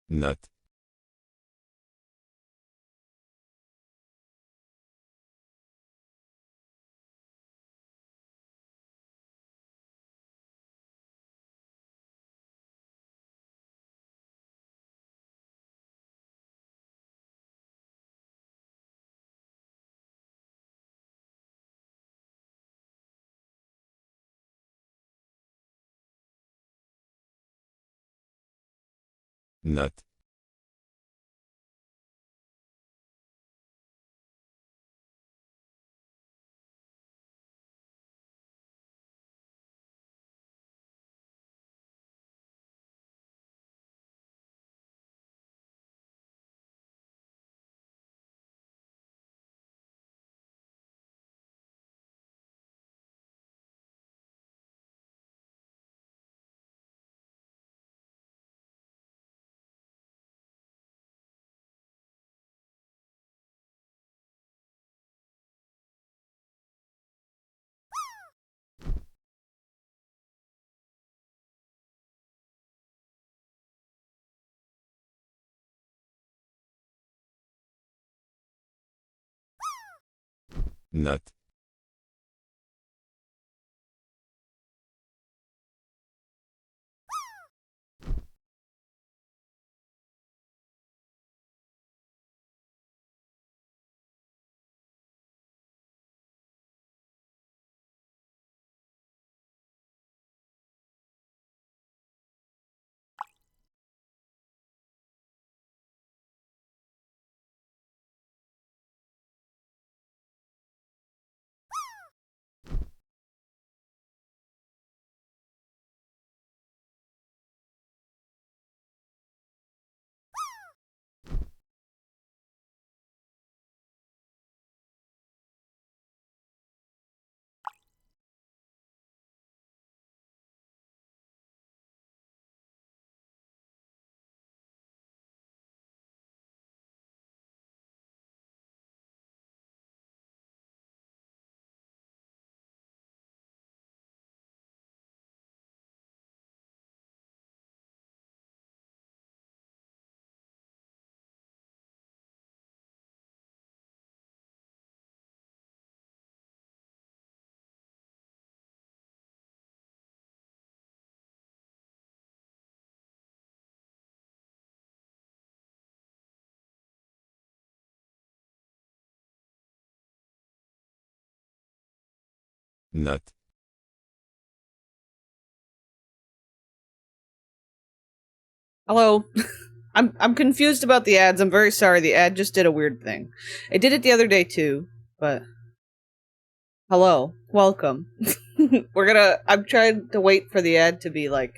nut, nut, nut, nut. Hello. I'm confused about the ads. I'm very sorry. The ad just did a weird thing. It did it the other day too, but hello. Welcome. I'm trying to wait for the ad to be like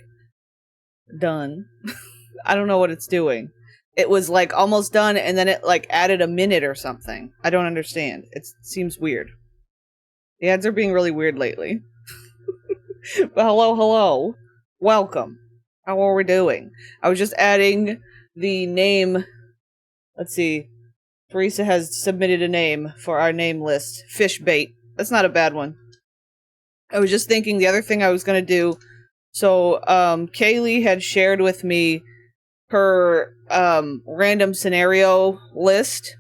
done. I don't know what it's doing. It was like almost done and then it like added a minute or something. I don't understand. It seems weird. The ads are being really weird lately. But hello. Welcome. How are we doing? I was just adding the name. Let's see. Teresa has submitted a name for our name list. Fish bait. That's not a bad one. I was just thinking the other thing I was going to do. So, Kaylee had shared with me her random scenario list.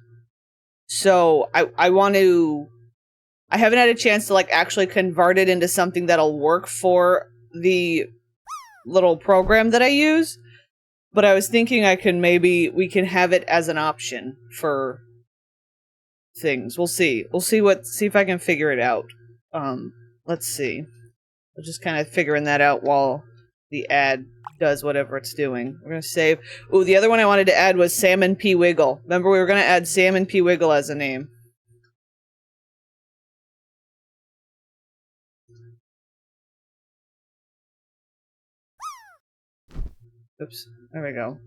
So, I want to. I haven't had a chance to like actually convert it into something that'll work for the little program that I use. But I was thinking we can have it as an option for things. We'll see. See if I can figure it out. Let's see. I'm just kind of figuring that out while the ad does whatever it's doing. We're gonna save. Ooh, the other one I wanted to add was Salmon P Wiggle. Remember we were gonna add Salmon P Wiggle as a name. Oops. There we go.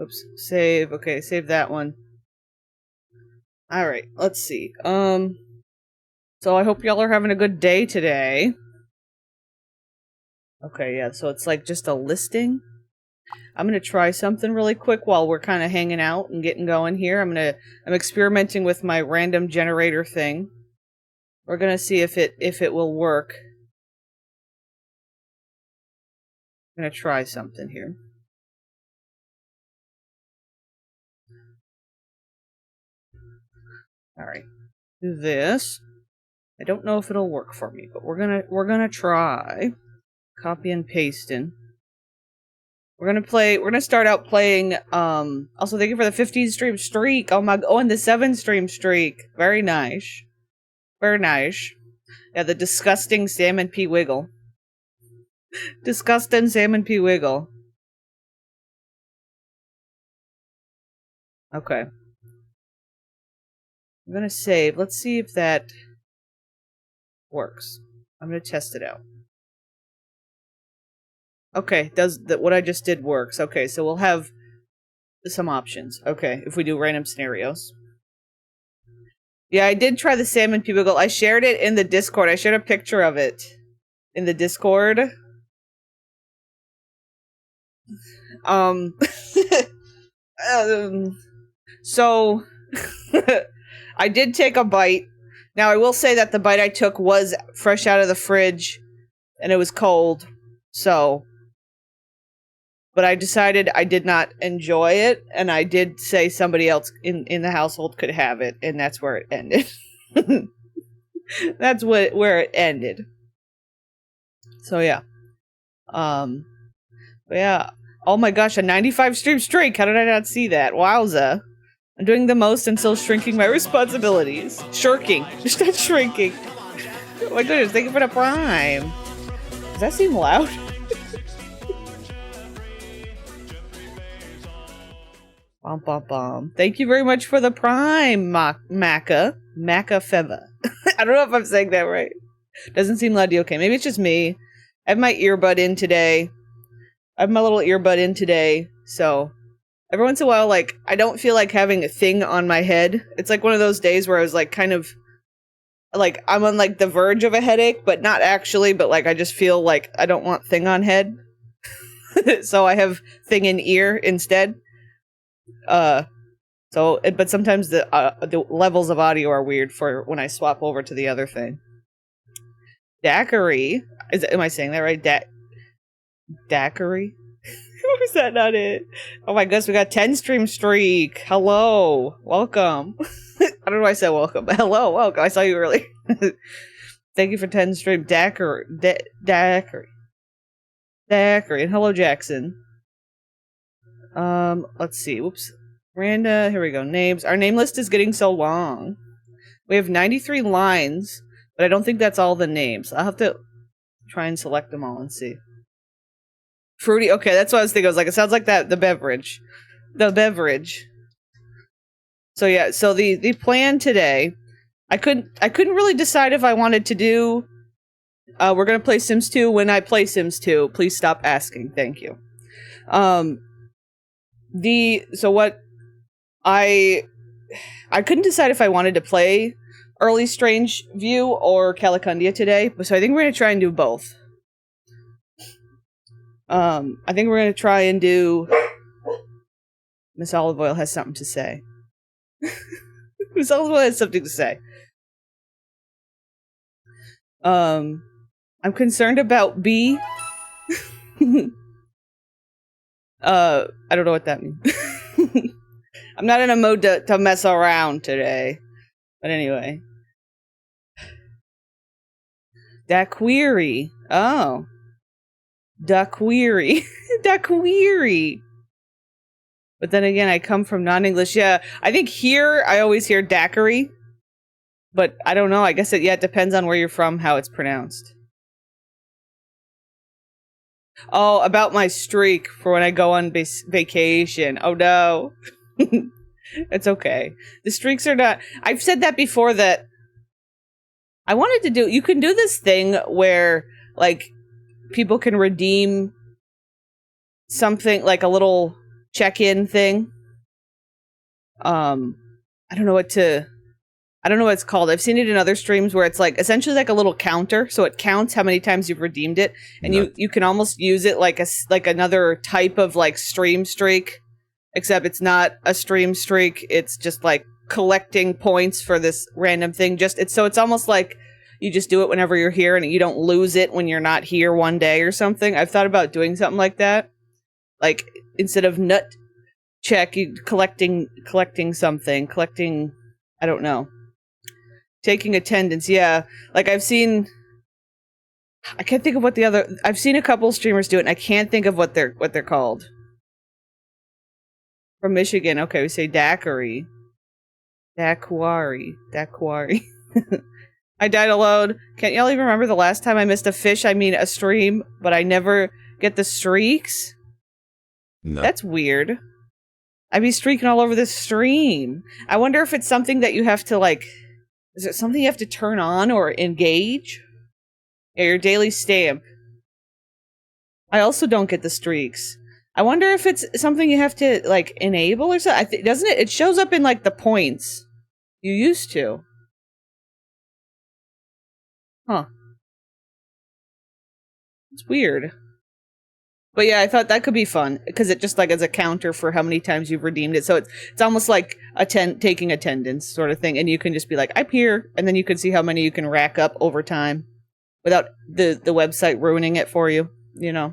Oops. Save. Okay, save that one. Alright, let's see. So I hope y'all are having a good day today. Okay, yeah, so it's like just a listing. I'm gonna try something really quick while we're kind of hanging out and getting going here. I'm experimenting with my random generator thing. We're gonna see if it will work. I'm gonna try something here. Alright. Do this. I don't know if it'll work for me, but we're gonna try. Copy and pasting. We're gonna start out playing, also thank you for the 15 stream streak. Oh my, and the 7 stream streak. Very nice. Very nice. Yeah, the disgusting Salmon P. Wiggle. Disgusting Salmon P. Wiggle. Okay. I'm gonna save. Let's see if that works. I'm gonna test it out. Okay, what I just did works. Okay, so we'll have some options. Okay, if we do random scenarios. Yeah, I did try the Salmon P. Wiggle. I shared it in the Discord. I shared a picture of it in the Discord. So I did take a bite. Now I will say that the bite I took was fresh out of the fridge and it was cold. So, but I decided I did not enjoy it, and I did say somebody else in the household could have it, and that's where it ended. That's where it ended. So yeah. But yeah. Oh my gosh, a 95 stream streak. How did I not see that? Wowza. I'm doing the most and still shrinking my responsibilities. Shirking. Just not shrinking. Oh my goodness, thank you for the prime. Does that seem loud? Bum, bum, bum. Thank you very much for the prime, Maca Feva. I don't know if I'm saying that right. Doesn't seem loud to you. Okay, maybe it's just me. I have my earbud in today. I have my little earbud in today, so every once in a while, like, I don't feel like having a thing on my head. It's like one of those days where I was like kind of like I'm on like the verge of a headache, but not actually, but like I just feel like I don't want thing on head. So I have thing in ear instead. But sometimes the levels of audio are weird for when I swap over to the other thing. Daiquiri? Am I saying that right? Daiquiri? Or is that not it? Oh my goodness, we got 10 stream streak. Hello. Welcome. I don't know why I said welcome, but hello, welcome. I saw you earlier. Thank you for 10 stream. Daiquiri. Daiquiri. And hello, Jackson. Let's see. Whoops. Randa, here we go. Names. Our name list is getting so long. We have 93 lines, but I don't think that's all the names. I'll have to try and select them all and see. Fruity. Okay, that's what I was thinking. I was like, it sounds like that. The beverage. So yeah. So the plan today, I couldn't really decide if I wanted to do. We're gonna play Sims 2 when I play Sims 2. Please stop asking. Thank you. So what I couldn't decide if I wanted to play early Strangeview or Calicundia today, so I think we're gonna try and do both. I think we're gonna try and do. Miss Olive Oil has something to say. Miss Olive Oil has something to say. I'm concerned about B. I don't know what that means. I'm not in a mood to mess around today. But anyway. Daiquiri. Oh. Daiquiri. Daiquiri. But then again, I come from non-English. Yeah, I think here I always hear daiquiri. But I don't know. I guess it depends on where you're from, how it's pronounced. Oh, about my streak for when I go on vacation. Oh no. It's okay. The streaks are not... I've said that before that I wanted to do... You can do this thing where, like, people can redeem something, like a little check-in thing. I don't know what it's called. I've seen it in other streams where it's like essentially like a little counter, so it counts how many times you've redeemed it, and you can almost use it like another type of like stream streak, except it's not a stream streak. It's just like collecting points for this random thing. It's almost like you just do it whenever you're here, and you don't lose it when you're not here one day or something. I've thought about doing something like that, like instead of nut check, you collecting something, I don't know. Taking attendance, yeah. Like I can't think of what I've seen a couple streamers do it, and I can't think of what they're called. From Michigan, okay, we say daiquiri. Daiquiri. I died alone. Can't y'all even remember the last time I missed a stream, but I never get the streaks? No. That's weird. I'd be streaking all over this stream. I wonder if it's something that you have to, like... Is it something you have to turn on or engage? Yeah, your daily stamp. I also don't get the streaks. I wonder if it's something you have to, like, enable or something. Doesn't it? It shows up in, like, the points. You used to. Huh. It's weird. But yeah, I thought that could be fun, because it just, like, is a counter for how many times you've redeemed it. So it's almost like taking attendance sort of thing, and you can just be like, I'm here, and then you can see how many you can rack up over time without the website ruining it for you, you know.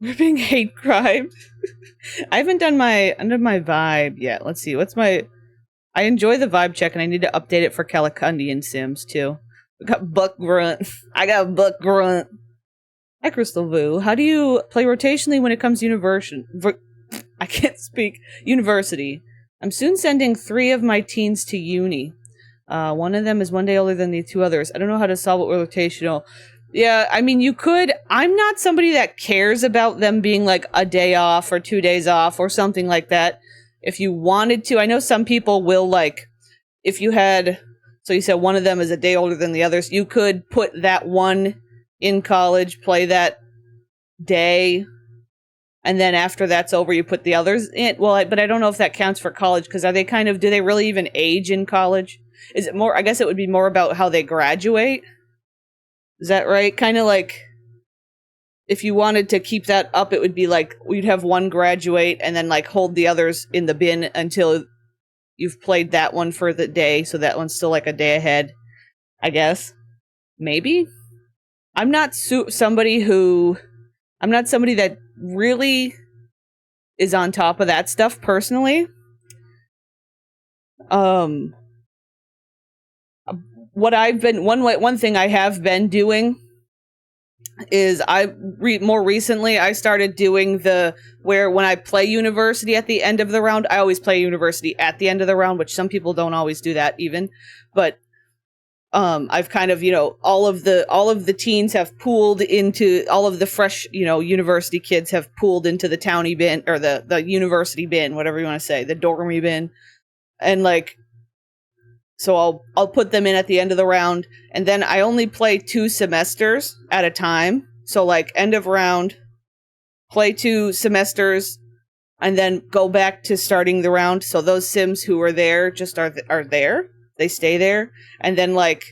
We're being hate crimed. I haven't done my vibe yet. Let's see, I enjoy the vibe check, and I need to update it for Calicundia Sims, too. We got Buck Grunt. I got Buck Grunt. Hi, Crystal Vu. How do you play rotationally when it comes to I can't speak. University. I'm soon sending 3 of my teens to uni. One of them is one day older than the 2 others. I don't know how to solve it with rotational. Yeah, I mean, you could. I'm not somebody that cares about them being like a day off or 2 days off or something like that. If you wanted to, I know some people will, like, if you had... So you said one of them is a day older than the others. You could put that one in college, play that day, and then after that's over, you put the others in. Well, but I don't know if that counts for college, because do they really even age in college? Is it more, I guess it would be more about how they graduate. Is that right? Kind of like, if you wanted to keep that up, it would be like, you'd have one graduate and then like hold the others in the bin until you've played that one for the day, so that one's still like a day ahead, I guess. Maybe? I'm not somebody that really is on top of that stuff personally. What I've been, one thing I have been doing is more recently I started doing where when I play University at the end of the round, I always play University at the end of the round, which some people don't always do that even, but I've kind of, all of the teens have pooled into, all of the fresh, University kids have pooled into the townie bin, or the University bin, whatever you want to say, the dormy bin, and like, so I'll put them in at the end of the round, and then I only play 2 semesters at a time. So like end of round, play 2 semesters, and then go back to starting the round. So those Sims who are there just are there. They stay there, and then like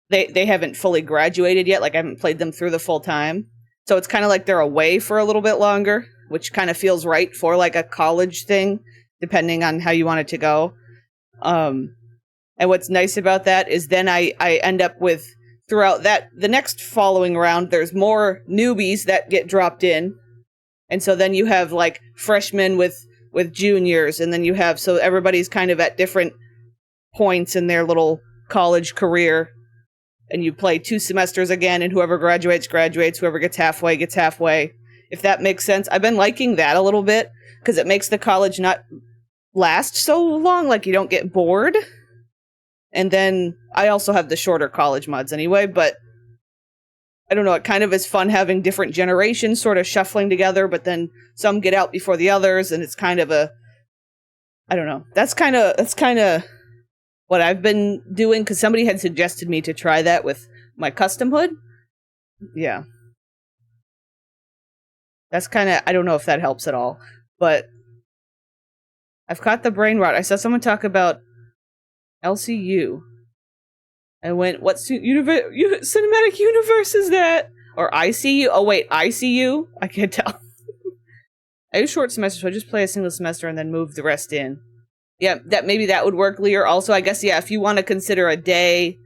they haven't fully graduated yet. Like I haven't played them through the full time. So it's kind of like they're away for a little bit longer, which kind of feels right for like a college thing, depending on how you want it to go. And what's nice about that is then I end up with, throughout the next following round, there's more newbies that get dropped in. And so then you have like freshmen with juniors, and then you have, so everybody's kind of at different points in their little college career. And you play 2 semesters again, and whoever graduates, whoever gets halfway, if that makes sense. I've been liking that a little bit, because it makes the college not last so long, like you don't get bored. And then I also have the shorter college mods anyway, but I don't know, it kind of is fun having different generations sort of shuffling together, but then some get out before the others, and it's kind of I don't know. That's kind of what I've been doing, because somebody had suggested me to try that with my custom hood. Yeah. That's kind of, I don't know if that helps at all, but I've caught the brain rot. I saw someone talk about LCU. I went, what cinematic universe is that? Or ICU? Oh wait, ICU? I can't tell. I do short semesters, so I just play a single semester and then move the rest in. Yeah, maybe that would work, Lear. Also, I guess, yeah, if you want to consider a day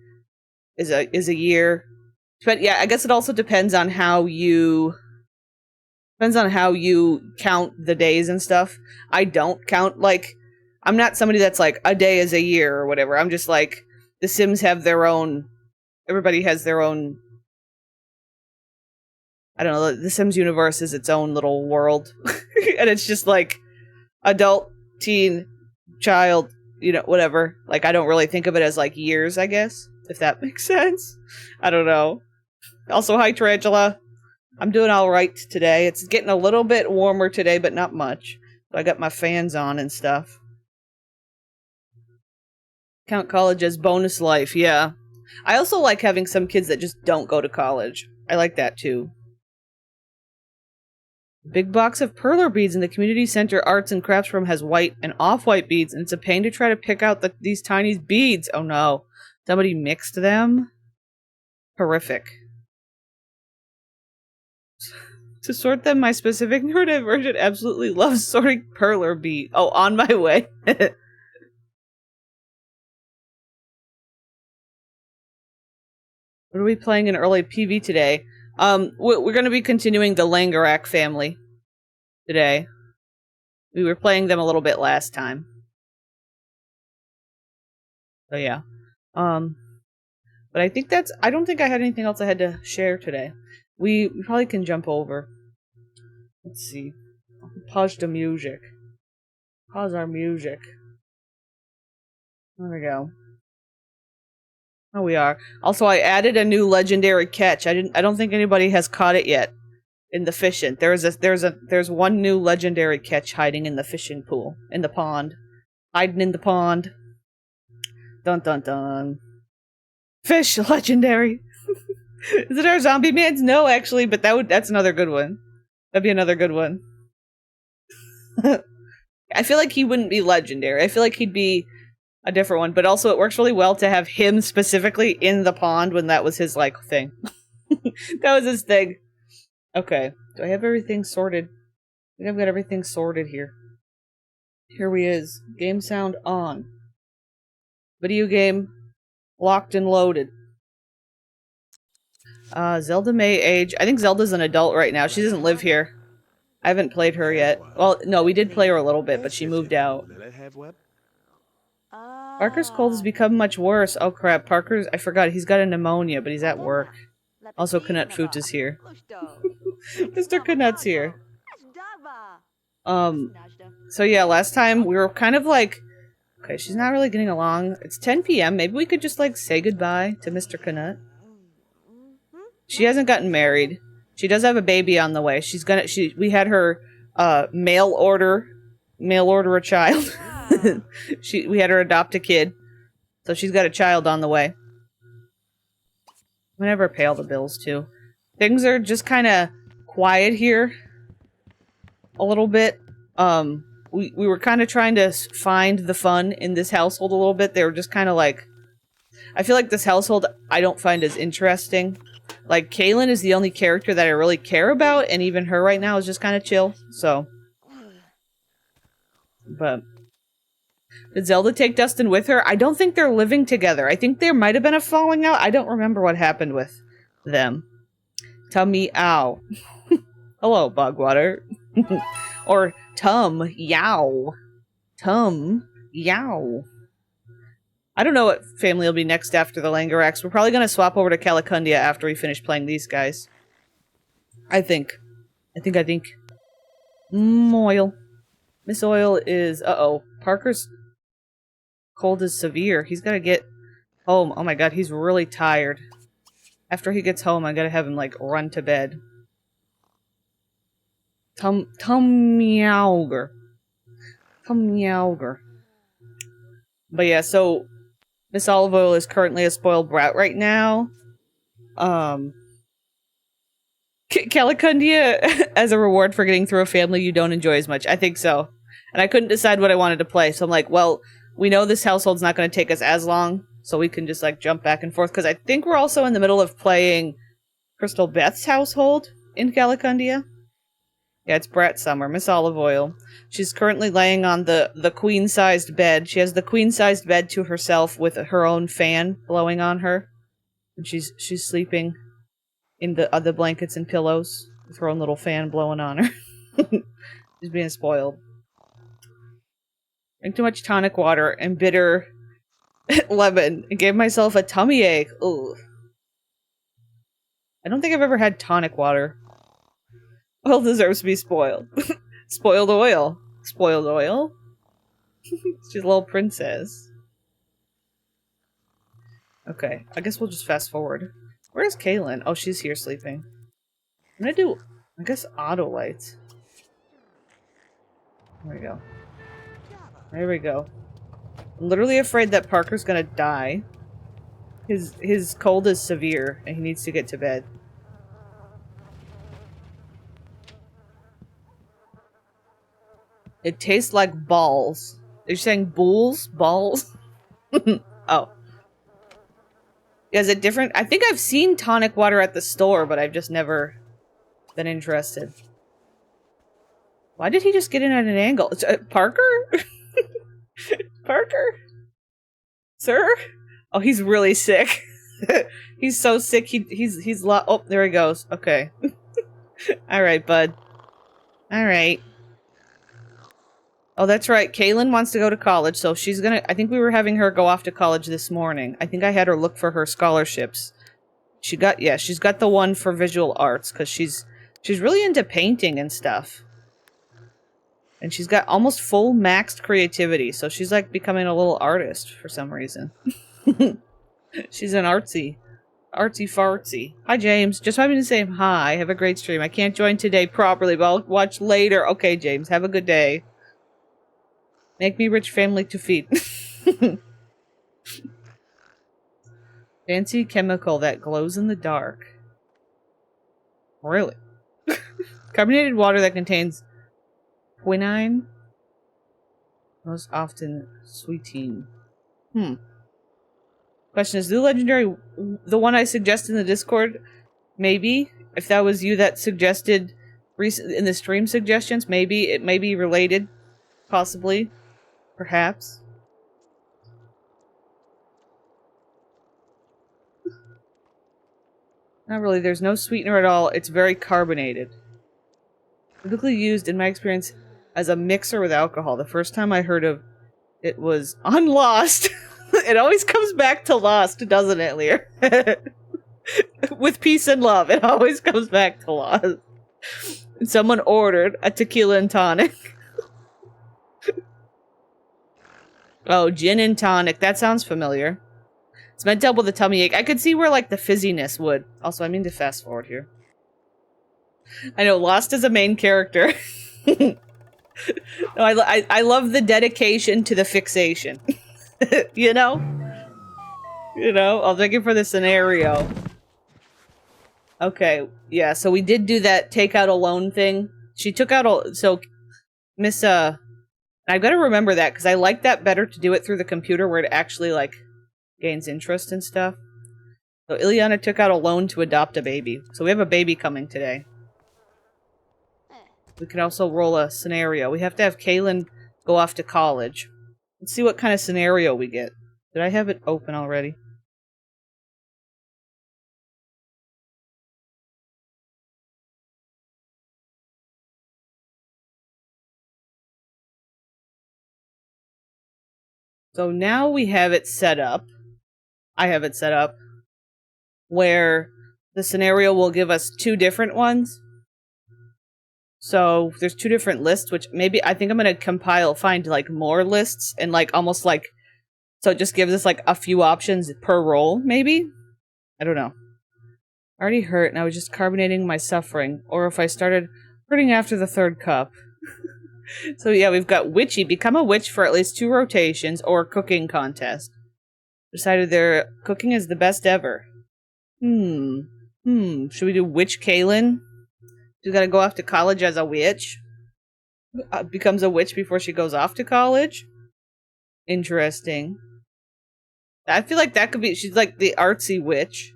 is a year. But yeah, I guess it also depends on how you count the days and stuff. I don't count, like, I'm not somebody that's like a day is a year or whatever. I'm just like the Sims have their own. Everybody has their own. I don't know. The Sims universe is its own little world, and it's just like adult, teen, child, whatever. Like I don't really think of it as like years. I guess if that makes sense. I don't know. Also, hi Tarantula. I'm doing all right today. It's getting a little bit warmer today, but not much. So I got my fans on and stuff. Count college as bonus life, yeah. I also like having some kids that just don't go to college. I like that too. Big box of perler beads in the community center arts and crafts room has white and off-white beads, and it's a pain to try to pick out these tiny beads. Oh no. Somebody mixed them? Horrific. To sort them, my specific neurodivergent absolutely loves sorting perler beads. Oh, on my way. What are we playing in early PV today? We're going to be continuing the Langerak family today. We were playing them a little bit last time. So yeah. But I think I don't think I had anything else I had to share today. We probably can jump over. Let's see. Pause the music. Pause our music. There we go. Oh, we are. Also, I added a new legendary catch. I don't think anybody has caught it yet in the fishing. There's one new legendary catch hiding in the fishing pool, in the pond. Hiding in the pond. Dun dun dun. Fish legendary. Is it our zombie mans? No, actually, but that's another good one. That'd be another good one. I feel like he wouldn't be legendary. I feel like he'd be a different one, but also it works really well to have him specifically in the pond when that was his, like, thing. That was his thing. Okay. Do I have everything sorted? I think I've got everything sorted here. Here we is. Game sound on. Video game locked and loaded. Zelda may age. I think Zelda's an adult right now. She doesn't live here. I haven't played her yet. Well, no, we did play her a little bit, but she moved out. Parker's cold has become much worse. Oh crap, I forgot, he's got a pneumonia, but he's at work. Also, Knut Foot is here. Mr. Knut's here. So yeah, last time we were kind of like, okay, she's not really getting along. It's 10 p.m. Maybe we could just like say goodbye to Mr. Knut. She hasn't gotten married. She does have a baby on the way. We had her mail order a child. We had her adopt a kid. So she's got a child on the way. I'm gonna have her pay all the bills too. Things are just kind of quiet here. A little bit. We were kind of trying to find the fun in this household a little bit. They were just kind of like, I feel like this household I don't find as interesting. Like, Kaylin is the only character that I really care about, and even her right now is just kind of chill, so. But did Zelda take Dustin with her? I don't think they're living together. I think there might have been a falling out. I don't remember what happened with them. Tummy ow. Hello, Bogwater. Or Tum yow. Tum yow. I don't know what family will be next after the Langeraks. We're probably going to swap over to Calicundia after we finish playing these guys. I think. Oil. Miss Oil is... Uh-oh. Parker's cold is severe. He's got to get home. Oh my god, he's really tired. After he gets home, I gotta have him, like, run to bed. Tum-meowger. Tum-meowger. But yeah, so... Miss Olive Oil is currently a spoiled brat right now. Calicundia as a reward for getting through a family you don't enjoy as much. I think so. And I couldn't decide what I wanted to play, so I'm like, well, we know this household's not going to take us as long, so we can just, like, jump back and forth, because I think we're also in the middle of playing Crystal Beth's household in Calicundia. Yeah, it's Brat Summer, Miss Olive Oil. She's currently laying on the queen-sized bed. She has the queen-sized bed to herself with her own fan blowing on her. And she's sleeping in the blankets and pillows with her own little fan blowing on her. She's being spoiled. Drank too much tonic water and bitter lemon and gave myself a tummy ache. Ugh. I don't think I've ever had tonic water. Oil deserves to be spoiled. Spoiled oil. Spoiled oil? She's a little princess. Okay, I guess we'll just fast forward. Where's Kaylin? Oh, she's here sleeping. I'm gonna do, I guess, auto lights. There we go. There we go. I'm literally afraid that Parker's gonna die. His cold is severe, and he needs to get to bed. It tastes like balls. Are you saying bulls? Balls? Oh. Yeah, is it different? I think I've seen tonic water at the store, but I've just never been interested. Why did he just get in at an angle? Parker? Parker? Sir? Oh, he's really sick. He's so sick, he's oh, there he goes. Okay. Alright, bud. Alright. Oh, that's right. Kaylin wants to go to college, so she's gonna... I think we were having her go off to college this morning. I think I had her look for her scholarships. She got... Yeah, she's got the one for visual arts, because she's really into painting and stuff. And she's got almost full maxed creativity, so she's like becoming a little artist for some reason. She's an artsy fartsy. Hi, James. Just wanted to say hi. Have a great stream. I can't join today properly, but I'll watch later. Okay, James. Have a good day. Make me rich family to feed. Fancy chemical that glows in the dark. Really? Carbonated water that contains quinine. Most often sweetine. Question is, the legendary, the one I suggested in the Discord? Maybe. If that was you that suggested in the stream suggestions, maybe it may be related. Possibly. Perhaps. Not really. There's no sweetener at all. It's very carbonated. Typically used, in my experience, as a mixer with alcohol. The first time I heard of it was on Lost. It always comes back to Lost, doesn't it, Lear? With peace and love, it always comes back to Lost. And someone ordered a tequila and tonic. Oh, gin and tonic. That sounds familiar. It's meant to help with a tummy ache. I could see where, like, the fizziness would. Also, I mean to fast forward here. I know, Lost is a main character. No, I love the dedication to the fixation. You know? You know? I'm thinking for the scenario. Okay, yeah, so we did do that take out a loan thing. She took out a... So, Miss, I've got to remember that, because I like that better to do it through the computer, where it actually, like, gains interest and stuff. So Ileana took out a loan to adopt a baby. So we have a baby coming today. We can also roll a scenario. We have to have Kaylin go off to college. Let's see what kind of scenario we get. Did I have it open already? So now we have it set up. I have it set up where the scenario will give us two different ones. So there's two different lists, which maybe I think I'm going to find like more lists and like almost like, so it just gives us like a few options per roll, maybe? I don't know. I already hurt and I was just carbonating my suffering. Or if I started hurting after the third cup. So yeah, we've got witchy. Become a witch for at least 2 rotations or cooking contest. Decided their cooking is the best ever. Should we do witch Kaylin? She's gotta go off to college as a witch. Becomes a witch before she goes off to college? Interesting. I feel like that could be... She's like the artsy witch.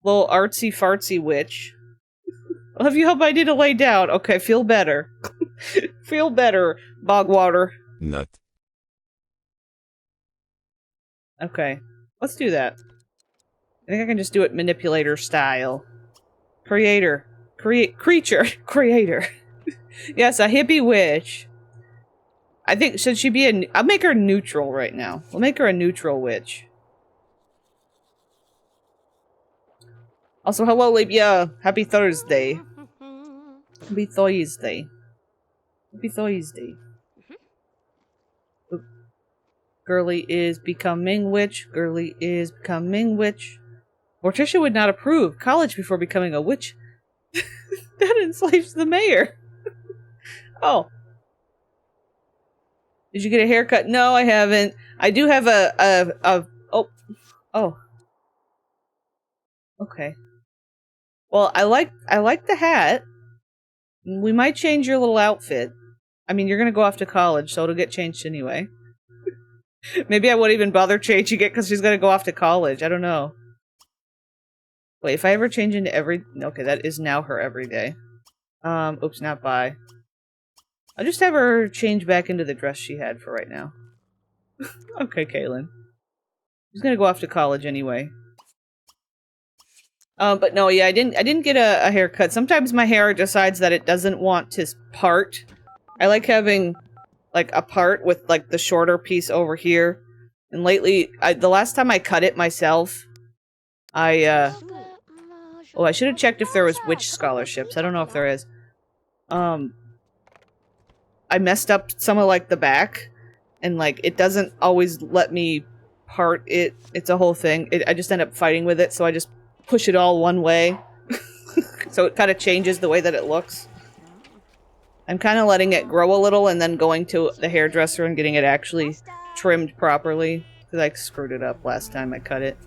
Little artsy fartsy witch. Love you, help I need to lay down. Okay, feel better. Feel better, Bogwater. Nut. Okay, let's do that. I think I can just do it manipulator style. Creator. Creature. Creator. Yes, a hippie witch. I think, should she be a... I'll make her neutral right now. We'll make her a neutral witch. Also, hello, Labia. Happy Thursday. Happy Thursday. Happy Thursday. Oop. Girly is becoming witch. Girly is becoming witch. Morticia would not approve. College before becoming a witch. That enslaves the mayor. Oh. Did you get a haircut? No, I haven't. I do have oh. Okay. Well, I like the hat. We might change your little outfit. I mean, you're gonna go off to college, so it'll get changed anyway. Maybe I won't even bother changing it because she's gonna go off to college. I don't know. Wait, if I ever change into every... Okay, that is now her everyday. Oops, not bye. I'll just have her change back into the dress she had for right now. Okay, Kaylin. She's gonna go off to college anyway. But no, yeah, I didn't get a haircut. Sometimes my hair decides that it doesn't want to part. I like having, like, a part with, like, the shorter piece over here. And lately, the last time I cut it myself, oh, I should have checked if there was witch scholarships. I don't know if there is. I messed up some of, like, the back. And, like, it doesn't always let me part it. It's a whole thing. I just end up fighting with it, so I just push it all one way. So it kind of changes the way that it looks. I'm kind of letting it grow a little and then going to the hairdresser and getting it actually trimmed properly. Because I screwed it up last time I cut it.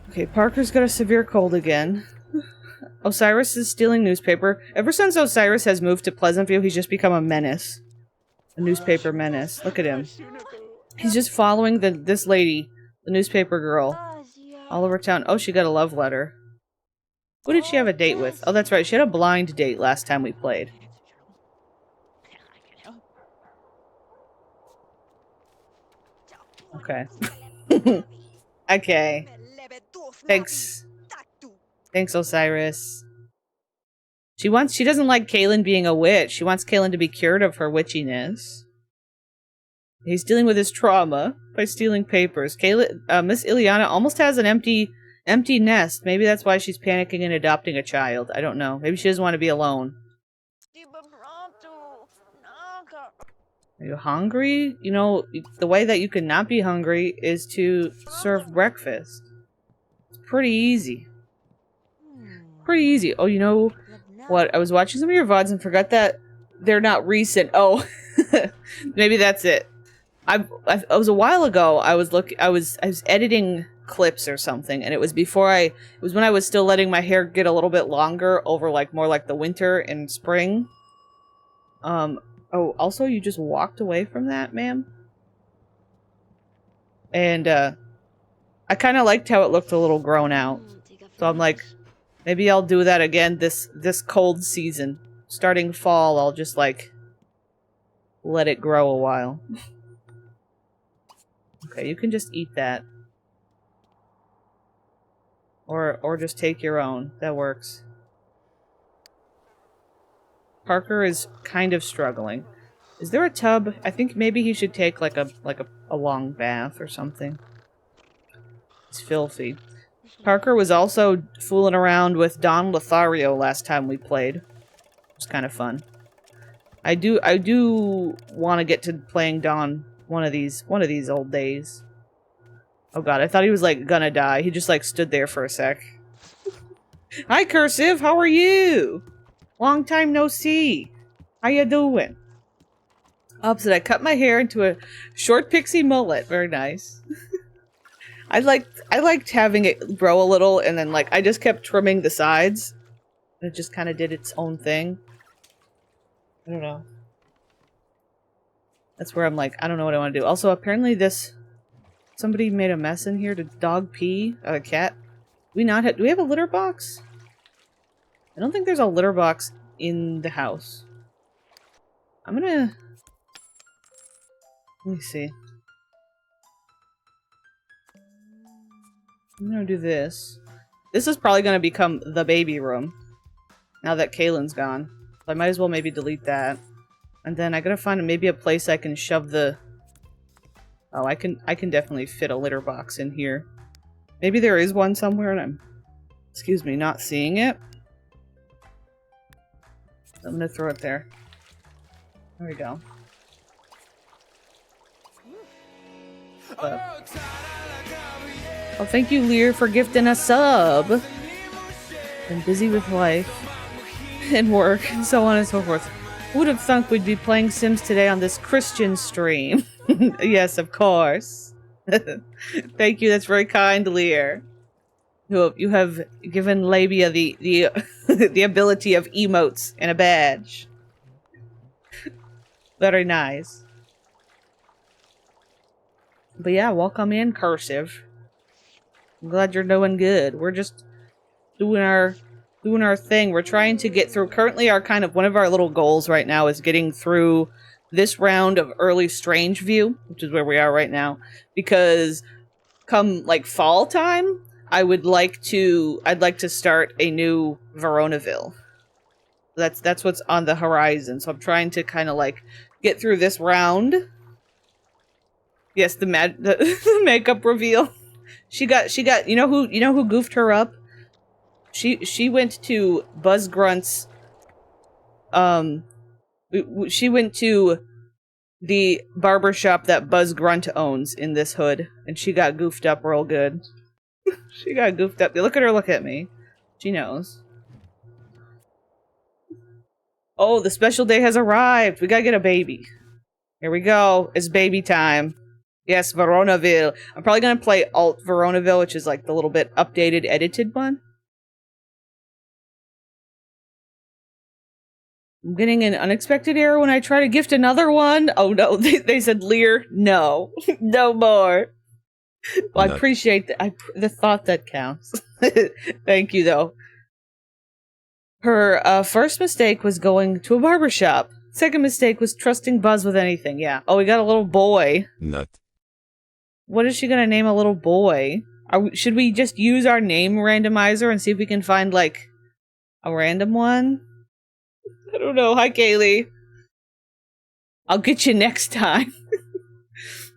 Okay, Parker's got a severe cold again. Osiris is stealing newspaper. Ever since Osiris has moved to Pleasantview, he's just become a menace. A newspaper menace. Look at him. He's just following this lady, the newspaper girl, all over town. Oh, she got a love letter. Who did she have a date with? Oh, that's right. She had a blind date last time we played. Okay. Okay. Thanks. Thanks, Osiris. She doesn't like Kaylin being a witch. She wants Kaylin to be cured of her witchiness. He's dealing with his trauma by stealing papers. Miss Ileana almost has an empty nest. Maybe that's why she's panicking and adopting a child. I don't know. Maybe she doesn't want to be alone. Are you hungry? You know, the way that you can not be hungry is to serve breakfast. It's pretty easy. Pretty easy. Oh, you know what? I was watching some of your VODs and forgot that they're not recent. Oh, maybe that's it. It was a while ago. I was editing clips or something, and it was when I was still letting my hair get a little bit longer over more like the winter and spring. Oh, also you just walked away from that, ma'am? And I kind of liked how it looked a little grown out. So I'm like, maybe I'll do that again this cold season. Starting fall, I'll just let it grow a while. Okay, you can just eat that. Or just take your own. That works. Parker is kind of struggling. Is there a tub? I think maybe he should take a long bath or something. It's filthy. Parker was also fooling around with Don Lothario last time we played. It was kind of fun. I do want to get to playing Don one of these old days. Oh god, I thought he was gonna die. He just stood there for a sec. Hi Cursive, how are you? Long time no see. How you doing? Opposite, I cut my hair into a short pixie mullet. Very nice. I liked having it grow a little, and then I just kept trimming the sides. And it just kind of did its own thing. I don't know. That's where I'm I don't know what I want to do. Also, apparently somebody made a mess in here. Did dog pee? A cat? Do we have a litter box? I don't think there's a litter box in the house. Let me see. I'm gonna do this. This is probably gonna become the baby room. Now that Kaylin's gone. So I might as well maybe delete that. And then I gotta find maybe a place I can shove the... Oh, I can definitely fit a litter box in here. Maybe there is one somewhere and I'm, excuse me, not seeing it. I'm gonna throw it there. There we go. Oh, thank you, Lear, for gifting a sub. Been busy with life and work and so on and so forth. Who would have thunk we'd be playing Sims today on this Christian stream? Yes, of course. Thank you, that's very kind, Lear. You have given Labia the the ability of emotes and a badge. Very nice. But yeah, welcome in, Cursive. I'm glad you're doing good. We're just doing our thing. We're trying to get through. Currently, our kind of one of our little goals right now is getting through this round of early Strangeview, which is where we are right now. Because come like fall time, I'd like to start a new Veronaville. That's what's on the horizon. So I'm trying to kind of like get through this round. Yes, the makeup reveal. She got you know who goofed her up? She went to Buzz Grunt's she went to the barber shop that Buzz Grunt owns in this hood, and she got goofed up real good. She got goofed up. Look at her, look at me. She knows. Oh, the special day has arrived. We gotta get a baby. Here we go. It's baby time. Yes, Veronaville. I'm probably gonna play Alt Veronaville, which is like the little bit updated, edited one. I'm getting an unexpected error when I try to gift another one. Oh no, they said Lear, no. No more. Well, I appreciate the thought that counts. Thank you, though. Her first mistake was going to a barbershop. Second mistake was trusting Buzz with anything, yeah. Oh, we got a little boy. Nut. What is she gonna name a little boy? Should we just use our name randomizer and see if we can find, like, a random one? I don't know. Hi, Kaylee. I'll get you next time.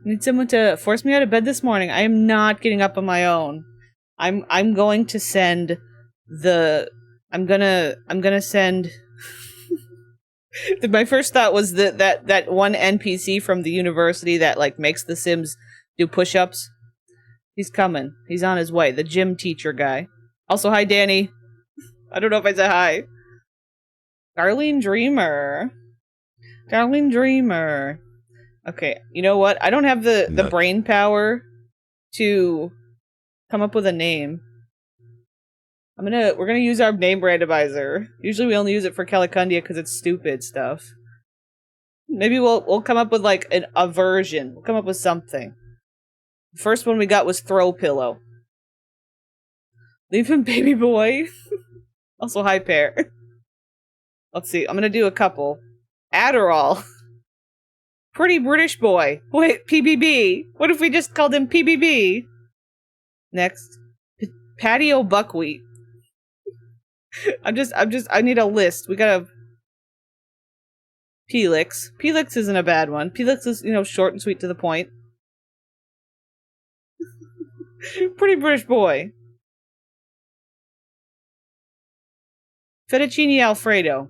Need someone to force me out of bed this morning. I am not getting up on my own. I'm going to send the... I'm gonna send... My first thought was that one NPC from the university that, like, makes the Sims do push-ups. He's coming. He's on his way. The gym teacher guy. Also, hi, Danny. I don't know if I said hi. Darlene Dreamer. Darlene Dreamer. Okay, you know what? I don't have the brain power to come up with a name. We're gonna use our name randomizer. Usually we only use it for Calicundia because it's stupid stuff. Maybe we'll come up with like a version. We'll come up with something. The first one we got was Throw Pillow. Leave him, baby boy. Also, hi, Pear. Let's see. I'm gonna do a couple. Adderall. Pretty British boy. Wait, PBB. What if we just called him PBB? Next. Patio Buckwheat. I need a list. We gotta... Pelix. Pelix isn't a bad one. Pelix is, short and sweet to the point. Pretty British boy. Fettuccine Alfredo.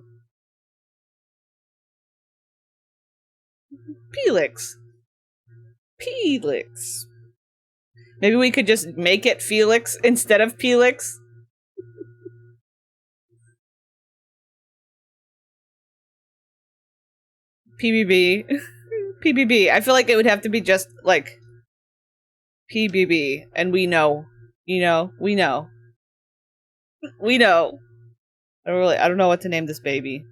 Felix. Felix. Maybe we could just make it Felix instead of Pelix. PBB. PBB. I feel like it would have to be just like PBB. And we know. We know. We know. I don't know what to name this baby.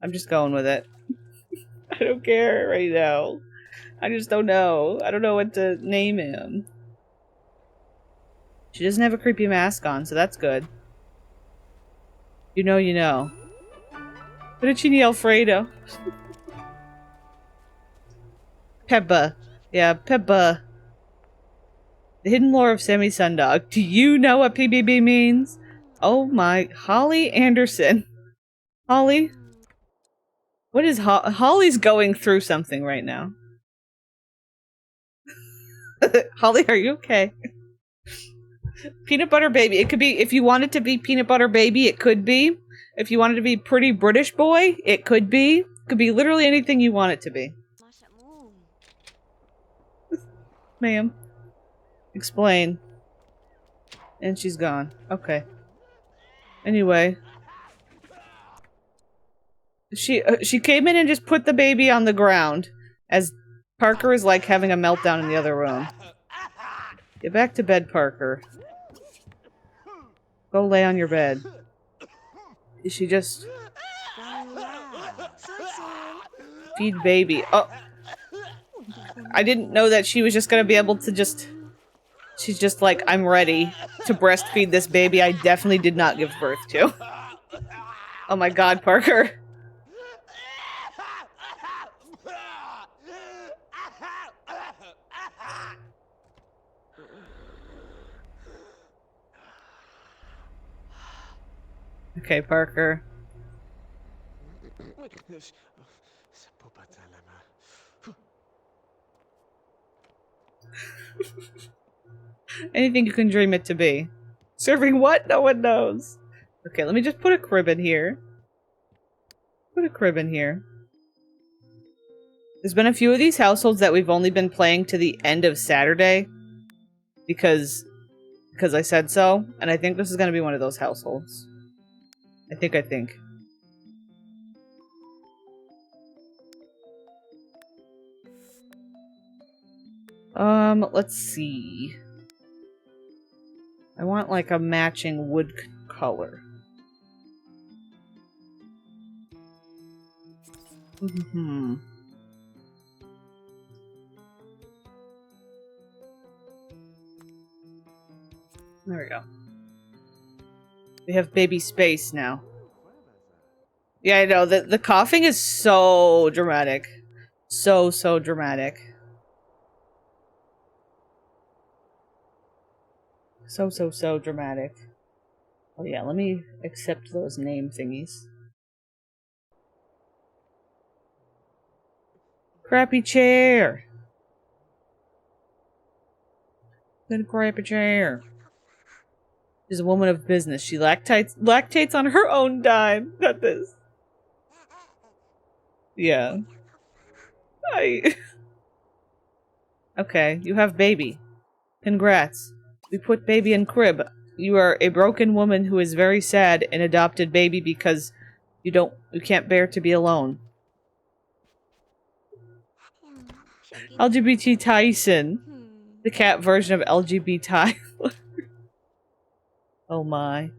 I'm just going with it. I don't care right now. I just don't know. I don't know what to name him. She doesn't have a creepy mask on, so that's good. You know. Fettuccine Alfredo. Peppa. Yeah, Peppa. The hidden lore of Sammy Sundog. Do you know what PBB means? Oh my... Holly Anderson. Holly? What is Holly's going through something right now? Holly, are you okay? Peanut butter baby. It could be, if you want it to be peanut butter baby, it could be. If you want it to be pretty British boy, it could be. It could be literally anything you want it to be. Ma'am. Explain. And she's gone. Okay. Anyway. She came in and just put the baby on the ground as Parker is like having a meltdown in the other room. Get back to bed, Parker. Go lay on your bed. Is she just... Feed baby. Oh! I didn't know that she was just gonna be able to just... She's just like, I'm ready to breastfeed this baby I definitely did not give birth to. Oh my god, Parker. Okay, Parker. Anything you can dream it to be. Serving what? No one knows. Okay, let me just put a crib in here. Put a crib in here. There's been a few of these households that we've only been playing to the end of Saturday. Because I said so. And I think this is going to be one of those households. I think. Let's see. I want like a matching wood color. Mm-hmm. There we go. We have baby space now. Yeah, I know. The coughing is so dramatic. So dramatic. So dramatic. Oh yeah, let me accept those name thingies. Crappy chair! Good crappy chair. She's a woman of business. She lactates on her own dime. Not this. Yeah. Okay, you have baby. Congrats. We put baby in crib. You are a broken woman who is very sad and adopted baby because you can't bear to be alone. LGBT Tyson. The cat version of LGBT Tyler. Oh my.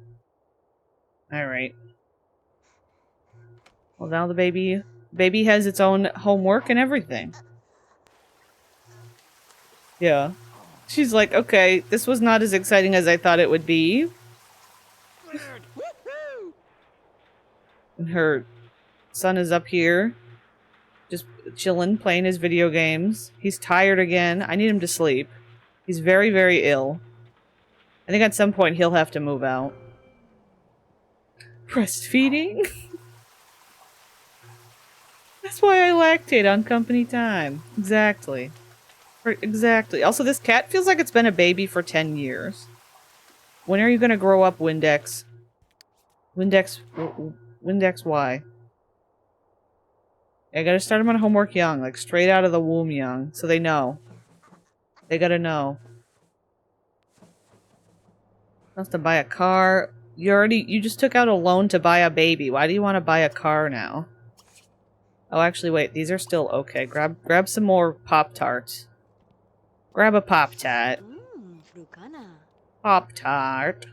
Alright. Well, now the baby has its own homework and everything. Yeah. She's like, okay, this was not as exciting as I thought it would be. And her son is up here. Just chilling, playing his video games. He's tired again. I need him to sleep. He's very ill. I think at some point he'll have to move out. Breastfeeding? That's why I lactate on company time. Exactly. Exactly. Also, this cat feels like it's been a baby for 10 years. When are you gonna grow up, Windex? Windex Y. I gotta start them on homework young, like straight out of the womb young, so they know. They gotta know. Wants to buy a car. You just took out a loan to buy a baby. Why do you want to buy a car now? Oh, actually, wait. These are still okay. Grab some more Pop-Tarts. Grab a Pop-Tart. Pop-Tart.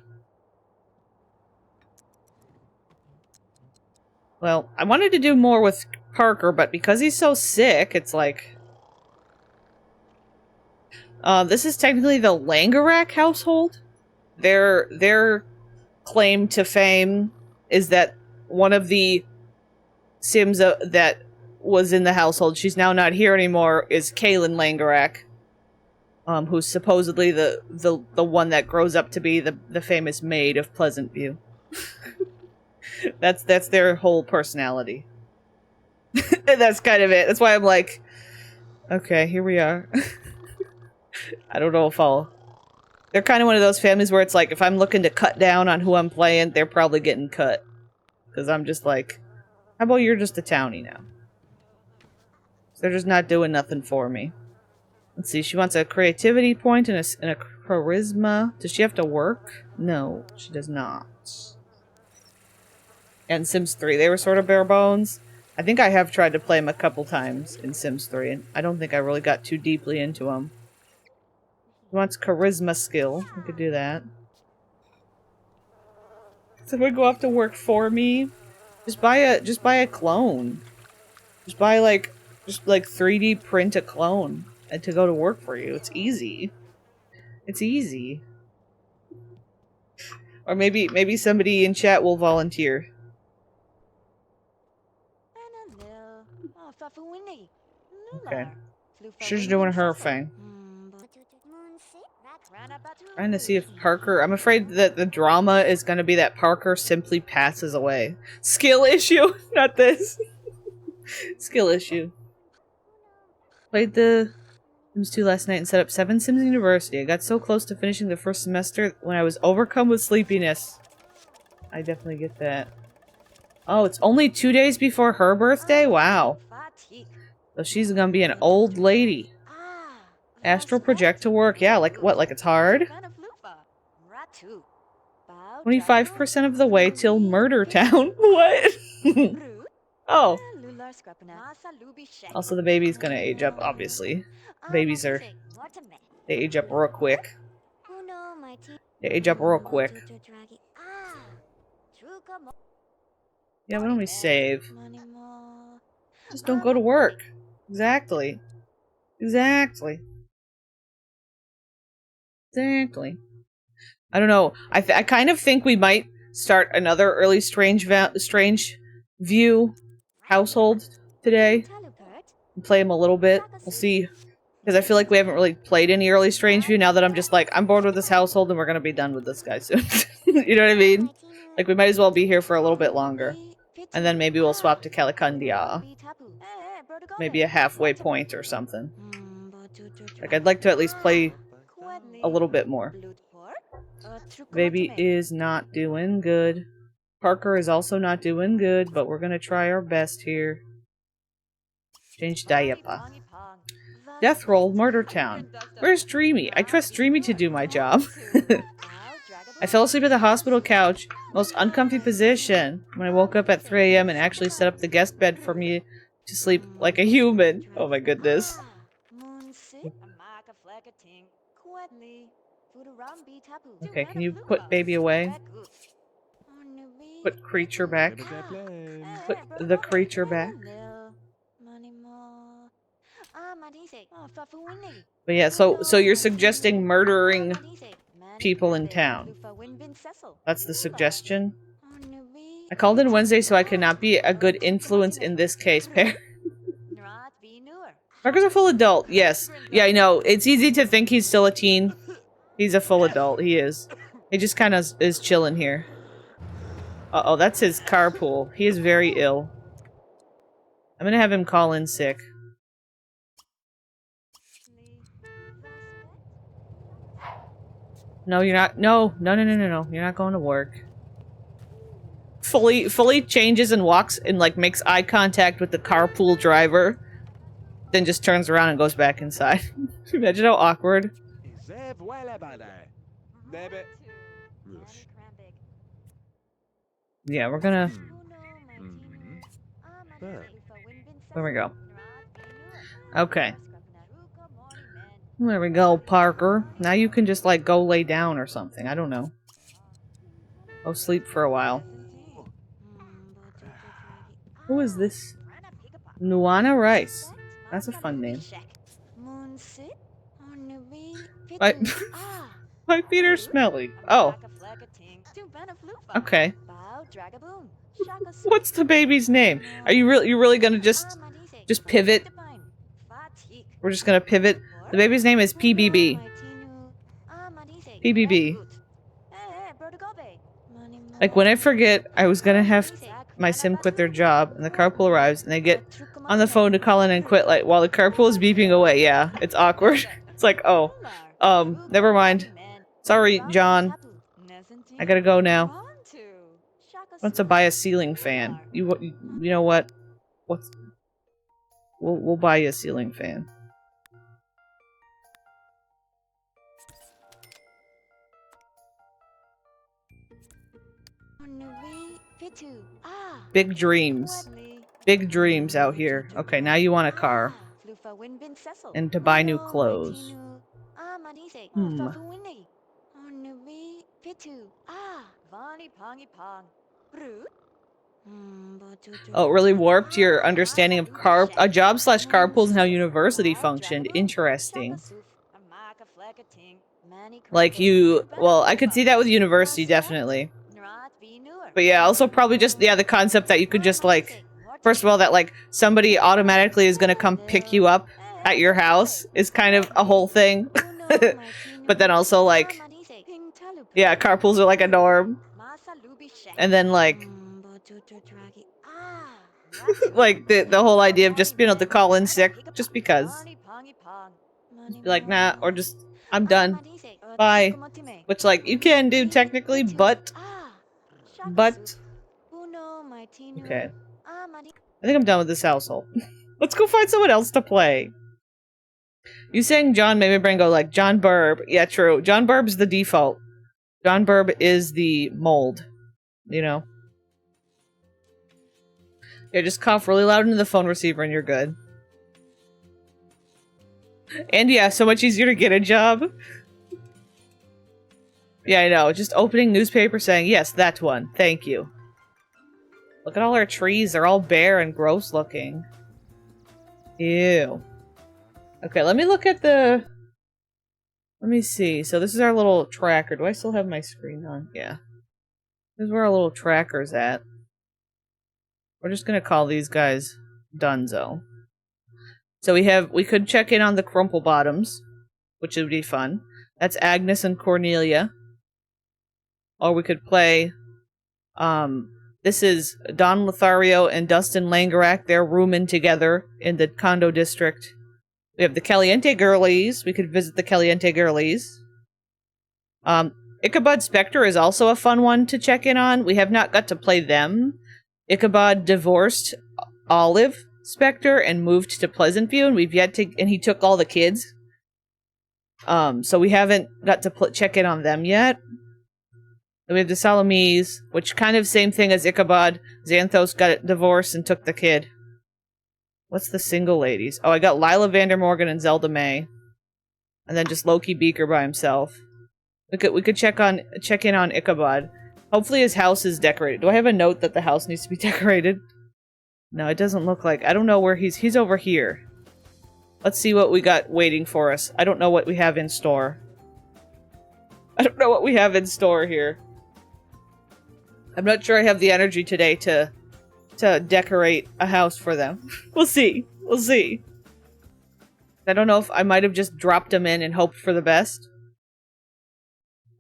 Well, I wanted to do more with Parker, but because he's so sick, it's like... this is technically the Langerak household. Their claim to fame is that one of the Sims that was in the household, she's now not here anymore, is Kaylin Langerak. Who's supposedly the one that grows up to be the famous maid of Pleasant View. That's their whole personality. And that's kind of it. That's why I'm like, okay, here we are. I don't know if I'll... They're kind of one of those families where it's like, if I'm looking to cut down on who I'm playing, they're probably getting cut. Because I'm just like, how about you're just a townie now? They're just not doing nothing for me. Let's see, she wants a creativity point and a charisma. Does she have to work? No, she does not. And Sims 3, they were sort of bare bones. I think I have tried to play them a couple times in Sims 3, and I don't think I really got too deeply into them. She wants charisma skill. We could do that. So we go off to work for me. Just buy a clone. Just buy like 3D print a clone and to go to work for you. It's easy. It's easy. Or maybe somebody in chat will volunteer. Okay. She's doing her thing. Trying to see if Parker... I'm afraid that the drama is going to be that Parker simply passes away. Skill issue! Not this. Skill issue. Played the Sims 2 last night and set up 7 Sims University. I got so close to finishing the first semester when I was overcome with sleepiness. I definitely get that. Oh, it's only 2 days before her birthday? Wow. So she's gonna be an old lady. Astral project to work. Yeah, like what? Like it's hard? 25% of the way till Murder Town. What? Oh. Also, the baby's gonna age up, obviously. Babies are... They age up real quick. They age up real quick. Yeah, why don't we save? Just don't go to work. Exactly. Exactly. Exactly. I don't know. I kind of think we might start another early Strangeview household today. And play them a little bit. We'll see. Because I feel like we haven't really played any early Strangeview now that I'm just like, I'm bored with this household and we're gonna be done with this guy soon. You know what I mean? Like, we might as well be here for a little bit longer. And then maybe we'll swap to Calicundia. Maybe a halfway point or something. Like, I'd like to at least play a little bit more. Baby is not doing good. Parker is also not doing good, but we're gonna try our best here. Change diaper. Death roll, Murder Town. Where's Dreamy? I trust Dreamy to do my job. I fell asleep at the hospital couch, most uncomfy position, when I woke up at 3 AM and actually set up the guest bed for me to sleep like a human. Oh my goodness. Okay, can you put baby away? Put creature back. Put the creature back. But yeah, so you're suggesting murdering people in town. That's the suggestion. I called in Wednesday so I could not be a good influence in this case. Parker's a full adult, yes. Yeah, I know. It's easy to think he's still a teen. He's a full adult, he is. He just kind of is chilling here. Uh-oh, that's his carpool. He is very ill. I'm gonna have him call in sick. No, you're not. No. You're not going to work. Fully changes and walks and, like, makes eye contact with the carpool driver. Then just turns around and goes back inside. Imagine how awkward. Yeah, we're gonna... There we go. Okay. There we go, Parker. Now you can just, like, go lay down or something. I don't know. Go sleep for a while. Who is this? Nuana Rice. That's a fun name. My feet are smelly. Oh. Okay. What's the baby's name? Are you really gonna just pivot? We're just gonna pivot. The baby's name is PBB. PBB. Like, when I forget, I was gonna have my sim quit their job, and the carpool arrives, and they get on the phone to call in and quit, like, while the carpool is beeping away. Yeah, it's awkward. It's like, oh, never mind. Sorry, John. I gotta go now. Wants to buy a ceiling fan. You know what? We'll buy you a ceiling fan. Big dreams. Big dreams out here. Okay, now you want a car. And to buy new clothes. Oh, it really warped your understanding of a job slash carpools and how university functioned. Interesting. Like well, I could see that with university, definitely. But yeah, also probably just, yeah, the concept that you could just, like, first of all, that, like, somebody automatically is gonna come pick you up at your house is kind of a whole thing. But then also, like, yeah, carpools are like a norm. And then, like, like, the whole idea of just being able to call in sick just because. Just be like, nah, or just, I'm done. Bye. Which, like, you can do technically, but... Okay. I think I'm done with this household. Let's go find someone else to play. You saying John made my brain go like, John Burb. Yeah, true. John Burb's the default. John Burb is the mold. You know? Yeah, just cough really loud into the phone receiver and you're good. And yeah, so much easier to get a job. Yeah, I know. Just opening newspaper saying, yes, that one. Thank you. Look at all our trees. They're all bare and gross looking. Ew. Okay, let me look at the... Let me see. So this is our little tracker. Do I still have my screen on? Yeah. This is where our little tracker's at. We're just gonna call these guys Dunzo. So we could check in on the Crumple Bottoms, which would be fun. That's Agnes and Cornelia. Or we could play, this is Don Lothario and Dustin Langerak. They're rooming together in the condo district. We have the Caliente Girlies. We could visit the Caliente Girlies. Ichabod Spectre is also a fun one to check in on. We have not got to play them. Ichabod divorced Olive Spectre and moved to Pleasantview, and we've yet to, and he took all the kids. So we haven't got to check in on them yet. Then we have the Salamis, which kind of same thing as Ichabod. Xanthos got divorced and took the kid. What's the single ladies? Oh, I got Lila Vandermorgan and Zelda May. And then just Loki Beaker by himself. We could check in on Ichabod. Hopefully his house is decorated. Do I have a note that the house needs to be decorated? No, it doesn't look like. I don't know where he's over here. Let's see what we got waiting for us. I don't know what we have in store. I don't know what we have in store here. I'm not sure I have the energy today to decorate a house for them. We'll see. We'll see. I don't know if I might have just dropped them in and hoped for the best.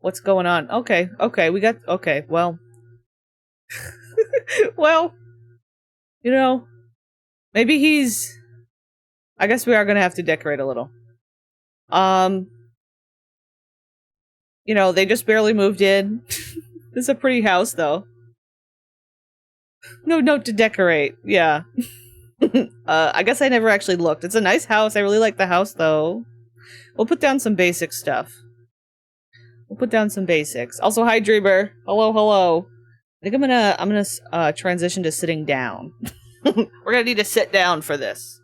What's going on? Okay, we got... Okay, well... well... You know... Maybe he's... I guess we are gonna have to decorate a little. You know, they just barely moved in. This is a pretty house, though. No note to decorate. Yeah. I guess I never actually looked. It's a nice house. I really like the house, though. We'll put down some basic stuff. We'll put down some basics. Also, hi, Dreamer. Hello, hello. I think I'm gonna transition to sitting down. We're gonna need to sit down for this.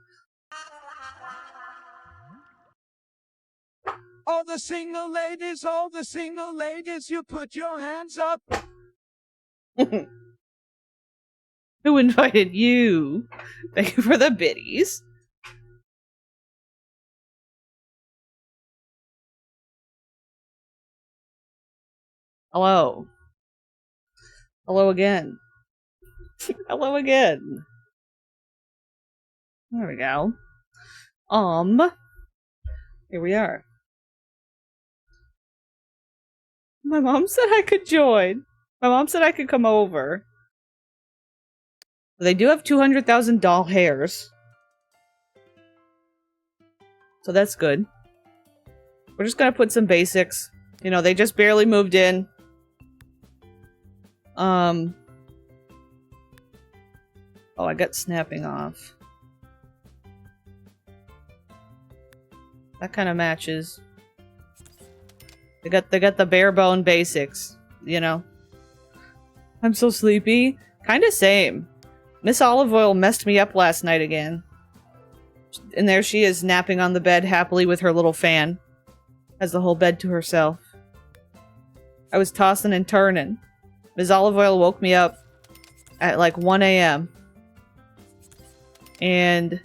All the single ladies, you put your hands up. Who invited you? Thank you for the biddies. Hello. Hello again. Hello again. There we go. Here we are. My mom said I could join. My mom said I could come over. They do have 200,000 doll hairs. So that's good. We're just gonna put some basics. You know, they just barely moved in. Oh, I got snapping off. That kind of matches. They got the bare bone basics, you know. I'm so sleepy. Kind of same. Miss Olive Oil messed me up last night again. And there she is, napping on the bed happily with her little fan. Has the whole bed to herself. I was tossing and turning. Miss Olive Oil woke me up at like 1 a.m. And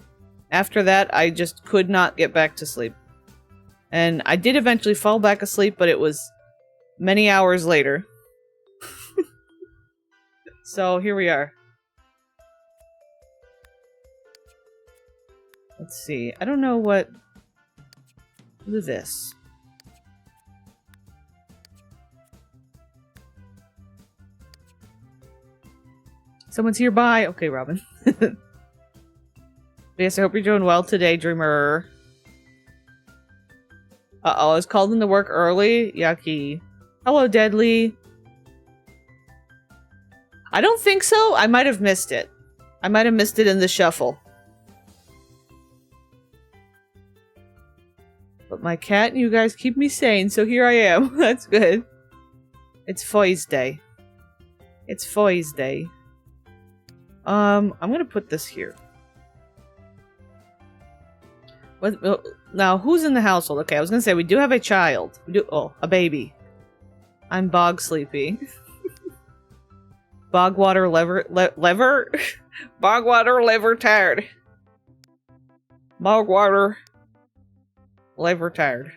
after that, I just could not get back to sleep. And I did eventually fall back asleep, but it was many hours later. So here we are. Let's see. I don't know what... What is this? Someone's here. Bye. Okay, Robin. Yes, I hope you're doing well today, Dreamer. Uh-oh, I was called into work early. Yucky. Hello, Deadly. I don't think so. I might have missed it. I might have missed it in the shuffle. But my cat and you guys keep me sane, so here I am. That's good. It's Foy's Day. It's Foy's Day. I'm gonna put this here. What, now, who's in the household? Okay, I was gonna say, we do have a child. We do- oh, a baby. I'm bog sleepy. Bogwater lever? Bogwater lever tired. Bogwater lever tired.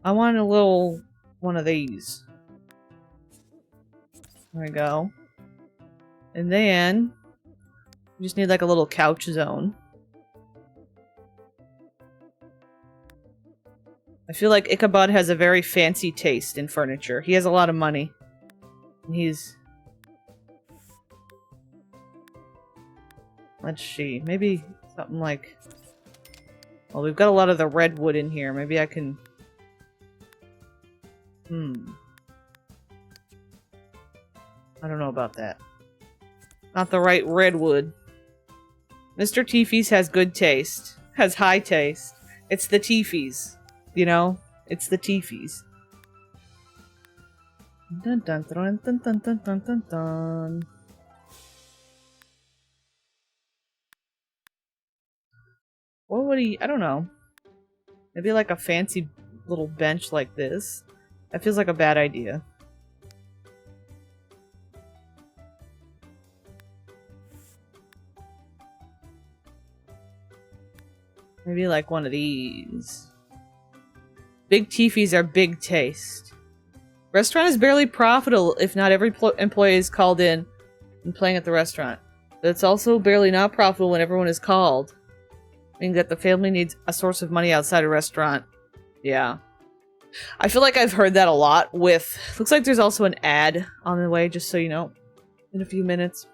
I want a little one of these. There we go. And then we just need like a little couch zone. I feel like Ichabod has a very fancy taste in furniture. He has a lot of money. He's... Let's see. Maybe something like... Well, we've got a lot of the redwood in here. Maybe I can... I don't know about that. Not the right redwood. Mr. Teefees has good taste. Has high taste. It's the Teefees. You know? It's the Teefees. Dun dun dun dun dun dun dun dun dun. What would he... I don't know. Maybe like a fancy little bench like this. That feels like a bad idea. Maybe like one of these. Big Teefees are big taste. Restaurant is barely profitable if not every employee is called in and playing at the restaurant. But it's also barely not profitable when everyone is called. Meaning that the family needs a source of money outside a restaurant. Yeah. I feel like I've heard that a lot with... Looks like there's also an ad on the way, just so you know. In a few minutes.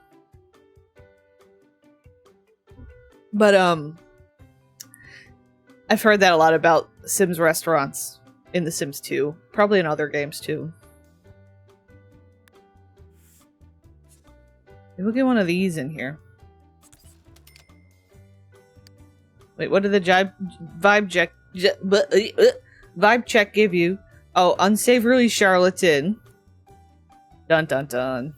But, I've heard that a lot about Sims restaurants in The Sims 2. Probably in other games, too. Maybe we'll get one of these in here. Wait, what did the vibe check give you? Oh, unsavory charlatan. Dun dun dun.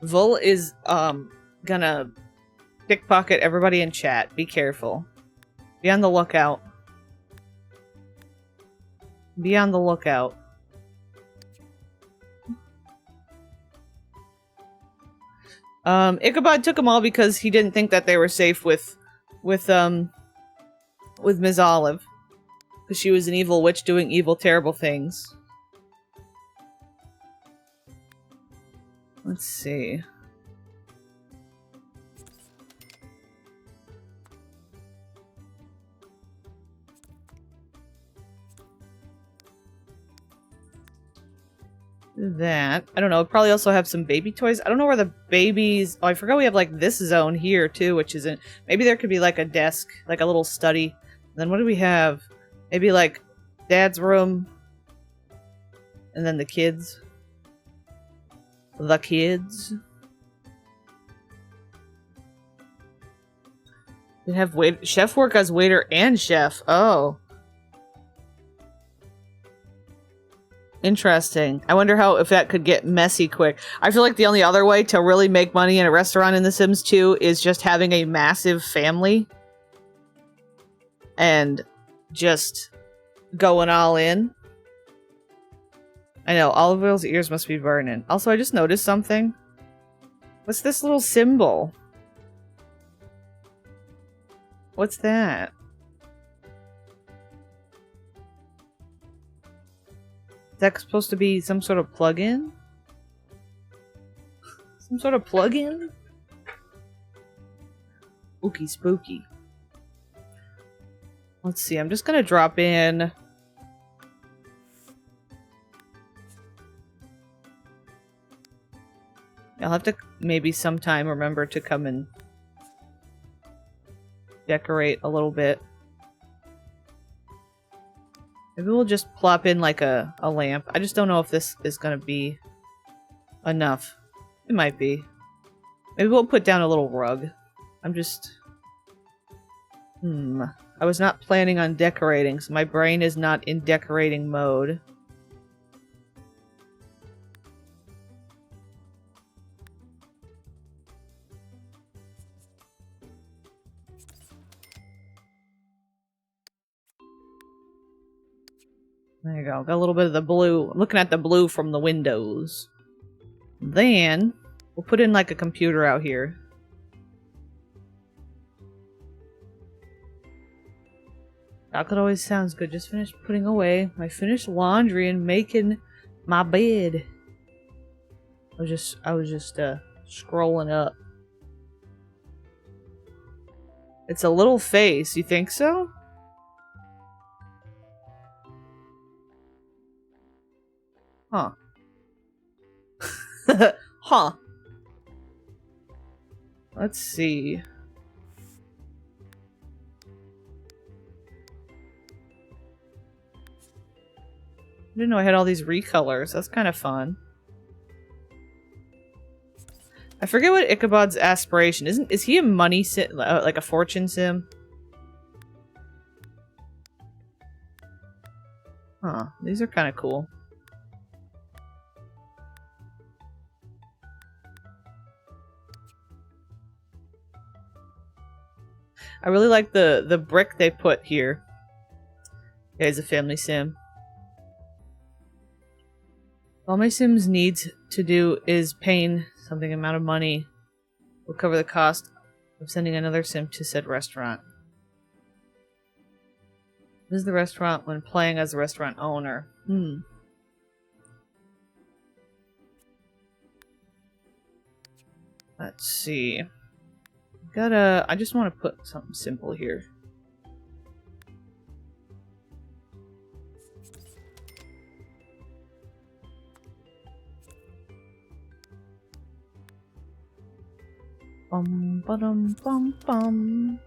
Vul is, gonna pickpocket everybody in chat. Be careful. Be on the lookout. Be on the lookout. Ichabod took them all because he didn't think that they were safe with Ms. Olive. Because she was an evil witch doing evil, terrible things. Let's see. Do that. I don't know. Probably also have some baby toys. I don't know where the babies... Oh, I forgot we have, like, this zone here, too, which isn't... Maybe there could be, like, a desk, like a little study. And then what do we have? Maybe, like, Dad's room. And then the kids. The kids. We have chef work as waiter and chef. Oh. Interesting. I wonder if that could get messy quick. I feel like the only other way to really make money in a restaurant in The Sims 2 is just having a massive family. And just going all in. I know, Olive Oil's ears must be burning. Also, I just noticed something. What's this little symbol? What's that? Is that supposed to be some sort of plug-in? Some sort of plug-in? Spooky, spooky. Let's see, I'm just gonna drop in... I'll have to maybe sometime remember to come and decorate a little bit. Maybe we'll just plop in like a lamp. I just don't know if this is gonna be enough. It might be. Maybe we'll put down a little rug. I'm just... I was not planning on decorating, so my brain is not in decorating mode. There you go. Got a little bit of the blue. I'm looking at the blue from the windows. Then, we'll put in like a computer out here. Chocolate always sounds good. Just finished putting away my finished laundry and making my bed. I was just scrolling up. It's a little face. You think so? Huh. Huh. Let's see. I didn't know I had all these recolors. That's kind of fun. I forget what Ichabod's aspiration is he a money sim, like a fortune sim? Huh. These are kind of cool. I really like the brick they put here. Yeah, it's a family sim. All my Sims needs to do is paying something amount of money will cover the cost of sending another Sim to said restaurant. This is the restaurant when playing as the restaurant owner. Let's see. I just want to put something simple here. Bum ba-dum bum bum.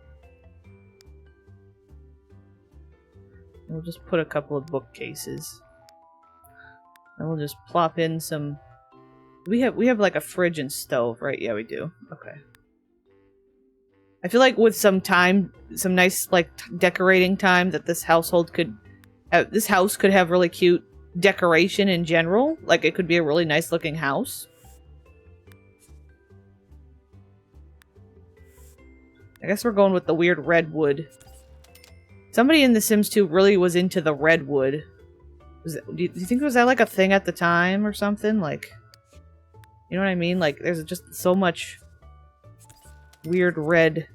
We'll just put a couple of bookcases. And we'll just plop in some... We have like a fridge and stove, right? Yeah, we do. Okay. I feel like with some time, some nice like decorating time, that this household could... this house could have really cute decoration in general. Like it could be a really nice looking house. I guess we're going with the weird redwood. Somebody in The Sims 2 really was into the redwood. Do you think was that like a thing at the time or something? Like, you know what I mean? Like, there's just so much weird red.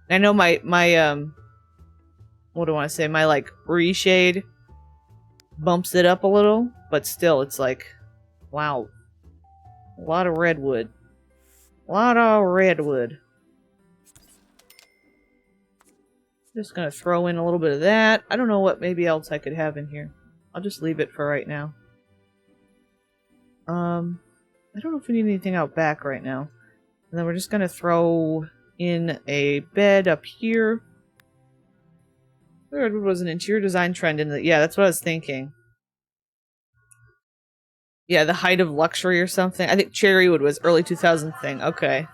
I know my what do I want to say? My like reshade bumps it up a little, but still, it's like, wow, a lot of redwood, a lot of redwood. Just gonna throw in a little bit of that. I don't know what maybe else I could have in here. I'll just leave it for right now. I don't know if we need anything out back right now. And then we're just gonna throw in a bed up here. There was an interior design trend in the... Yeah, that's what I was thinking. Yeah, the height of luxury or something. I think cherrywood was early 2000 thing. Okay.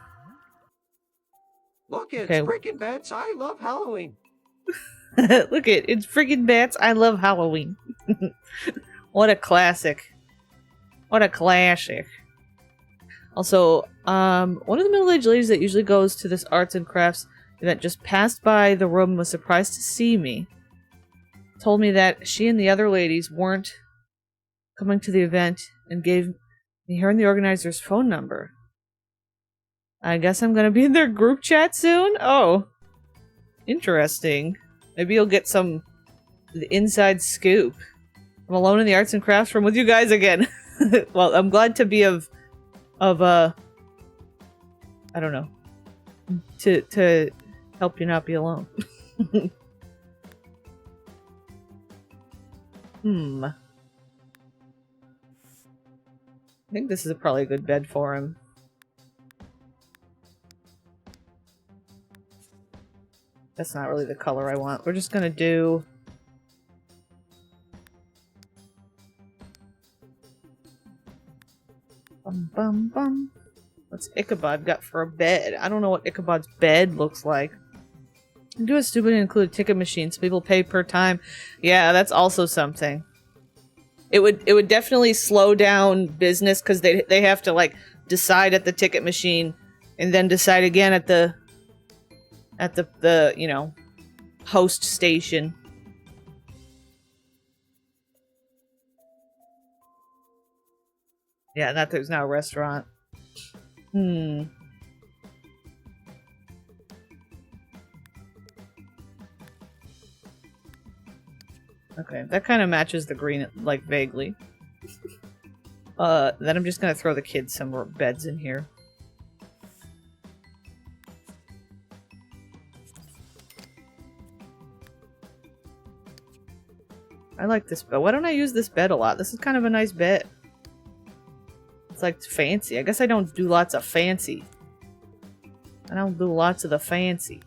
Look, it's Okay. freaking beds. I love Halloween. Look it's friggin' bats. I love Halloween. What a classic. What a classic. Also, one of the middle-aged ladies that usually goes to this arts and crafts event just passed by the room and was surprised to see me. Told me that she and the other ladies weren't coming to the event and gave me her and the organizer's phone number. I guess I'm gonna be in their group chat soon? Oh. Interesting. Maybe you'll get the inside scoop. I'm alone in the arts and crafts room with you guys again. Well, I'm glad to be of I don't know. To help you not be alone. I think this is probably a good bed for him. That's not really the color I want. We're just gonna do... Bum bum bum. What's Ichabod got for a bed? I don't know what Ichabod's bed looks like. Do a stupid and include a ticket machine so people pay per time. Yeah, that's also something. It would definitely slow down business because they have to like decide at the ticket machine and then decide again at the you know, host station. Yeah, that there's now a restaurant. Okay, that kind of matches the green, like, vaguely. Then I'm just gonna throw the kids some more beds in here. I like this bed. Why don't I use this bed a lot? This is kind of a nice bed. It's like fancy. I guess I don't do lots of fancy. I don't do lots of the fancy.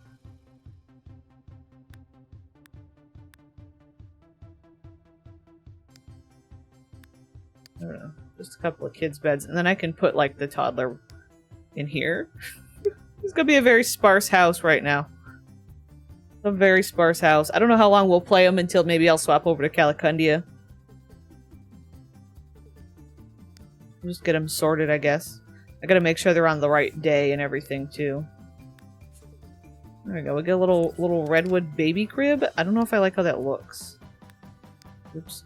I don't know. Just a couple of kids' beds. And then I can put, like, the toddler in here. It's gonna be a very sparse house right now. A very sparse house. I don't know how long we'll play them until maybe I'll swap over to Calicundia. Just get them sorted, I guess. I gotta make sure they're on the right day and everything, too. There we go. We get a little redwood baby crib. I don't know if I like how that looks. Oops.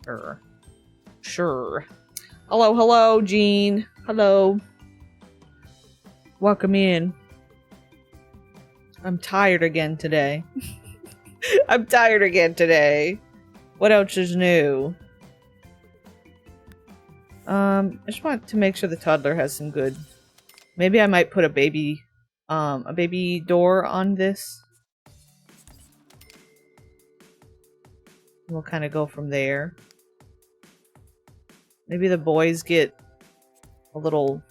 Sure. Sure. Hello, hello, Jean. Hello. Welcome in. I'm tired again today. I'm tired again today. What else is new? I just want to make sure the toddler has some good... Maybe I might put a baby door on this. We'll kind of go from there. Maybe the boys get a little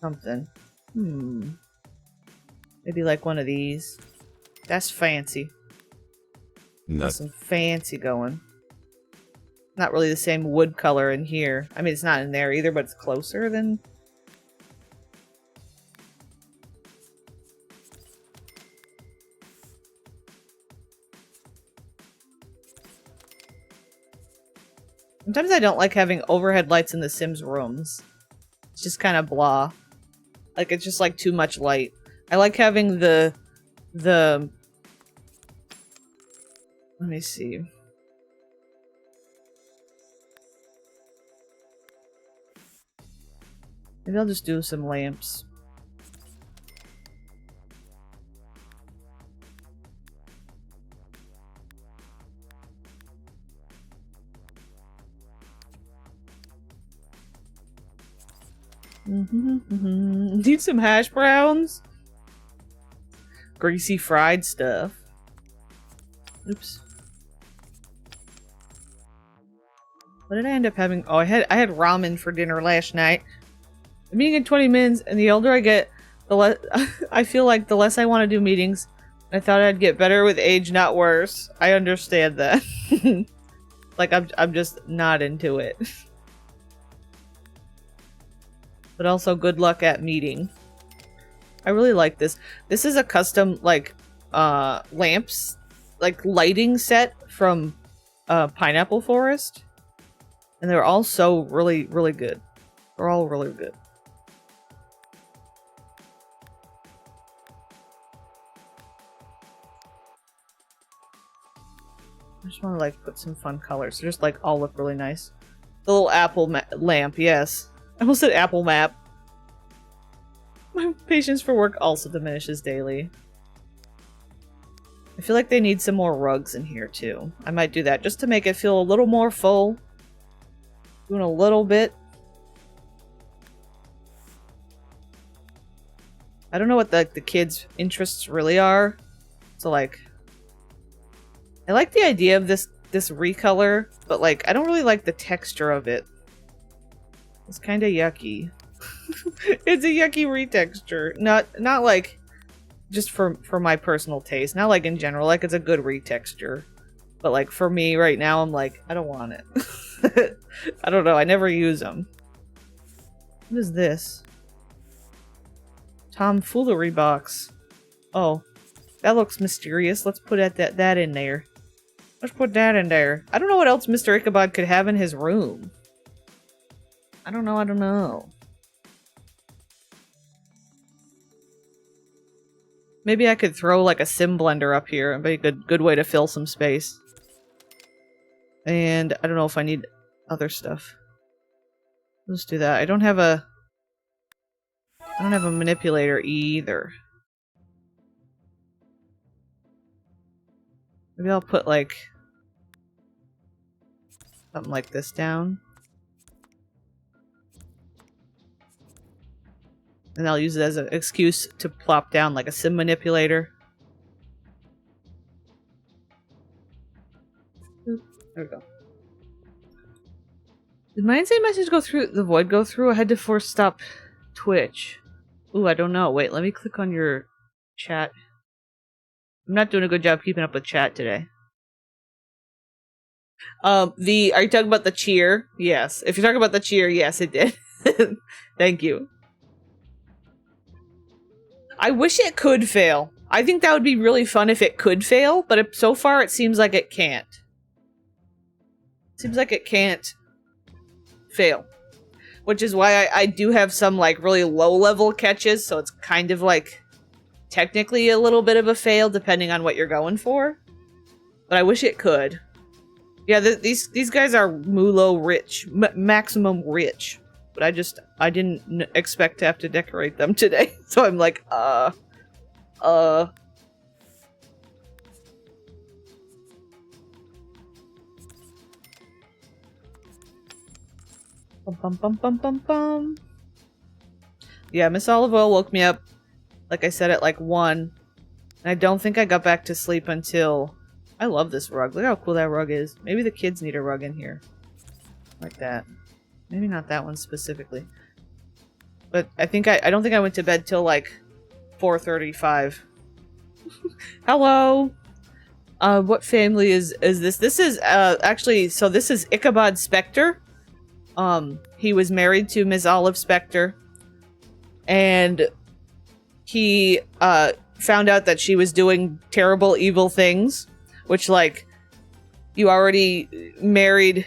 something. Maybe like one of these. That's fancy. Got some fancy going. Not really the same wood color in here. I mean, it's not in there either, but it's closer than... Sometimes I don't like having overhead lights in the Sims rooms. It's just kind of blah. Like, it's just like too much light. I like having the... Let me see. Maybe I'll just do some lamps. Need some hash browns? Greasy fried stuff. Oops. What did I end up having? Oh, I had ramen for dinner last night. I'm meeting in 20 minutes, and the older I get, the less I feel like the less I want to do meetings. I thought I'd get better with age, not worse. I understand that. Like I'm just not into it. But also good luck at meeting. I really like this. This is a custom like lamps, like lighting set from Pineapple Forest. And they're all so really good. They're all really good. I just want to like put some fun colors. They just like all look really nice. The little apple lamp, yes. I almost said apple map. My patience for work also diminishes daily. I feel like they need some more rugs in here too. I might do that just to make it feel a little more full. Doing a little bit. I don't know what the kids' interests really are. So like I like the idea of this recolor, but like I don't really like the texture of it. It's kind of yucky. It's a yucky retexture. Not like just for my personal taste. Not like in general. Like it's a good retexture. But like for me right now, I'm like, I don't want it. I don't know. I never use them. What is this? Tomfoolery box. Oh, that looks mysterious. Let's put that in there. Let's put that in there. I don't know what else Mr. Ichabod could have in his room. I don't know. Maybe I could throw like a sim blender up here. It'd be a good way to fill some space. And I don't know if I need other stuff. Let's do that. I don't have a manipulator either. Maybe I'll put like something like this down. And I'll use it as an excuse to plop down like a sim manipulator. Oop, there we go. Did my insane message go through? The void go through? I had to force stop Twitch. Ooh, I don't know. Wait, let me click on your chat. I'm not doing a good job keeping up with chat today. Are you talking about the cheer? Yes. If you're talking about the cheer, yes, it did. Thank you. I wish it could fail. I think that would be really fun if it could fail, but so far it seems like it can't. Seems like it can't fail. Which is why I do have some like really low level catches, so it's kind of like technically a little bit of a fail depending on what you're going for. But I wish it could. Yeah, these guys are Mulo rich, maximum rich. But I didn't expect to have to decorate them today. So I'm like, Bum bum bum bum bum bum. Yeah, Miss Olive Oil woke me up, like I said, at like 1. And I don't think I got back to sleep until... I love this rug. Look how cool that rug is. Maybe the kids need a rug in here. Like that. Maybe not that one specifically. But I don't think I went to bed till like 4:35. Hello! What family is this? This is, actually, so this is Ichabod Spectre. He was married to Miss Olive Spectre. And he, found out that she was doing terrible, evil things. Which, like, you already married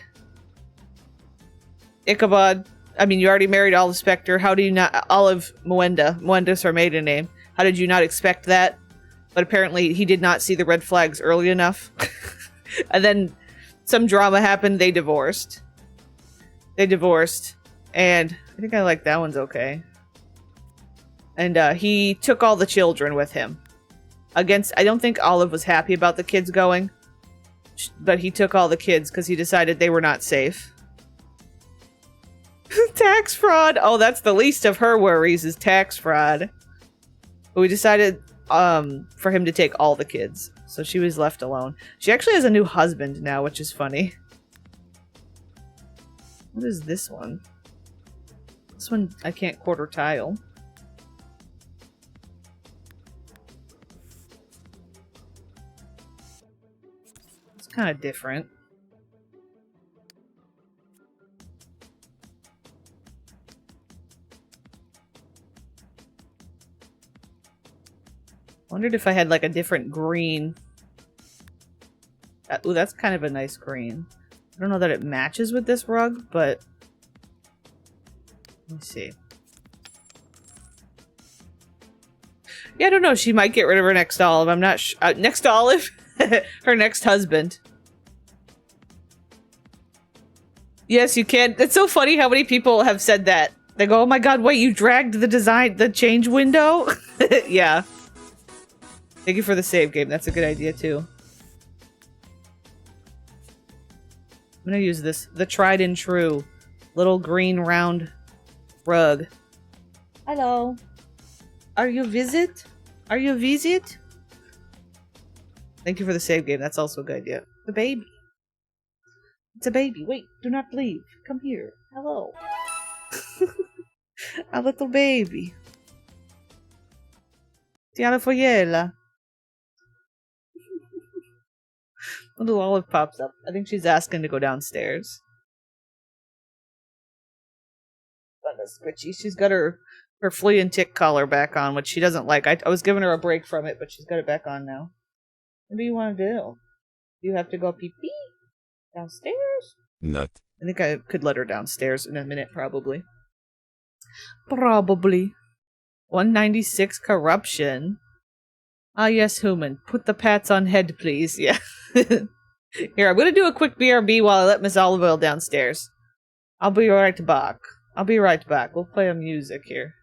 Ichabod. I mean, you already married Olive Spectre. How do you not... Olive Mwenda. Mwenda's her maiden name. How did you not expect that? But apparently he did not see the red flags early enough. And then some drama happened. They divorced. And I think I like that one's okay. And he took all the children with him. I don't think Olive was happy about the kids going. But he took all the kids because he decided they were not safe. Tax fraud. Oh, that's the least of her worries is tax fraud. But we decided for him to take all the kids. So she was left alone. She actually has a new husband now, which is funny. What is this one? This one I can't quarter tile. It's kind of different. Wondered if I had like a different green. Ooh, that's kind of a nice green. I don't know that it matches with this rug, but let me see. Yeah, I don't know. She might get rid of her next olive. I'm not next olive? Her next husband. Yes, you can. It's so funny how many people have said that. They go, oh my god, wait, you dragged the change window? Yeah. Thank you for the save game. That's a good idea, too. I'm gonna use this. The tried and true. Little green round rug. Hello. Are you visit? Are you visit? Thank you for the save game. That's also a good idea. The baby. It's a baby. Wait, do not leave. Come here. Hello. A little baby. Tiana Foyella. Little olive pops up. I think she's asking to go downstairs. Squitchy. She's got her flea and tick collar back on, which she doesn't like. I was giving her a break from it, but she's got it back on now. What do you want to do? You have to go pee-pee? Downstairs? Nut. I think I could let her downstairs in a minute, probably. Probably. 196 corruption. Ah, yes, human. Put the pats on head, please. Yeah. Here, I'm gonna do a quick BRB while I let Miss Olive Oil downstairs. I'll be right back. I'll be right back. We'll play some music here.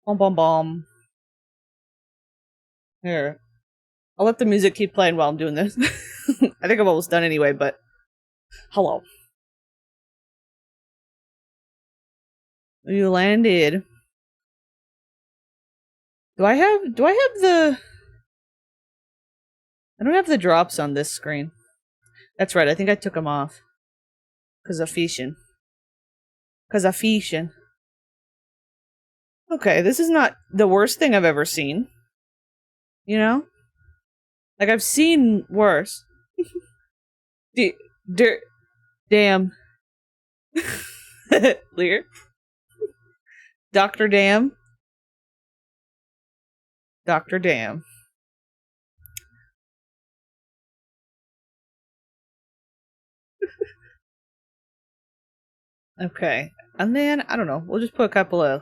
Bom bom bom. Here. I'll let the music keep playing while I'm doing this. I think I'm almost done anyway, but... Hello. You landed. Do I have the... I don't have the drops on this screen. That's right, I think I took them off. Cause of fishing. Okay, this is not the worst thing I've ever seen. You know? Like, I've seen worse. Damn. Lear? Dr. Dam? Dr. Dam. Okay. And then, I don't know, we'll just put a couple of...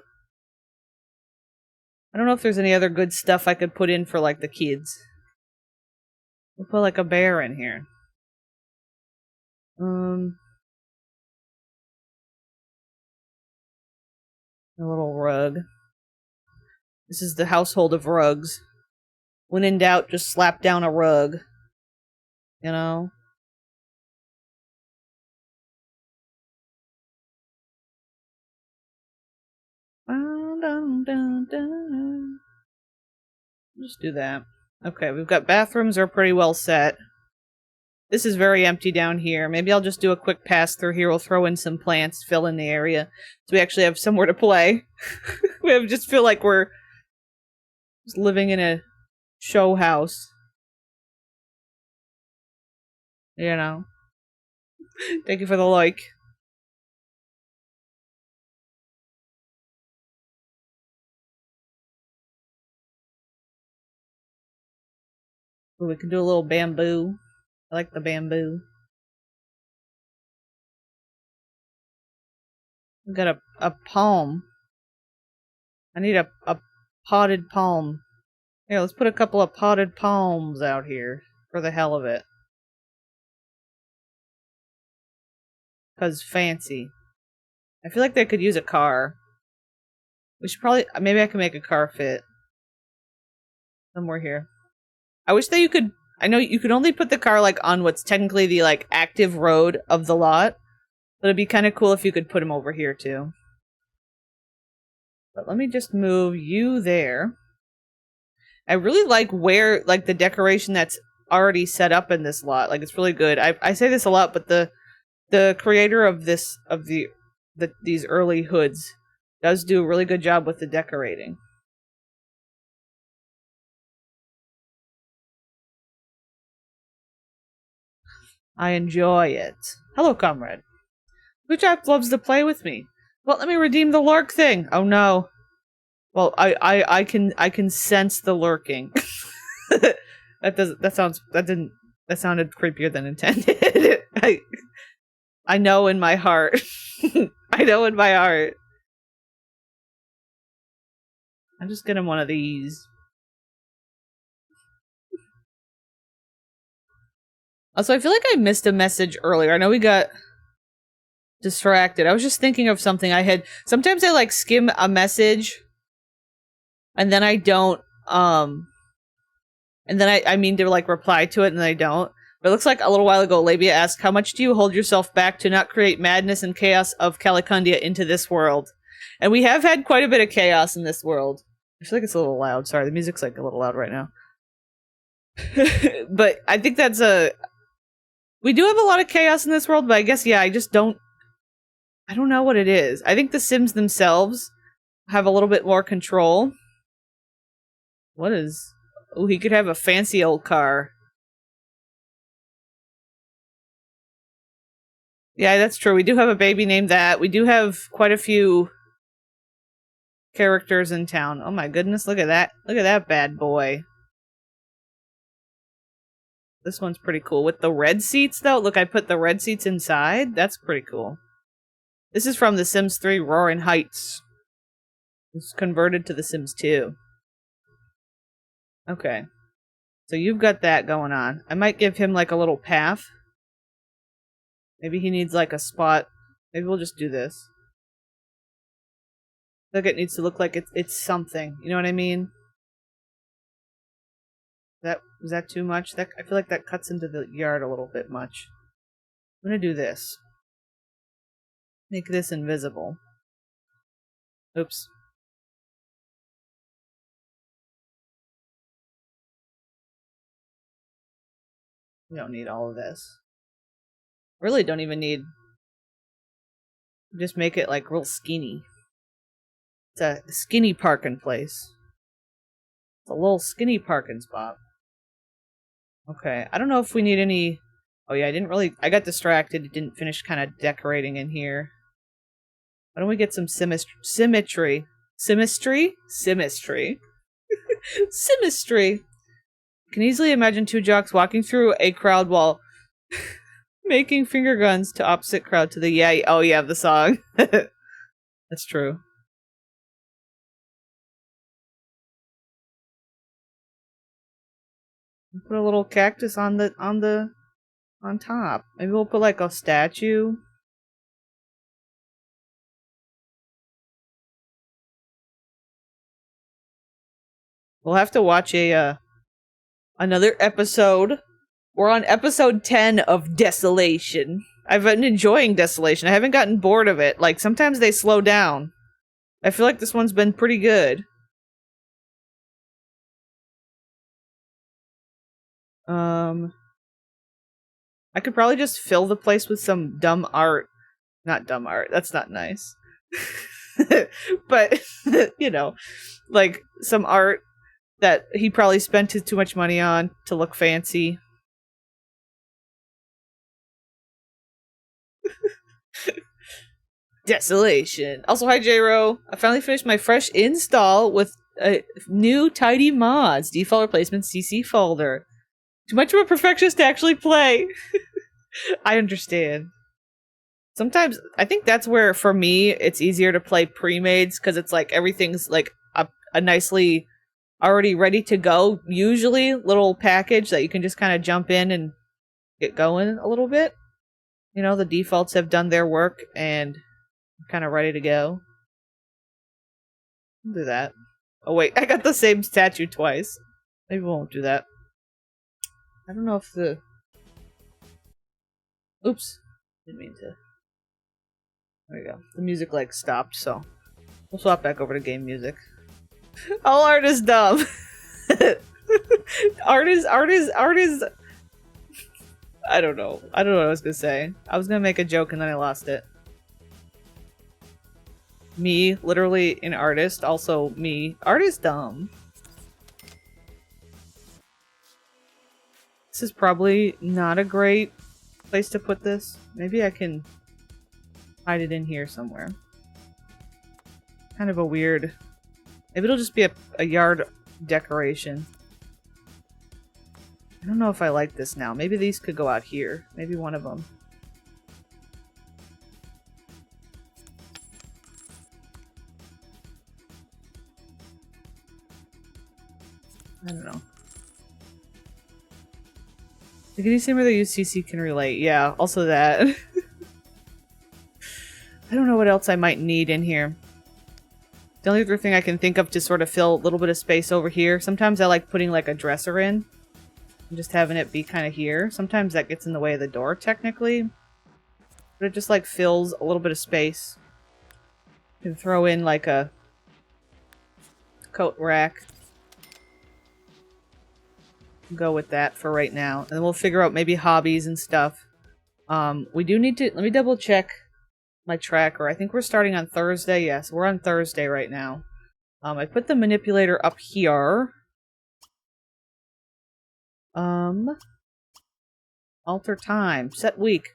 I don't know if there's any other good stuff I could put in for, like, the kids. We'll put, like, a bear in here. A little rug. This is the household of rugs. When in doubt, just slap down a rug. You know? dun, dun, dun, dun. Just do that. Okay, we've got bathrooms are pretty well set. This is very empty down here. Maybe I'll just do a quick pass through here. We'll throw in some plants, fill in the area, so we actually have somewhere to play. We just feel like we're just living in a show house. You know. Thank you for the like. Ooh, we can do a little bamboo. I like the bamboo. We've got a palm. I need a potted palm. Here, let's put a couple of potted palms out here for the hell of it. 'Cause fancy. I feel like they could use a car. We should probably... Maybe I can make a car fit. Somewhere here. I wish that you could... I know you could only put the car, like, on what's technically the, like, active road of the lot. But it'd be kind of cool if you could put them over here, too. But let me just move you there. I really like where, like, the decoration that's already set up in this lot. Like, it's really good. I say this a lot, but the creator of this, of these early hoods does do a really good job with the decorating. I enjoy it. Hello, comrade. Luchak loves to play with me. Well, let me redeem the lurk thing. Oh no. Well, I can sense the lurking. That sounded creepier than intended. I know in my heart. I know in my heart. I'm just getting one of these. Also, I feel like I missed a message earlier. I know we got distracted. I was just thinking of something I had. Sometimes I like skim a message and then I don't, and then I mean to like reply to it and then I don't. But it looks like a little while ago, Labia asked, how much do you hold yourself back to not create madness and chaos of Calicundia into this world? And we have had quite a bit of chaos in this world. I feel like it's a little loud. Sorry, the music's like a little loud right now. But I think that's we do have a lot of chaos in this world, but I guess, yeah, I don't know what it is. I think the Sims themselves have a little bit more control. What is... Oh, he could have a fancy old car. Yeah, that's true. We do have a baby named that. We do have quite a few characters in town. Oh my goodness, look at that. Look at that bad boy. This one's pretty cool. With the red seats, though. Look, I put the red seats inside. That's pretty cool. This is from The Sims 3 Roaring Heights. It's converted to The Sims 2. Okay. So you've got that going on. I might give him, like, a little path. Maybe he needs, like, a spot. Maybe we'll just do this. I think it needs to look like it's something. You know what I mean? Was that too much? I feel like that cuts into the yard a little bit much. I'm gonna do this. Make this invisible. Oops. We don't need all of this. Really don't even need... Just make it like real skinny. It's a skinny parking place. It's a little skinny parking spot. Okay, I don't know if we need any... Oh yeah, I got distracted. Didn't finish kind of decorating in here. Why don't we get some symmetry? Symmetry? Symmetry. Symmetry. Can easily imagine two jocks walking through a crowd while making finger guns to opposite crowd to the oh yeah, the song. That's true. Put a little cactus on top. Maybe we'll put like a statue. We'll have to watch another episode. We're on episode 10 of Desolation. I've been enjoying Desolation. I haven't gotten bored of it. Like, sometimes they slow down. I feel like this one's been pretty good. I could probably just fill the place with some dumb art. Not dumb art. That's not nice. But, you know, like some art that he probably spent too much money on to look fancy. Desolation. Also, hi J-Ro. I finally finished my fresh install with a new tidy mods. Default replacement CC folder. Too much of a perfectionist to actually play. I understand. Sometimes, I think that's where, for me, it's easier to play pre-mades, because it's like everything's like a nicely already ready to go, usually, little package that you can just kind of jump in and get going a little bit. You know, the defaults have done their work, and I'm kind of ready to go. I'll do that. Oh wait, I got the same statue twice. Maybe we won't do that. I don't know if the... Oops. Didn't mean to... There we go. The music, like, stopped, so... We'll swap back over to game music. All art is dumb! Art is... I don't know. I don't know what I was gonna say. I was gonna make a joke and then I lost it. Me, literally an artist. Also, me. Art is dumb. This is probably not a great place to put this. Maybe I can hide it in here somewhere. Kind of a weird... Maybe it'll just be a yard decoration. I don't know if I like this now. Maybe these could go out here. Maybe one of them. I don't know. Can you see whether UCC can relate? Yeah, also that. I don't know what else I might need in here. The only other thing I can think of to sort of fill a little bit of space over here. Sometimes I like putting like a dresser in. And just having it be kind of here. Sometimes that gets in the way of the door, technically. But it just like fills a little bit of space. You can throw in like a coat rack. Go with that for right now. And then we'll figure out maybe hobbies and stuff. We do need to... Let me double check my tracker. I think we're starting on Thursday. Yes, we're on Thursday right now. I put the manipulator up here. Alter time. Set week.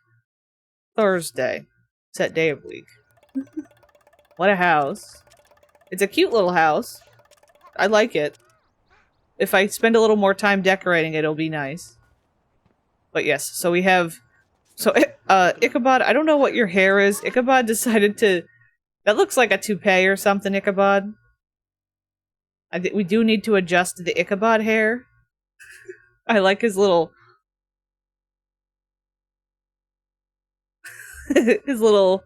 Thursday. Set day of week. What a house. It's a cute little house. I like it. If I spend a little more time decorating it, it'll be nice. But yes, so we have... So, Ichabod, I don't know what your hair is. Ichabod decided to... That looks like a toupee or something, Ichabod. We do need to adjust the Ichabod hair. I like his little... his little...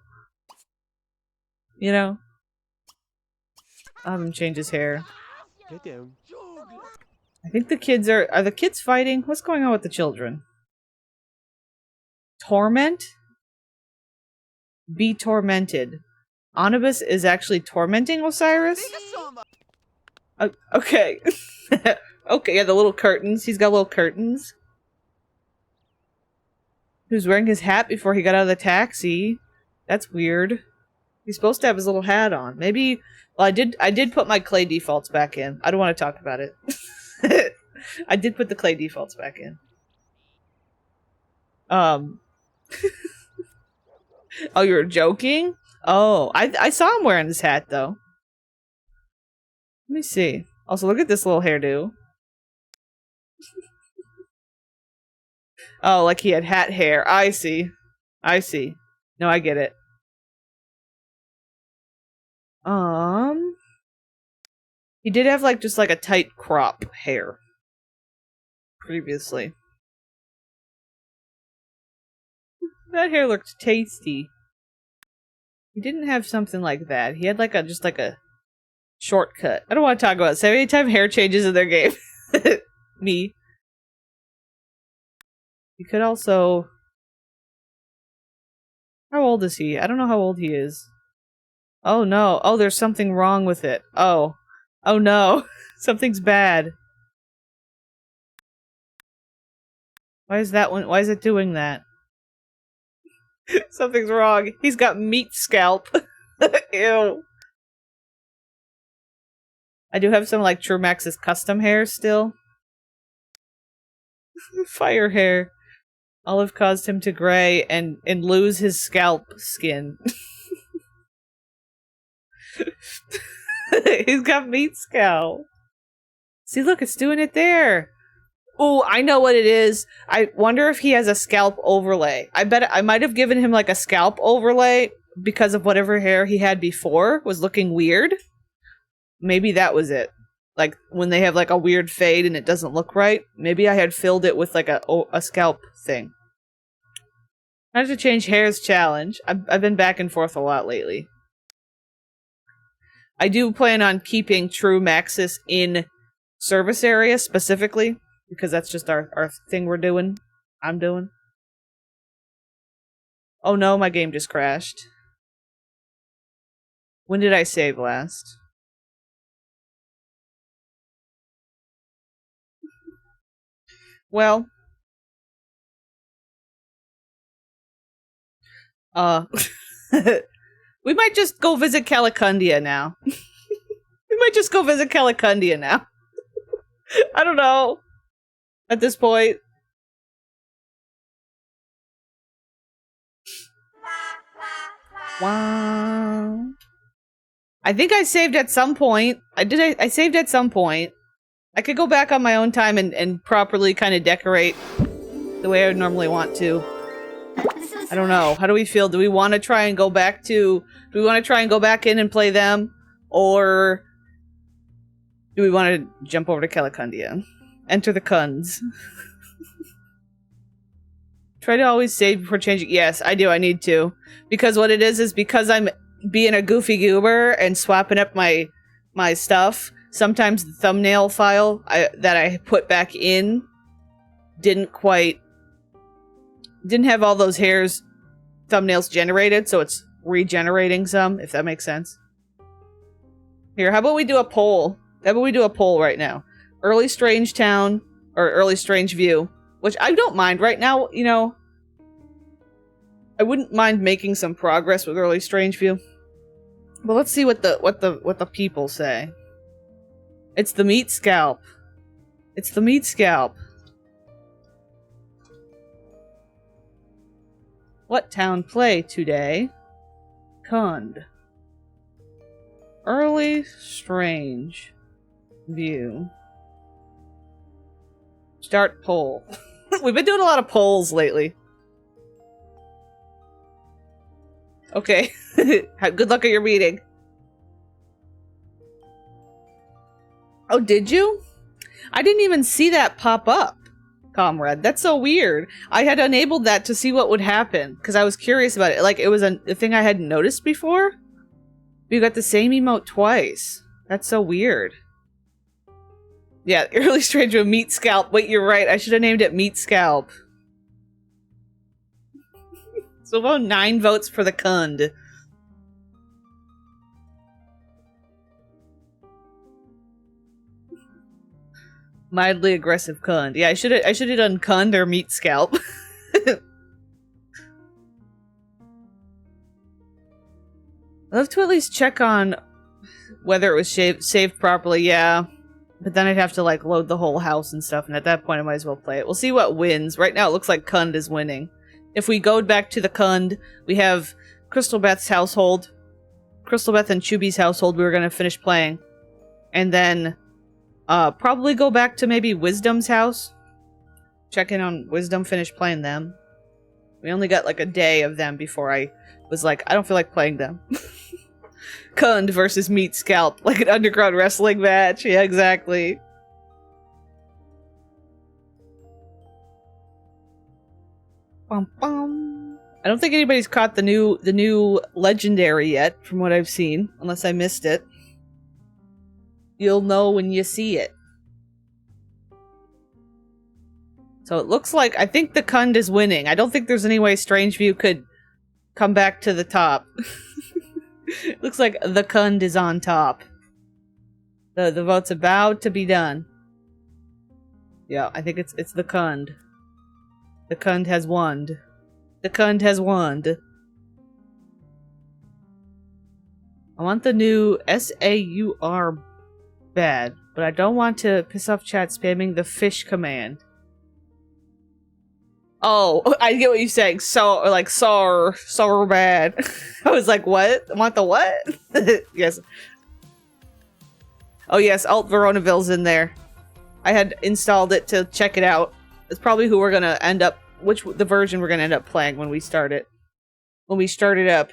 You know? I'll have him change his hair. Get down. I think the kids are... Are the kids fighting? What's going on with the children? Torment? Be tormented. Anubis is actually tormenting Osiris? Okay. Okay, yeah, the little curtains. He's got little curtains. He was wearing his hat before he got out of the taxi. That's weird. He's supposed to have his little hat on. Maybe... Well, I did put my clay defaults back in. I don't want to talk about it. I did put the clay defaults back in. Oh, you were joking? Oh, I saw him wearing this hat, though. Let me see. Also, look at this little hairdo. Oh, like he had hat hair. I see. I see. No, I get it. He did have, like, just, like, a tight crop hair. Previously. That hair looked tasty. He didn't have something like that. He had, like, just, like, a shortcut. I don't want to talk about it. So anytime hair changes in their game. Me. You could also... How old is he? I don't know how old he is. Oh no. Oh, there's something wrong with it. Oh. Oh no. Something's bad. Why is that one? Why is it doing that? Something's wrong. He's got meat scalp. Ew. I do have some, like, Trumax's custom hair still. Fire hair. Olive caused him to gray and lose his scalp skin. He's got meat scalp. See, look, it's doing it there. Oh, I know what it is. I wonder if he has a scalp overlay. I bet I might have given him like a scalp overlay because of whatever hair he had before was looking weird. Maybe that was it. Like when they have like a weird fade and it doesn't look right. Maybe I had filled it with like a scalp thing. I have to change hairs challenge. I've been back and forth a lot lately. I do plan on keeping True Maxis in service area specifically, because that's just our thing we're doing. I'm doing. Oh no, my game just crashed. When did I save last? Well, we might just go visit Calicundia now. We might just go visit Calicundia now. I don't know. At this point. Wow. I think I saved at some point. I saved at some point. I could go back on my own time and properly kind of decorate the way I would normally want to. I don't know. How do we feel? Do we want to try and go back to... Do we want to try and go back in and play them? Or... do we want to jump over to Calicundia? Enter the Cuns. Try to always save before changing. Yes, I do. I need to. Because what it is because I'm being a goofy goober and swapping up my stuff, sometimes the thumbnail file that I put back in didn't have all those thumbnails generated, so it's regenerating some, if that makes sense. Here, how about we do a poll? How about we do a poll right now? Early Strangetown or early Strangeview, which I don't mind right now, you know. I wouldn't mind making some progress with early Strangeview. But let's see what the people say. It's the meat scalp. It's the meat scalp. What town play today? Cund. Early Strange View. Start poll. We've been doing a lot of polls lately. Okay. Good luck at your meeting. Oh, did you? I didn't even see that pop up, comrade. That's so weird. I had enabled that to see what would happen, because I was curious about it. Like, it was a thing I hadn't noticed before. You got the same emote twice. That's so weird. Yeah, early strange with meat scalp. Wait, you're right. I should have named it meat scalp. So about 9 votes for the Cund. Mildly aggressive Cund. Yeah, I should have done Cund or meat scalp. I'll have to at least check on whether it was saved properly, yeah. But then I'd have to, like, load the whole house and stuff, and at that point I might as well play it. We'll see what wins. Right now it looks like Cund is winning. If we go back to the Cund, we have Crystal Beth's household. Crystal Beth and Chubby's household we were going to finish playing. And then probably go back to maybe Wisdom's house. Check in on Wisdom, finish playing them. We only got like a day of them before I was like, I don't feel like playing them. Cund versus Meat Scalp, like an underground wrestling match. Yeah, exactly. Bum, bum. I don't think anybody's caught the new legendary yet, from what I've seen, unless I missed it. You'll know when you see it. So it looks like, I think the Cund is winning. I don't think there's any way Strangeview could come back to the top. Looks like the Cund is on top. The vote's about to be done. Yeah, I think it's the Cund. The Cund has won. The Cund has won. I want the new SAUR bad, but I don't want to piss off chat spamming the fish command. Oh, I get what you're saying. So, like, SAR bad. I was like, what? I want the what? Yes. Oh yes, Alt Veronaville's in there. I had installed it to check it out. It's probably who we're gonna end up, the version we're gonna end up playing when we start it. When we start it up.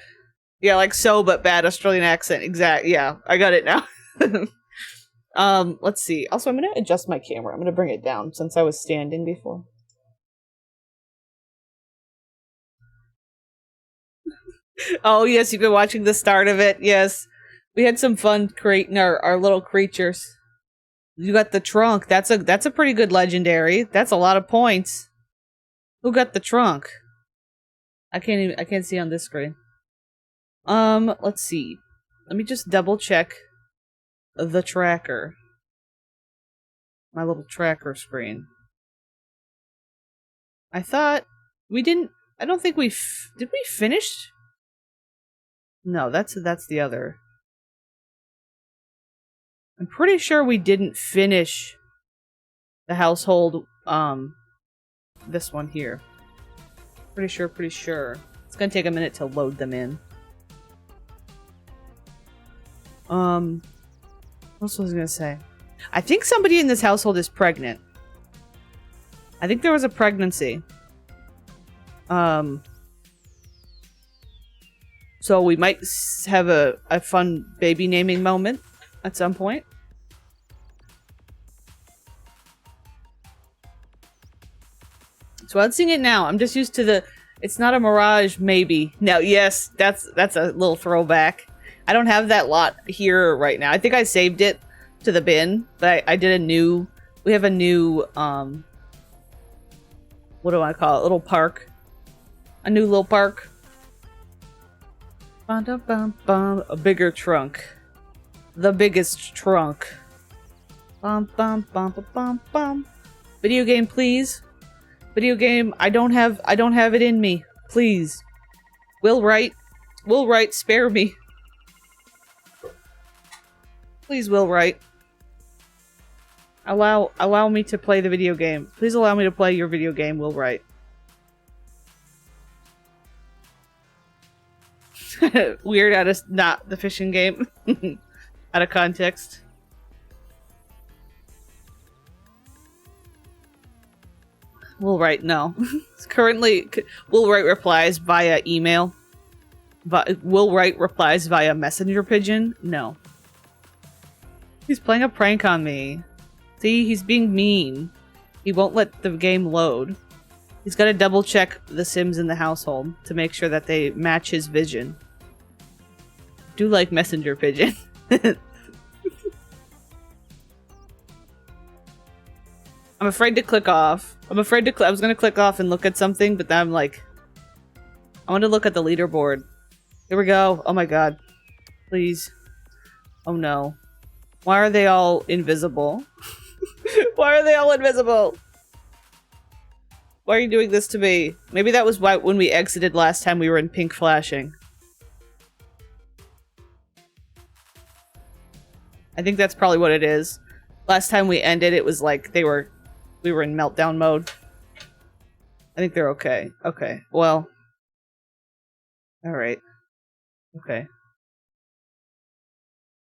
Yeah, like so, but bad Australian accent. Exact. Yeah, I got it now. Let's see. Also, I'm gonna adjust my camera. I'm gonna bring it down since I was standing before. Oh yes, you've been watching the start of it. Yes, we had some fun creating our little creatures. You got the trunk. That's a pretty good legendary. That's a lot of points. Who got the trunk? I can't see on this screen. Let's see. Let me just double check the tracker. My little tracker screen. I thought we didn't. I don't think did we finish? No, that's the other. I'm pretty sure we didn't finish the household, this one here. Pretty sure. It's gonna take a minute to load them in. What else was I gonna say? I think somebody in this household is pregnant. I think there was a pregnancy. So we might have a fun baby naming moment at some point. So I'm seeing it now. I'm just used to the, it's not a mirage, maybe. No, yes, that's a little throwback. I don't have that lot here right now. I think I saved it to the bin, but I did a new, we have a new, what do I call it? Little park. A new little park. A bigger trunk. The biggest trunk. Video game, please. Video game, I don't have it in me. Please. Will Wright, spare me. Please, Will Wright. Allow me to play the video game. Please allow me to play your video game, Will Wright. Weird out of not the fishing game. Out of context. Will Wright, no. Currently, Will Wright replies via email. Will Wright replies via messenger pigeon? No. He's playing a prank on me. See, he's being mean. He won't let the game load. He's got to double check the Sims in the household to make sure that they match his vision. Do like messenger pigeon. I'm afraid to click off. I was gonna click off and look at something, but then I'm like, I want to look at the leaderboard. Here we go. Oh my god. Please. Oh no. Why are they all invisible? Why are they all invisible? Why are you doing this to me? Maybe that was why when we exited last time we were in pink flashing. I think that's probably what it is. Last time we ended, it was like we were in meltdown mode. I think they're okay. Okay, well. Alright. Okay.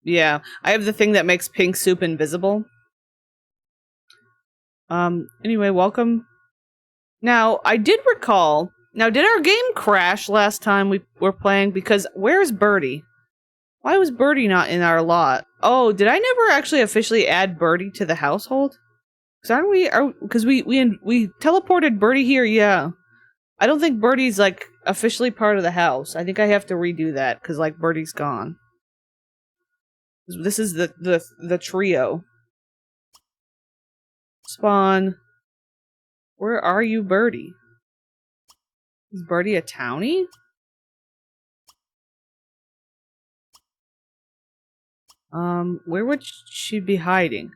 Yeah, I have the thing that makes pink soup invisible. Anyway, welcome. Now, I did recall... Now, did our game crash last time we were playing? Because, where's Birdie? Why was Birdie not in our lot? Oh, did I never actually officially add Birdie to the household? Because we teleported Birdie here, yeah. I don't think Birdie's, like, officially part of the house. I think I have to redo that, because, like, Birdie's gone. This is the trio. Spawn. Where are you, Birdie? Is Birdie a townie? Where would she be hiding?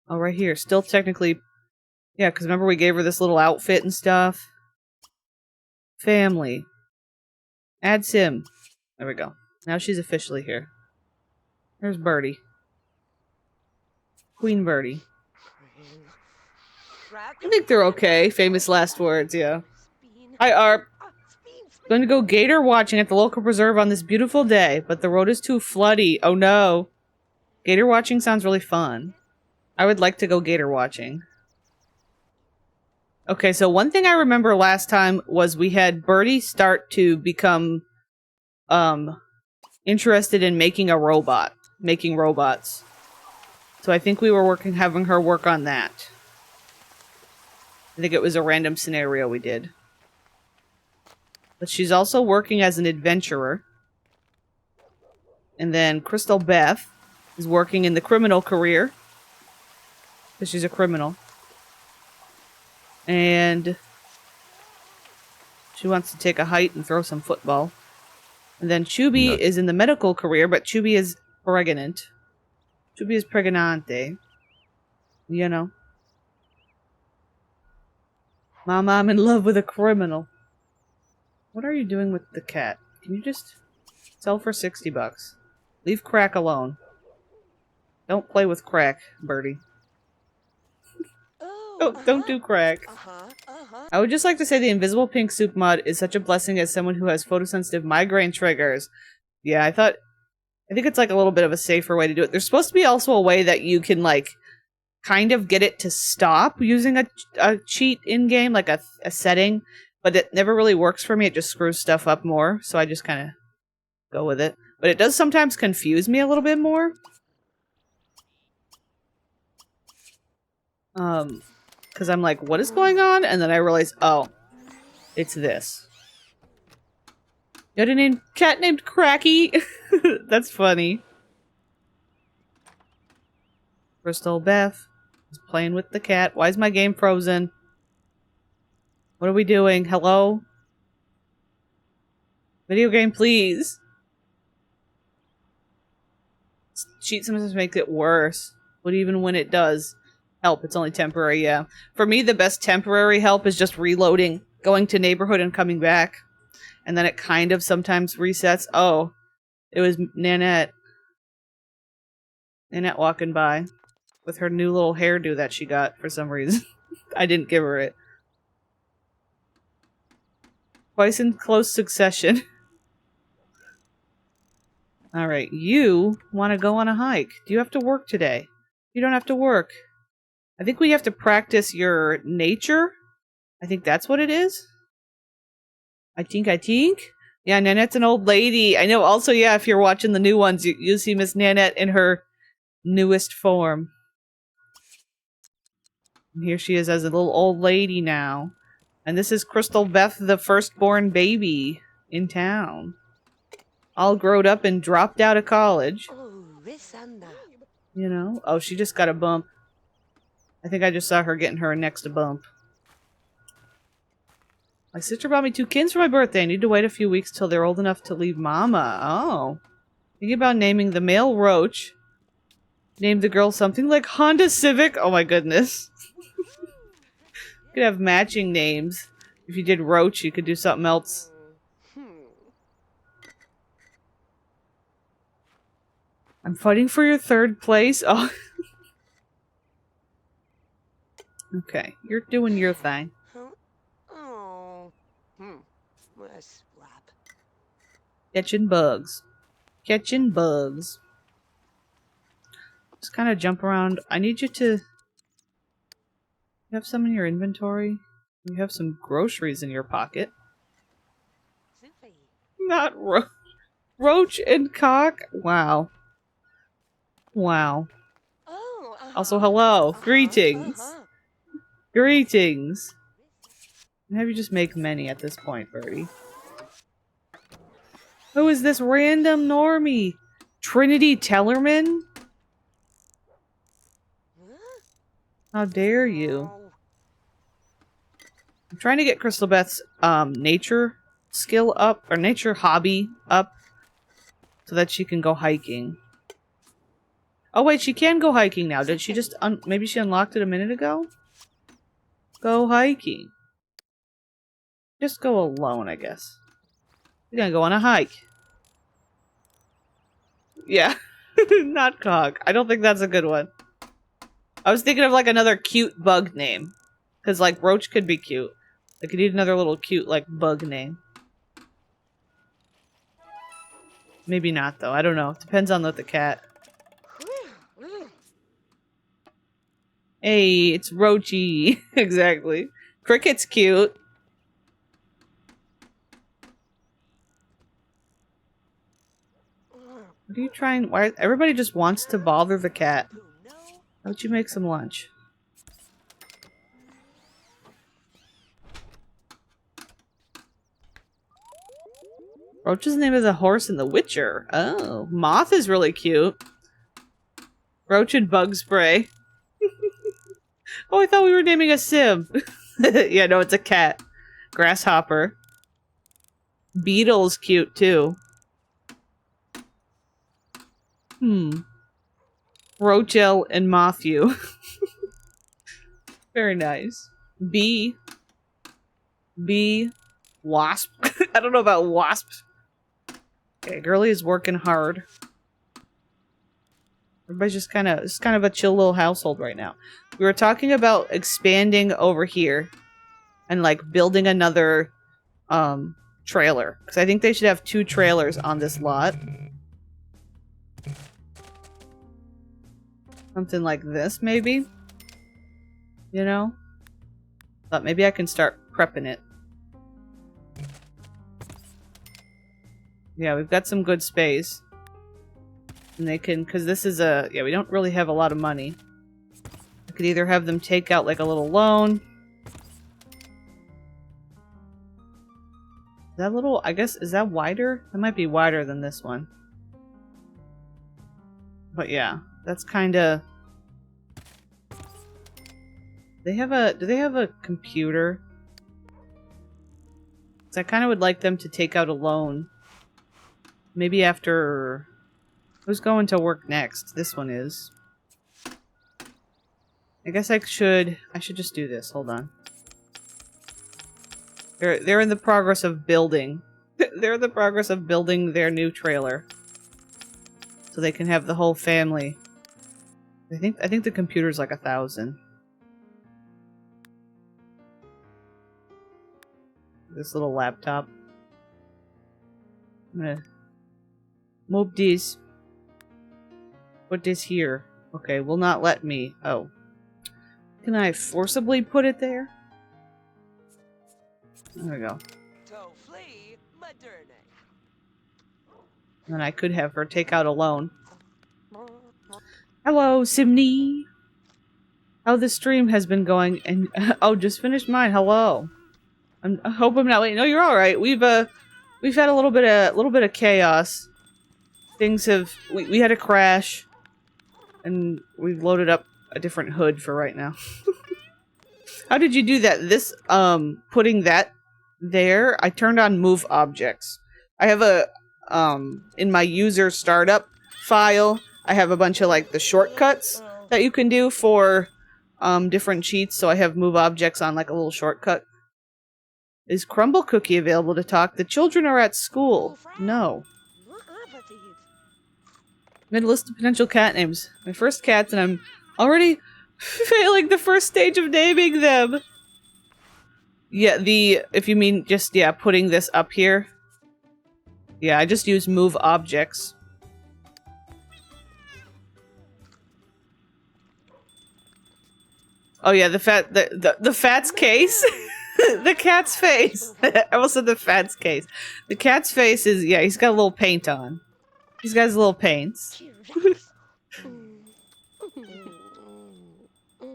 Oh, right here. Still technically... Yeah, because remember we gave her this little outfit and stuff? Family. Add sim. There we go. Now she's officially here. There's Birdie. Queen Birdie. I think they're okay. Famous last words, yeah. Hi, Arp. Going to go gator watching at the local preserve on this beautiful day, but the road is too floody. Oh no. Gator watching sounds really fun. I would like to go gator watching. Okay, so one thing I remember last time was we had Birdie start to become interested in making a robot. Making robots. So I think we were having her work on that. I think it was a random scenario we did. But she's also working as an adventurer. And then Crystal Beth is working in the criminal career. Because she's a criminal. And she wants to take a hike and throw some football. And then Chubby is in the medical career, but Chubby is pregnant. Chubby is pregnante. You know. Mama, I'm in love with a criminal. What are you doing with the cat? Can you just sell for $60? Leave crack alone. Don't play with crack, Birdie. Don't do crack. I would just like to say the invisible pink soup mud is such a blessing as someone who has photosensitive migraine triggers. Yeah, I think it's like a little bit of a safer way to do it. There's supposed to be also a way that you can like kind of get it to stop using a cheat in-game, like a setting, but it never really works for me. It just screws stuff up more, so I just kind of go with it. But it does sometimes confuse me a little bit more. Because I'm like, what is going on? And then I realize, oh, it's this. You had a cat named Cracky? That's funny. Crystal Beth is playing with the cat. Why is my game frozen? What are we doing? Hello? Video game, please. Cheat sometimes makes it worse. But even when it does help, it's only temporary, yeah. For me, the best temporary help is just reloading, going to neighborhood and coming back. And then it kind of sometimes resets. Oh, it was Nanette. Nanette walking by with her new little hairdo that she got for some reason. I didn't give her it. Twice in close succession. Alright, you want to go on a hike. Do you have to work today? You don't have to work. I think we have to practice your nature. I think that's what it is. I think. Yeah, Nanette's an old lady. I know also, yeah, if you're watching the new ones, you see Miss Nanette in her newest form. And here she is as a little old lady now. And this is Crystal Beth, the firstborn baby in town. All grown up and dropped out of college. You know? Oh, she just got a bump. I think I just saw her getting her next bump. My sister bought me 2 kittens for my birthday. I need to wait a few weeks till they're old enough to leave Mama. Oh. Thinking about naming the male Roach. Name the girl something like Honda Civic. Oh my goodness. You could have matching names. If you did Roach, you could do something else. I'm fighting for your 3rd place. Oh. Okay, you're doing your thing. Catching bugs. Catching bugs. Just kind of jump around. I need you to... You have some in your inventory? You have some groceries in your pocket. Not Roach and Cock? Wow. Wow. Also, hello. Greetings. Greetings. Have you just make many at this point, Birdie? Who is this random normie? Trinity Tellerman? How dare you? I'm trying to get Crystal Beth's nature skill up, or nature hobby up, so that she can go hiking. Oh wait, she can go hiking now. Did she just maybe she unlocked it a minute ago? Go hiking. Just go alone, I guess. You're gonna go on a hike. Yeah. Not Cog. I don't think that's a good one. I was thinking of like another cute bug name. Because like Roach could be cute. I could need another little cute like bug name. Maybe not though. I don't know. Depends on the cat. Hey, it's Roachy. Exactly. Cricket's cute. What are you trying? Why? Everybody just wants to bother the cat. How about you make some lunch? Roach's name is a horse in The Witcher. Oh, Moth is really cute. Roach and Bug Spray. Oh, I thought we were naming a sim. Yeah, no, it's a cat. Grasshopper. Beetle's cute too. Roachel and Matthew. Very nice. Bee. Wasp. I don't know about wasps. Okay, Girly is working hard. Everybody's just kind of a chill little household right now. We were talking about expanding over here and like building another trailer, because I think they should have 2 trailers on this lot. Something like this, maybe? You know? Thought maybe I can start prepping it. Yeah, we've got some good space. And they can, because this is a, yeah, we don't really have a lot of money. I could either have them take out like a little loan. That little, I guess, is that wider? That might be wider than this one. But yeah, that's kind of... do they have a computer? 'Cause I kind of would like them to take out a loan. Maybe after... who's going to work next? This one is. I guess I should just do this. Hold on. They're in the progress of building. They're in the progress of building their new trailer. So they can have the whole family. I think the computer's like 1,000. This little laptop. I'm gonna move this. Put this here. Okay, will not let me. Oh. Can I forcibly put it there? There we go. And then I could have her take out a loan. Hello, Simney! How the stream has been going, and oh, just finished mine. Hello. I hope I'm not late. No, you're all right. We've had a little bit of chaos. Things have we had a crash, and we've loaded up a different hood for right now. How did you do that? This putting that there. I turned on move objects. I have a in my user startup file. I have a bunch of like the shortcuts that you can do for different cheats. So I have move objects on like a little shortcut. Is Crumble Cookie available to talk? The children are at school. No. Made a list of potential cat names. My first cats, and I'm already failing the first stage of naming them. Yeah, if you mean just, yeah, putting this up here. Yeah, I just use move objects. Oh yeah, the fat's case. The cat's face. I almost said the fat's case. The cat's face is, yeah, he's got a little paint on. He's got his little paints.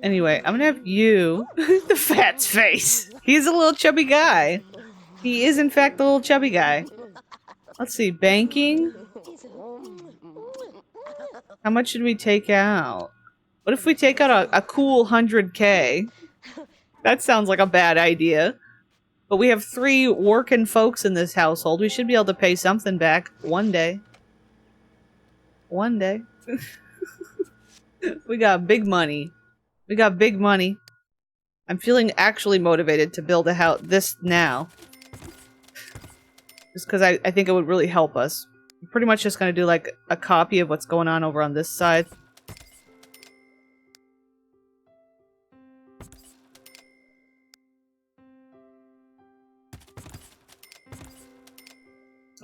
Anyway, I'm gonna have you... the fat's face. He's a little chubby guy. He is, in fact, a little chubby guy. Let's see, banking? How much should we take out? What if we take out a cool 100K? That sounds like a bad idea. But we have 3 working folks in this household. We should be able to pay something back one day. One day. We got big money. We got big money. I'm feeling actually motivated to build a house this now. Just because I think it would really help us. I'm pretty much just going to do like a copy of what's going on over on this side.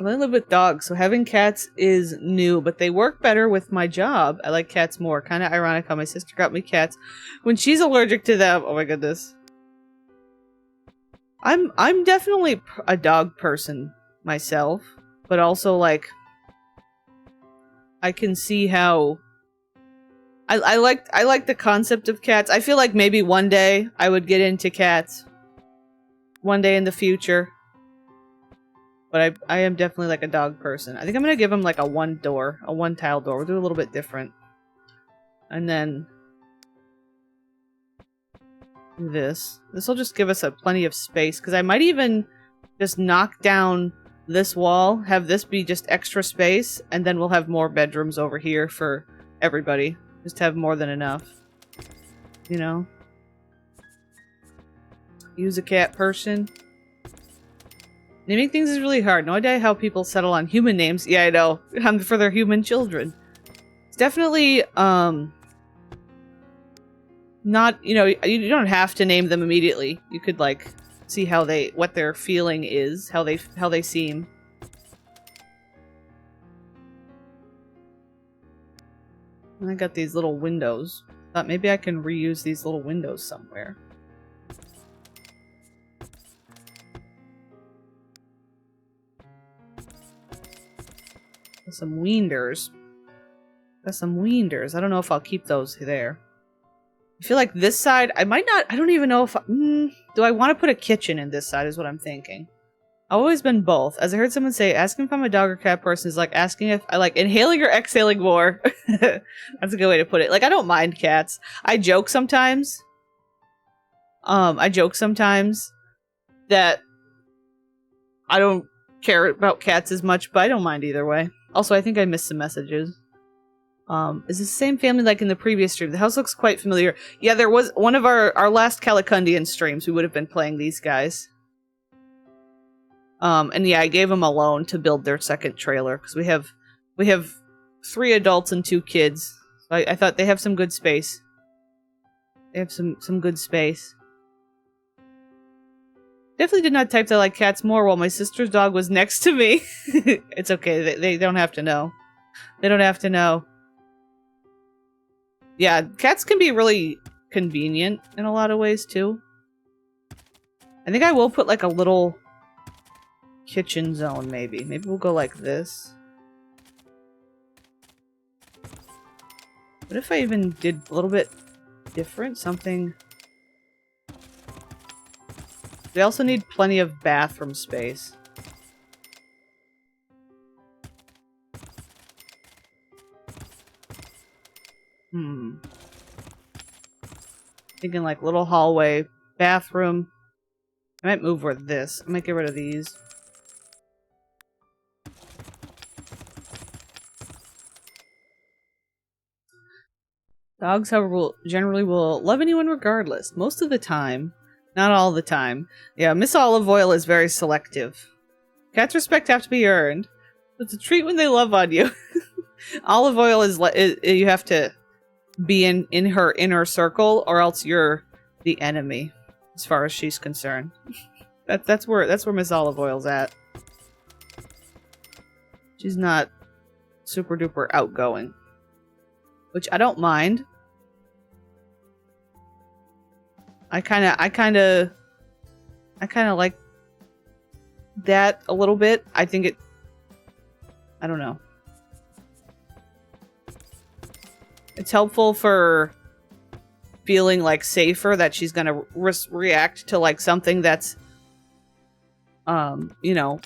I live with dogs, so having cats is new, but they work better with my job. I like cats more. Kind of ironic how my sister got me cats when she's allergic to them. Oh my goodness. I'm definitely a dog person myself, but also like I can see how I like the concept of cats. I feel like maybe one day I would get into cats. One day in the future. But I am definitely like a dog person. I think I'm gonna give him like a one tile door. We'll do a little bit different. And then this. This will just give us plenty of space, because I might even just knock down this wall, have this be just extra space, and then we'll have more bedrooms over here for everybody. Just have more than enough. You know? Use a cat person. Naming things is really hard. No idea how people settle on human names. Yeah, I know. For their human children. It's definitely, not, you know, you don't have to name them immediately. You could, like, see how what their feeling is, how they seem. And I got these little windows. Thought maybe I can reuse these little windows somewhere. Some weenders. Got some weenders. I don't know if I'll keep those there. I feel like this side, I might not, I don't even know if do I want to put a kitchen in this side is what I'm thinking. I've always been both. As I heard someone say, asking if I'm a dog or cat person is like asking if I like inhaling or exhaling more. That's a good way to put it. Like, I don't mind cats. I joke sometimes. That I don't care about cats as much, but I don't mind either way. Also, I think I missed some messages. Is this the same family like in the previous stream? The house looks quite familiar. Yeah, there was one of our last Calicundian streams. We would have been playing these guys. And yeah, I gave them a loan to build their second trailer because we have 3 adults and 2 kids. So I thought they have some good space. They have some good space. Definitely did not type that I like cats more while my sister's dog was next to me. It's okay. They don't have to know. They don't have to know. Yeah, cats can be really convenient in a lot of ways, too. I think I will put, like, a little kitchen zone, maybe. Maybe we'll go like this. What if I even did a little bit different? Something... We also need plenty of bathroom space. Thinking like little hallway, bathroom. I might move with this. I might get rid of these. Dogs, however, generally will love anyone regardless. Most of the time. Not all the time. Yeah, Miss Olive Oil is very selective. Cats' respect have to be earned. It's a treat when they love on you. Olive Oil is you have to be in her inner circle, or else you're the enemy, as far as she's concerned. That's where Miss Olive Oil's at. She's not super duper outgoing, which I don't mind. I kind of like that a little bit. I think I don't know. It's helpful for feeling like safer that she's gonna react to like something that's, you know,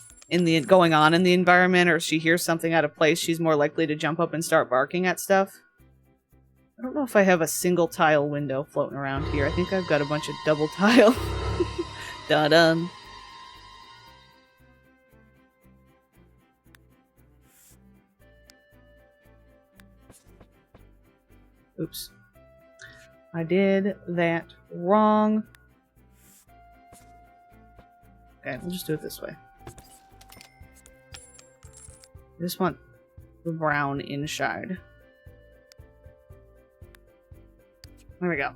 going on in the environment, or if she hears something out of place, she's more likely to jump up and start barking at stuff. I don't know if I have a single tile window floating around here. I think I've got a bunch of double tile. Dun-dun. Oops. I did that wrong. Okay, we'll just do it this way. I just want the brown inside. There we go.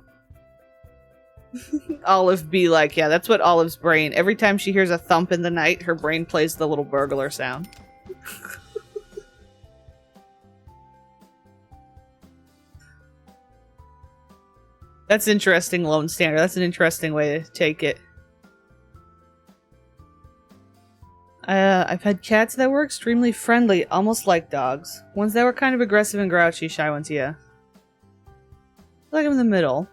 Olive be like, yeah, that's what Olive's brain. Every time she hears a thump in the night, her brain plays the little burglar sound. That's interesting, Lone Standard. That's an interesting way to take it. I've had cats that were extremely friendly, almost like dogs. Ones that were kind of aggressive and grouchy, shy ones, yeah. I like them in the middle.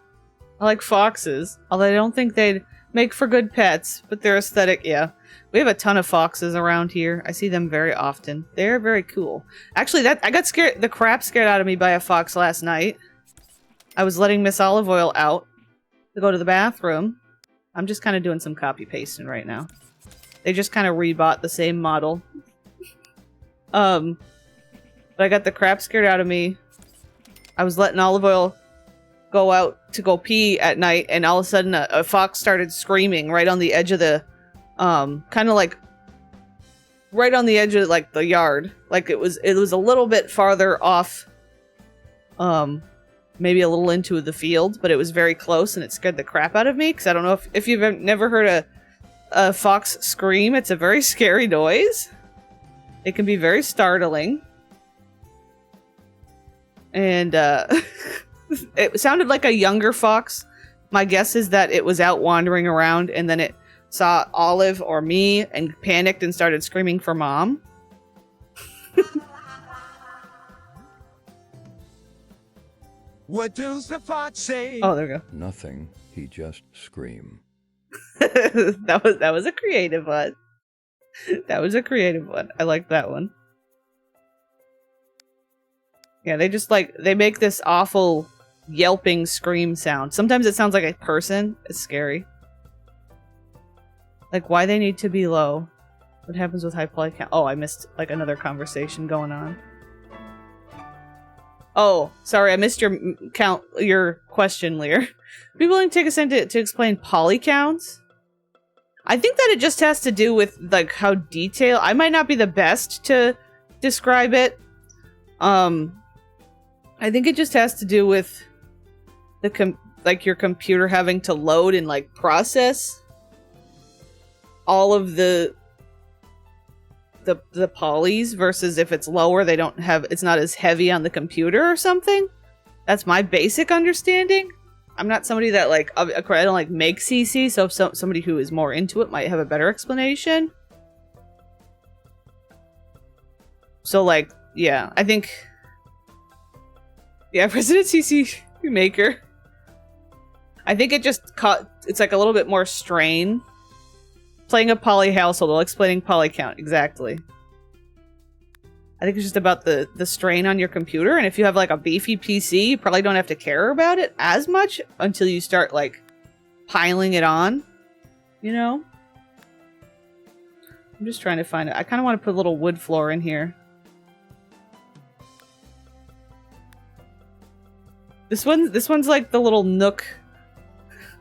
I like foxes, although I don't think they'd make for good pets, but their aesthetic, yeah. We have a ton of foxes around here. I see them very often. They're very cool. Actually, I got scared, the crap scared out of me by a fox last night. I was letting Miss Olive Oil out to go to the bathroom. I'm just kind of doing some copy pasting right now. They just kind of rebought the same model. But I got the crap scared out of me. I was letting Olive Oil go out to go pee at night, and all of a sudden a fox started screaming right on the edge of the, kind of like, right on the edge of, like, the yard. Like, it was a little bit farther off, maybe a little into the field, but it was very close, and it scared the crap out of me, because I don't know if you've never heard a fox scream. It's a very scary noise. It can be very startling. And, it sounded like a younger fox. My guess is that it was out wandering around, and then it saw Olive or me, and panicked and started screaming for Mom. What does the fox say? Oh, there we go. Nothing. He just scream. that was a creative one. That was a creative one. I like that one. Yeah, they make this awful yelping scream sound. Sometimes it sounds like a person. It's scary. Like, why they need to be low. What happens with high poly count? Oh, I missed, like, another conversation going on. Oh, sorry, I missed your question, Lear. Be willing to take a second to explain poly counts? I think that it just has to do with, like, how detailed... I might not be the best to describe it. I think it just has to do with like your computer having to load and, like, process all of the polys, versus if it's lower, it's not as heavy on the computer or something. That's my basic understanding. I'm not somebody that, like, I don't, like, make CC, so if somebody who is more into it might have a better explanation. So, like, yeah, I think... Yeah, President CC Maker. I think it just it's like a little bit more strain. Playing a poly household while explaining poly count, exactly. I think it's just about the strain on your computer, and if you have, like, a beefy PC, you probably don't have to care about it as much until you start, like, piling it on, you know? I'm just trying to find it. I kind of want to put a little wood floor in here. This one's like the little nook.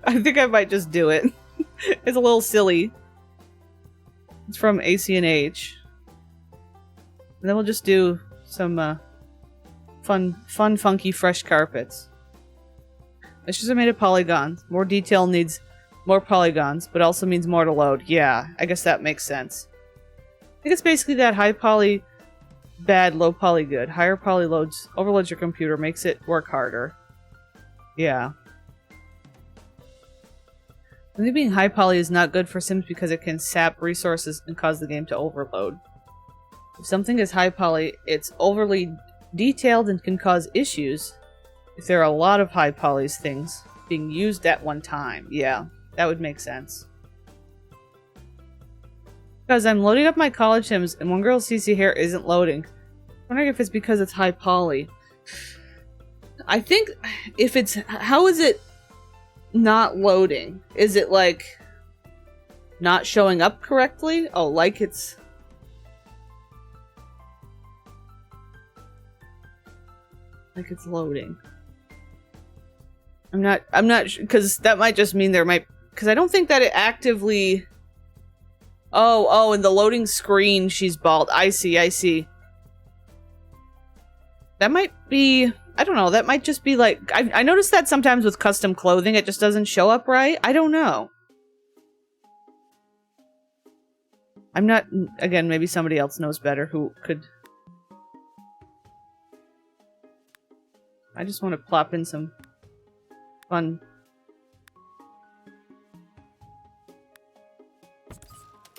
I think I might just do it. It's a little silly. It's from AC&H. And then we'll just do some fun, funky, fresh carpets. Meshes are made of polygons. More detail needs more polygons, but also means more to load. Yeah, I guess that makes sense. I think it's basically that high poly bad, low poly good. Higher poly overloads your computer, makes it work harder. Yeah. I think being high poly is not good for Sims because it can sap resources and cause the game to overload. If something is high poly, it's overly detailed and can cause issues if there are a lot of high poly's things being used at one time. Yeah, that would make sense. Because I'm loading up my college Sims and one girl's CC hair isn't loading. I'm wondering if it's because it's high poly. I think if it's... How is it not loading? Is it, like, not showing up correctly? Oh, like it's... Like it's loading. I'm not because that might just mean there might, because I don't think that it actively. Oh, in the loading screen, she's bald. I see. That might be, I don't know, that might just be like, I noticed that sometimes with custom clothing, it just doesn't show up right. I don't know. I'm not, again, maybe somebody else knows better who could. I just want to plop in some fun.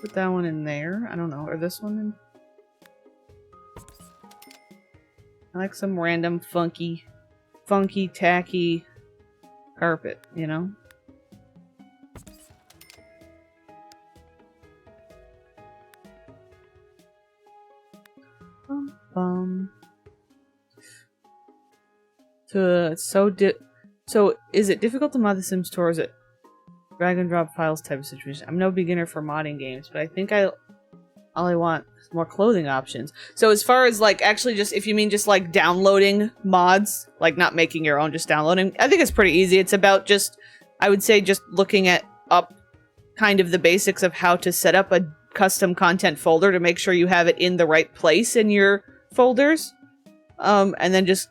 Put that one in there. I don't know, or this one in. I like some random funky, tacky carpet, you know? So is it difficult to mod The Sims 2, or is it drag and drop files type of situation? I'm no beginner for modding games, but I think all I want is more clothing options. So as far as like actually just, if you mean just like downloading mods, like not making your own, just downloading, I think it's pretty easy. It's about just, I would say just looking up kind of the basics of how to set up a custom content folder to make sure you have it in the right place in your folders. And then just,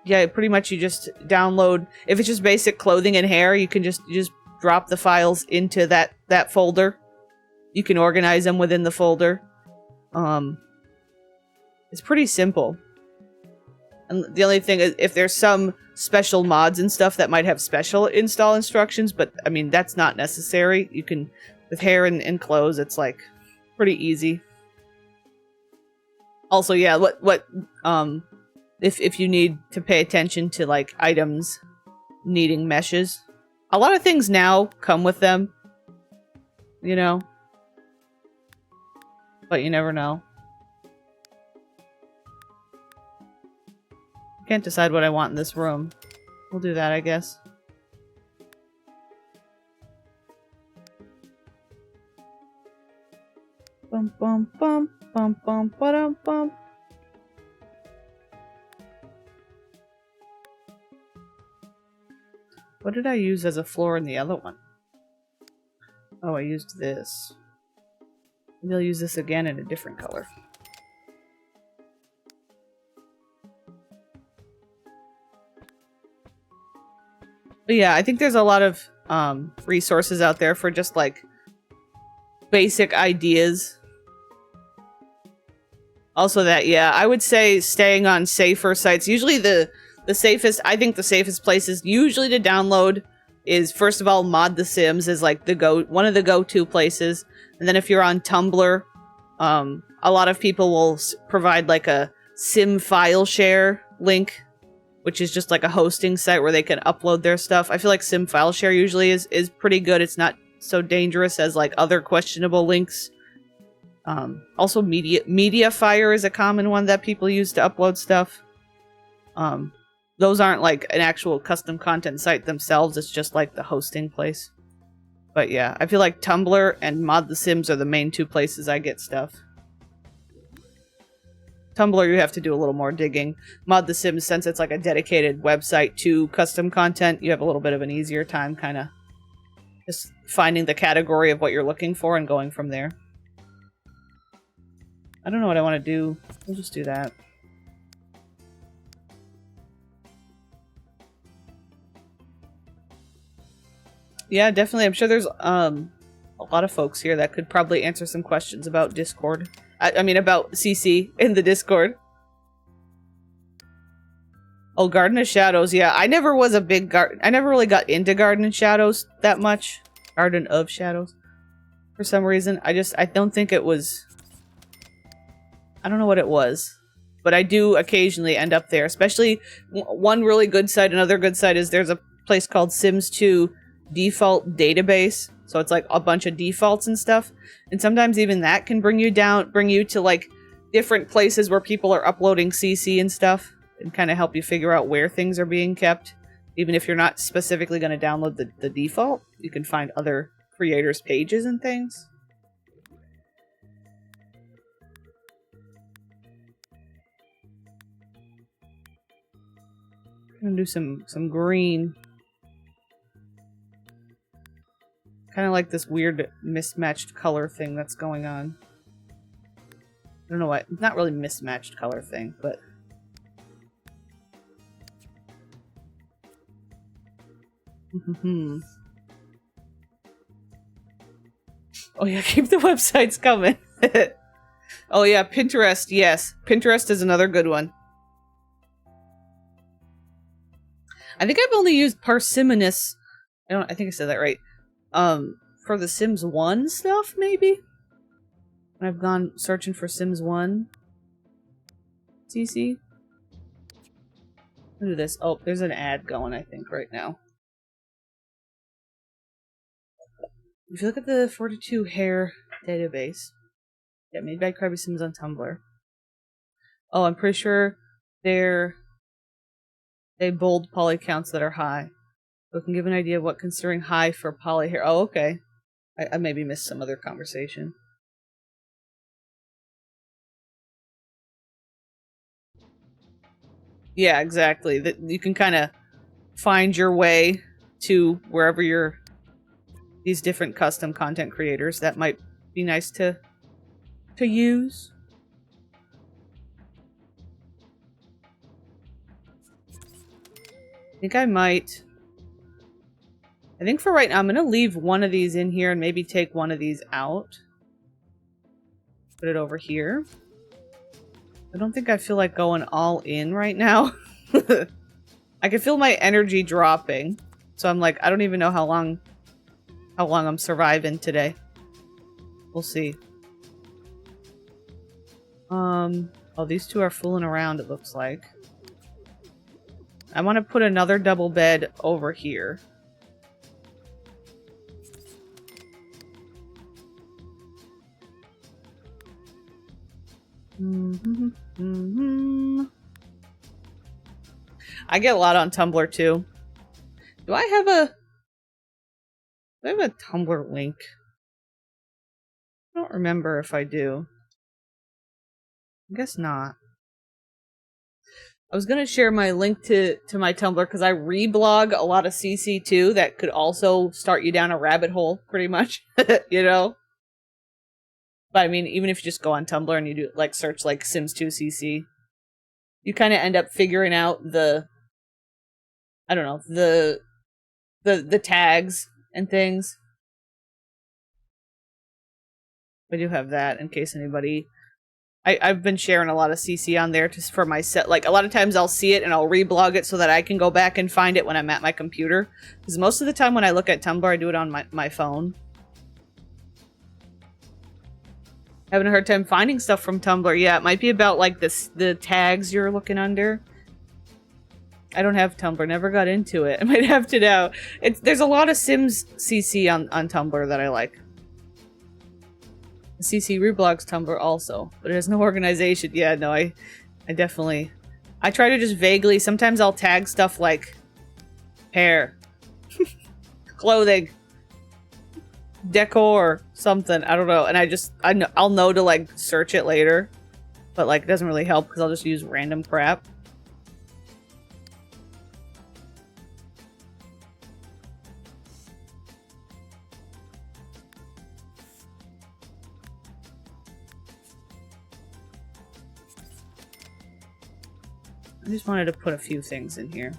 yeah, pretty much you just download, if it's just basic clothing and hair, you can just drop the files into that folder. You can organize them within the folder. It's pretty simple. And the only thing is, if there's some special mods and stuff that might have special install instructions, but I mean, that's not necessary. You can, with hair and clothes, it's like pretty easy. Also, yeah, if you need to pay attention to like items needing meshes, a lot of things now come with them, you know, but you never know. Can't decide what I want in this room. We'll do that, I guess. Bum bum bum bum bum ba-dum bum. What did I use as a floor in the other one? Oh, I used this. Maybe I'll use this again in a different color. But yeah, I think there's a lot of resources out there for just like basic ideas. Also that, yeah, I would say staying on safer sites. Usually the safest, I think the safest places usually to download is, first of all, Mod The Sims is like one of the go-to places. And then if you're on Tumblr, a lot of people will provide like a Sim file share link, which is just like a hosting site where they can upload their stuff. I feel like Sim file share usually is pretty good. It's not so dangerous as like other questionable links. Also Mediafire is a common one that people use to upload stuff. Those aren't like an actual custom content site themselves, it's just like the hosting place. But yeah, I feel like Tumblr and Mod The Sims are the main two places I get stuff. Tumblr, you have to do a little more digging. Mod The Sims, since it's like a dedicated website to custom content, you have a little bit of an easier time kind of just finding the category of what you're looking for and going from there. I don't know what I want to do. We'll just do that. Yeah, definitely. I'm sure there's a lot of folks here that could probably answer some questions about Discord. I mean, about CC in the Discord. Oh, Garden of Shadows. Yeah, I never was a big I never really got into Garden of Shadows that much. Garden of Shadows. For some reason. I don't think it was... I don't know what it was. But I do occasionally end up there. Especially one really good site. Another good site is there's a place called Sims 2 Default Database. So it's like a bunch of defaults and stuff. And sometimes even that can bring you to like different places where people are uploading CC and stuff. And kind of help you figure out where things are being kept. Even if you're not specifically going to download the default, you can find other creators' pages and things. I'm gonna do some green. Kind of like this weird mismatched color thing that's going on. I don't know why. Not really mismatched color thing, but... Oh yeah, keep the websites coming. Oh yeah, Pinterest, yes. Pinterest is another good one. I think I've only used parsimonious... I think I said that right. For the Sims 1 stuff, maybe? When I've gone searching for Sims 1 CC. Look at this. Oh, there's an ad going, I think, right now. If you look at the 42 hair database, yeah, made by Krabby Sims on Tumblr. Oh, I'm pretty sure they bold poly counts that are high. So it can give an idea of what considering high for poly hair. Oh, okay. I maybe missed some other conversation. Yeah, exactly. That you can kind of find your way to wherever these different custom content creators. That might be nice to use. I think I might. I think for right now, I'm going to leave one of these in here and maybe take one of these out. Put it over here. I don't think I feel like going all in right now. I can feel my energy dropping. So I'm like, I don't even know how long I'm surviving today. We'll see. Oh, these two are fooling around, it looks like. I want to put another double bed over here. I get a lot on Tumblr too. Do I have a Tumblr link? I don't remember if I do. I guess not. I was gonna share my link to my Tumblr because I reblog a lot of CC too that could also start you down a rabbit hole, pretty much. You know? But I mean, even if you just go on Tumblr and you do like search like Sims 2 CC, you kind of end up figuring out the tags and things. I do have that in case anybody. I've been sharing a lot of CC on there just for my set. Like a lot of times I'll see it and I'll reblog it so that I can go back and find it when I'm at my computer. Because most of the time when I look at Tumblr, I do it on my phone. Having a hard time finding stuff from Tumblr. Yeah, it might be about like the tags you're looking under. I don't have Tumblr. Never got into it. I might have to now. There's a lot of Sims CC on Tumblr that I like. CC reblogs Tumblr also, but it has no organization. Yeah, no, I definitely. I try to just vaguely. Sometimes I'll tag stuff like hair, clothing, decor, something. I don't know, and I'll know to like search it later, but like it doesn't really help because I'll just use random crap. I just wanted to put a few things in here.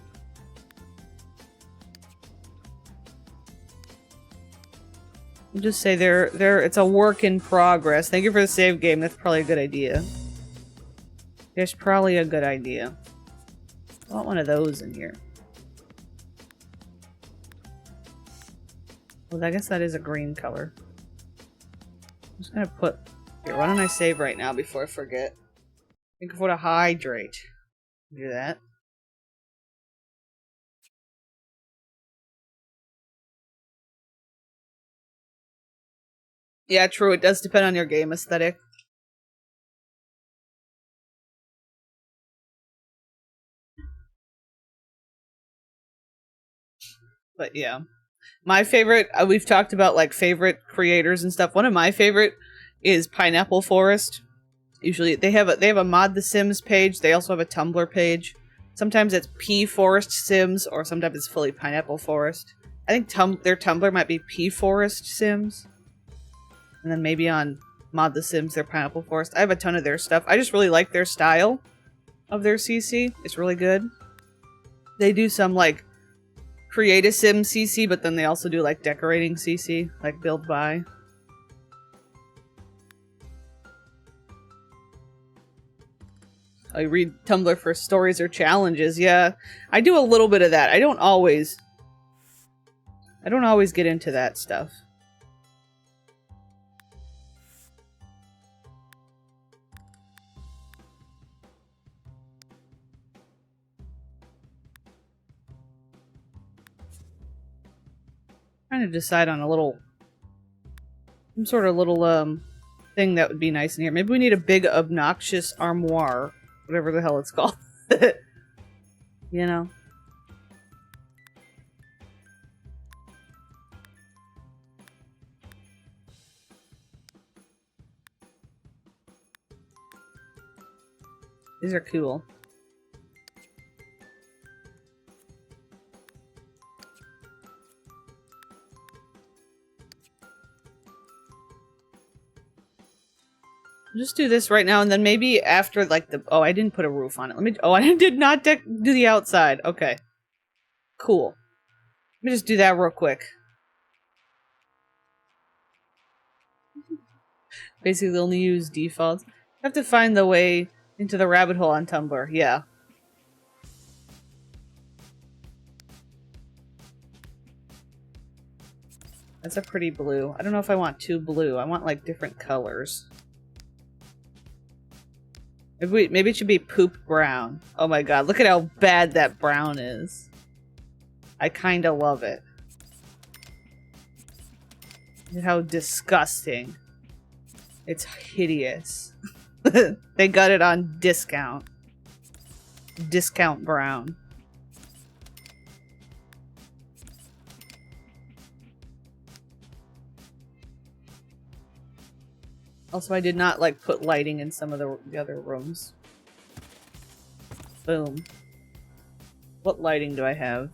I'll just say it's a work in progress. Thank you for the save game. That's probably a good idea. There's probably a good idea. I want one of those in here. Well, I guess that is a green color. I'm just gonna put... Here, why don't I save right now before I forget? Think of what to hydrate. Do that. Yeah, true. It does depend on your game aesthetic. But yeah. My favorite, we've talked about like favorite creators and stuff. One of my favorite is Pineapple Forest. Usually they have a Mod the Sims page. They also have a Tumblr page. Sometimes it's P Forest Sims or sometimes it's fully Pineapple Forest. I think their Tumblr might be Pea Forest Sims. And then maybe on Mod the Sims, they're Pineapple Forest. I have a ton of their stuff. I just really like their style of their CC. It's really good. They do some, like, create a sim CC, but then they also do, like, decorating CC, like build by. I read Tumblr for stories or challenges. Yeah, I do a little bit of that. I don't always get into that stuff. Trying to decide on some sort of little thing that would be nice in here. Maybe we need a big obnoxious armoire, whatever the hell it's called. You know. These are cool. Just do this right now, and then maybe after, like, oh, I didn't put a roof on it. Oh, I did not do the outside. Okay. Cool. Let me just do that real quick. Basically, only use defaults. I have to find the way into the rabbit hole on Tumblr. Yeah. That's a pretty blue. I don't know if I want too blue. I want, like, different colors. Maybe it should be poop brown. Oh my god, look at how bad that brown is. I kinda love it. Look at how disgusting. It's hideous. They got it on discount. Discount brown. Also, I did not, like, put lighting in some of the other rooms. Boom. What lighting do I have?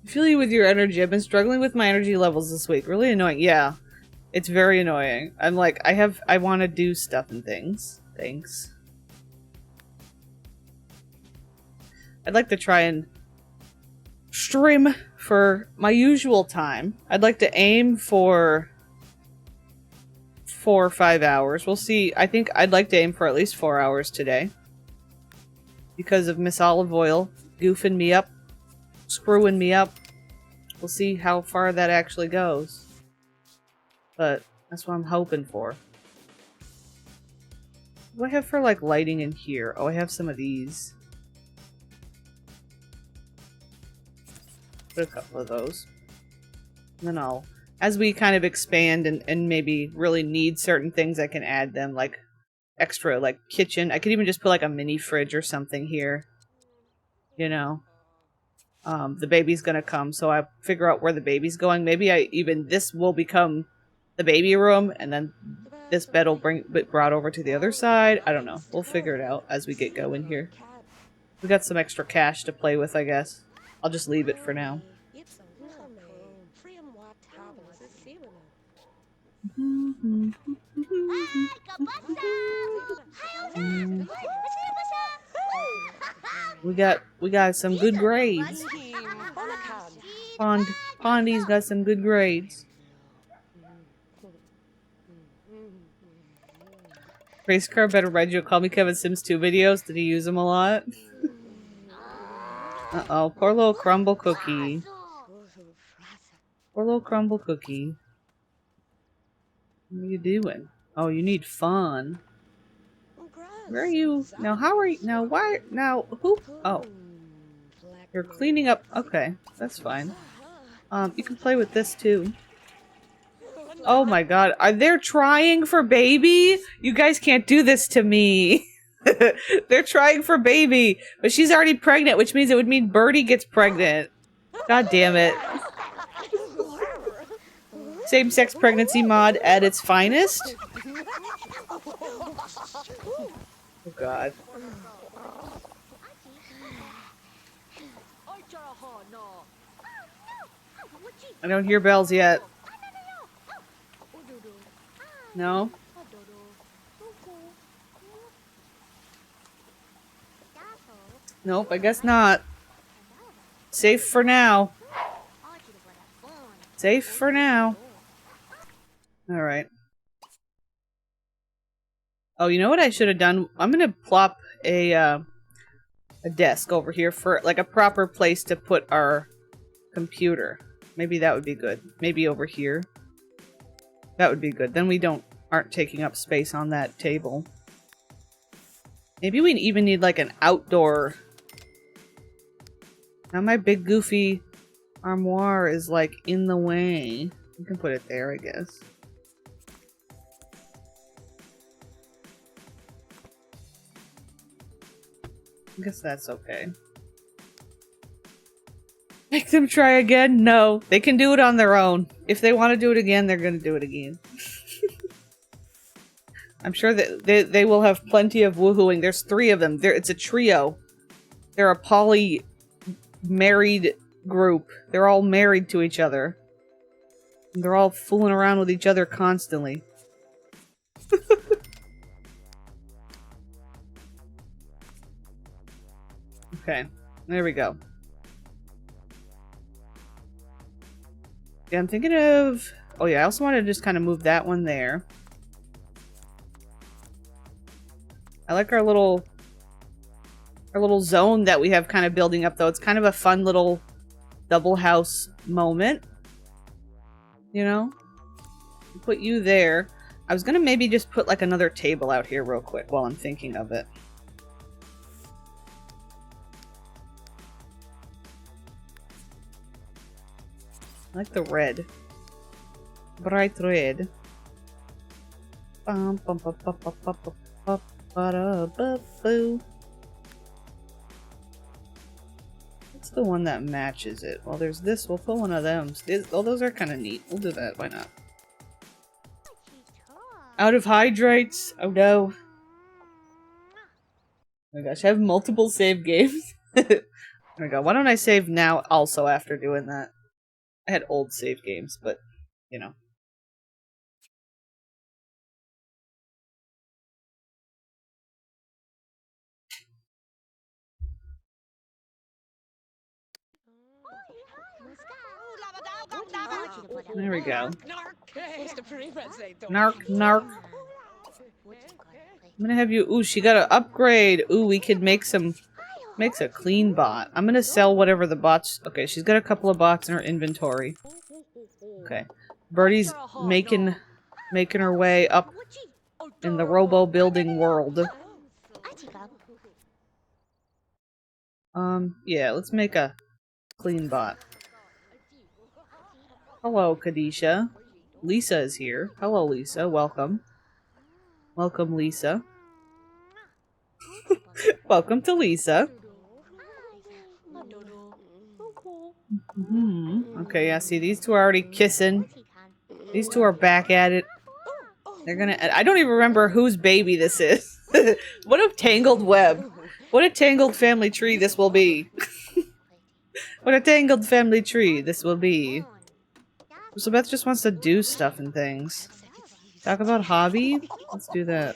I feel you with your energy. I've been struggling with my energy levels this week. Really annoying. Yeah. It's very annoying. I'm like, I want to do stuff and things. Thanks. I'd like to try and stream for my usual time. I'd like to aim for 4 or 5 hours. We'll see. I think I'd like to aim for at least 4 hours today. Because of Miss Olive Oil goofing me up, screwing me up. We'll see how far that actually goes. But that's what I'm hoping for. What do I have for, like, lighting in here? Oh, I have some of these. Put a couple of those. And then I'll, as we kind of expand and maybe really need certain things, I can add them, like, extra, like, kitchen. I could even just put, like, a mini fridge or something here. You know? The baby's gonna come, so I figure out where the baby's going. Maybe this will become the baby room, and then this bed will get brought over to the other side. I don't know. We'll figure it out as we get going here. We got some extra cash to play with, I guess. I'll just leave it for now. We got some good grades. Pondy's got some good grades. Race car better ride you. Call me Kevin Sims 2 videos. Did he use them a lot? Uh-oh, poor little crumble cookie. Poor little crumble cookie. What are you doing? Oh, you need fun. Where are you? Now, how are you? Now, why? Now, who? Oh. You're cleaning up. Okay, that's fine. You can play with this too. Oh my god. Are they trying for baby? You guys can't do this to me. They're trying for baby. But she's already pregnant, which means it would mean Birdie gets pregnant. God damn it. Same-sex pregnancy mod at its finest. Oh god. I don't hear bells yet. No? Nope, I guess not. Safe for now. Safe for now. Alright. Oh, you know what I should have done? I'm gonna plop a desk over here for, like, a proper place to put our computer. Maybe that would be good. Maybe over here. That would be good. Then we aren't taking up space on that table. Maybe we even need, like, an outdoor... Now my big goofy armoire is, like, in the way. You can put it there, I guess. I guess that's okay. Make them try again? No. They can do it on their own. If they want to do it again, they're going to do it again. I'm sure that they will have plenty of woohooing. There's 3 of them. It's a trio. They're a poly-married group. They're all married to each other. And they're all fooling around with each other constantly. Okay, there we go. Yeah, I'm thinking of... Oh yeah, I also want to just kind of move that one there. I like our little zone that we have kind of building up, though. It's kind of a fun little double house moment. You know? Put you there. I was gonna maybe just put like another table out here real quick while I'm thinking of it. I like the red. Bright red. Bum, bum, bum, bum, bum, bum, bum, bum, ba-da-ba-boo. What's the one that matches it? Well, there's this. We'll put one of them. Oh, those are kind of neat. We'll do that. Why not? Out of hydrates. Oh no. Oh my gosh, I have multiple save games. There we go. Why don't I save now also after doing that? I had old save games, but, you know. There we go. Narc, narc. I'm gonna have you... Ooh, she got an upgrade. Ooh, we could make some... Makes a clean bot. I'm gonna sell whatever the bots... Okay, she's got a couple of bots in her inventory. Okay. Birdie's making her way up in the robo-building world. Yeah, let's make a clean bot. Hello, Kadisha. Lisa is here. Hello, Lisa. Welcome. Welcome, Lisa. Welcome to Lisa. Okay, yeah, see, these two are already kissing. These two are back at it. They're gonna... I don't even remember whose baby this is. What a tangled web. What a tangled family tree this will be. What a tangled family tree this will be. So Beth just wants to do stuff and things. Talk about hobby? Let's do that.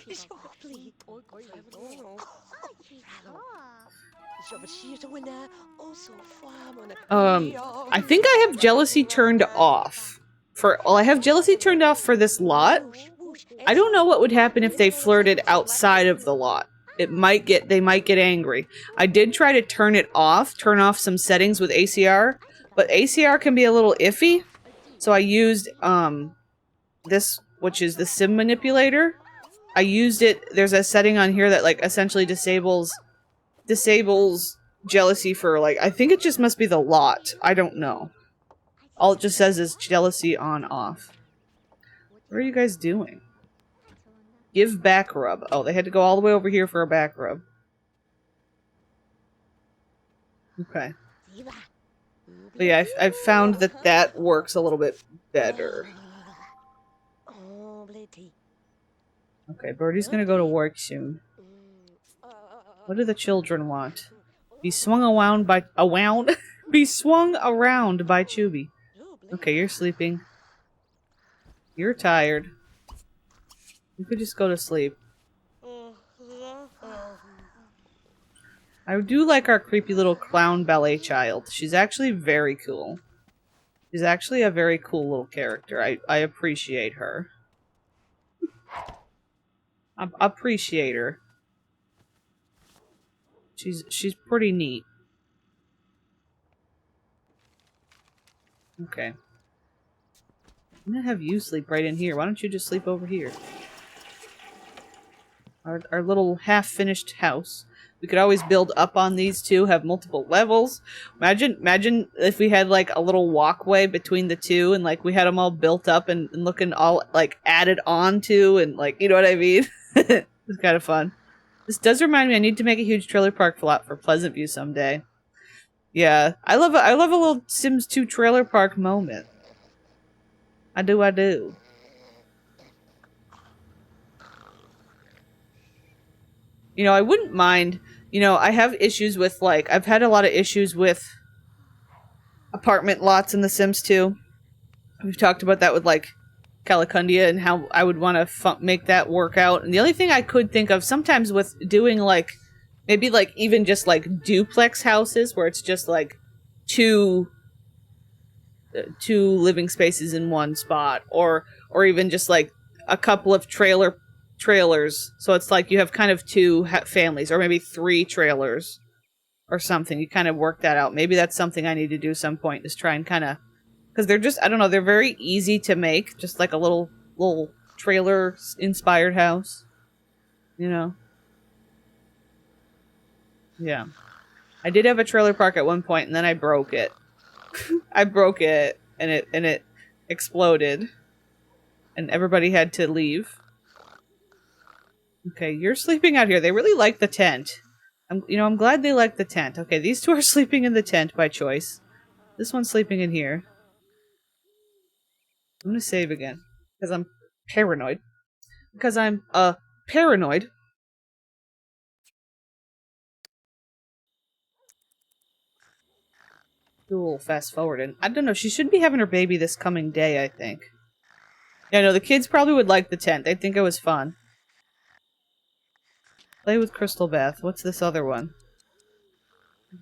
I think I have jealousy turned off. Well, I have jealousy turned off for this lot. I don't know what would happen if they flirted outside of the lot. They might get angry. I did try to turn off some settings with ACR, but ACR can be a little iffy. So I used, this, which is the sim manipulator. I used it, there's a setting on here that, like, essentially disables jealousy for, like, I think it just must be the lot. I don't know. All it just says is jealousy on off. What are you guys doing? Give back rub. Oh, they had to go all the way over here for a back rub. Okay. But yeah, I've found that works a little bit better. Okay, Birdie's gonna go to work soon. What do the children want? Be swung around by Be swung around by Chubby. Okay, you're sleeping. You're tired. You could just go to sleep. I do like our creepy little clown ballet child. She's actually very cool. She's actually a very cool little character. I appreciate her. I appreciate her. She's pretty neat. Okay. I'm gonna have you sleep right in here. Why don't you just sleep over here? Our little half-finished house. We could always build up on these two, have multiple levels. Imagine if we had like a little walkway between the two and like we had them all built up and looking all like added on to and like, you know what I mean? It's kind of fun. This does remind me I need to make a huge trailer park lot for Pleasant View someday. Yeah, I love a little Sims 2 trailer park moment. I do. You know, I wouldn't mind, you know, I have issues with, like, I've had a lot of issues with apartment lots in The Sims 2. We've talked about that with, like, Calicundia and how I would want to make that work out. And the only thing I could think of sometimes with doing, like, maybe, like, even just, like, duplex houses where it's just, like, two living spaces in one spot. Or even just, like, a couple of trailers, so it's like you have kind of two families, or maybe 3 trailers or something. You kind of work that out. Maybe that's something I need to do some point, is try and kind of, because they're just, I don't know, they're very easy to make, just like a little trailer inspired house, you know. Yeah, I did have a trailer park at one point and then I broke it. I broke it and it exploded and everybody had to leave. Okay, you're sleeping out here. They really like the tent. I'm glad they like the tent. Okay, these two are sleeping in the tent by choice. This one's sleeping in here. I'm gonna save again. Because I'm paranoid. Because I'm, paranoid. Do a little fast forwarding. I don't know, she should be having her baby this coming day, I think. Yeah, no, the kids probably would like the tent. They'd think it was fun. Play with Crystal Bath. What's this other one?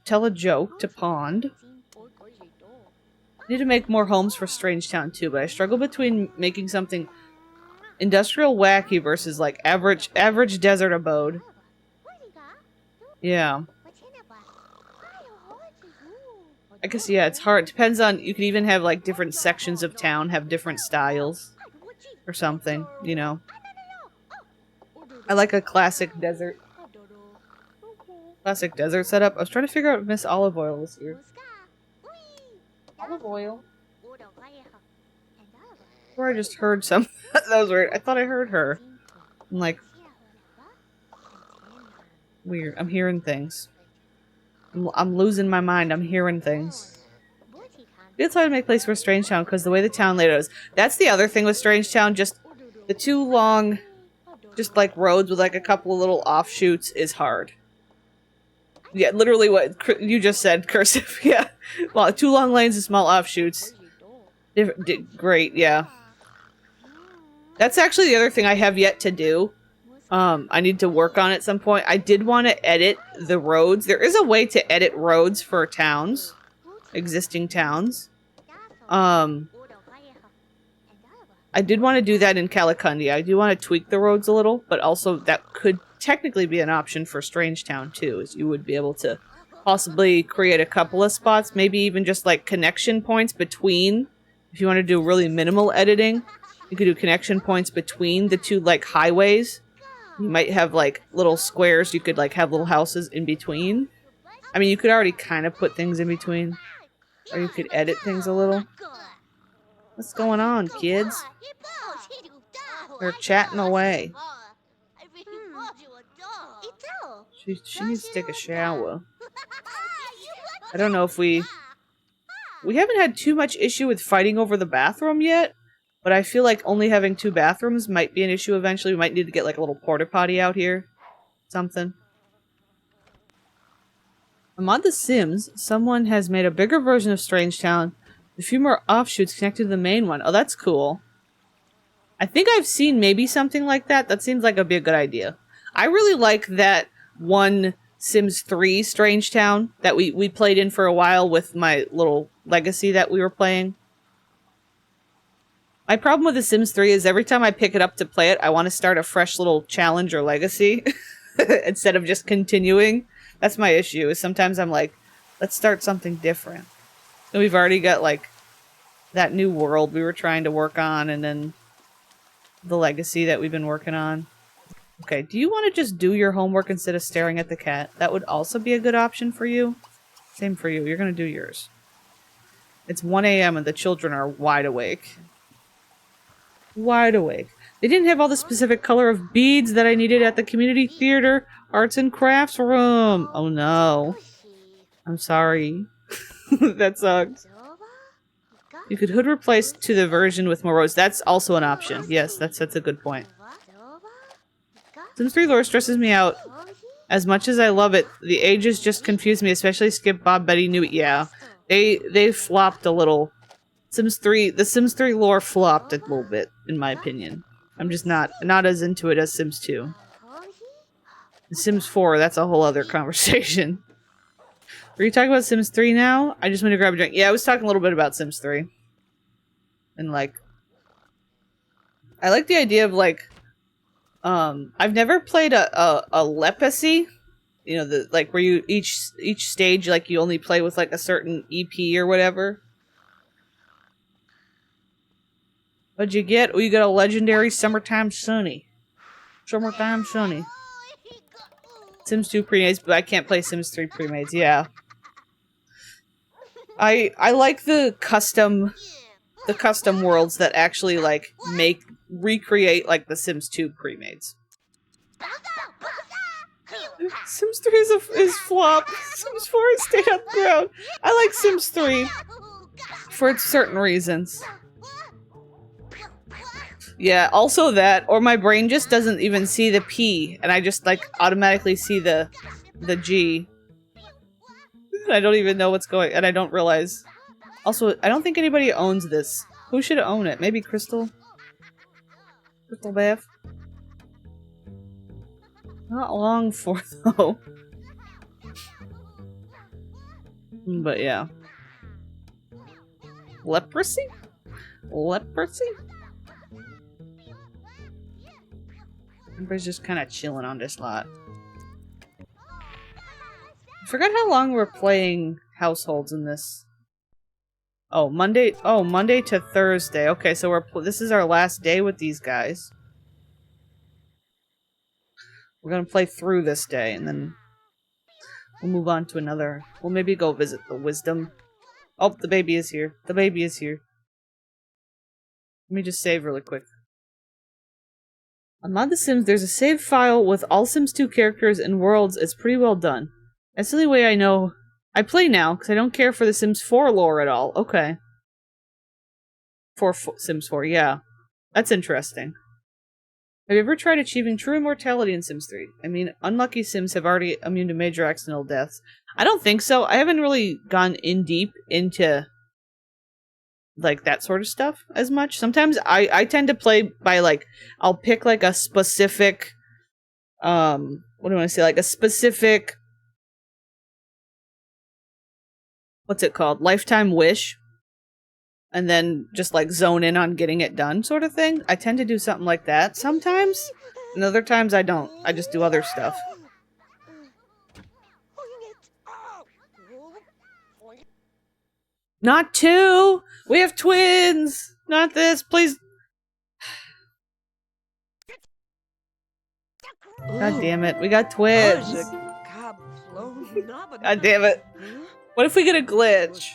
Tell a joke to Pond. I need to make more homes for Strangetown too, but I struggle between making something industrial wacky versus like average desert abode. Yeah. I guess, yeah, it's hard. It depends on, you could even have like different sections of town have different styles. Or something, you know. I like a classic desert setup. I was trying to figure out if Miss Olive Oil was here. Olive Oil? Or I just heard some. That was weird. I thought I heard her. I'm like, weird. I'm hearing things. I'm losing my mind. I'm hearing things. It's hard to make place for Strangetown because the way the town layout is. That's the other thing with Strangetown. Just the too long, just like roads with like a couple of little offshoots is hard. Yeah, literally what you just said, cursive. Yeah, well, 2 long lanes and small offshoots. Great, yeah. That's actually the other thing I have yet to do. I need to work on at some point. I did want to edit the roads. There is a way to edit roads for towns. Existing towns. I did want to do that in Calicundia. I do want to tweak the roads a little, but also that could technically be an option for Strangetown too, is you would be able to possibly create a couple of spots, maybe even just like connection points between, if you want to do really minimal editing, you could do connection points between the two like highways. You might have like little squares, you could like have little houses in between. I mean, you could already kind of put things in between, or you could edit things a little. What's going on, kids? They're chatting away. She needs to take a shower. I don't know if we haven't had too much issue with fighting over the bathroom yet, but I feel like only having 2 bathrooms might be an issue eventually. We might need to get like a little porta potty out here. Something. Among The Sims, someone has made a bigger version of Strangetown, with a few more offshoots connected to the main one. Oh, that's cool. I think I've seen maybe something like that. That seems like it'd be a good idea. I really like that one Sims 3 Strangetown that we played in for a while with my little legacy that we were playing. My problem with The Sims 3 is every time I pick it up to play it, I want to start a fresh little challenge or legacy instead of just continuing. That's my issue, is sometimes I'm like, let's start something different. And we've already got, like, that new world we were trying to work on, and then the legacy that we've been working on. Okay, do you want to just do your homework instead of staring at the cat? That would also be a good option for you. Same for you. You're going to do yours. It's 1 a.m. and the children are wide awake. Wide awake. They didn't have all the specific color of beads that I needed at the community theater arts and crafts room. Oh no. I'm sorry. That sucks. You could hood replace to the version with more roads. That's also an option. Yes, that's a good point. Sims 3 lore stresses me out. As much as I love it, the ages just confuse me, especially Skip, Bob, Betty, Newt. Yeah, they flopped a little. The Sims 3 lore flopped a little bit, in my opinion. I'm just not as into it as Sims 2. The Sims 4, that's a whole other conversation. Are you talking about Sims 3 now? I just went to grab a drink. Yeah, I was talking a little bit about Sims 3. And like, I like the idea of like, I've never played a legacy, you know, the like where you each stage like you only play with like a certain EP or whatever. What'd you get? Oh, you got a legendary Summertime Sunny. Summertime Sunny. Sims 2 pre-mates, but I can't play Sims 3 pre-mates. Yeah. I like the custom worlds that actually like recreate like the Sims 2 pre-mates. Sims 3 is flop. Sims 4 is stayed on the ground. I like Sims 3 for certain reasons. Yeah, also that, or my brain just doesn't even see the P, and I just like automatically see the G. I don't even know what's going, and I don't realize. Also, I don't think anybody owns this. Who should own it? Maybe Crystal? Crystal Bath? Not long for, though. But yeah. Leprosy? Leprosy? Everybody's just kind of chilling on this lot. I forgot how long we're playing households in this. Oh, Monday to Thursday. Okay, so this is our last day with these guys. We're gonna play through this day, and then we'll move on to another. We'll maybe go visit the Wisdom. Oh, the baby is here. The baby is here. Let me just save really quick. On Mod The Sims, there's a save file with all Sims 2 characters and worlds. It's pretty well done. That's the only way I know. I play now, because I don't care for the Sims 4 lore at all. Okay. For Sims 4, yeah. That's interesting. Have you ever tried achieving true immortality in Sims 3? I mean, unlucky Sims have already immune to major accidental deaths. I don't think so. I haven't really gone in deep into like that sort of stuff as much. Sometimes I tend to play by like, I'll pick like a specific, what do I want to say? Like a specific, what's it called? Lifetime wish. And then just like zone in on getting it done sort of thing. I tend to do something like that sometimes. And other times I don't. I just do other stuff. Not two! We have twins! Not this, please. God damn it, we got twins. God damn it. What if we get a glitch?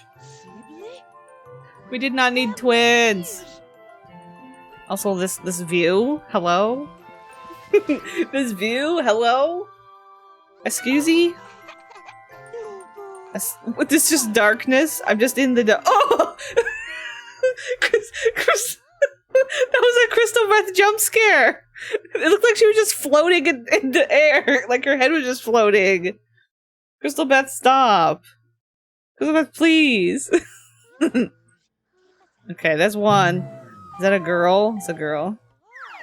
We did not need twins. Also, this view, hello? This view, hello? Excuse me? With this just darkness? I'm just in the oh! Chris, that was a Crystal Breath jump scare! It looked like she was just floating in the air. Like her head was just floating. Crystal Beth, stop. Crystal Beth, please. Okay, that's one. Is that a girl? It's a girl.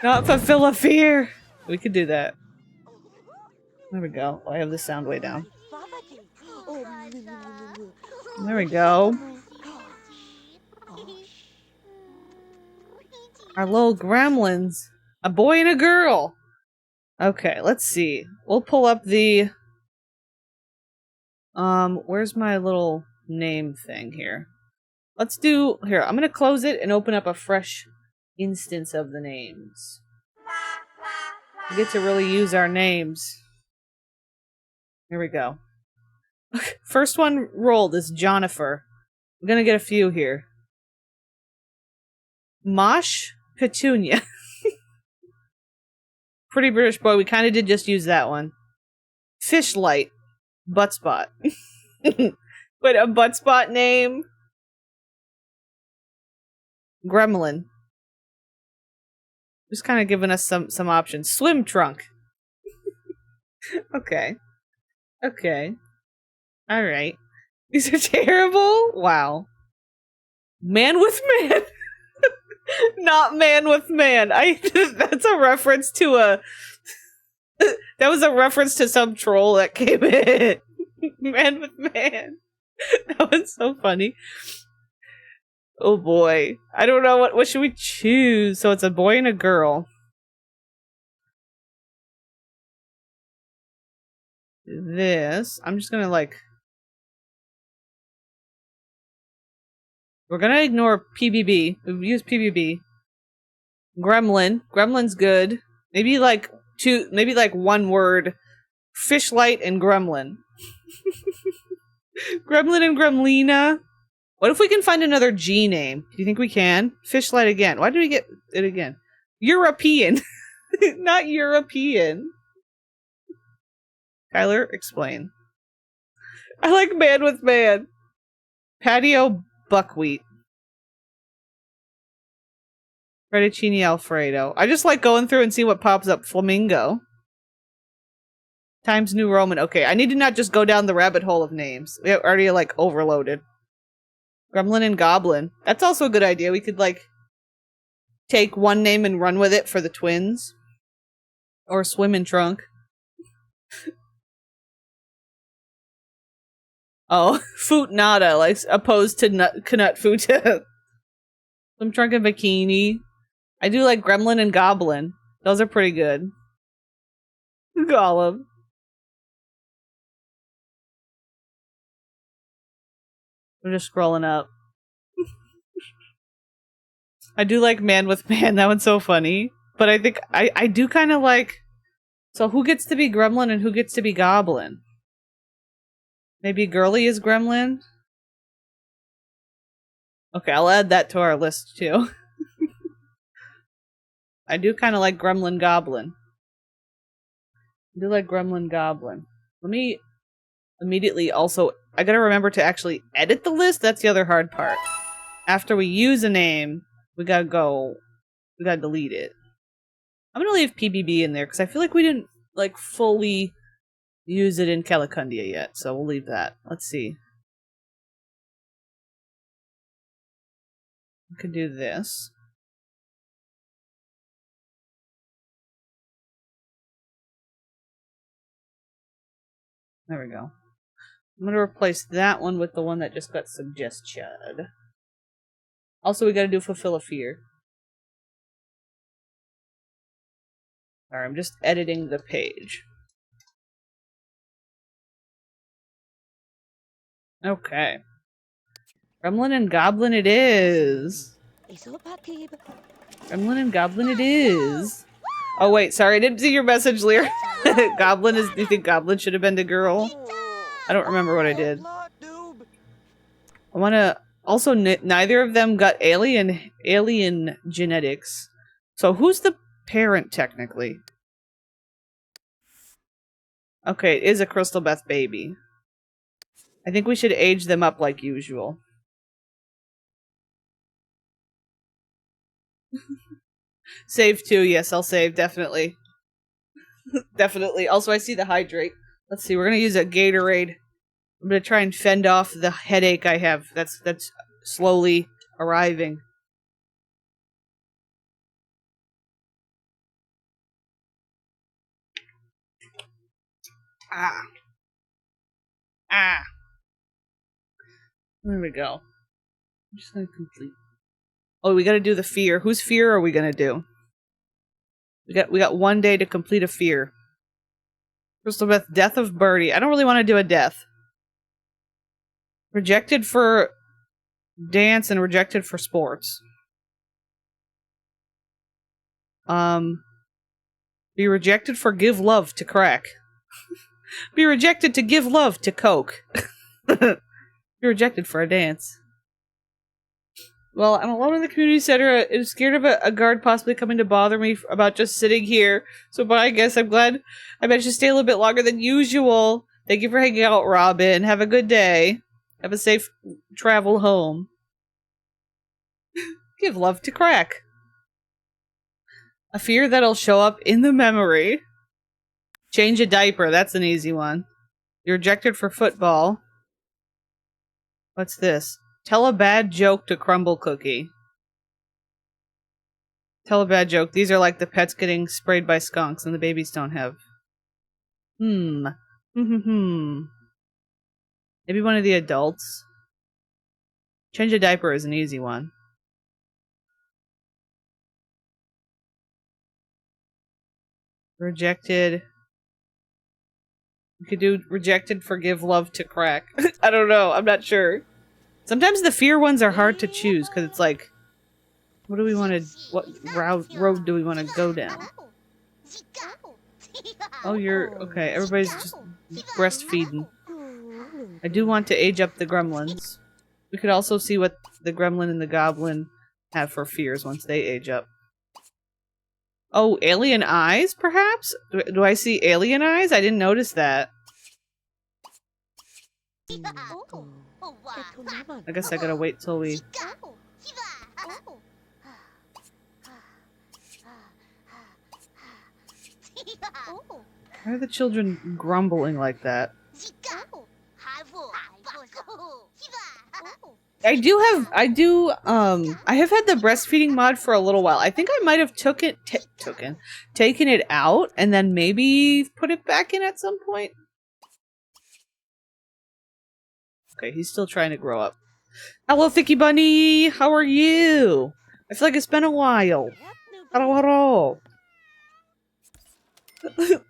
Not fulfill a fear. We could do that. There we go. Oh, I have the sound way down. There we go. Our little gremlins. A boy and a girl. Okay, let's see. We'll pull up the... where's my little name thing here? Let's do... Here, I'm gonna close it and open up a fresh instance of the names. We get to really use our names. Here we go. First one rolled is Jonifer. I'm gonna get a few here. Mosh Petunia. Pretty British boy. We kind of did just use that one. Fishlight. Butt spot. Wait, a butt spot name? Gremlin. Just kind of giving us some options. Swim trunk. Okay. Okay. Alright. These are terrible? Wow. Man with man. Not man with man. That's a reference to a... That was a reference to some troll that came in. Man with man. That was so funny. Oh boy. I don't know what should we choose? So it's a boy and a girl. This. I'm just gonna like... We're gonna ignore PBB. We've used PBB. Gremlin. Gremlin's good. Maybe like one word. Fishlight and gremlin. Gremlin and gremlina. What if we can find another G name? Do you think we can? Fishlight again. Why did we get it again? European. Not European. Kyler, explain. I like man with man. Patio buckwheat. Fettuccine Alfredo. I just like going through and see what pops up. Flamingo. Times New Roman. Okay, I need to not just go down the rabbit hole of names. We are already like overloaded. Gremlin and Goblin. That's also a good idea. We could like take one name and run with it for the twins. Or Swim and Trunk. Oh, Foot Nada, like opposed to Knut Futa. Swim Trunk and Bikini. I do like Gremlin and Goblin. Those are pretty good. Gollum. I'm just scrolling up. I do like Man with Man. That one's so funny. But I think I do kind of like... So who gets to be Gremlin and who gets to be Goblin? Maybe Girly is Gremlin? Okay, I'll add that to our list too. I do kind of like Gremlin Goblin. I do like Gremlin Goblin. Let me immediately also... I gotta remember to actually edit the list. That's the other hard part. After we use a name, we gotta delete it. I'm gonna leave PBB in there because I feel like we didn't like fully use it in Calicundia yet, so we'll leave that. Let's see. We could do this. There we go. I'm gonna replace that one with the one that just got suggested. Also, we gotta do Fulfill a Fear. Alright, I'm just editing the page. Okay. Gremlin and Goblin it is. Gremlin and Goblin it is. Oh wait, sorry, I didn't see your message, Lear. Goblin is... Do you think Goblin should have been the girl? I don't remember what I did. I wanna... Also, neither of them got alien genetics. So who's the parent, technically? Okay, it is a Crystal Beth baby. I think we should age them up like usual. Save too, yes, I'll save, definitely. Definitely. Also, I see the hydrate. Let's see, we're gonna use a Gatorade I'm gonna try and fend off the headache I have. That's slowly arriving. Ah. Ah. There we go. I'm just gonna complete. Oh, we gotta do the fear. Whose fear are we gonna do? We got 1 day to complete a fear. Crystal Beth, death of Birdie. I don't really want to do a death. Rejected for dance and rejected for sports. Be rejected for give love to crack. Be rejected to give love to coke. Be rejected for a dance. Well, I'm alone in the community center and scared of a guard possibly coming to bother me about just sitting here. So bye, I guess. I'm glad I managed to stay a little bit longer than usual. Thank you for hanging out, Robin. Have a good day. Have a safe travel home. Give love to crack. A fear that'll show up in the memory. Change a diaper. That's an easy one. You're rejected for football. What's this? Tell a bad joke to Crumble Cookie. Tell a bad joke. These are like the pets getting sprayed by skunks and the babies don't have. Maybe one of the adults. Change a diaper is an easy one. Rejected. You could do rejected for give love to crack. I don't know. I'm not sure. Sometimes the fear ones are hard to choose because it's like, what do we want to, what road do we want to go down? Oh, you're, okay, everybody's just breastfeeding. I do want to age up the gremlins. We could also see what the gremlin and the goblin have for fears once they age up. Oh, alien eyes, perhaps? Do I see alien eyes? I didn't notice that. I guess I gotta wait till we... Why are the children grumbling like that? I have had the breastfeeding mod for a little while. I think I might have taken it out and then maybe put it back in at some point. Okay, he's still trying to grow up. Hello, Thicky Bunny! How are you? I feel like it's been a while. Hello, hello.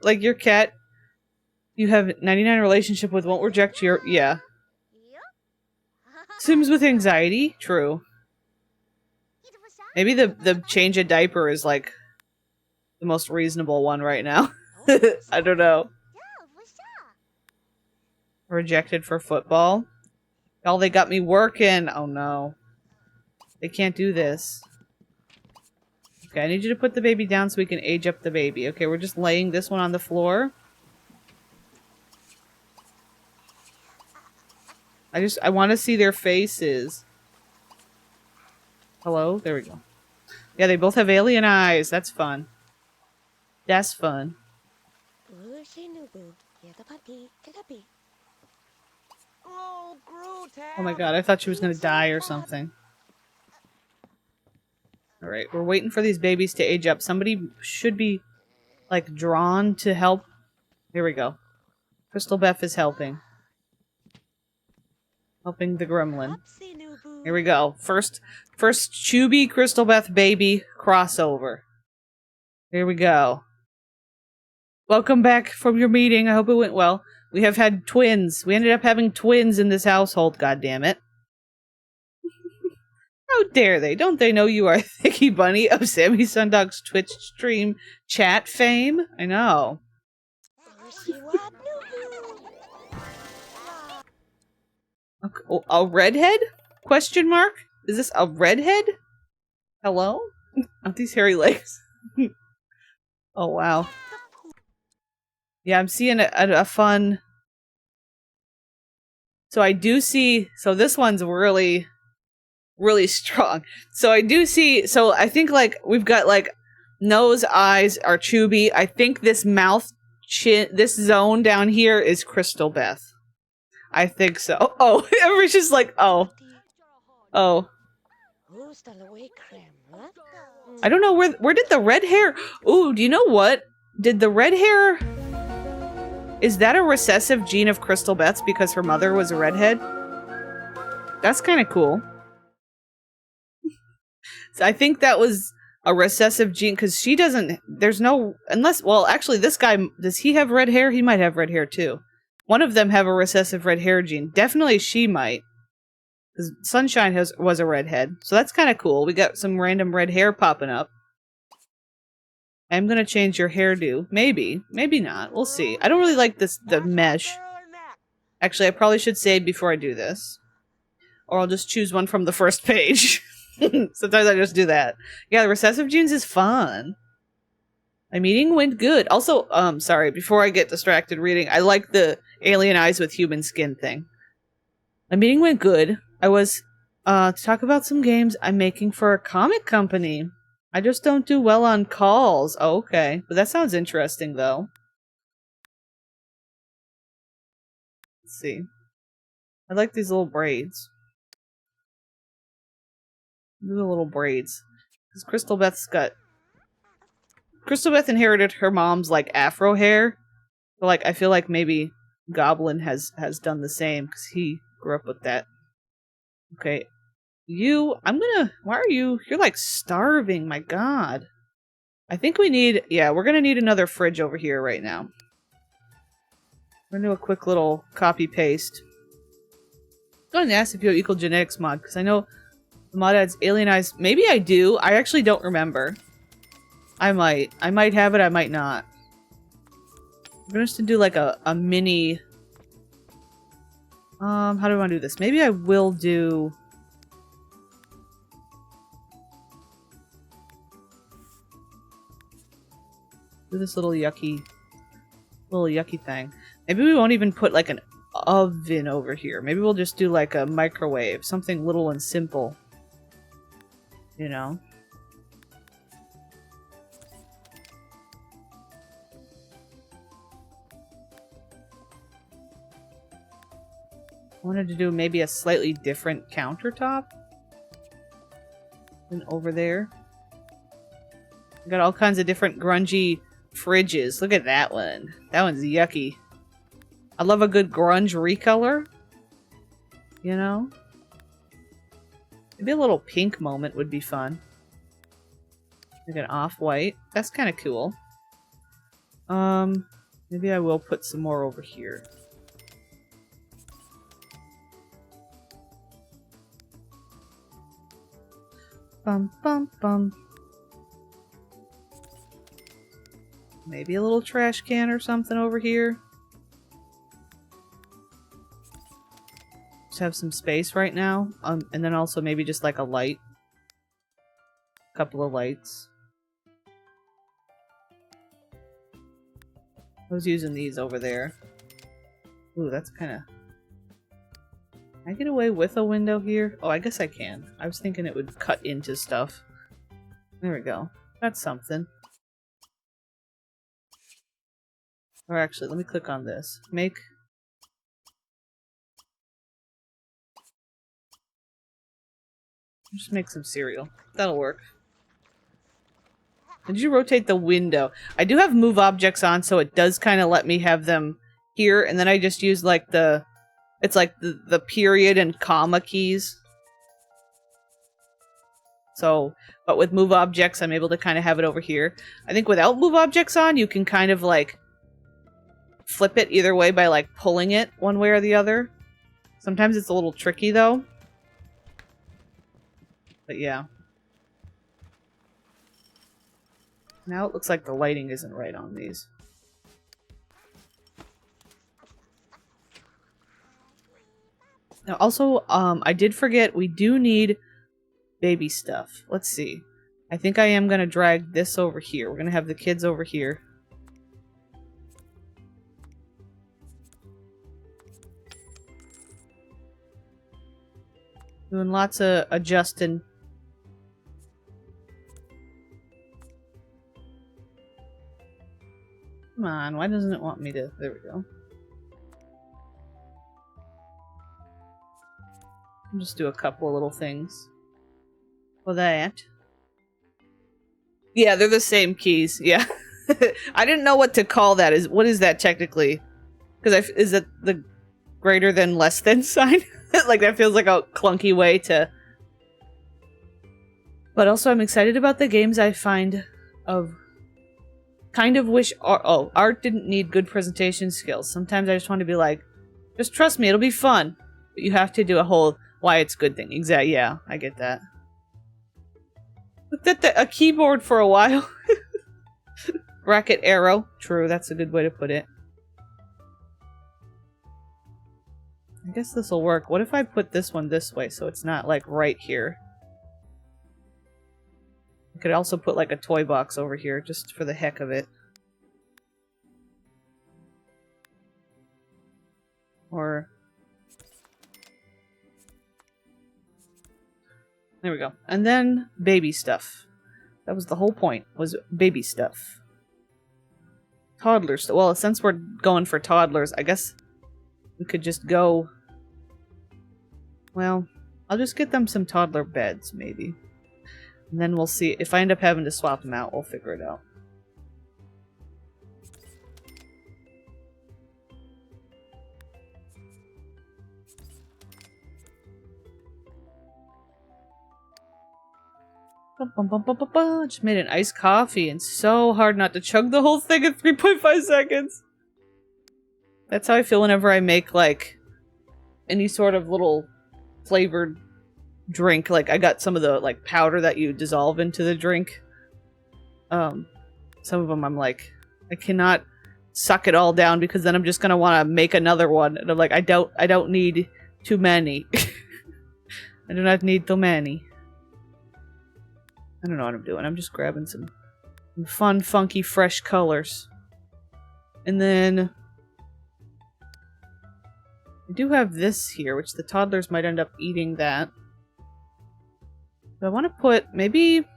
Like your cat you have 99 relationship with won't reject your... Yeah. Sims with anxiety? True. Maybe the change a diaper is like the most reasonable one right now. I don't know. Rejected for football. Y'all, they got me working. Oh no. They can't do this. Okay, I need you to put the baby down so we can age up the baby. Okay, we're just laying this one on the floor. I want to see their faces. Hello? There we go. Yeah, they both have alien eyes. That's fun. That's fun. Oh my god, I thought she was gonna die or something. Alright, we're waiting for these babies to age up. Somebody should be, like, drawn to help. Here we go. Crystal Beth is helping. Helping the gremlin. Here we go. First Chubby Crystal Beth baby crossover. Here we go. Welcome back from your meeting. I hope it went well. We have had twins. We ended up having twins in this household, goddammit. How dare they? Don't they know you are Thicky Bunny of Sammy Sundog's Twitch stream chat fame? I know. A redhead? Question mark? Is this a redhead? Hello? Aren't these hairy legs? Oh, wow. Yeah, I'm seeing a fun... So I do see... So this one's really strong. So I do see... So I think, like, we've got, like, nose, eyes are Chubby. I think this mouth, chin... This zone down here is Crystal Beth. I think so. Oh, everybody's just like, oh. Oh. I don't know where did the red hair... Ooh, do you know what? Did the red hair... Is that a recessive gene of Crystal Beth's because her mother was a redhead? That's kind of cool. So I think that was a recessive gene because she doesn't... There's no... Unless... Well, actually, this guy... Does he have red hair? He might have red hair, too. One of them have a recessive red hair gene. Definitely she might. Because Sunshine was a redhead. So that's kind of cool. We got some random red hair popping up. I'm gonna change your hairdo. Maybe. Maybe not. We'll see. I don't really like the mesh. Actually, I probably should save before I do this. Or I'll just choose one from the first page. Sometimes I just do that. Yeah, the recessive genes is fun. My meeting went good. Also, sorry, before I get distracted reading, I like the alien eyes with human skin thing. My meeting went good. I was, to talk about some games I'm making for a comic company. I just don't do well on calls. Oh, okay. But that sounds interesting, though. Let's see. I like these little braids. The little braids. Because Crystal Beth's got... Crystal Beth inherited her mom's, like, afro hair. But, like, I feel like maybe Goblin has done the same, because he grew up with that. Okay. You... I'm gonna... Why are you... You're, like, starving. My god. I think we need... Yeah, we're gonna need another fridge over here right now. We're gonna do a quick little copy-paste. Go ahead and ask if you have Equal Genetics mod, because I know the mod adds alien eyes. Maybe I do. I actually don't remember. I might. I might have it, I might not. I'm gonna just do like a mini... how do I want to do this? Maybe I will do... Do this little yucky thing. Maybe we won't even put like an oven over here. Maybe we'll just do like a microwave. Something little and simple. You know? I wanted to do maybe a slightly different countertop than over there. We got all kinds of different grungy fridges. Look at that one. That one's yucky. I love a good grunge recolor. You know? Maybe a little pink moment would be fun. Like an off-white. That's kind of cool. Maybe I will put some more over here. Bum bum bum. Maybe a little trash can or something over here. Just have some space right now. And then also maybe just like a light. A couple of lights. I was using these over there. Ooh, that's kind of... Can I get away with a window here? Oh, I guess I can. I was thinking it would cut into stuff. There we go. That's something. Or actually, let me click on this. Make... Just make some cereal. That'll work. Did you rotate the window? I do have move objects on, so it does kind of let me have them here, and then I just use like the... It's like the period and comma keys. So, but with move objects, I'm able to kind of have it over here. I think without move objects on, you can kind of like flip it either way by like pulling it one way or the other. Sometimes it's a little tricky though. But yeah. Now it looks like the lighting isn't right on these. Now also, I did forget, we do need baby stuff. Let's see. I think I am gonna drag this over here. We're gonna have the kids over here. Doing lots of adjusting. Come on, why doesn't it want me to... There we go. I'll just do a couple of little things for that. Yeah, they're the same keys. Yeah. I didn't know what to call that. What is that technically? Because is it the greater than less than sign? Like, that feels like a clunky way to... But also, I'm excited about the games I find of... Kind of wish... art didn't need good presentation skills. Sometimes I just want to be like, just trust me, it'll be fun. But you have to do a whole why it's good thing. Exactly, yeah, I get that. Looked at a keyboard for a while. Bracket arrow. True, that's a good way to put it. I guess this will work. What if I put this one this way so it's not, like, right here? I could also put, like, a toy box over here just for the heck of it. Or... There we go. And then baby stuff. That was the whole point, was baby stuff. Toddler stuff. Well, since we're going for toddlers, I guess we could just go... Well, I'll just get them some toddler beds, maybe. And then we'll see. If I end up having to swap them out, we'll figure it out. Just made an iced coffee, and so hard not to chug the whole thing in 3.5 seconds. That's how I feel whenever I make, like, any sort of little flavored drink. Like, I got some of the, like, powder that you dissolve into the drink. Some of them I'm like, I cannot suck it all down because then I'm just gonna want to make another one. And I'm like, I don't need too many. I do not need too many. I don't know what I'm doing. I'm just grabbing some fun, funky, fresh colors. And then... I do have this here, which the toddlers might end up eating that. But I want to put... Maybe...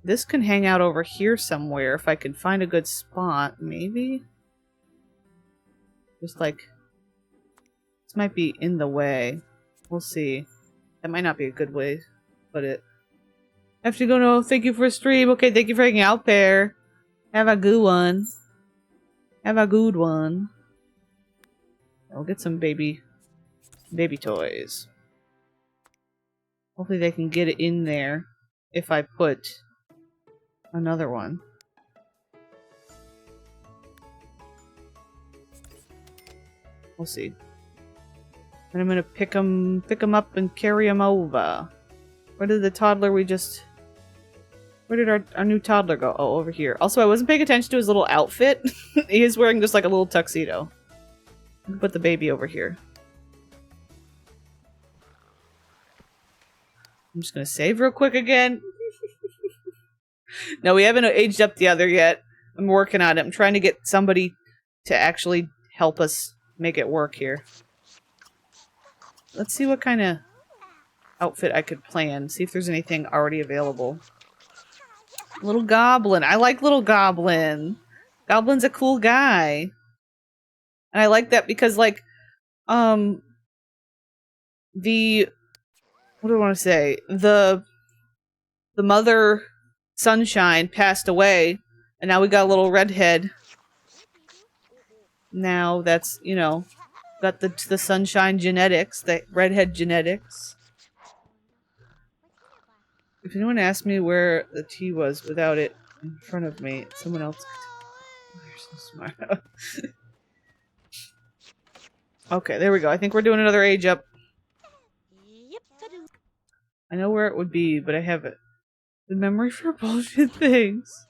This can hang out over here somewhere if I can find a good spot. Maybe? Just like... This might be in the way. We'll see. That might not be a good way to put it. I have to go, no, thank you for a stream. Okay, thank you for hanging out there. Have a good one. Have a good one. I'll get some baby toys. Hopefully they can get it in there if I put another one. We'll see. And I'm gonna pick them up and carry them over. Where did the toddler we just... Where did our new toddler go? Oh, over here. Also, I wasn't paying attention to his little outfit. He is wearing just like a little tuxedo. Put the baby over here. I'm just gonna save real quick again. No, we haven't aged up the other yet. I'm working on it. I'm trying to get somebody to actually help us make it work here. Let's see what kind of outfit I could plan. See if there's anything already available. Little Goblin. I like Little Goblin. Goblin's a cool guy. And I like that because, like, what do I want to say? The mother Sunshine passed away, and now we got a little redhead. Now that's, you know, got the Sunshine genetics, the redhead genetics. If anyone asked me where the tea was without it in front of me, someone else could... You're so smart. Okay, there we go. I think we're doing another age up. I know where it would be, but I have it. The memory for bullshit things.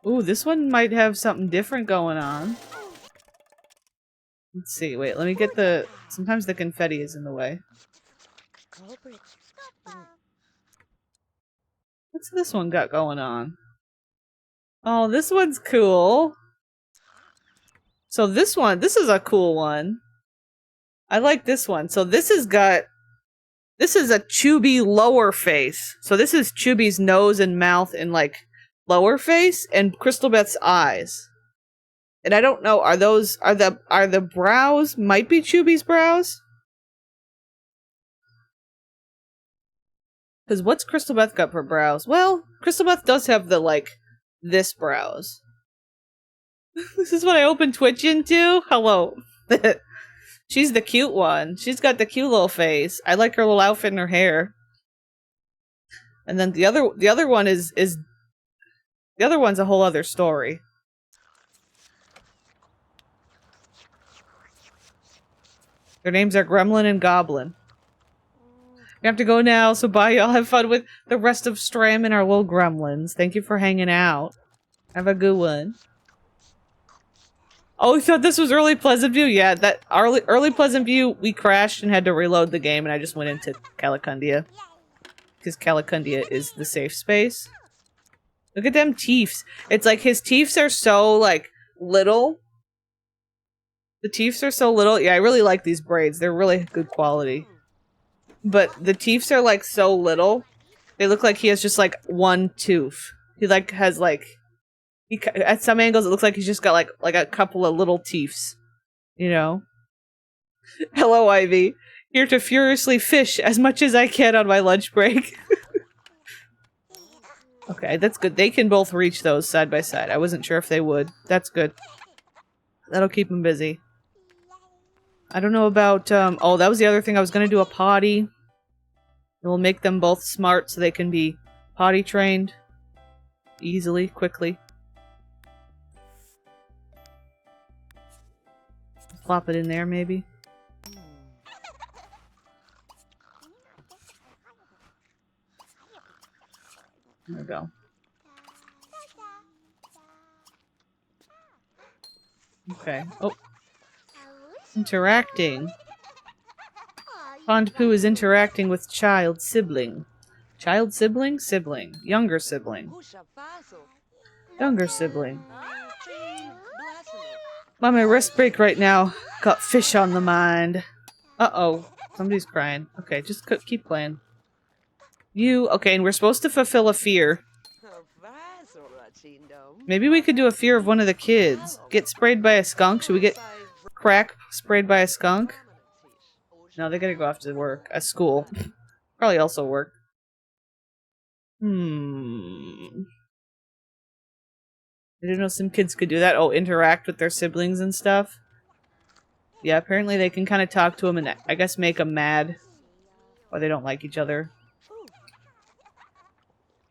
Ooh, this one might have something different going on. Let's see. Wait, let me get the... Sometimes the confetti is in the way. What's this one got going on? Oh, this one's cool. So this is a cool one. I like this one. So this is a Chubby lower face. So this is Chubby's nose and mouth and, like, lower face, and Crystal Beth's eyes. And I don't know, are the brows might be Chubby's brows? Because what's Crystal Beth got for brows? Well, Crystal Beth does have the, like, this brows. This is what I opened Twitch into? Hello. She's the cute one. She's got the cute little face. I like her little outfit and her hair. And then the other one is the other one's a whole other story. Their names are Gremlin and Goblin. We have to go now, so bye y'all. Have fun with the rest of Stram and our little gremlins. Thank you for hanging out. Have a good one. Oh, we thought this was early Pleasant View? Yeah, that early Pleasant View, we crashed and had to reload the game, and I just went into Calicundia. Because Calicundia is the safe space. Look at them teeths. It's like his teeths are so, like, little. The teeths are so little. Yeah, I really like these braids. They're really good quality. But the teeths are, like, so little. They look like he has just, like, one tooth. He, like, has, like... at some angles, it looks like he's just got, like a couple of little teeths. You know? Hello, Ivy. Here to furiously fish as much as I can on my lunch break. Okay, that's good. They can both reach those side by side. I wasn't sure if they would. That's good. That'll keep them busy. I don't know about, oh, that was the other thing. I was gonna do a potty. It will make them both smart so they can be potty trained. Easily, quickly. Plop it in there, maybe. There we go. Okay. Oh. Interacting. Pond Poo is interacting with child sibling. Child sibling? Sibling. Younger sibling. Younger sibling. I'm on my rest break right now. Got fish on the mind. Uh-oh. Somebody's crying. Okay, just keep playing. Okay, and we're supposed to fulfill a fear. Maybe we could do a fear of one of the kids. Get sprayed by a skunk? Should we get Crack sprayed by a skunk? No, they gotta go off to work. At school. Probably also work. I didn't know some kids could do that. Oh, interact with their siblings and stuff. Yeah, apparently they can kind of talk to them and I guess make them mad. Or they don't like each other.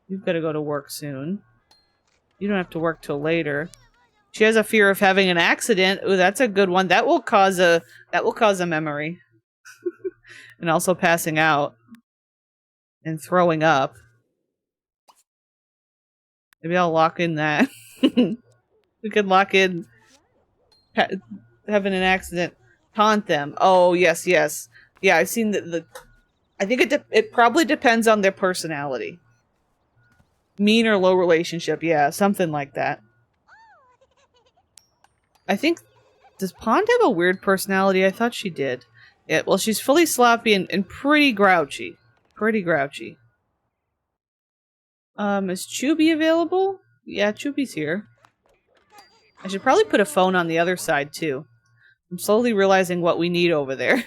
You've got to go to work soon. You don't have to work till later. She has a fear of having an accident. Ooh, that's a good one. That will cause a memory. And also passing out. And throwing up. Maybe I'll lock in that. We could lock in having an accident. Taunt them. Oh, yes, yes. Yeah, I've seen the I think it probably depends on their personality. Mean or low relationship, yeah, something like that. I think... Does Pond have a weird personality? I thought she did. Yeah, well, she's fully sloppy and pretty grouchy. Pretty grouchy. Is Chubby available? Yeah, Chubby's here. I should probably put a phone on the other side, too. I'm slowly realizing what we need over there.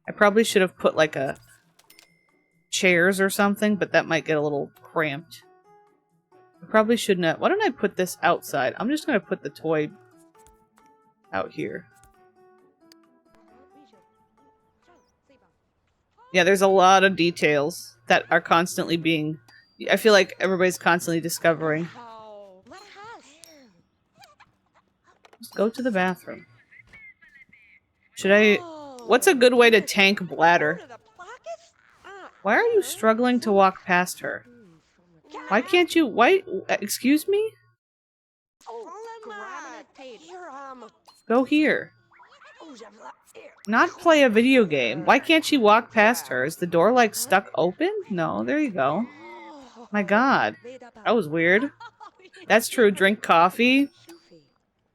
I probably should have put, like, chairs or something, but that might get a little cramped. I probably shouldn't have... Why don't I put this outside? I'm just gonna put the toy out here. Yeah, there's a lot of details that are constantly being... I feel like everybody's constantly discovering. Just go to the bathroom. Should I... What's a good way to tank Bladder? Why are you struggling to walk past her? Why can't you... Why... Excuse me? Go here. Not play a video game. Why can't she walk past her? Is the door, like, stuck open? No, there you go. My god. That was weird. That's true. Drink coffee.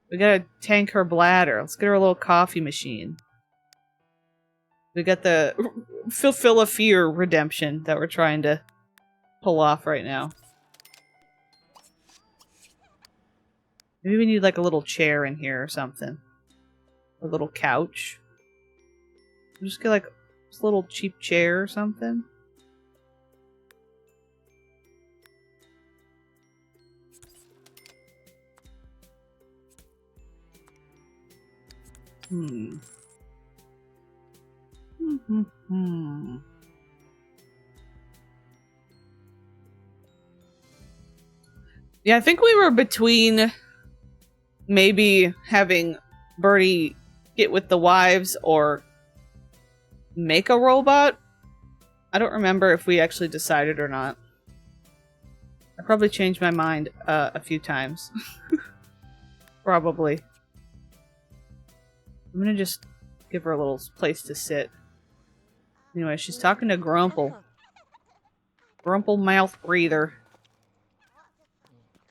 We gotta tank her bladder. Let's get her a little coffee machine. We got the fulfill a fear redemption that we're trying to pull off right now. Maybe we need like a little chair in here or something. A little couch. We'll just get like this little cheap chair or something. Yeah, I think we were between maybe having Birdie get with the wives or make a robot. I don't remember if we actually decided or not. I probably changed my mind a few times. Probably. I'm gonna just give her a little place to sit. Anyway, she's talking to Grumple. Grumple mouth breather.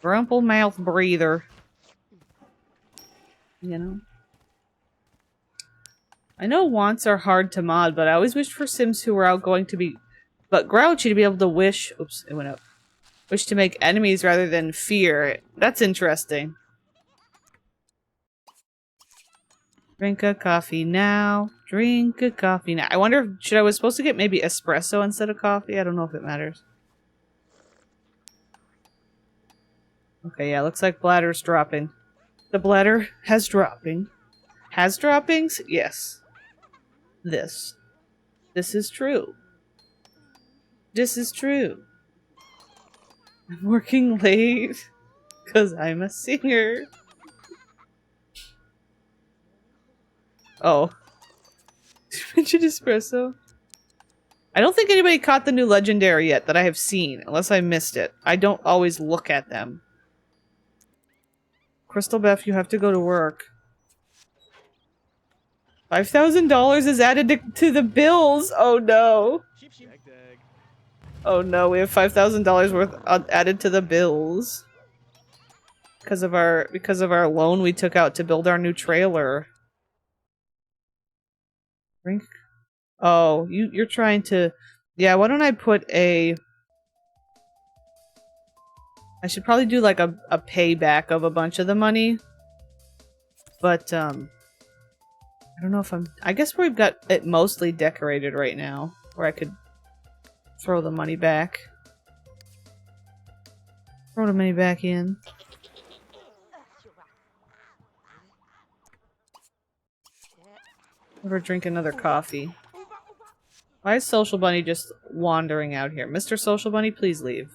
Grumple mouth breather. You know? I know wants are hard to mod, but I always wished for Sims who were outgoing to be... but grouchy to be able to wish... Oops, it went up. Wish to make enemies rather than fear. That's interesting. Drink a coffee now. Drink a coffee now. I wonder if I was supposed to get maybe espresso instead of coffee? I don't know if it matters. Okay, yeah, looks like bladder's dropping. The bladder has dropping. Has droppings? Yes. This. This is true. This is true. I'm working late because I'm a singer. Oh. Did you mention espresso? I don't think anybody caught the new legendary yet that I have seen, unless I missed it. I don't always look at them. Crystal Beth, you have to go to work. $5,000 is added to the bills! Oh no! Oh no, we have $5,000 worth added to the bills. Because of our loan we took out to build our new trailer. Drink? Oh, you're trying to... Yeah, why don't I put a... I should probably do like a payback of a bunch of the money. But, I don't know if I'm... I guess we've got it mostly decorated right now. Where I could throw the money back. Throw the money back in. Never drink another coffee. Why is Social Bunny just wandering out here? Mr. Social Bunny, please leave.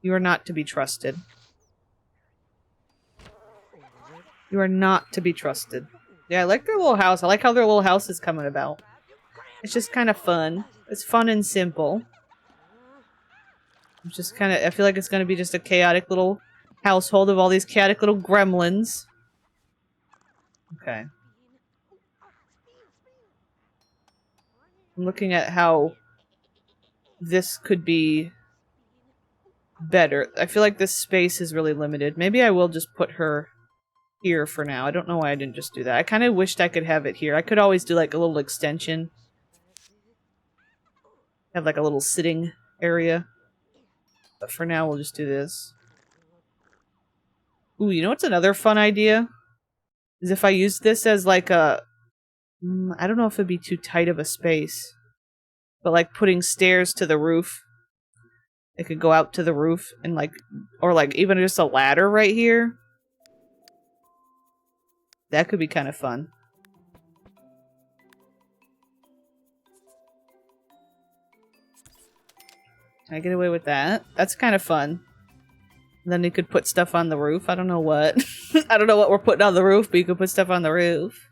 You are not to be trusted. You are not to be trusted. Yeah, I like their little house. I like how their little house is coming about. It's just kind of fun. It's fun and simple. I'm just kind of... I feel like it's going to be just a chaotic little household of all these chaotic little gremlins. Okay. I'm looking at how this could be better. I feel like this space is really limited. Maybe I will just put her here for now. I don't know why I didn't just do that. I kind of wished I could have it here. I could always do like a little extension. Have like a little sitting area. But for now, we'll just do this. Ooh, you know what's another fun idea? Is if I use this as like a... I don't know if it'd be too tight of a space. But like putting stairs to the roof. It could go out to the roof and like... Or like even just a ladder right here. That could be kind of fun. Can I get away with that? That's kind of fun. And then you could put stuff on the roof. I don't know what. I don't know what we're putting on the roof, but you could put stuff on the roof.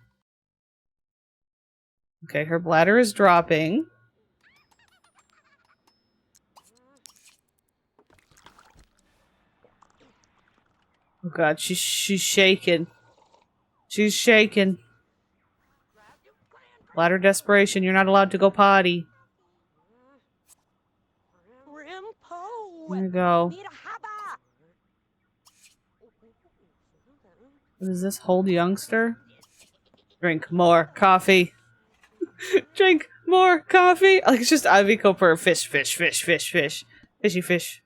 Okay, her bladder is dropping. Oh god, she's shaking. She's shaking. Bladder desperation, you're not allowed to go potty. There you go. What is this? Hold youngster? Drink more coffee. Drink more coffee. Like it's just Ivy Cooper. Fish, fish, fish, fish, fish. Fishy fish.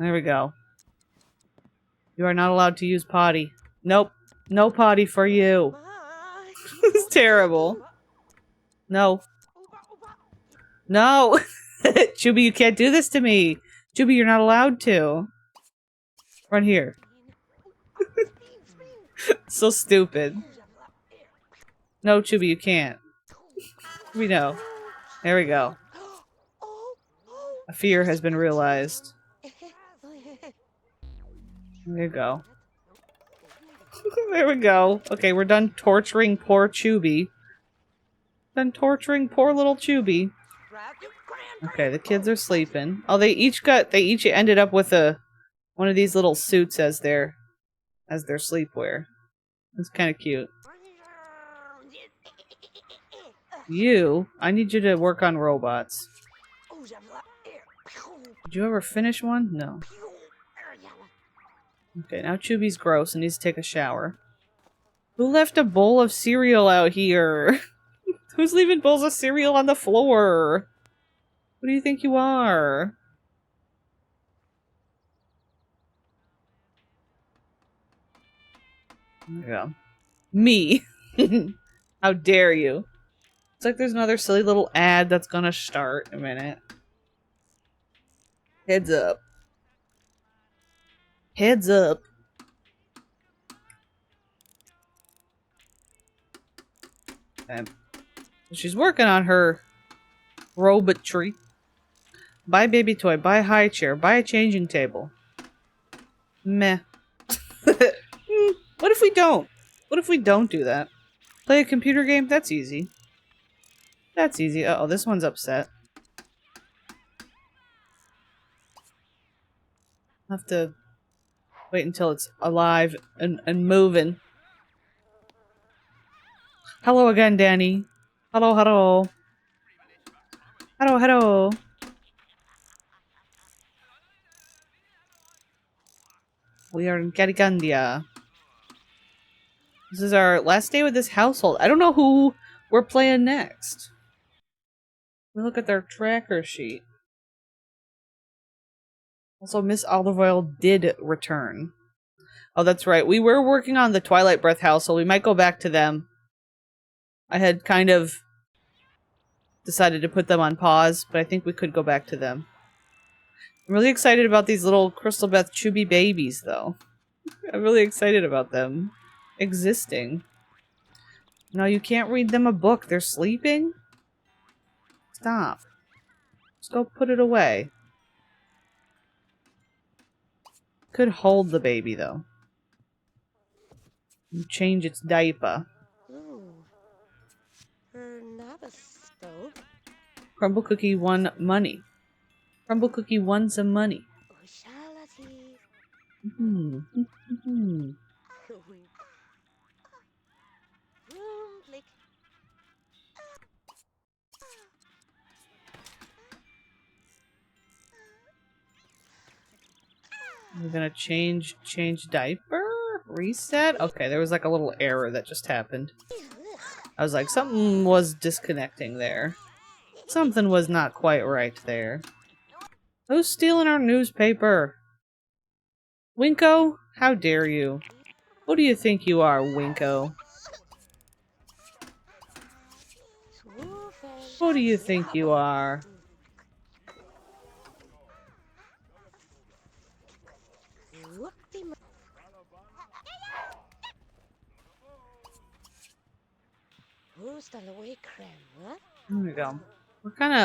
There we go. You are not allowed to use potty. Nope. No potty for you. It's terrible. No. No! Chubby, you can't do this to me! Chubby, you're not allowed to. Run here. So stupid. No, Chubby, you can't. We know. There we go. A fear has been realized. There you go. There we go. Okay, we're done torturing poor Chubby. Done torturing poor little Chubby. Okay, the kids are sleeping. Oh, they each ended up with one of these little suits as their sleepwear. It's kind of cute. I need you to work on robots. Did you ever finish one? No. Okay, now Chubby's gross and needs to take a shower. Who left a bowl of cereal out here? Who's leaving bowls of cereal on the floor? What do you think you are? There you go. Me. How dare you? It's like there's another silly little ad that's gonna start in a minute. Heads up. Heads up. Okay. She's working on her robotry. Buy baby toy, buy high chair, buy a changing table. Meh. What if we don't? What if we don't do that? Play a computer game? That's easy. That's easy. Uh-oh, this one's upset. I'll have to wait until it's alive and moving. Hello again, Danny. Hello, hello. Hello, hello. We are in Calicundia. This is our last day with this household. I don't know who we're playing next. We look at their tracker sheet. Also, Miss Olive Oil did return. Oh, that's right. We were working on the Twilight Breath household. We might go back to them. I had kind of decided to put them on pause, but I think we could go back to them. I'm really excited about these little Crystal Beth Chubby babies, though. I'm really excited about them existing. No, you can't read them a book. They're sleeping? Stop. Just go put it away. Could hold the baby, though. And change its diaper. Crumble Cookie won money. Crumble Cookie won some money. We're gonna change diaper? Reset? Okay, there was like a little error that just happened. I was like, something was disconnecting there. Something was not quite right there. Who's stealing our newspaper? Winko? How dare you? Who do you think you are, Winko? Who do you think you are? There we go.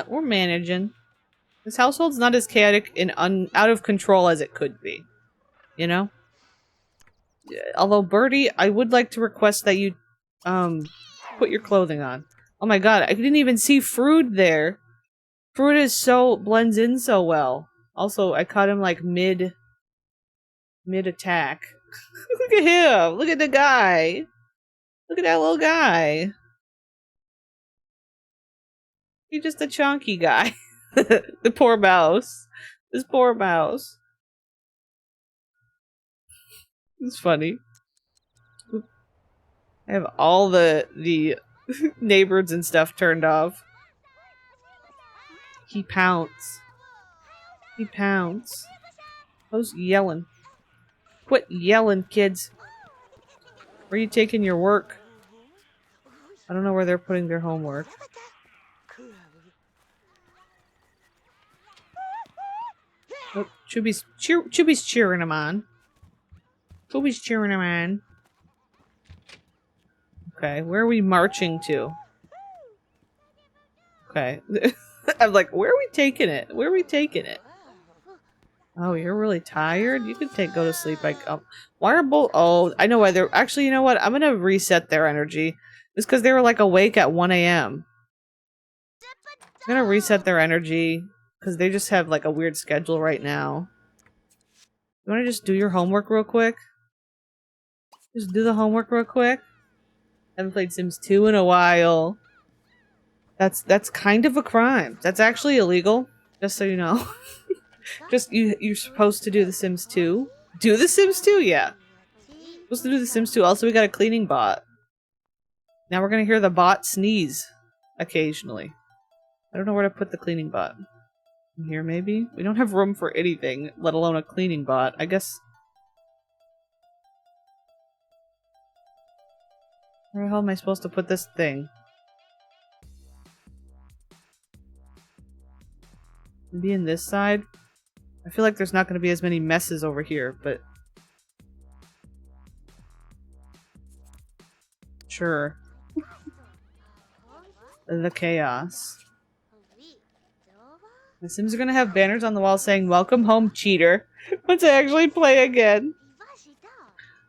We're managing. This household's not as chaotic and out of control as it could be. You know? Although, Birdie, I would like to request that you, put your clothing on. Oh my god, I didn't even see Fruit there. Fruit blends in so well. Also, I caught him, like, mid-attack. Look at him! Look at the guy! Look at that little guy! He's just a chunky guy. The poor mouse. This poor mouse. It's funny. I have all the neighbors and stuff turned off. He pounce. He pounce. Who's yelling? Quit yelling, kids. Where are you taking your work? I don't know where they're putting their homework. Oh, Chubby's cheering him on. Chubby's cheering him on. Okay, where are we marching to? Okay. I'm like, where are we taking it? Where are we taking it? Oh, you're really tired? You can go to sleep. Why are both? Oh, I know why they're. Actually, you know what? I'm gonna reset their energy. It's because they were like awake at 1 a.m. I'm gonna reset their energy because they just have like a weird schedule right now. You wanna just do your homework real quick? Just do the homework real quick? Haven't played Sims 2 in a while. That's kind of a crime. That's actually illegal, just so you know. Just you're supposed to do the Sims 2. Do the Sims 2? Yeah. Supposed to do the Sims 2. Also, we got a cleaning bot. Now we're gonna hear the bot sneeze occasionally. I don't know where to put the cleaning bot. In here, maybe? We don't have room for anything, let alone a cleaning bot. I guess. Where the hell am I supposed to put this thing? Maybe in this side? I feel like there's not going to be as many messes over here, but... Sure. The chaos. The Sims are going to have banners on the wall saying, "Welcome home, cheater," once I actually play again.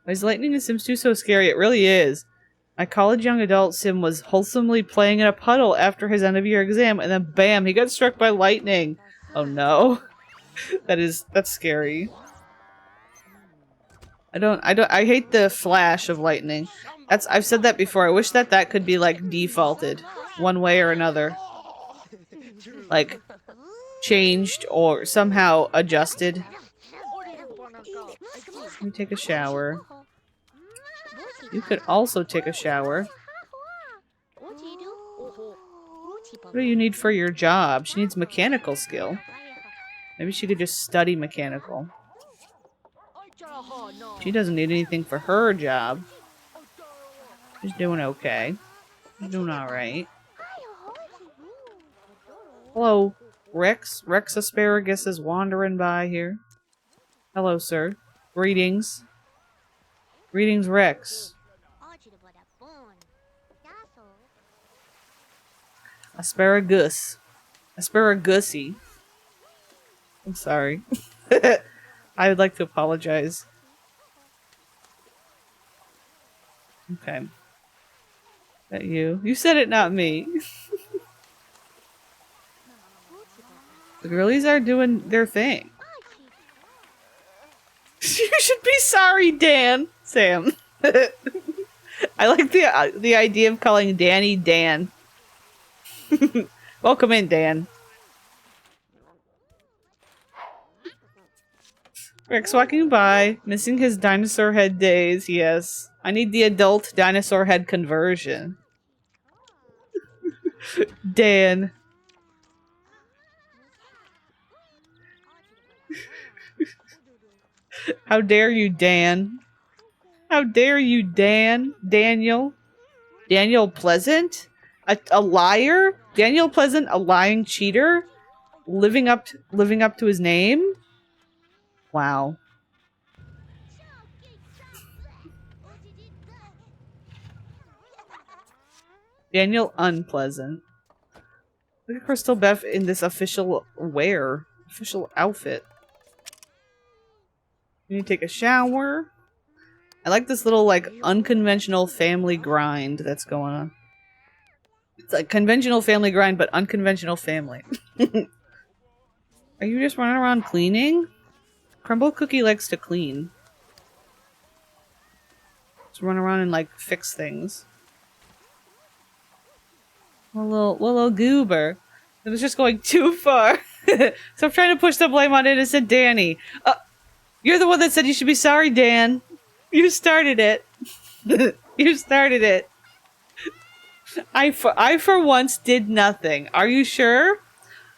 Why is lightning in Sims 2 so scary? It really is. My college young adult Sim was wholesomely playing in a puddle after his end-of-year exam, and then bam, he got struck by lightning. Oh no. That's scary. I hate the flash of lightning. I've said that before. I wish that could be like defaulted one way or another. Like changed or somehow adjusted. Let me take a shower. You could also take a shower. What do you need for your job? She needs mechanical skill. Maybe she could just study mechanical. She doesn't need anything for her job. She's doing okay. She's doing alright. Hello, Rex. Rex Asparagus is wandering by here. Hello, sir. Greetings. Greetings, Rex. Asparagus. Asparagussy. I'm sorry. I would like to apologize. Okay. Is that you? You said it, not me. The girlies are doing their thing. You should be sorry, Dan. Sam. I like the idea of calling Danny Dan. Welcome in, Dan. Rex walking by, missing his dinosaur head days. Yes. I need the adult dinosaur head conversion. Dan. How dare you, Dan? How dare you, Dan? Daniel? Daniel Pleasant? A liar? Daniel Pleasant, a lying cheater? Living up to his name? Wow. Daniel Unpleasant. Look at Crystal Beth in this official wear. Official outfit. You need to take a shower. I like this little, like, unconventional family grind that's going on. It's like conventional family grind, but unconventional family. Are you just running around cleaning? Crumble Cookie likes to clean. Just run around and, like, fix things. A little goober. It was just going too far. So I'm trying to push the blame on innocent Danny. You're the one that said you should be sorry, Dan. You started it. You started it. I for once did nothing. Are you sure?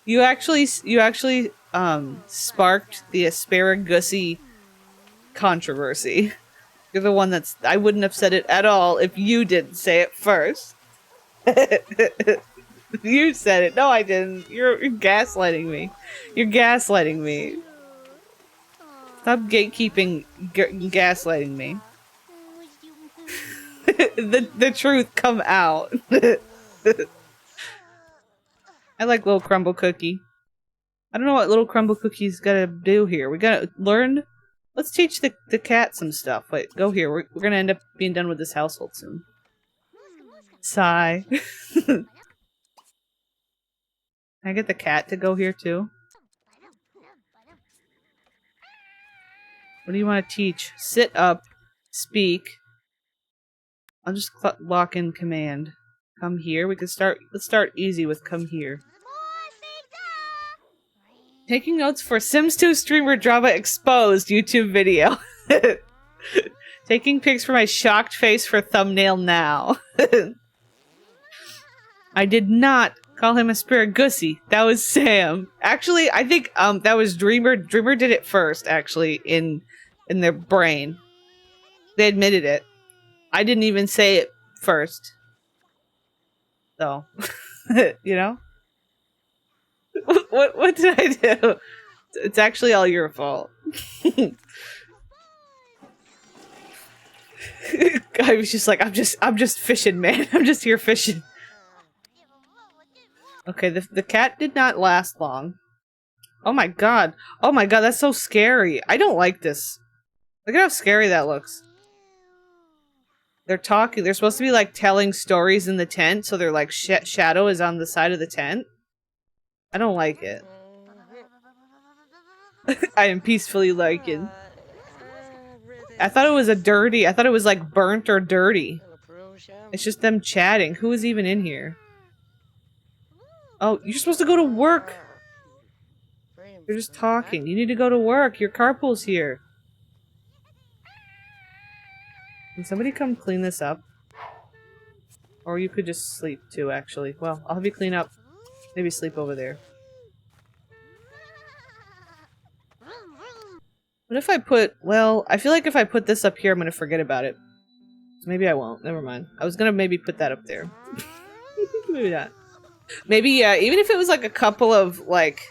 You actually sparked the asparagussy controversy. You're the one that's... I wouldn't have said it at all if you didn't say it first. You said it. No, I didn't. You're gaslighting me. You're gaslighting me. Stop gatekeeping, gaslighting me. The truth come out. I like Little Crumble Cookie. I don't know what Little Crumble Cookie's gotta do here. We gotta learn. Let's teach the cat some stuff. Wait, go here. We're gonna end up being done with this household soon. Sigh. Can I get the cat to go here too? What do you want to teach? Sit up. Speak. I'll just lock in command. Come here. We can start. Let's start easy with come here. Taking notes for Sims 2 streamer drama exposed YouTube video. Taking pics for my shocked face for thumbnail now. I did not call him asparagussy. That was Sam. Actually, I think that was Dreamer. Dreamer did it first, actually, in their brain. They admitted it. I didn't even say it first. So, you know? What did I do? It's actually all your fault. I was just like, I'm just fishing, man. I'm just here fishing. Okay, the cat did not last long. Oh my god. Oh my god, that's so scary. I don't like this. Look at how scary that looks. They're talking. They're supposed to be like telling stories in the tent, so they're like shadow is on the side of the tent. I don't like it. I am peacefully liking. I thought it was I thought it was like burnt or dirty. It's just them chatting. Who is even in here? Oh, you're supposed to go to work. You're just talking. You need to go to work. Your carpool's here. Can somebody come clean this up? Or you could just sleep too, actually. Well, I'll have you clean up. Maybe sleep over there. What if I put... Well, I feel like if I put this up here, I'm gonna forget about it. So maybe I won't. Never mind. I was gonna maybe put that up there. Maybe not. Maybe, yeah, even if it was like a couple of, like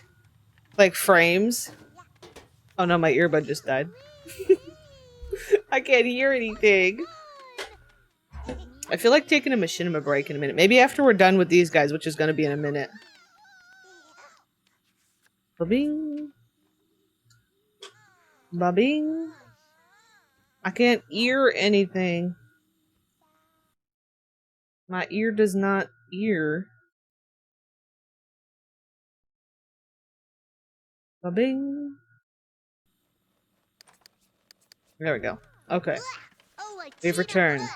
frames. Oh no, my earbud just died. I can't hear anything. I feel like taking a machinima break in a minute. Maybe after we're done with these guys, which is gonna be in a minute. Ba-bing. Ba-bing. I can't hear anything. My ear does not hear. Ba-bing. There we go. Okay. We've returned.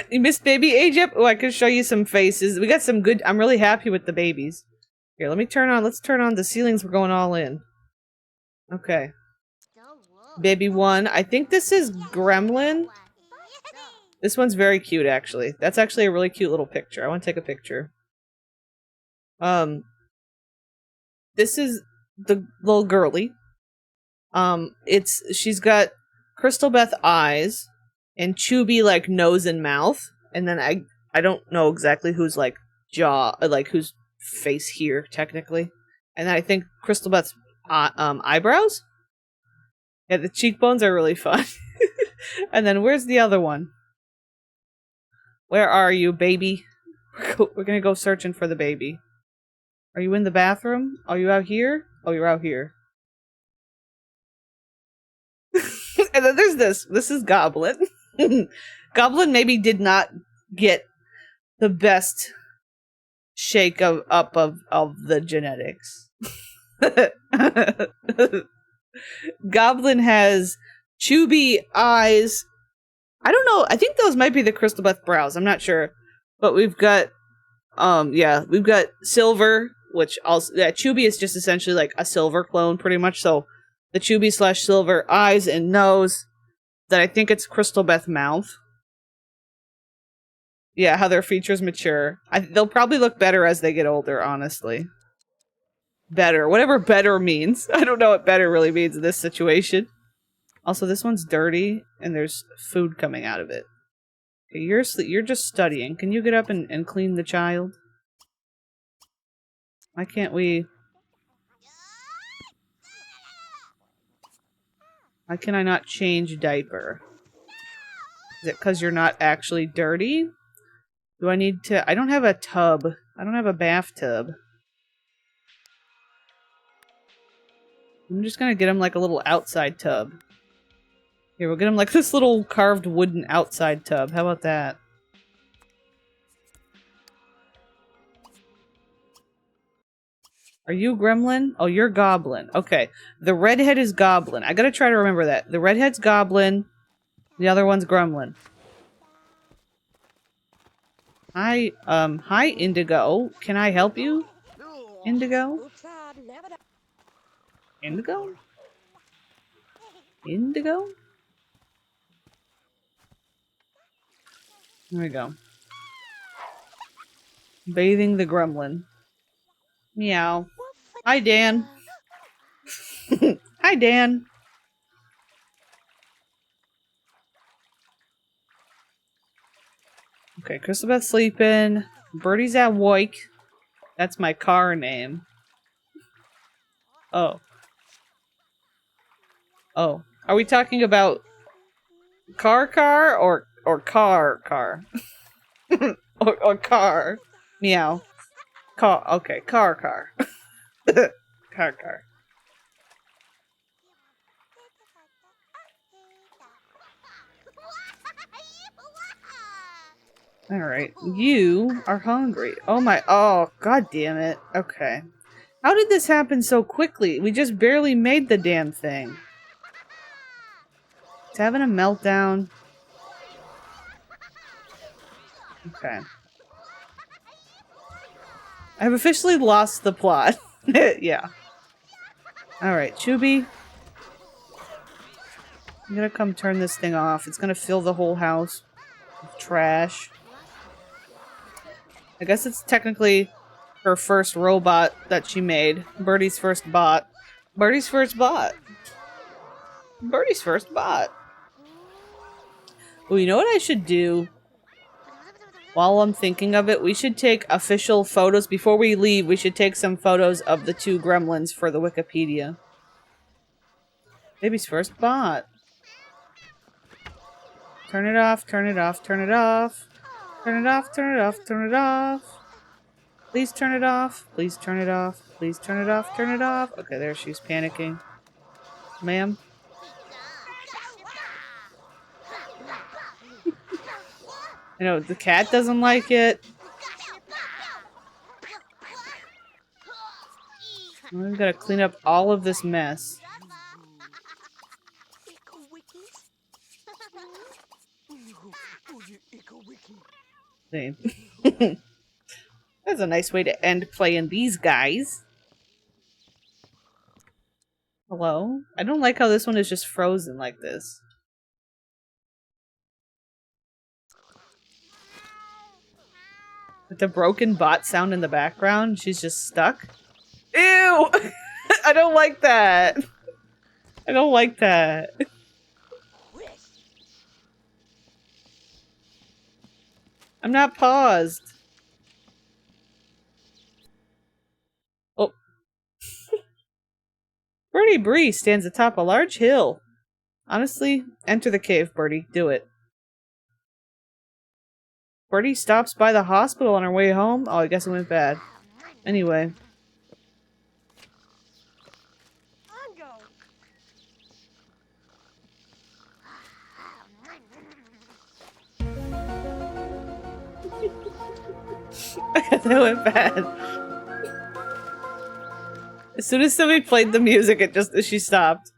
You missed baby age up? Oh, I can show you some faces. We got some good... I'm really happy with the babies. Here, let's turn on the ceilings. We're going all in. Okay. Baby 1. I think this is Gremlin. This one's very cute, actually. That's actually a really cute little picture. I want to take a picture. This is the little girly. She's got Crystal Beth eyes and Chubby like nose and mouth, and then I don't know exactly who's like jaw, like whose face here technically, and then I think Crystal Beth's eyebrows. Yeah, the cheekbones are really fun. And then where's the other one? Where are you, baby? We're gonna go searching for the baby. Are you in the bathroom? Are you out here? Oh, you're out here. And then there's this. This is Goblin. Goblin maybe did not get the best shake up of the genetics. Goblin has chubby eyes. I don't know. I think those might be the Crystal Beth brows. I'm not sure. But we've got, yeah, we've got Silver, which also, yeah, Chubby is just essentially like a Silver clone, pretty much. So the Chubby / Silver eyes and nose. Then I think it's Crystal Beth mouth. Yeah, how their features mature. They'll probably look better as they get older, honestly. better. Whatever better means. I don't know what better really means in this situation. Also, this one's dirty, and there's food coming out of it. Okay, you're just studying. Can you get up and clean the child? Why can't we... Why can I not change diaper? Is it because you're not actually dirty? Do I need to... I don't have a tub. I don't have a bathtub. I'm just gonna get him like a little outside tub. Here, we'll get him like this little carved wooden outside tub. How about that? Are you Gremlin? Oh, you're Goblin. Okay. The redhead is Goblin. I gotta try to remember that. The redhead's Goblin. The other one's Gremlin. Hi, hi, Indigo. Can I help you? Indigo? Indigo? Indigo? There we go. Bathing the Gremlin. Meow. Hi, Dan. Hi, Dan. Okay, Crystalbeth's sleeping. Birdie's at work. That's my car name. Oh. Oh. Are we talking about car or car? or car. Meow. Car. Okay, car. car. Alright, you are hungry. Oh my- oh, god damn it. Okay. How did this happen so quickly? We just barely made the damn thing. It's having a meltdown. Okay. I've officially lost the plot. Yeah. Alright, Chubby. I'm gonna come turn this thing off. It's gonna fill the whole house with trash. I guess it's technically her first robot that she made. Birdie's first bot. Birdie's first bot. Birdie's first bot. Well, you know what I should do? While I'm thinking of it, we should take official photos. Before we leave, we should take some photos of the two gremlins for the Wikipedia. Baby's first bot. Turn it off, turn it off, turn it off. Turn it off, turn it off, turn it off. Please turn it off. Please turn it off. Please turn it off, turn it off. Okay, there she's panicking. Ma'am? I know, the cat doesn't like it. We've got to clean up all of this mess. See. That's a nice way to end playing these guys. Hello? I don't like how this one is just frozen like this. With the broken bot sound in the background, she's just stuck. Ew! I don't like that. I don't like that. I'm not paused. Oh. Birdie Bree stands atop a large hill. Honestly, enter the cave, Birdie. Do it. Birdie stops by the hospital on her way home. Oh, I guess it went bad. Anyway. That went bad. As soon as somebody played the music, she stopped.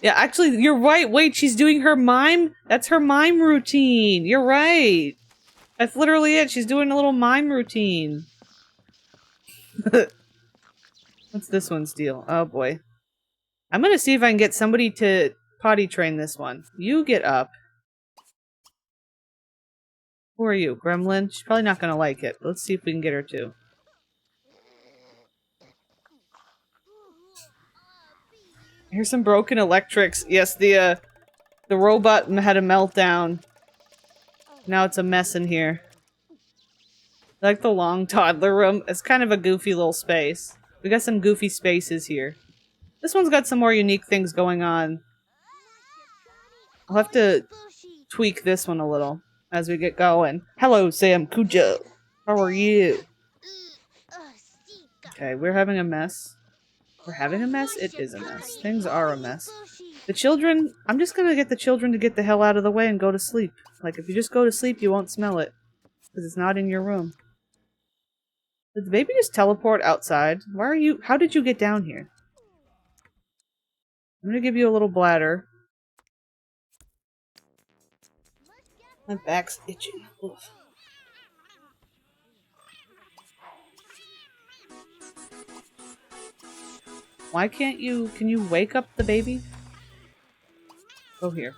Yeah, actually, you're right. Wait, she's doing her mime? That's her mime routine. You're right. That's literally it. She's doing a little mime routine. What's this one's deal? Oh boy. I'm gonna see if I can get somebody to potty train this one. You get up. Who are you? Gremlin? She's probably not gonna like it. Let's see if we can get her to. Here's some broken electrics. Yes, the robot had a meltdown. Now it's a mess in here. I like the long toddler room. It's kind of a goofy little space. We got some goofy spaces here. This one's got some more unique things going on. I'll have to tweak this one a little as we get going. Hello, Sam Cujo. How are you? Okay, we're having a mess. We're having a mess? It is a mess. Things are a mess. The children... I'm just gonna get the children to get the hell out of the way and go to sleep. Like, if you just go to sleep, you won't smell it. Because it's not in your room. Did the baby just teleport outside? Why are you... How did you get down here? I'm gonna give you a little bladder. My back's itching. Oof. Why can't you... Can you wake up the baby? Go here.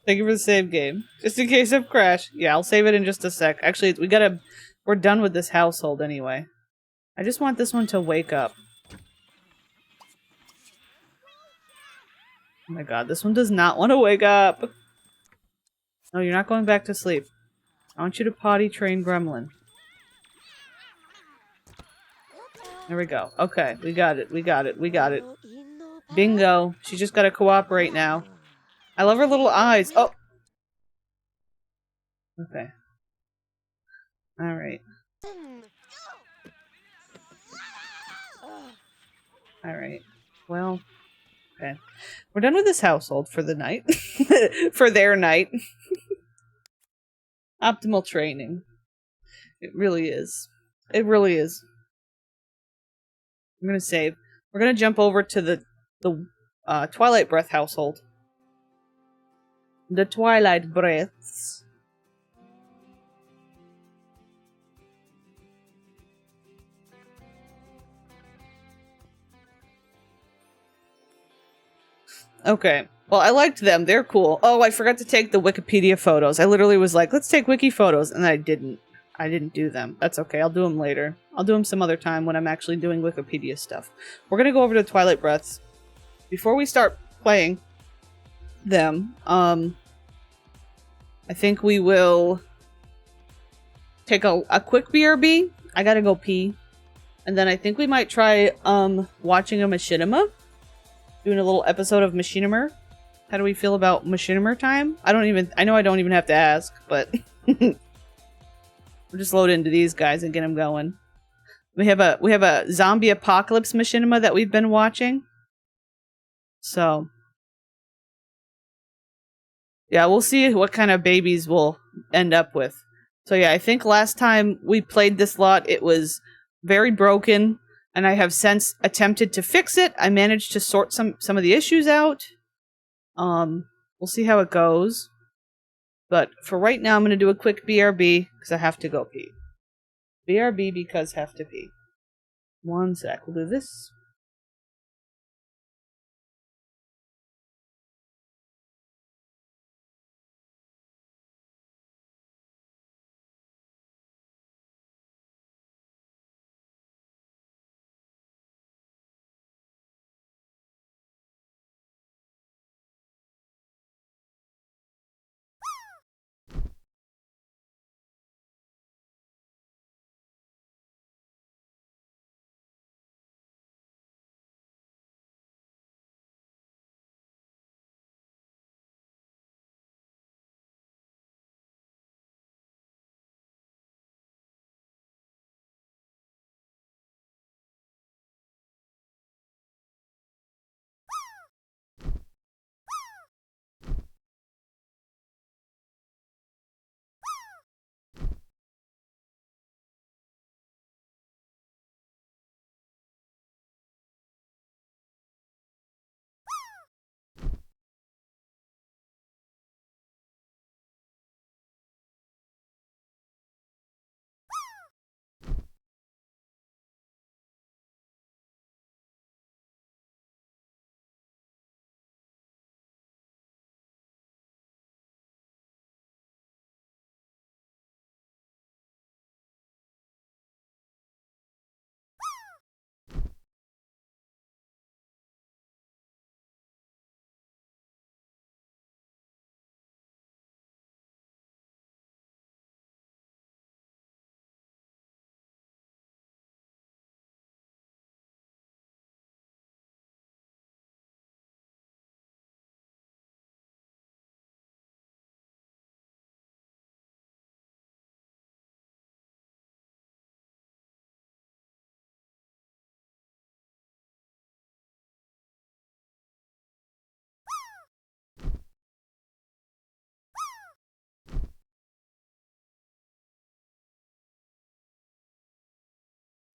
Thank you for the save game. Just in case of crash. Yeah, I'll save it in just a sec. Actually, we gotta... We're done with this household anyway. I just want this one to wake up. Oh my god, this one does not want to wake up! No, you're not going back to sleep. I want you to potty train Gremlin. There we go. Okay, we got it, we got it, we got it. Bingo. She just gotta cooperate now. I love her little eyes. Oh! Okay. Alright. Alright. Well, okay. We're done with this household for the night. For their night. Optimal training. It really is. It really is. I'm gonna save. We're gonna jump over to the Twilight Breath household. The Twilight Breaths. Okay. Well, I liked them. They're cool. Oh, I forgot to take the Wikipedia photos. I literally was like, let's take wiki photos, and I didn't. I didn't do them. That's okay. I'll do them later. I'll do them some other time when I'm actually doing Wikipedia stuff. We're gonna go over to Twilight Breaths. Before we start playing them, I think we will take a quick BRB. I gotta go pee. And then I think we might try, watching a machinima. Doing a little episode of Machinima. How do we feel about Machinima time? I know I don't even have to ask, but... We'll just load into these guys and get them going. We have a zombie apocalypse machinima that we've been watching. So yeah, we'll see what kind of babies we'll end up with. So yeah, I think last time we played this lot, it was very broken, and I have since attempted to fix it. I managed to sort some of the issues out. We'll see how it goes. But for right now, I'm going to do a quick BRB, because I have to go pee. BRB because have to pee. One sec, we'll do this.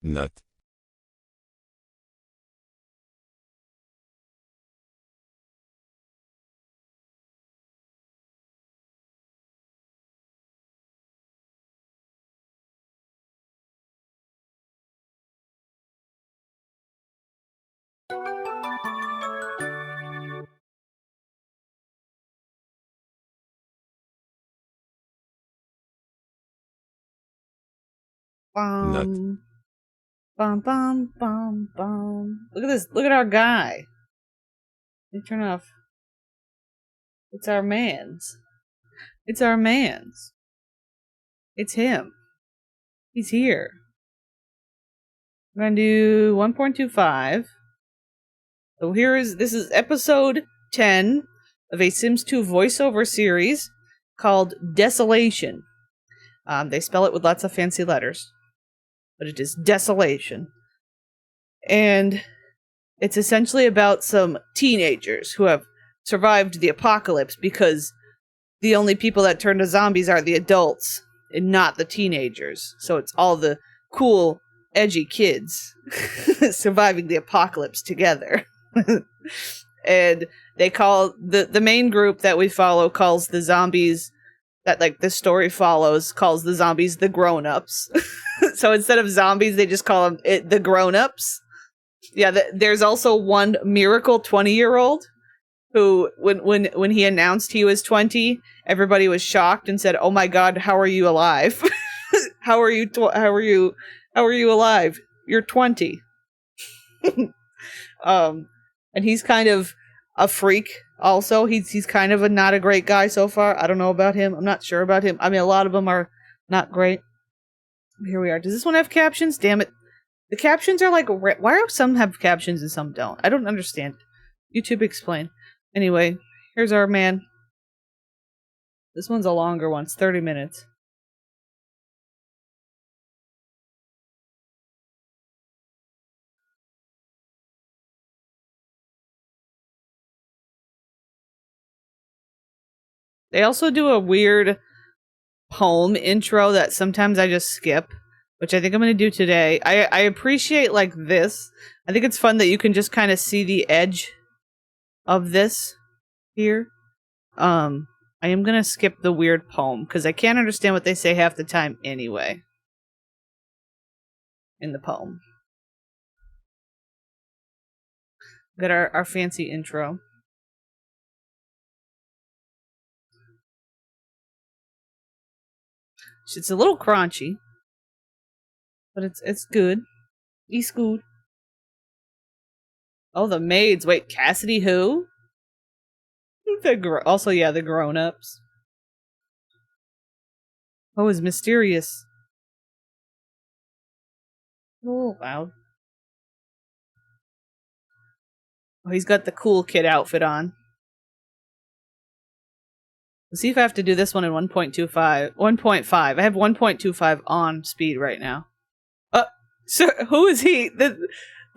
nut, nut, Bum, bum, bum, bum. Look at this. Look at our guy. Let me turn off. It's our man's. It's our man's. It's him. He's here. I'm gonna do 1.25. So this is episode 10 of a Sims 2 voiceover series called Desolation. They spell it with lots of fancy letters, but it is Desolation. And it's essentially about some teenagers who have survived the apocalypse because the only people that turn to zombies are the adults and not the teenagers. So it's all the cool, edgy kids surviving the apocalypse together. And they call the main group that we follow calls the zombies that like this story follows calls the zombies the grown-ups. So instead of zombies, they just call them the grown-ups. Yeah, there's also one miracle 20-year-old who, when he announced he was 20, everybody was shocked and said, "Oh my God, how are you alive? How are you alive? You're 20." And he's kind of a freak. Also, he's kind of not a great guy so far. I don't know about him. I'm not sure about him. I mean, a lot of them are not great. Here we are. Does this one have captions? Damn it. The captions are like, why do some have captions and some don't? I don't understand. YouTube explain. Anyway, here's our man. This one's a longer one. It's 30 minutes. They also do a weird poem intro that sometimes I just skip, which I think I'm going to do today. I appreciate like this. I think it's fun that you can just kind of see the edge of this here. I am going to skip the weird poem because I can't understand what they say half the time anyway. In the poem. Got our fancy intro. It's a little crunchy, but it's good. It's good. Oh, the maids. Wait, Cassidy who? Also, yeah, the grown-ups. Oh, it's mysterious. A little loud. Oh, he's got the cool kid outfit on. Let's see if I have to do this one in 1.25. 1.5. I have 1.25 on speed right now. So who is he? The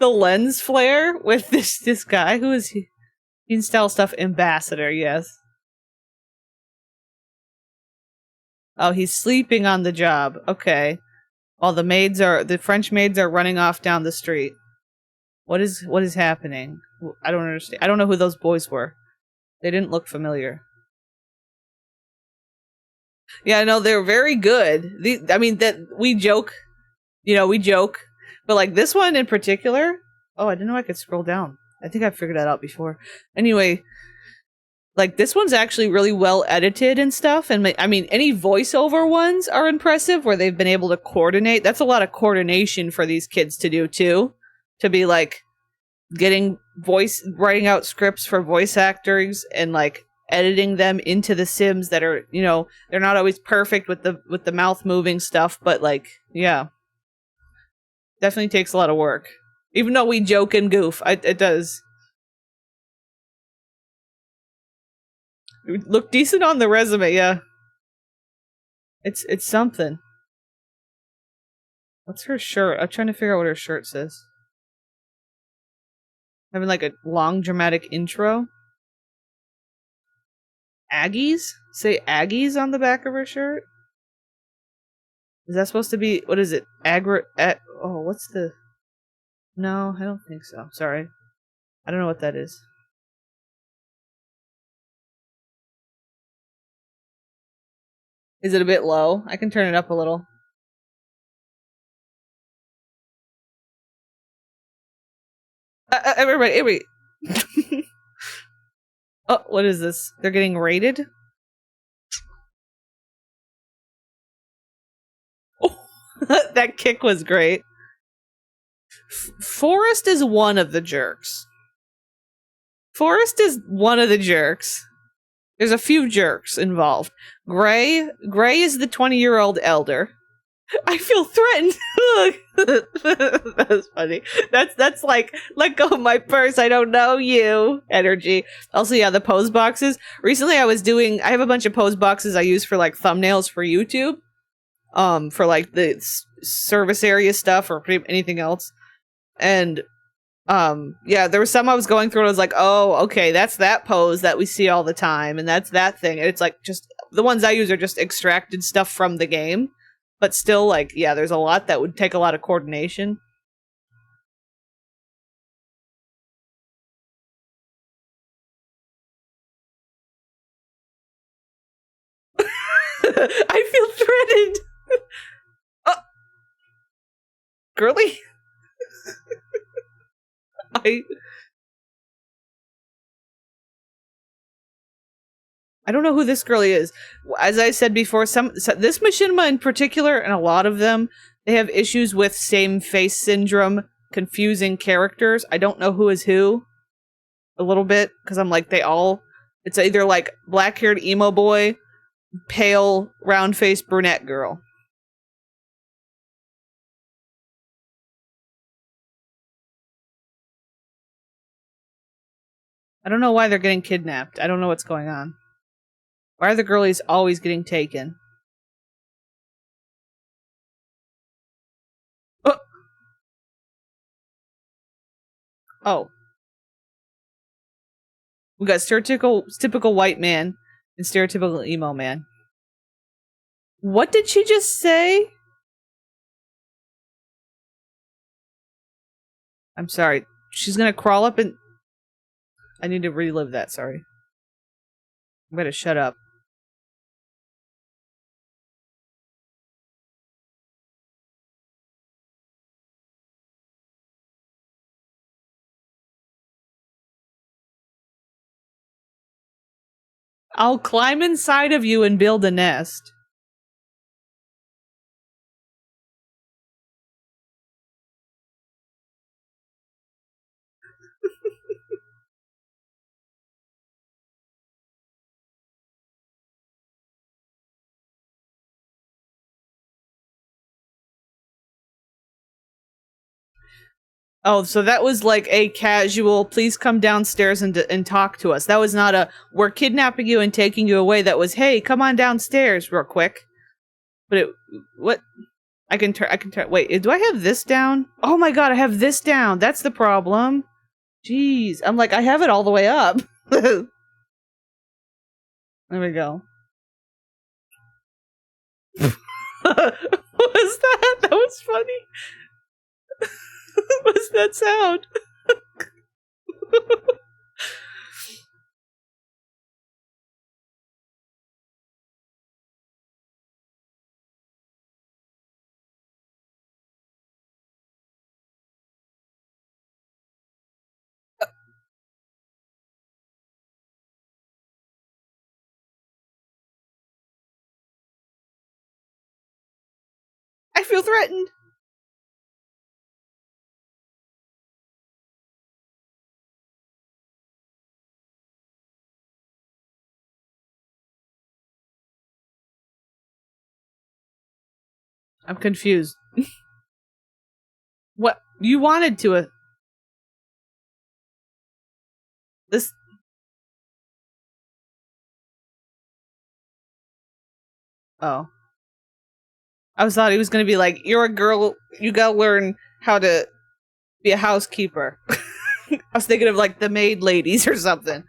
lens flare with this guy? Who is he? Install stuff ambassador, yes. Oh, he's sleeping on the job. Okay. While the French maids are running off down the street. What is happening? I don't understand. I don't know who those boys were. They didn't look familiar. Yeah, no, they're very good. I mean, that we joke, but like this one in particular. Oh, I didn't know I could scroll down. I think I figured that out before. Anyway, like this one's actually really well edited and stuff. And I mean, any voiceover ones are impressive where they've been able to coordinate. That's a lot of coordination for these kids to do too. To be like writing out scripts for voice actors and like editing them into the Sims that are, they're not always perfect with the mouth moving stuff, but like, yeah. Definitely takes a lot of work. Even though we joke and goof, it does. It look decent on the resume, yeah. It's something. What's her shirt? I'm trying to figure out what her shirt says. Having like a long dramatic intro. Aggies? Say Aggies on the back of her shirt? Is that supposed to be, what is it? Oh, what's the... No, I don't think so. Sorry. I don't know what that is. Is it a bit low? I can turn it up a little. Everybody, wait. Oh, what is this? They're getting raided? Oh, that kick was great. Forrest is one of the jerks. Forrest is one of the jerks. There's a few jerks involved. Gray is the 20-year-old elder. I feel threatened. That was funny. That's like, let go of my purse, I don't know you energy. Also, yeah, the pose boxes. Recently I have a bunch of pose boxes I use for like thumbnails for YouTube. For like the service area stuff or anything else. And yeah, there was some I was going through and I was like, oh, okay, that's that pose that we see all the time, and that's that thing. And it's like, just the ones I use are just extracted stuff from the game. But still, like, yeah, there's a lot that would take a lot of coordination. I feel threatened. Oh. Girly? I don't know who this girlie is. As I said before, this machinima in particular, and a lot of them, they have issues with same face syndrome, confusing characters. I don't know who is who. A little bit, because I'm like, it's either like black-haired emo boy, pale, round-faced brunette girl. I don't know why they're getting kidnapped. I don't know what's going on. Why are the girlies always getting taken? Oh. We got stereotypical white man and stereotypical emo man. What did she just say? I'm sorry. She's gonna crawl up and... I need to relive that, sorry. I'm gonna shut up. I'll climb inside of you and build a nest. Oh, so that was like a casual, please come downstairs and talk to us. That was not a, we're kidnapping you and taking you away. That was, hey, come on downstairs real quick. But what? I can turn, wait, do I have this down? Oh my god, I have this down. That's the problem. Jeez. I'm like, I have it all the way up. There we go. What was that? That was funny. What's that sound? I feel threatened. I'm confused. What? You wanted to... This... Oh. I thought he was gonna be like, you're a girl, you gotta learn how to be a housekeeper. I was thinking of like the maid ladies or something.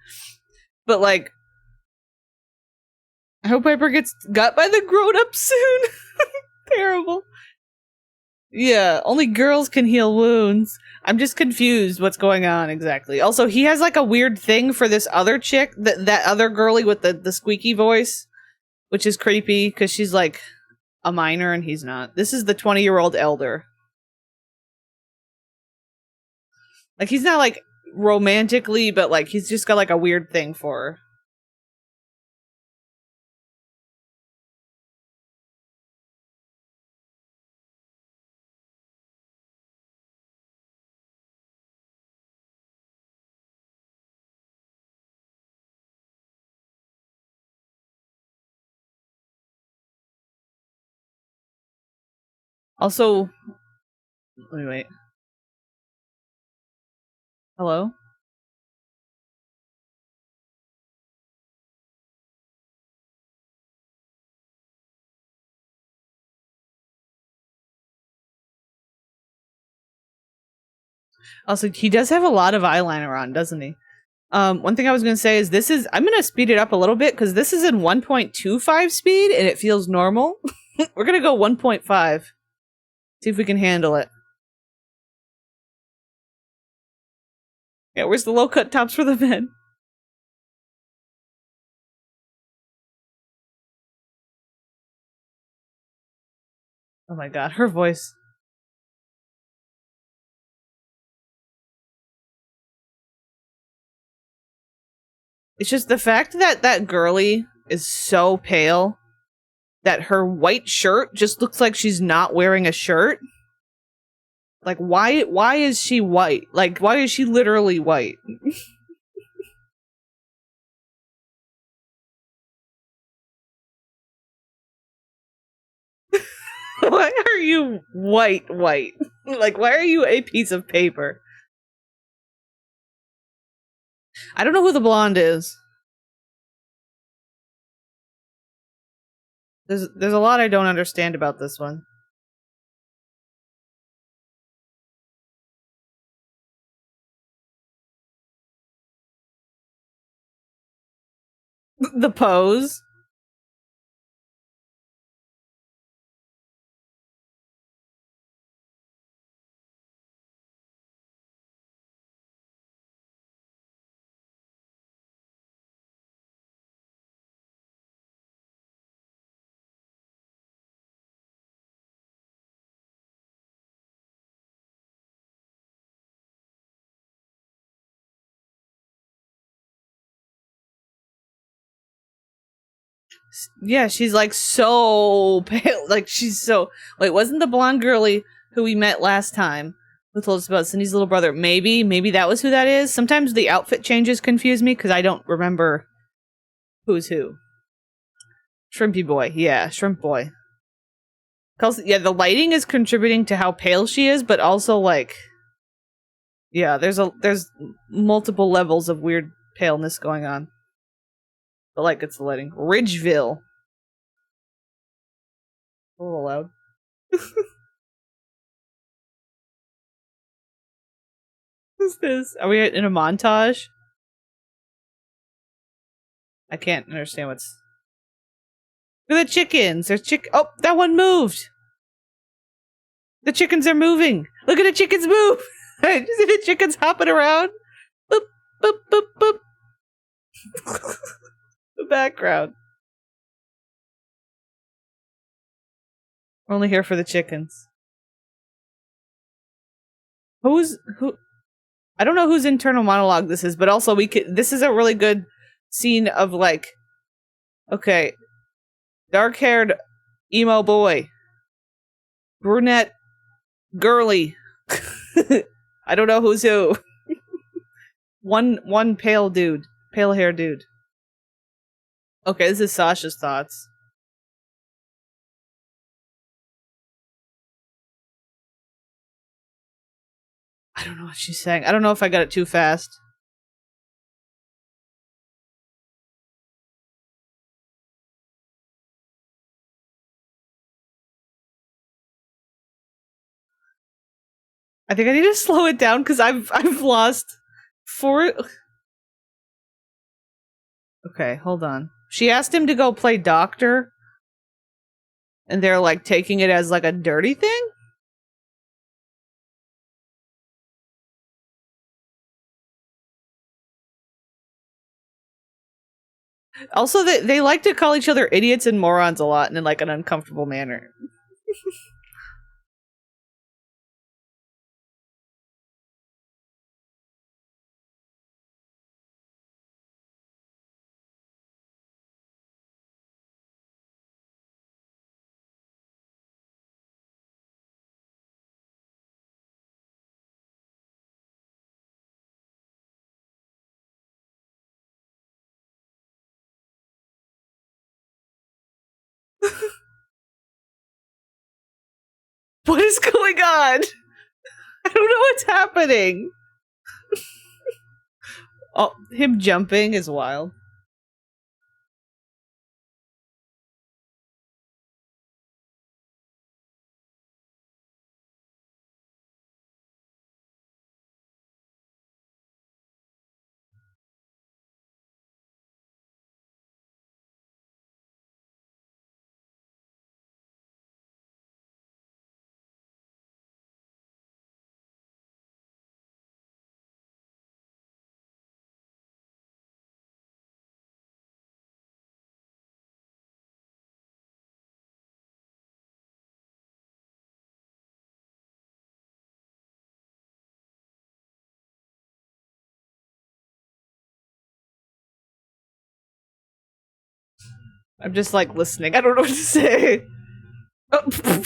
But like... I hope Piper gets got by the grown-ups soon. Terrible. Yeah, only girls can heal wounds. I'm just confused what's going on exactly. Also, he has like a weird thing for this other chick, that other girly with the squeaky voice, which is creepy because she's like a minor and he's not. This is the 20-year-old elder. Like, he's not like romantically, but like he's just got like a weird thing for her. Also, wait. Hello? Also, he does have a lot of eyeliner on, doesn't he? One thing I was going to say is I'm going to speed it up a little bit because this is in 1.25 speed and it feels normal. We're going to go 1.5. See if we can handle it. Yeah, where's the low cut tops for the men? Oh my god, her voice. It's just the fact that that girly is so pale that her white shirt just looks like she's not wearing a shirt. Like, why is she white? Like, why is she literally white? Why are you white? Like, why are you a piece of paper? I don't know who the blonde is. There's a lot I don't understand about this one. The pose. Yeah, she's like so pale. Like, she's so. Wait, wasn't the blonde girly who we met last time who told us about Cindy's little brother? Maybe that was who that is. Sometimes the outfit changes confuse me because I don't remember who's who. Shrimpy boy. Yeah, shrimp boy. Yeah, the lighting is contributing to how pale she is, but also like, yeah, there's multiple levels of weird paleness going on. But like, it's the lighting. Ridgeville. A little loud. What's this? Are we in a montage? I can't understand what's. Look at the chickens. There's Oh, that one moved. The chickens are moving. Look at the chickens move. You see the chickens hopping around? Boop, boop, boop, boop. The background. We're only here for the chickens. Who? I don't know whose internal monologue this is, but also this is a really good scene of like, okay, dark-haired emo boy, brunette girly. I don't know who's who. One pale hair dude. Okay, this is Sasha's thoughts. I don't know what she's saying. I don't know if I got it too fast. I think I need to slow it down because I've lost 4. Okay, hold on. She asked him to go play doctor. And they're like taking it as like a dirty thing? Also, they like to call each other idiots and morons a lot and in like an uncomfortable manner. What is going on? I don't know what's happening. Oh, him jumping is wild. I'm just like listening. I don't know what to say. Oh.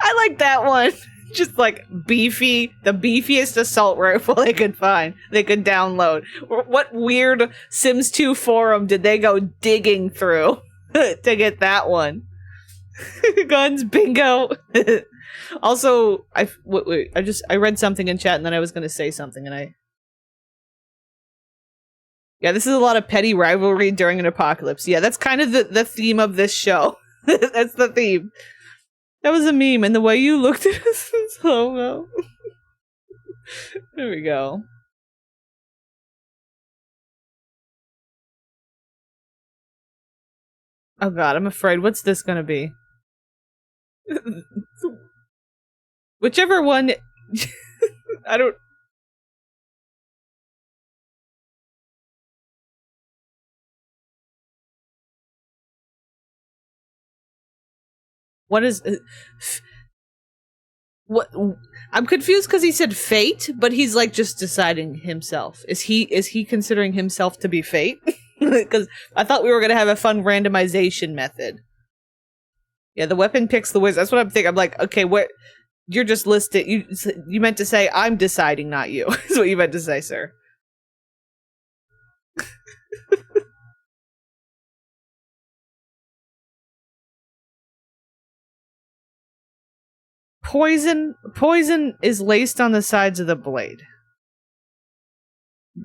I like that one. Just like beefy, the beefiest assault rifle they could find, they could download. What weird Sims 2 forum did they go digging through to get that one? Guns, bingo. Also, wait, I read something in chat and then I was going to say something and yeah, this is a lot of petty rivalry during an apocalypse. Yeah, that's kind of the theme of this show. That's the theme. That was a meme, and the way you looked at us in slow-mo. There we go. Oh god, I'm afraid. What's this gonna be? Whichever one... I don't... What is... what? I'm confused because he said fate, but he's like just deciding himself. Is he considering himself to be fate? Because I thought we were gonna have a fun randomization method. Yeah, the weapon picks the wizard. That's what I'm thinking. I'm like, okay, what? You're just listed. You meant to say I'm deciding, not you. Is what you meant to say, sir. Poison is laced on the sides of the blade.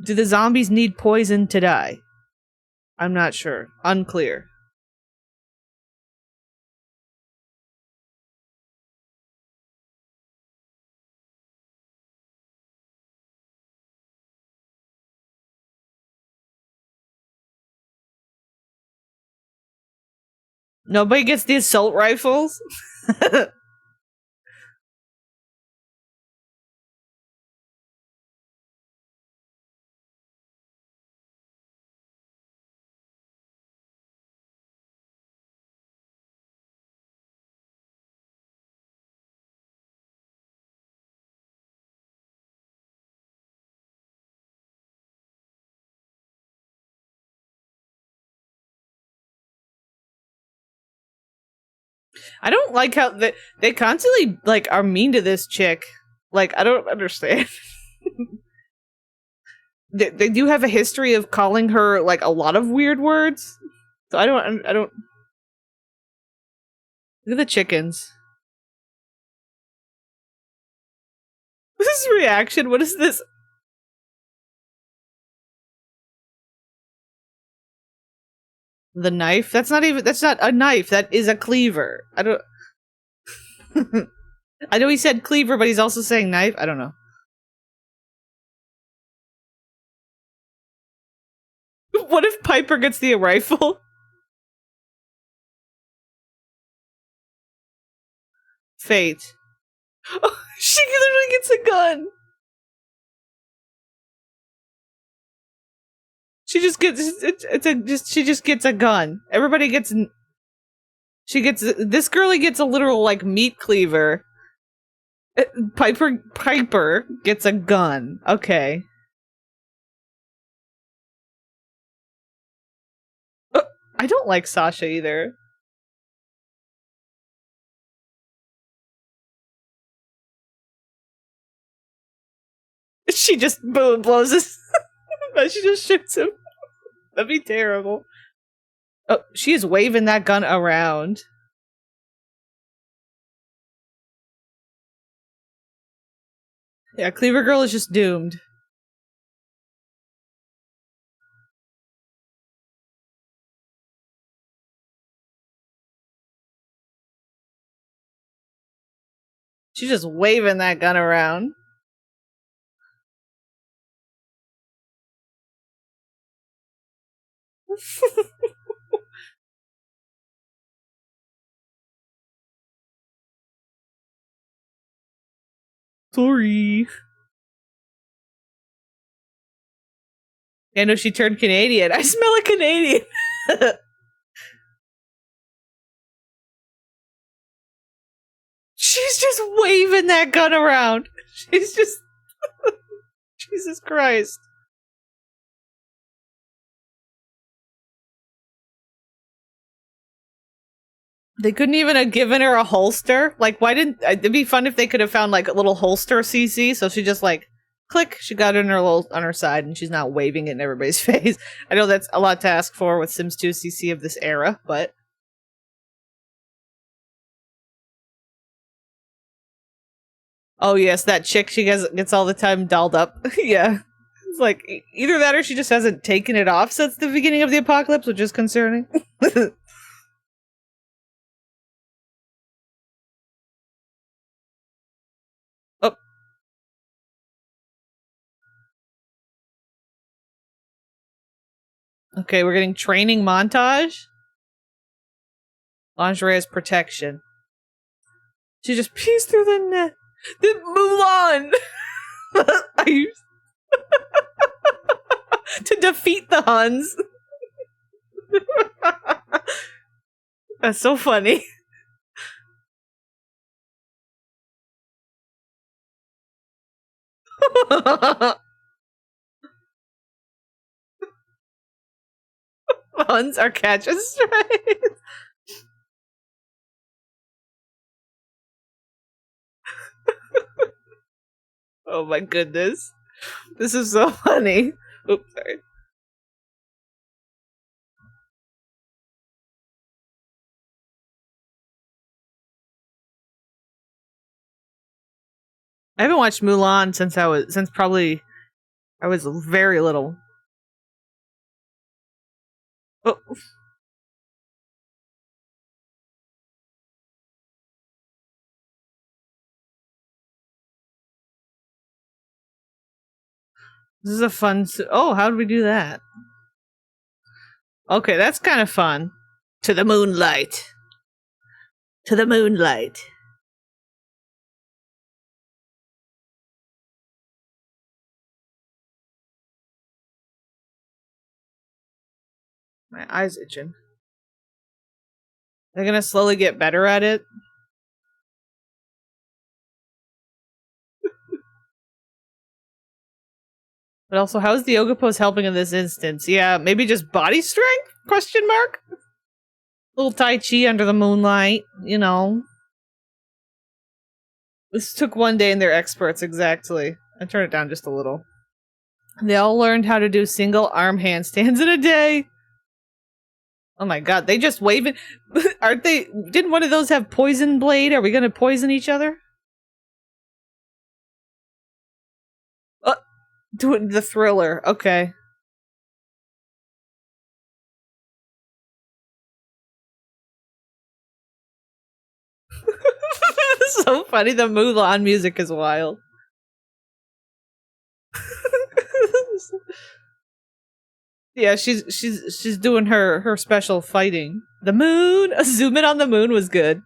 Do the zombies need poison to die? I'm not sure. Unclear. Nobody gets the assault rifles? I don't like how they constantly like are mean to this chick. Like I don't understand. They do have a history of calling her like a lot of weird words. So I don't look at the chickens. What's his reaction? What is this? The knife? That's not a knife. That is a cleaver. I don't I know he said cleaver, but he's also saying knife. I don't know. What if Piper gets the rifle? Fate. Oh, she literally gets a gun. She just gets she just gets a gun. Everybody gets. She gets this girlie gets a literal like meat cleaver. Piper gets a gun. Okay. I don't like Sasha either. She just boom blows his. She just shoots him. That'd be terrible. Oh, she is waving that gun around. Yeah, Cleaver Girl is just doomed. She's just waving that gun around. Sorry. I know she turned Canadian. I smell a Canadian. She's just waving that gun around. She's just... Jesus Christ. They couldn't even have given her a holster. Like, why didn't... It'd be fun if they could have found, like, a little holster CC, so she just, like, click, she got it in her little, on her side, and she's not waving it in everybody's face. I know that's a lot to ask for with Sims 2 CC of this era, but... Oh yes, that chick she gets all the time dolled up. Yeah. It's like, either that or she just hasn't taken it off since the beginning of the apocalypse, which is concerning. Oh. Okay, we're getting training montage. Lingerie as protection. She just pees through the net. The Mulan! Are you... to defeat the Huns. That's so funny. Huns are catching strays. Oh my goodness. This is so funny. Oops, sorry. I haven't watched Mulan since I was very little. Oh. This is a fun... Oh, how did we do that? Okay, that's kind of fun. To the moonlight. To the moonlight. My eye's itching. They're gonna slowly get better at it. But also, how is the yoga pose helping in this instance? Yeah, maybe just body strength? Question mark? Little Tai Chi under the moonlight, you know. This took one day and they're experts, exactly. I turned it down just a little. They all learned how to do single arm handstands in a day. Oh my god, they just wave it. Aren't they? Didn't one of those have poison blade? Are we gonna poison each other? Doing the thriller, okay. So funny, the Mulan music is wild. Yeah, she's doing her special fighting. The moon! A zoom in on the moon was good.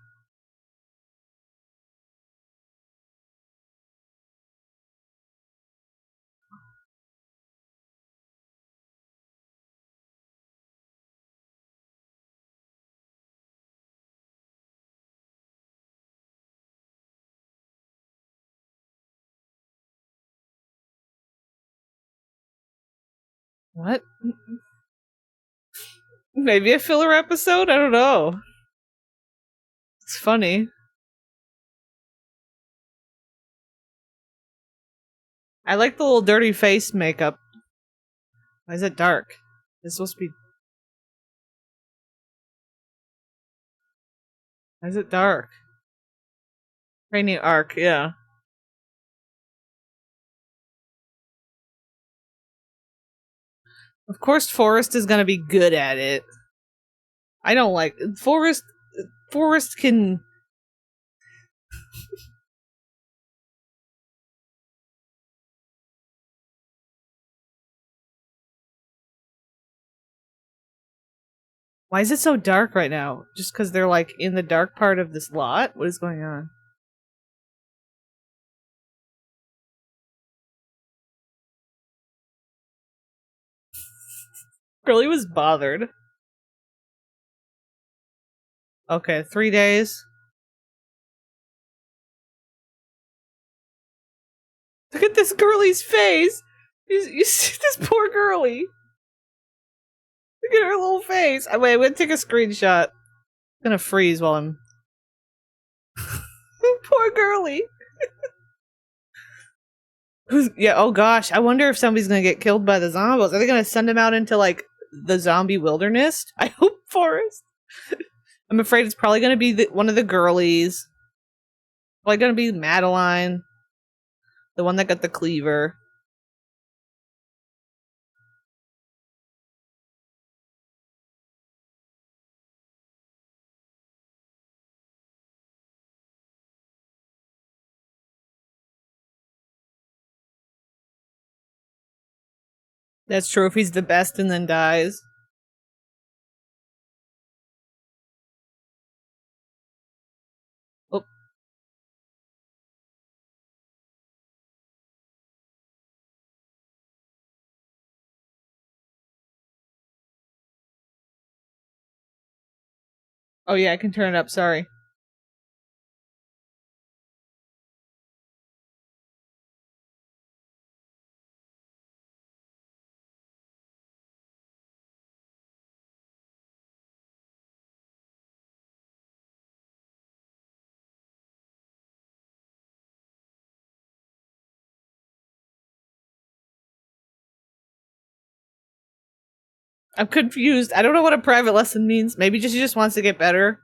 What? Maybe a filler episode? I don't know. It's funny. I like the little dirty face makeup. Why is it dark? It's supposed to be... Why is it dark? Rainy arc, yeah. Of course Forrest is gonna be good at it. I don't like... Forrest can... Why is it so dark right now? Just because they're like in the dark part of this lot? What is going on? Girlie was bothered. Okay, 3 days. Look at this girlie's face! You see this poor girlie? Look at her little face! Wait, I'm gonna take a screenshot. I'm gonna freeze while I'm... Poor girlie! Yeah, oh gosh, I wonder if somebody's gonna get killed by the zombies. Are they gonna send him out into, like, the zombie wilderness? I hope Forrest. I'm afraid it's probably gonna be one of the girlies. Probably gonna be Madeline. The one that got the cleaver. That's true if he's the best and then dies. Oh. Oh yeah, I can turn it up, sorry. I'm confused. I don't know what a private lesson means. Maybe she just wants to get better.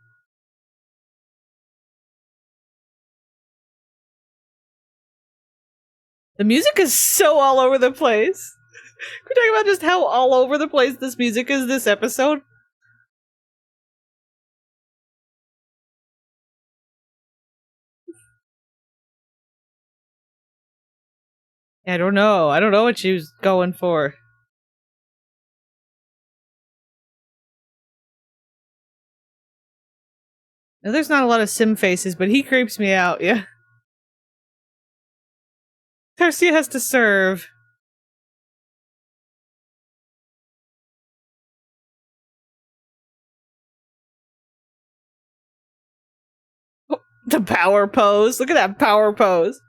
The music is so all over the place. We're talking about just how all over the place this music is this episode. I don't know. I don't know what she was going for. Now, there's not a lot of sim faces, but he creeps me out, yeah. Garcia has to serve. Oh, the power pose. Look at that power pose.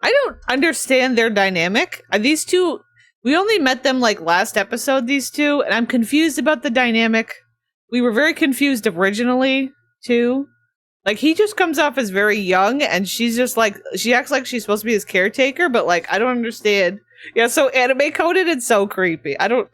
I don't understand their dynamic. These two, we only met them like last episode, these two, and I'm confused about the dynamic. We were very confused originally, too. Like, he just comes off as very young, and she's just like, she acts like she's supposed to be his caretaker, but like, I don't understand. Yeah, so anime coded and so creepy. I don't...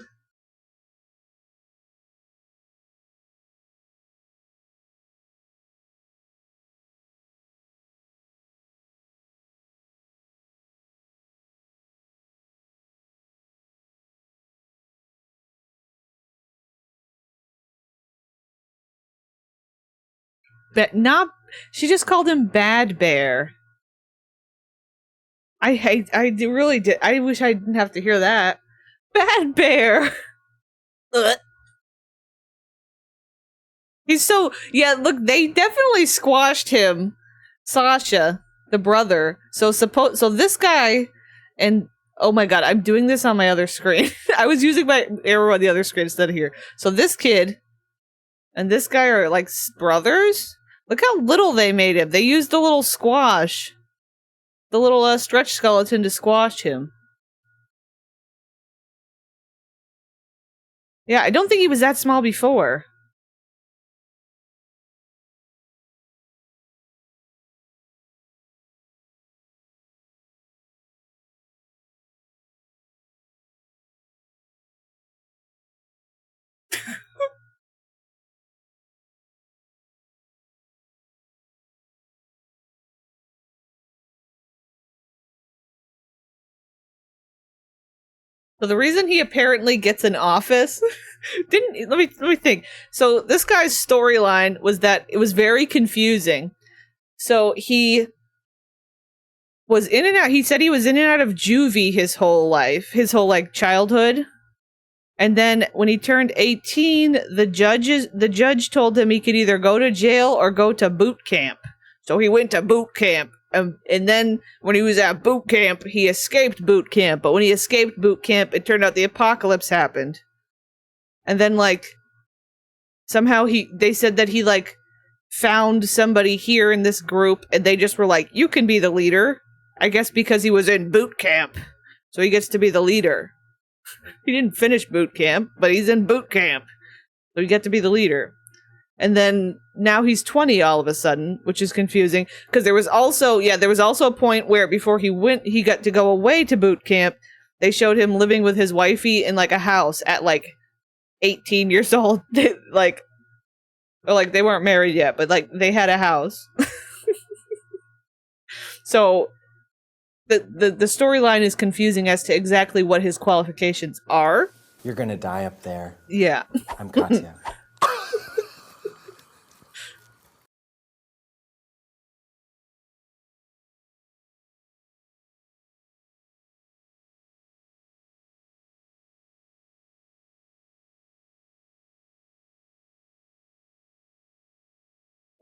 But not... She just called him Bad Bear. Really did. I wish I didn't have to hear that. Bad Bear! Ugh. He's so... Yeah, look, they definitely squashed him. Sasha. the brother. So this guy, and oh my god, I'm doing this on my other screen. I was using my arrow on the other screen instead of here. So this kid and this guy are like brothers. Look how little they made him. They used the little squash, the little stretch skeleton to squash him. Yeah, I don't think he was that small before. So the reason he apparently gets an office let me think. So this guy's storyline was that it was very confusing. So he was in and out. He said he was in and out of juvie his whole life, his whole like childhood. And then when he turned 18, the judge told him he could either go to jail or go to boot camp. So he went to boot camp. And then when he was at boot camp, he escaped boot camp. But when he escaped boot camp, it turned out the apocalypse happened. And then like somehow they said that he like found somebody here in this group, and they just were like, you can be the leader. I guess because he was in boot camp. So he gets to be the leader. He didn't finish boot camp, but he's in boot camp. So you get to be the leader. And then now he's 20 all of a sudden, which is confusing. Because there was also a point where before he got to go away to boot camp, they showed him living with his wifey in like a house at like 18 years old. They weren't married yet, but like they had a house. So the storyline is confusing as to exactly what his qualifications are. You're gonna die up there. Yeah. I'm Katya.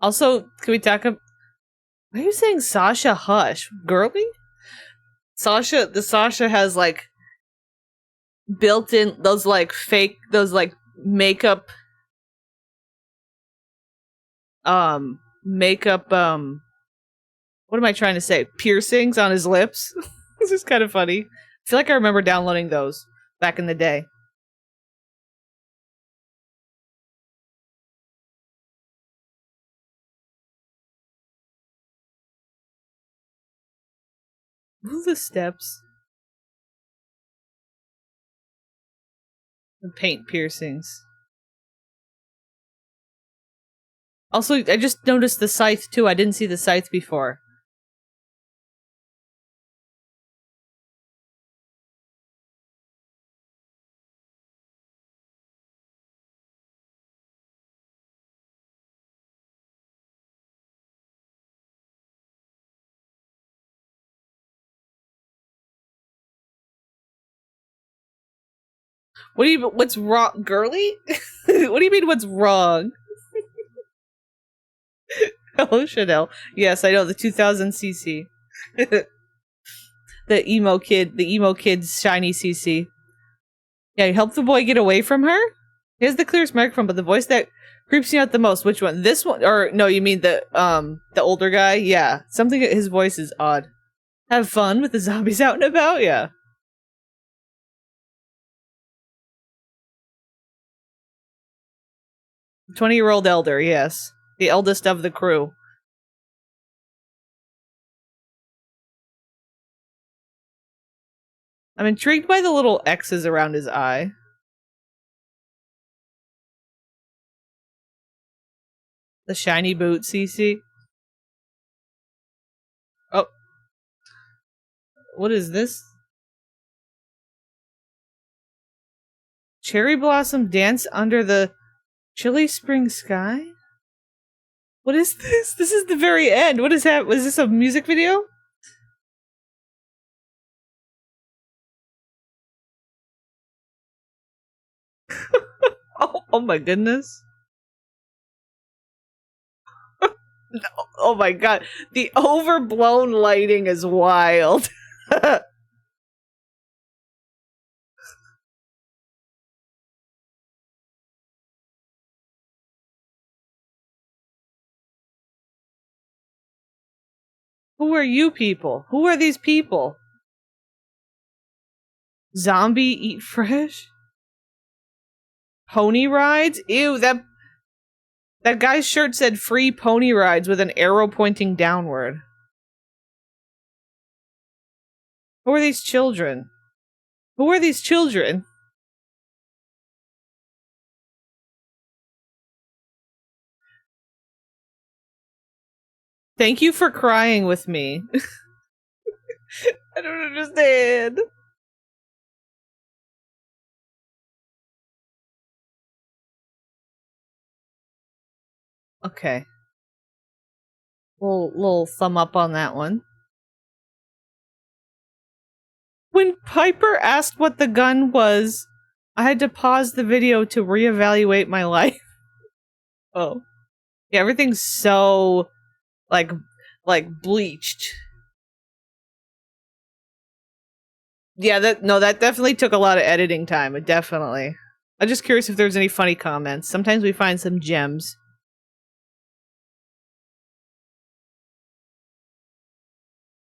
Also, can we talk about... Why are you saying Sasha Hush? Girly? Sasha has like built in those like fake, those like makeup what am I trying to say? Piercings on his lips. This is kind of funny. I feel like I remember downloading those back in the day. Move the steps. The paint piercings. Also, I just noticed the scythe too. I didn't see the scythe before. What's wrong, girly? What do you mean what's wrong? Hello, Chanel. Yes, I know, the 2000cc. The emo kid's shiny CC. Yeah, help the boy get away from her? He has the clearest microphone, but the voice that creeps me out the most, which one? This one? Or, no, you mean the older guy? Yeah. His voice is odd. Have fun with the zombies out and about? Yeah. The 20-year-old elder, yes. The eldest of the crew. I'm intrigued by the little X's around his eye. The shiny boot, CC. Oh. What is this? Cherry blossom dance under the chilly spring sky? What is this? This is the very end. What is that? Was this a music video? Oh my goodness. Oh my god. The overblown lighting is wild. Who are you people? Who are these people? Zombie eat fresh? Pony rides? Ew, that guy's shirt said free pony rides with an arrow pointing downward. Who are these children? Who are these children? Thank you for crying with me. I don't understand. Okay. Little thumb up on that one. When Piper asked what the gun was, I had to pause the video to reevaluate my life. Oh. Yeah, everything's so like bleached. Yeah, that definitely took a lot of editing time. It definitely. I'm just curious if there's any funny comments. Sometimes we find some gems.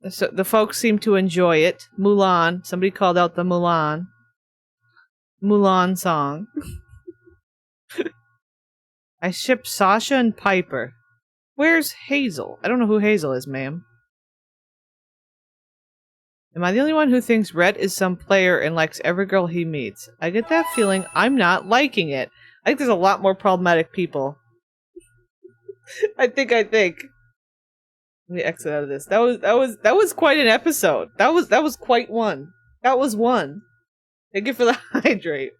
So the folks seem to enjoy it. Mulan. Somebody called out the Mulan song. I shipped Sasha and Piper. Where's Hazel? I don't know who Hazel is, ma'am. Am I the only one who thinks Rhett is some player and likes every girl he meets? I get that feeling. I'm not liking it. I think there's a lot more problematic people. I think. Let me exit out of this. That was quite an episode. That was quite one. That was one. Thank you for the hydrate.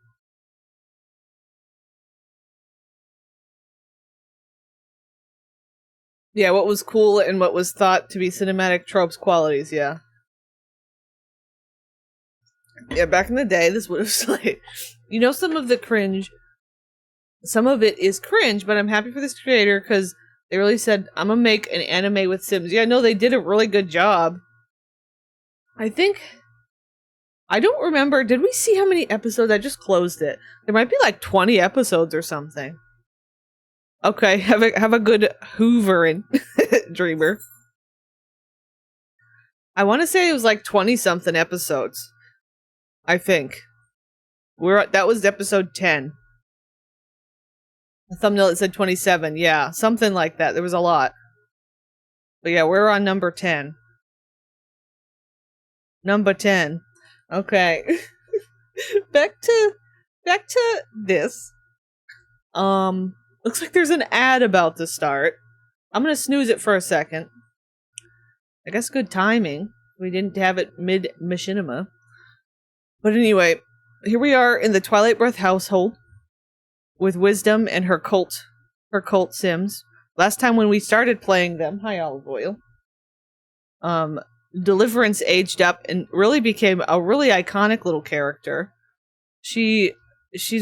Yeah, what was cool and what was thought to be cinematic tropes qualities, yeah. Yeah, back in the day, this would have like, you know, some of the cringe, some of it is cringe, but I'm happy for this creator because they really said, I'm gonna make an anime with Sims. Yeah, no, they did a really good job. I don't remember, did we see how many episodes? I just closed it. There might be like 20 episodes or something. Okay, have a good hoovering, dreamer. I want to say it was like 20-something episodes. I think. That was episode 10. The thumbnail that said 27. Yeah, something like that. There was a lot. But yeah, we're on number 10. Number 10. Okay. back to this. Looks like there's an ad about to start. I'm gonna snooze it for a second. I guess good timing. We didn't have it mid-machinima. But anyway, here we are in the Twilight Breath household with Wisdom and her cult Sims. Last time when we started playing them, hi Olive Oil. Deliverance aged up and really became a really iconic little character. She's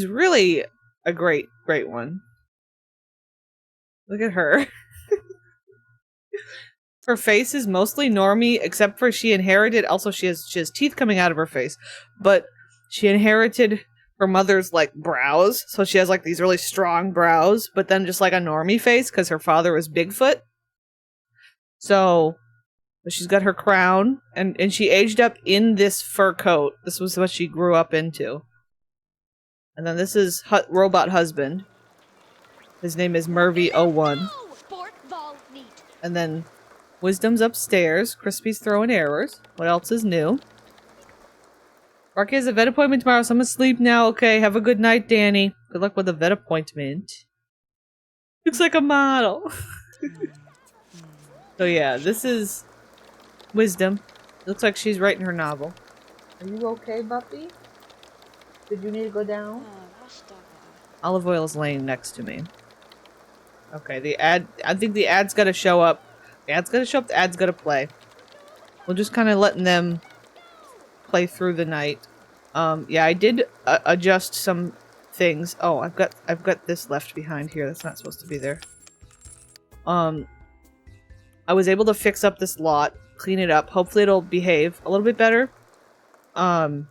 really a great one. Look at her. Her face is mostly normie, except for she inherited. Also, she has teeth coming out of her face, but she inherited her mother's like brows, so she has like these really strong brows, but then just like a normie face because her father was Bigfoot. So she's got her crown, and she aged up in this fur coat. This was what she grew up into. And then this is robot husband. His name is Murphy01. And then Wisdom's upstairs. Crispy's throwing errors. What else is new? Rocky has a vet appointment tomorrow, so I'm gonna sleep now. Okay, have a good night, Danny. Good luck with the vet appointment. Looks like a model. So yeah, this is Wisdom. Looks like she's writing her novel. Are you okay, Buffy? Did you need to go down? Olive Oil is laying next to me. Okay, the ad. I think the ad's gotta show up. The ad's gotta show up. The ad's gotta play. We're just kind of letting them play through the night. Yeah, I did adjust some things. Oh, I've got this left behind here. That's not supposed to be there. I was able to fix up this lot, clean it up. Hopefully it'll behave a little bit better. I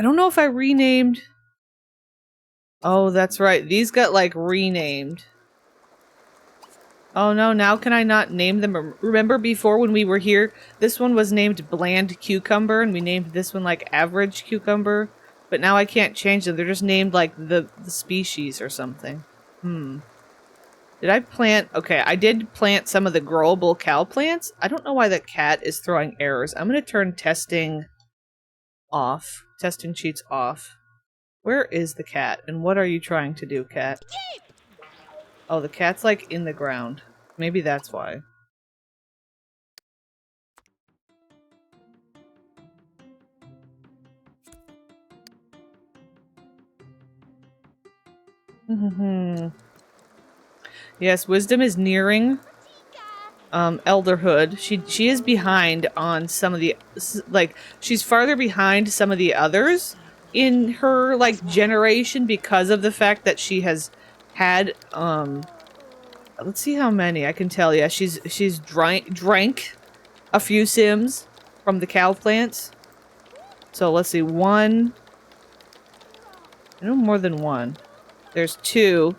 don't know if I renamed... Oh, that's right. These got, like, renamed. Oh no, now can I not name them? Remember before when we were here, this one was named Bland Cucumber, and we named this one, like, Average Cucumber? But now I can't change them. They're just named, like, the species or something. Did I plant... Okay, I did plant some of the growable cow plants. I don't know why that cat is throwing errors. I'm gonna turn testing off. Testing cheats off. Where is the cat? And what are you trying to do, cat? Oh, the cat's, like, in the ground. Maybe that's why. Yes, Wisdom is nearing elderhood. She is behind on some of the... Like, she's farther behind some of the others in her, like, generation because of the fact that she has had, let's see how many. I can tell you. She's drank a few Sims from the cow plants. So let's see. One. I know more than one. There's 2.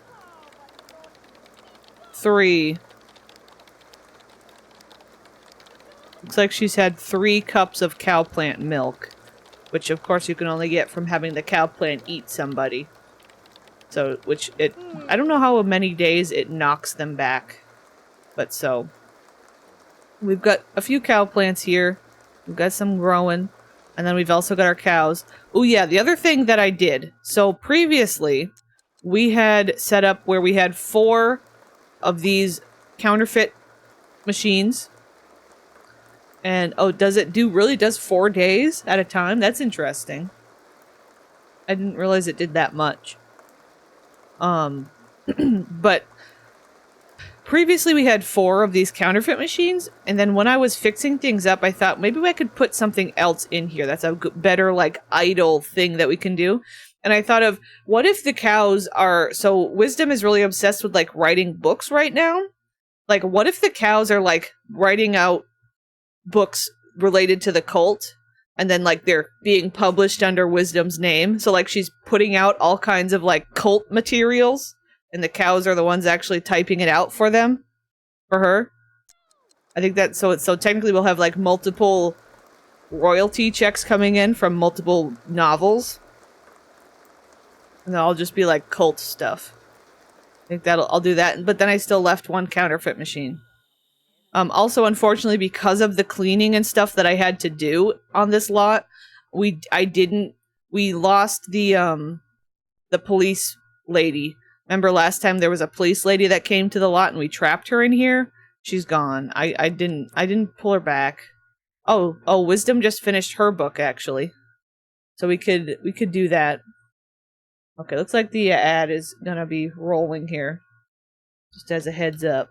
3. Looks like she's had 3 cups of cow plant milk. Which, of course, you can only get from having the cow plant eat somebody. So, which it... I don't know how many days it knocks them back. But so... We've got a few cow plants here. We've got some growing. And then we've also got our cows. Oh yeah, the other thing that I did. So previously, we had set up where we had 4 of these counterfeit machines. And, oh, does it do... Really does 4 days at a time? That's interesting. I didn't realize it did that much. But... Previously we had 4 of these counterfeit machines, and then when I was fixing things up, I thought maybe I could put something else in here. That's a better, like, idle thing that we can do. And I thought of, what if the cows are... So, Wisdom is really obsessed with, like, writing books right now. Like, what if the cows are, like, writing out books related to the cult, and then, like, they're being published under Wisdom's name? So, like, she's putting out all kinds of, like, cult materials, and the cows are the ones actually typing it out for them, for her. I think that... So technically we'll have, like, multiple royalty checks coming in from multiple novels. And they'll all just be, like, cult stuff. I think I'll do that, but then I still left 1 counterfeit machine. Also, unfortunately, because of the cleaning and stuff that I had to do on this lot, we lost the police lady. Remember last time there was a police lady that came to the lot and we trapped her in here? She's gone. I didn't pull her back. Oh, Wisdom just finished her book, actually. So we could do that. Okay, looks like the ad is gonna be rolling here. Just as a heads up.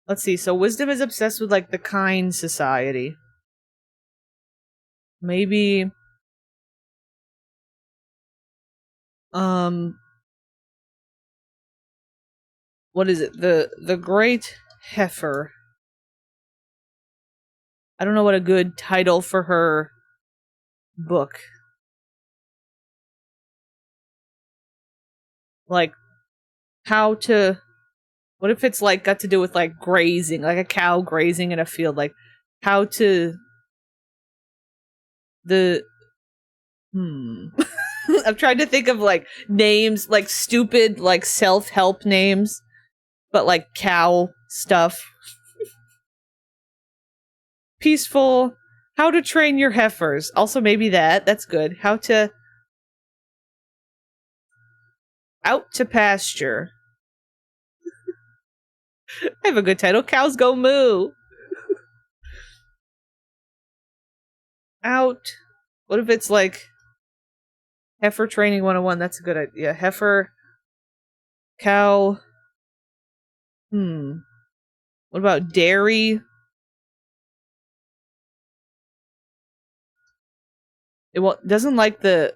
Let's see. So Wisdom is obsessed with, like, the kind society. Maybe... What is it? The Great Heifer. I don't know what a good title for her book. Like, how to... What if it's, like, got to do with, like, grazing? Like a cow grazing in a field. Like, how to... I'm trying to think of, like, names, like, stupid, like, self-help names. But, like, cow stuff. Peaceful. How to train your heifers. Also, maybe that. That's good. How to... Out to pasture. I have a good title. Cows go moo. Out. What if it's like heifer training 101? That's a good idea. Heifer. Cow. What about dairy? It doesn't like the...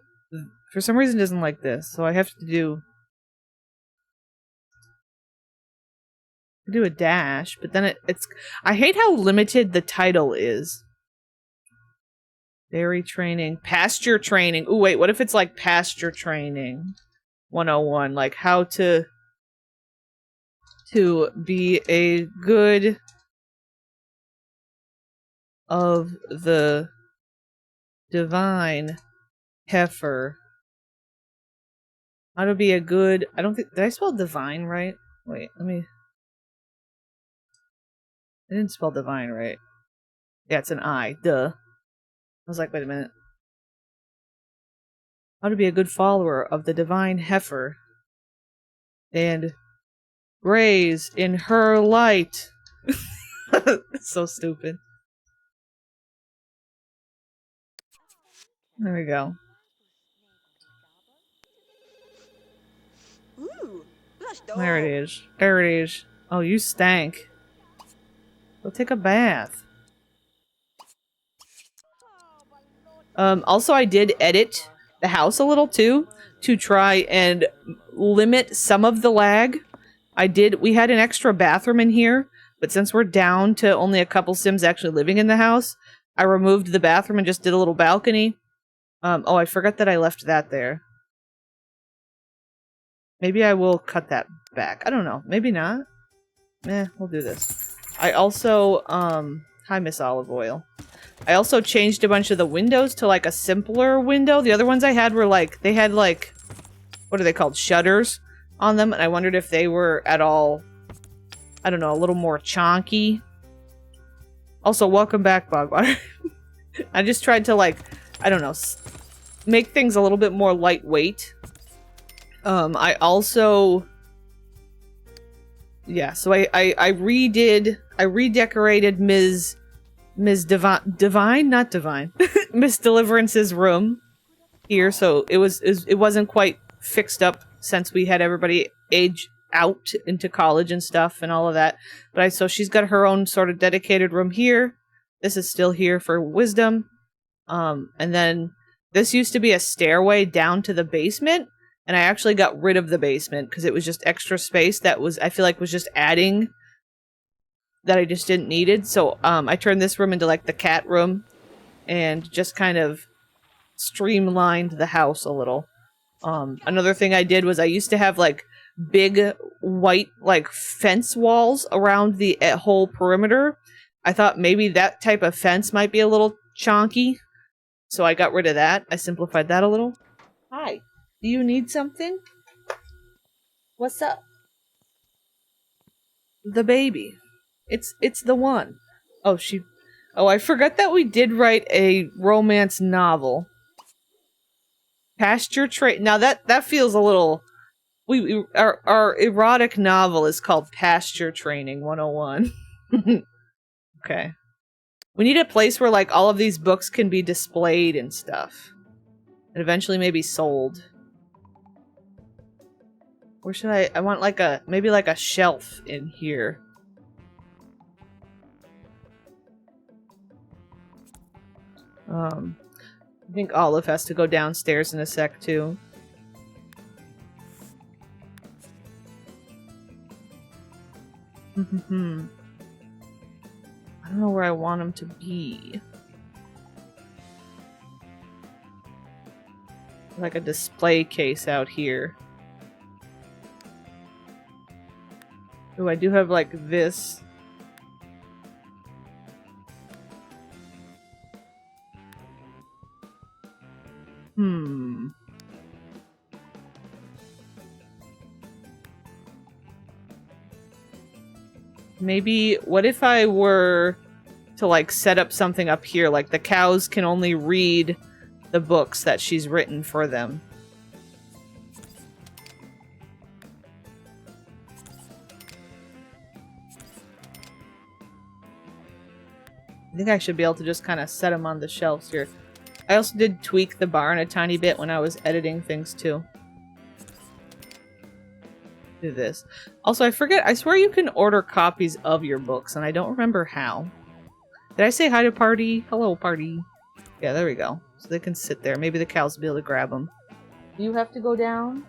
For some reason it doesn't like this. So I have to do... do a dash, but then it's... I hate how limited the title is. Dairy training. Pasture training. Ooh, wait, what if it's like pasture training 101? Like how to be a good of the divine heifer. How to be a good... I don't think... Did I spell divine right? Wait, let me... I didn't spell divine right. Yeah, it's an I. Duh. I was like, wait a minute. How to be a good follower of the divine heifer and graze in her light. It's so stupid. There we go. There it is. There it is. Oh, you stank. Go take a bath. Also, I did edit the house a little too to try and limit some of the lag. We had an extra bathroom in here, but since we're down to only a couple Sims actually living in the house, I removed the bathroom and just did a little balcony. Oh, I forgot that I left that there. Maybe I will cut that back. I don't know. Maybe not. We'll do this. I also, hi, Miss Olive Oil. I also changed a bunch of the windows to, like, a simpler window. The other ones I had were, like, they had, like, what are they called? Shutters on them. And I wondered if they were at all, I don't know, a little more chonky. Also, welcome back, Bogwater. I just tried to, like, I don't know, make things a little bit more lightweight. I also... Yeah, so I redecorated Ms. Divine? Not Divine. Miss Deliverance's room here, so it wasn't quite fixed up since we had everybody age out into college and stuff and all of that. But so she's got her own sort of dedicated room here. This is still here for wisdom. And then this used to be a stairway down to the basement. And I actually got rid of the basement because it was just extra space that was, I feel like, was just adding that I just didn't needed. So I turned this room into like the cat room and just kind of streamlined the house a little. Another thing I did was I used to have like big white like fence walls around the whole perimeter. I thought maybe that type of fence might be a little chonky. So I got rid of that. I simplified that a little. Hi. Do you need something? What's up? The baby. It's the one. Oh, I forgot that we did write a romance novel. Pasture Trade. Now that feels a little... Our erotic novel is called Pasture Training 101. Okay. We need a place where like all of these books can be displayed and stuff. And eventually maybe sold. Where should I want like maybe like a shelf in here. I think Olive has to go downstairs in a sec too. I don't know where I want him to be. Like a display case out here. Oh, I do have like this. Maybe, what if I were to like set up something up here, like the cows can only read the books that she's written for them. I think I should be able to just kind of set them on the shelves here. I also did tweak the barn a tiny bit when I was editing things too. Do this. Also, I forget, I swear you can order copies of your books, and I don't remember how. Did I say hi to Party? Hello, Party. Yeah, there we go. So they can sit there. Maybe the cows will be able to grab them. Do you have to go down?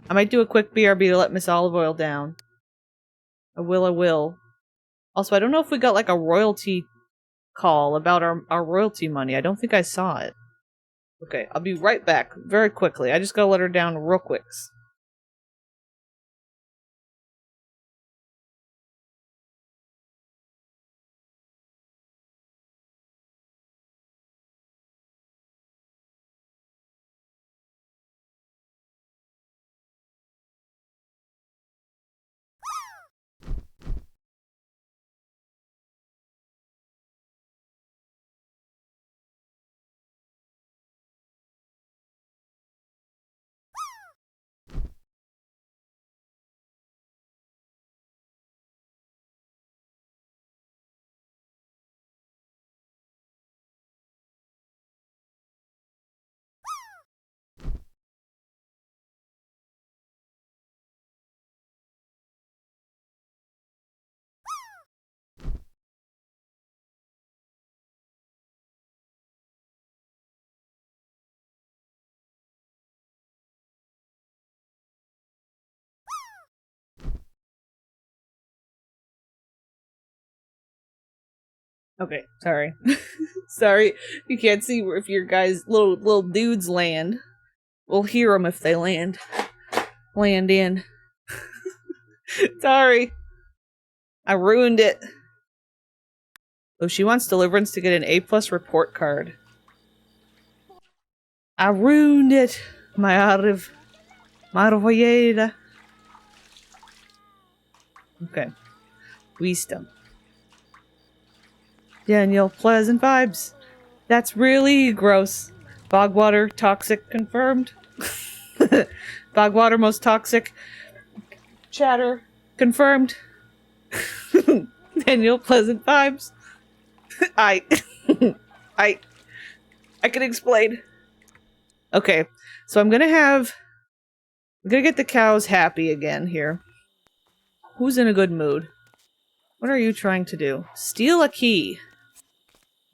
I might do a quick BRB to let Miss Olive Oil down. I will, I will. Also, I don't know if we got like a royalty call about our royalty money. I don't think I saw it. Okay, I'll be right back very quickly. I just gotta let her down real quick. Okay, sorry. Sorry, you can't see if your guys' little dudes land. We'll hear them if they land in. Sorry. I ruined it. Oh, she wants Deliverance to get an A+ report card. I ruined it. My Marvoyeda. Okay. Wisdom. Daniel, pleasant vibes. That's really gross. Bogwater, toxic, confirmed. Bogwater, most toxic. Chatter, confirmed. Daniel, pleasant vibes. I can explain. Okay, so I'm gonna get the cows happy again here. Who's in a good mood? What are you trying to do? Steal a key.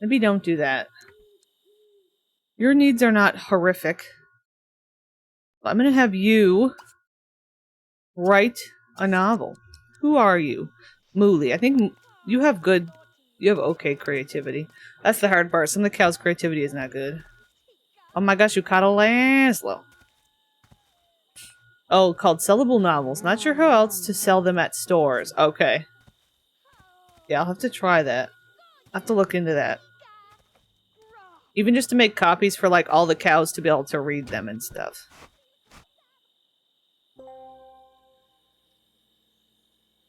Maybe don't do that. Your needs are not horrific. I'm gonna have you write a novel. Who are you? Mooley. I think you have okay creativity. That's the hard part. Some of the cows' creativity is not good. Oh my gosh, you caught a Laszlo. Oh, called sellable novels. Not sure how else to sell them at stores. Okay. Yeah, I'll have to try that. I'll have to look into that. Even just to make copies for, like, all the cows to be able to read them and stuff.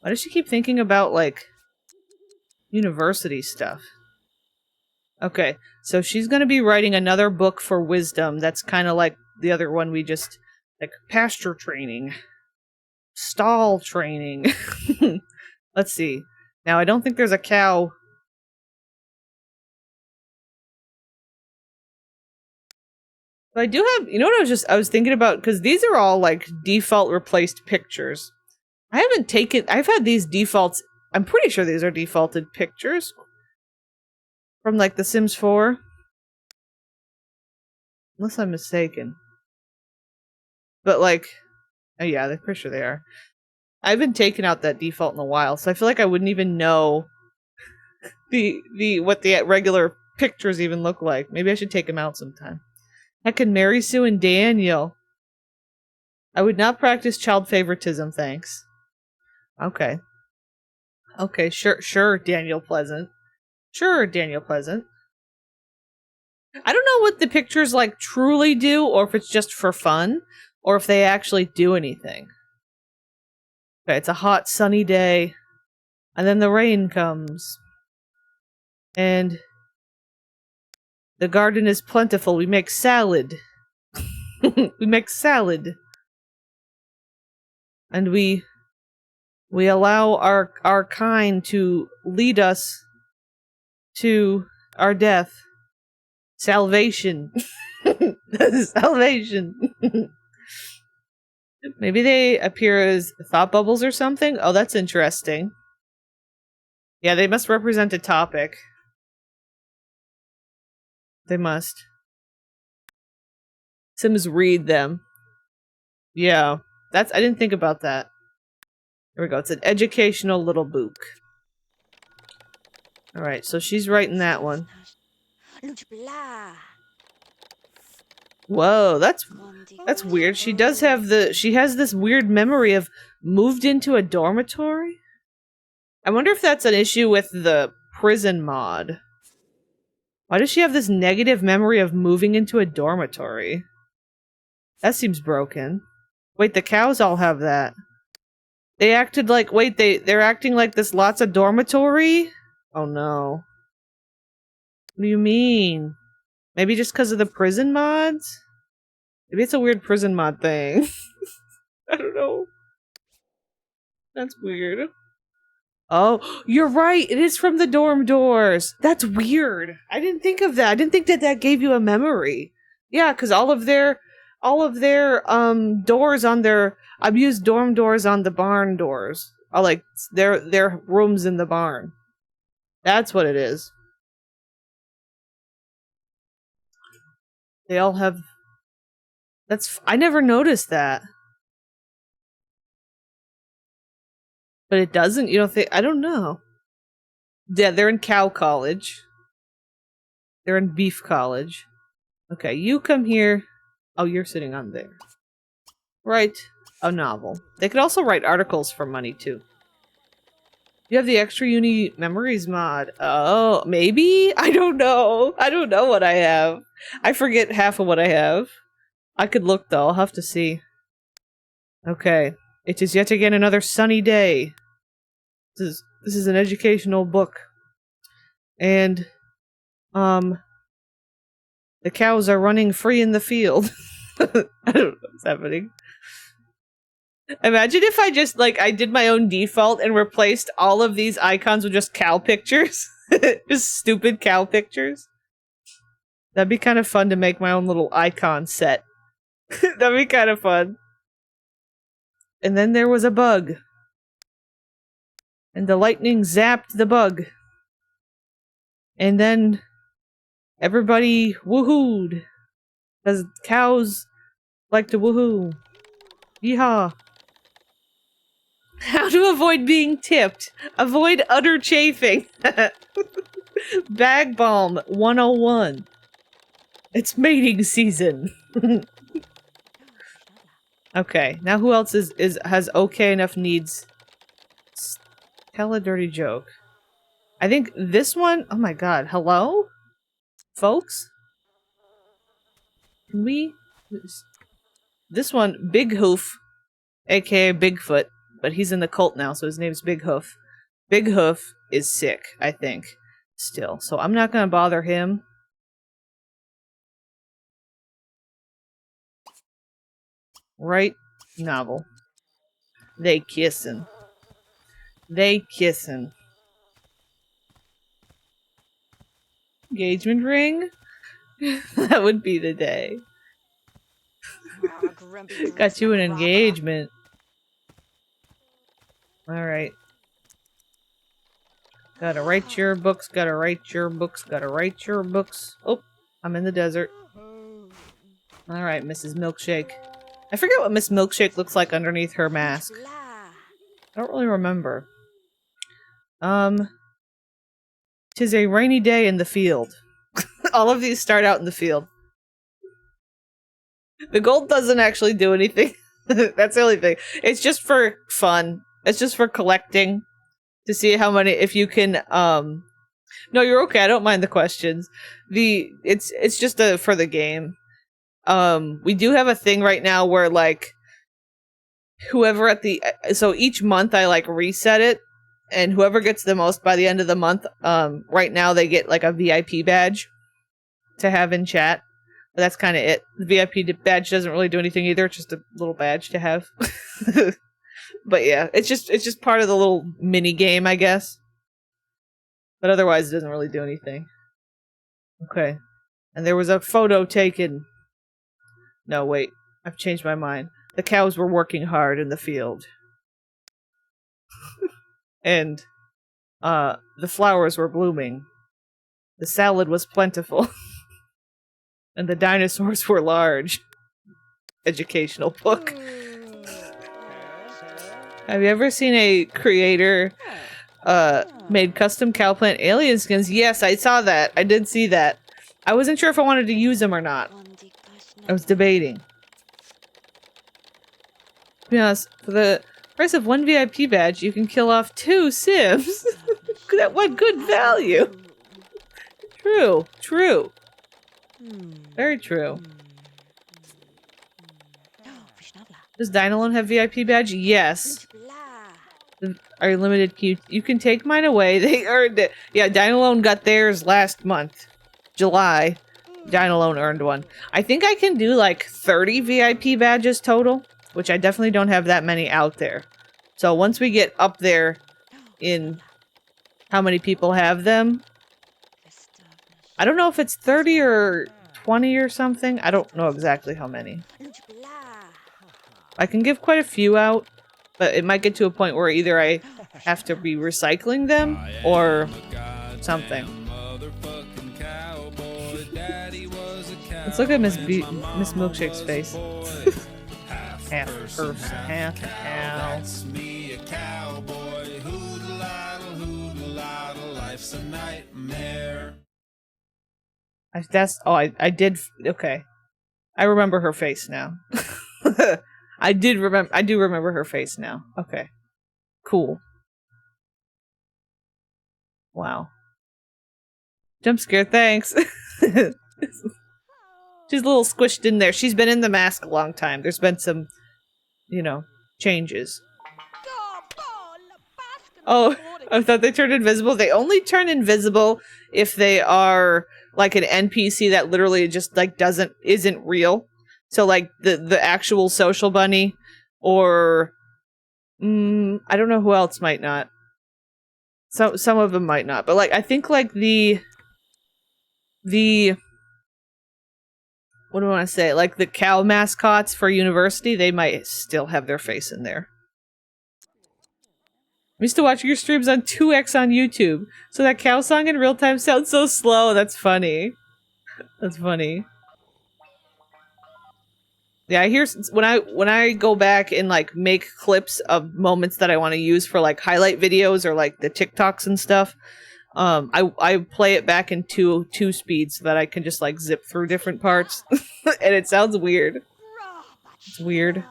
Why does she keep thinking about, like, university stuff? Okay, so she's gonna be writing another book for wisdom that's kind of like the other one we just... like, pasture training. Stall training. Let's see. Now, I don't think there's a cow... But I do have, you know what I was thinking about? Because these are all, like, default replaced pictures. I've had these defaults, I'm pretty sure these are defaulted pictures. From, like, The Sims 4. Unless I'm mistaken. But, like, oh yeah, I'm pretty sure they are. I haven't taken out that default in a while, so I feel like I wouldn't even know what the regular pictures even look like. Maybe I should take them out sometime. Heckin' Mary Sue and Daniel. I would not practice child favoritism, thanks. Okay. Okay, sure, Daniel Pleasant. Sure, Daniel Pleasant. I don't know what the pictures, like, truly do, or if it's just for fun, or if they actually do anything. Okay, it's a hot, sunny day, and then the rain comes. And the garden is plentiful. We make salad. We make salad. And we allow our kind to lead us to our death. Salvation. Salvation. Maybe they appear as thought bubbles or something? Oh, that's interesting. Yeah, they must represent a topic. They must. Sims read them. Yeah. I didn't think about that. There we go. It's an educational little book. Alright, so she's writing that one. Whoa, that's weird. She does have she has this weird memory of moved into a dormitory? I wonder if that's an issue with the prison mod. Why does she have this negative memory of moving into a dormitory? That seems broken. Wait, the cows all have that. They acted like, wait, they're acting like this lots of dormitory? Oh no. What do you mean? Maybe just because of the prison mods? Maybe it's a weird prison mod thing. I don't know. That's weird. Oh, you're right. It is from the dorm doors. That's weird. I didn't think of that. I didn't think that that gave you a memory. Yeah, because all of their doors on their, I've used dorm doors on the barn doors. Like their rooms in the barn. That's what it is. They all have. I never noticed that. But it doesn't, you don't think, I don't know. Yeah, they're in cow college. They're in beef college. Okay, you come here. Oh, you're sitting on there. Write a novel. They could also write articles for money, too. You have the extra uni memories mod. Oh, maybe? I don't know. I don't know what I have. I forget half of what I have. I could look, though. I'll have to see. Okay. It is yet again another sunny day. This is an educational book. And, the cows are running free in the field. I don't know what's happening. Imagine if I just, like, I did my own default and replaced all of these icons with just cow pictures. Just stupid cow pictures. That'd be kind of fun to make my own little icon set. That'd be kind of fun. And then there was a bug. And the lightning zapped the bug. And then everybody woohooed. Because cows like to woohoo. Yeehaw. How to avoid being tipped. Avoid utter chafing. Bag Balm 101. It's mating season. Okay, now who else has okay enough needs? Tell a dirty joke. I think this one, oh my god, hello? Folks? Can we? This one, Big Hoof, aka Bigfoot, but he's in the cult now, so his name's Big Hoof. Big Hoof is sick, I think, still, so I'm not gonna bother him. Right? Novel. They kissin'. They kissin'. Engagement ring? That would be the day. Got you an engagement. Alright. Gotta write your books, gotta write your books, gotta write your books. Oh, I'm in the desert. Alright, Mrs. Milkshake. I forget what Miss Milkshake looks like underneath her mask. I don't really remember. 'Tis a rainy day in the field. All of these start out in the field. The gold doesn't actually do anything. That's the only thing. It's just for fun. It's just for collecting. To see how many, if you can, No, you're okay, I don't mind the questions. It's just for the game. We do have a thing right now where, like, whoever so each month I, like, reset it, and whoever gets the most by the end of the month, right now they get, like, a VIP badge to have in chat. But that's kind of it. The VIP badge doesn't really do anything either. It's just a little badge to have. But yeah, it's just part of the little mini game, I guess. But otherwise, it doesn't really do anything. Okay. And there was a photo taken. No, wait. I've changed my mind. The cows were working hard in the field. And, the flowers were blooming. The salad was plentiful. And the dinosaurs were large. Educational book. Have you ever seen a creator made custom cowplant alien skins? Yes, I saw that. I did see that. I wasn't sure if I wanted to use them or not. I was debating. To be honest, for the price of 1 VIP badge, you can kill off 2 Sims. What good value. True. True. Very true. Does Dynalone have VIP badge? Yes. Are you limited? You can take mine away. They earned it. Yeah, Dynalone got theirs last month. July. Dynalone earned one. I think I can do like 30 VIP badges total, which I definitely don't have that many out there. So once we get up there in how many people have them, I don't know if it's 30 or 20 or something. I don't know exactly how many. I can give quite a few out, but it might get to a point where either I have to be recycling them or something. Let's look at Miss Milkshake's face. Half earth, half cow. I did. Okay, I remember her face now. I do remember her face now. Okay, cool. Wow. Jump scare, thanks. She's a little squished in there. She's been in the mask a long time. There's been some, changes. Oh, I thought they turned invisible. They only turn invisible if they are like an NPC that literally just like isn't real. So like the actual social bunny, or I don't know who else might not. Some of them might not, but like I think like the what do I want to say? Like the cow mascots for university, they might still have their face in there. I'm used to watching your streams on 2x on YouTube, so that cow song in real time sounds so slow. That's funny. That's funny. Yeah, I hear when I go back and like make clips of moments that I want to use for like highlight videos or like the TikToks and stuff. I play it back in two speeds so that I can just like zip through different parts, and it sounds weird. It's weird.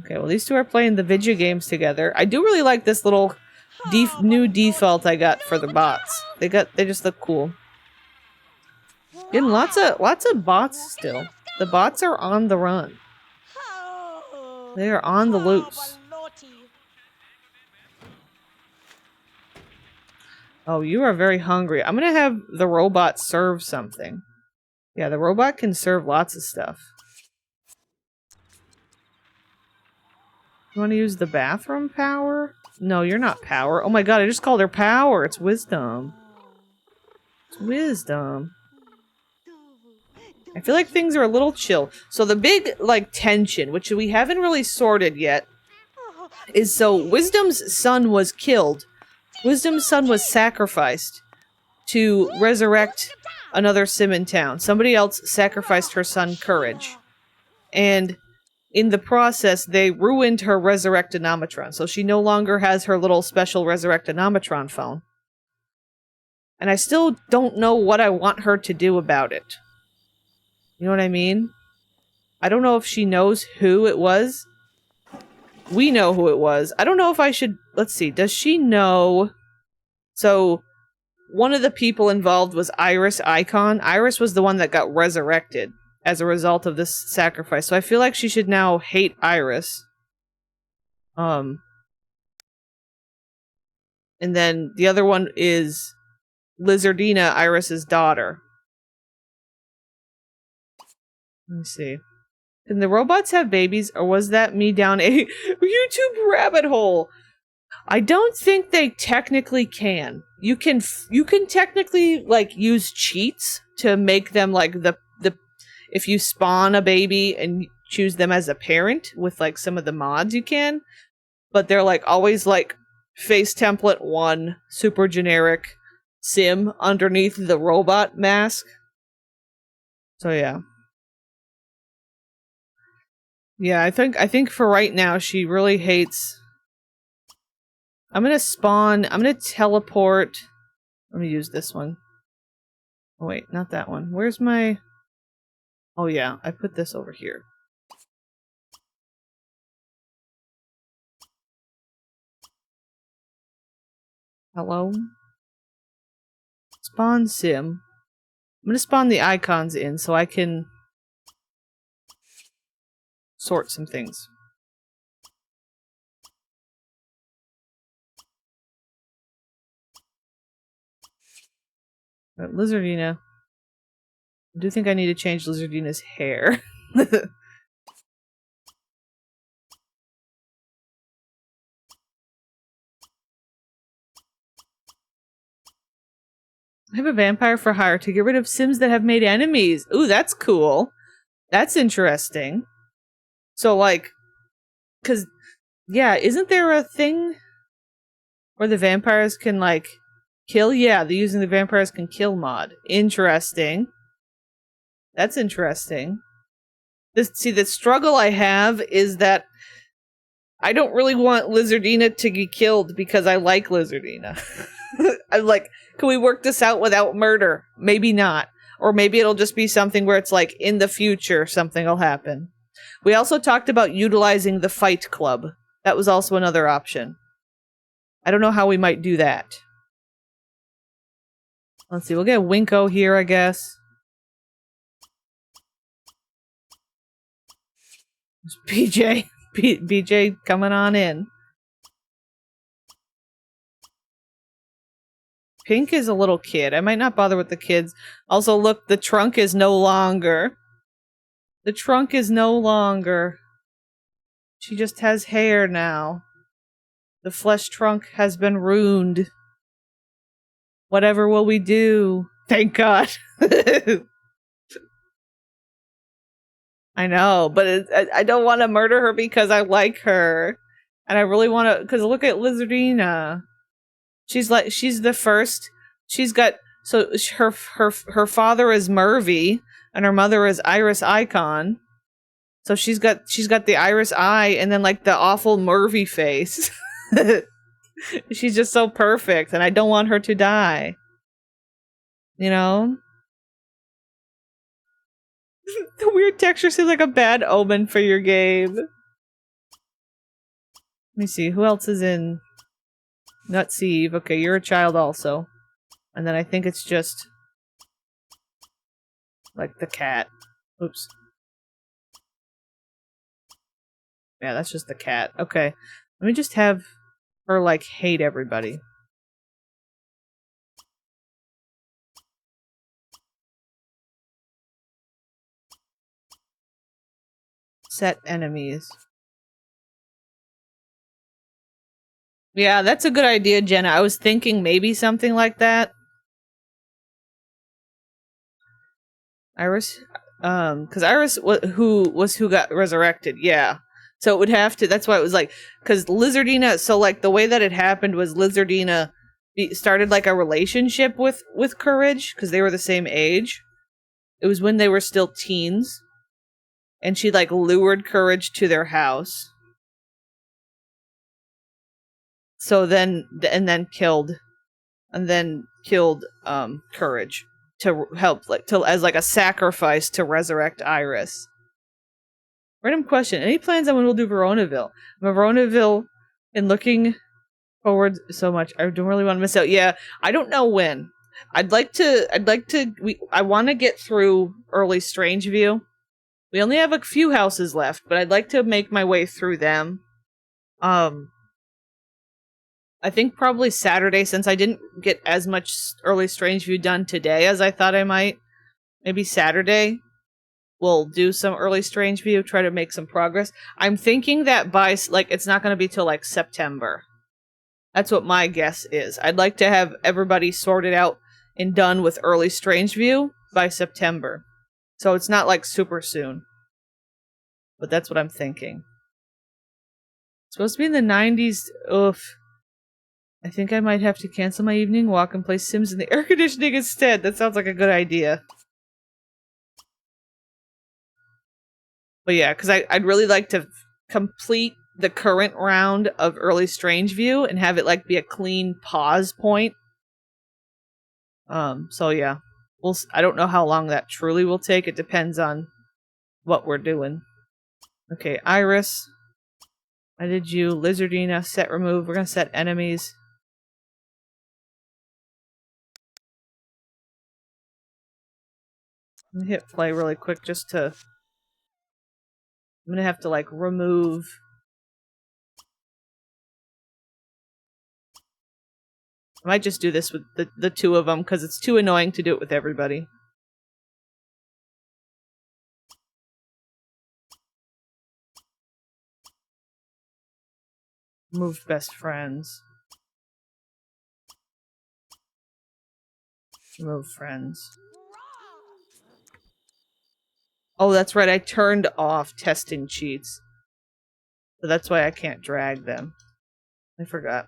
Okay, well these two are playing the video games together. I do really like this little new default I got for the bots. They just look cool. Getting lots of bots still. The bots are on the run. They are on the loose. Oh, you are very hungry. I'm gonna have the robot serve something. Yeah, the robot can serve lots of stuff. You want to use the bathroom power? No, you're not power. Oh my god, I just called her power. It's wisdom. It's wisdom. I feel like things are a little chill. So the big, like, tension, which we haven't really sorted yet, is so Wisdom's son was killed. Wisdom's son was sacrificed to resurrect another sim in town. Somebody else sacrificed her son, Courage. And in the process, they ruined her Resurrectonometron. So she no longer has her little special Resurrectonometron phone. And I still don't know what I want her to do about it. You know what I mean? I don't know if she knows who it was. We know who it was. I don't know if I should... Let's see. Does she know... So, one of the people involved was Iris Icon. Iris was the one that got resurrected as a result of this sacrifice. So I feel like she should now hate Iris. And then the other one is Lizardina, Iris's daughter. Let me see. Can the robots have babies, or was that me down a YouTube rabbit hole? I don't think they technically can. You can technically like use cheats to make them like the if you spawn a baby and choose them as a parent with like some of the mods you can, but they're like always like face template 1 super generic sim underneath the robot mask. So yeah. Yeah, I think for right now she really hates. I'm gonna teleport. Let me use this one. Oh wait, not that one. Where's my... Oh yeah, I put this over here. Hello? Spawn sim. I'm gonna spawn the icons in so I can sort some things. But Lizardina. I do think I need to change Lizardina's hair. I have a vampire for hire to get rid of Sims that have made enemies. Ooh, that's cool. That's interesting. So, like, because, yeah, isn't there a thing where the vampires can, like, kill? Yeah, they're using the vampires can kill mod. Interesting. That's interesting. See, the struggle I have is that I don't really want Lizardina to get killed because I like Lizardina. I'm like, can we work this out without murder? Maybe not. Or maybe it'll just be something where it's like, in the future, something will happen. We also talked about utilizing the fight club. That was also another option. I don't know how we might do that. Let's see, we'll get Winko here, I guess. BJ. BJ coming on in. Pink is a little kid. I might not bother with the kids. Also, look, the trunk is no longer. The trunk is no longer. She just has hair now. The flesh trunk has been ruined. Whatever will we do? Thank God. I know, but I don't want to murder her because I like her. And I really want to, because look at Lizardina. She's the first. She's got, so her father is Murvy and her mother is Iris Icon. So she's got the Iris eye and then like the awful Murvy face. She's just so perfect and I don't want her to die. You know? The weird texture seems like a bad omen for your game. Let me see, who else is in Nutseve? Okay, you're a child also. And then I think it's just like the cat. Oops. Yeah, that's just the cat. Okay. Let me just have her like hate everybody. Set enemies. Yeah, that's a good idea, Jenna. I was thinking maybe something like that. Iris, because Iris who got resurrected. Yeah, so it would have to. That's why it was like, because Lizardina. So like the way that it happened was Lizardina started like a relationship with Courage because they were the same age. It was when they were still teens, and she like lured Courage to their house. So then killed Courage to help, like, to as like a sacrifice to resurrect Iris. Random question: any plans on when we'll do Veronaville? Veronaville, and looking forward so much. I don't really want to miss out. Yeah, I don't know when. I want to get through early Strangeview. We only have a few houses left, but I'd like to make my way through them. I think probably Saturday, since I didn't get as much early Strangeview done today as I thought I might. Maybe Saturday we'll do some early Strangeview, try to make some progress. I'm thinking that by, like, it's not going to be till, like, September. That's what my guess is. I'd like to have everybody sorted out and done with early Strangeview by September. So it's not, like, super soon. But that's what I'm thinking. It's supposed to be in the 90s. Oof. I think I might have to cancel my evening walk and play Sims in the air conditioning instead. That sounds like a good idea. But yeah, because I'd really like to complete the current round of early Strangeview and have it like be a clean pause point. So yeah, I don't know how long that truly will take. It depends on what we're doing. Okay, Iris. I did you. Lizardina, set remove. We're gonna set enemies. I'm gonna hit play really quick just to... I'm gonna have to like remove... I might just do this with the two of them because it's too annoying to do it with everybody. Move best friends. Remove friends. Oh, that's right. I turned off testing cheats. So that's why I can't drag them. I forgot.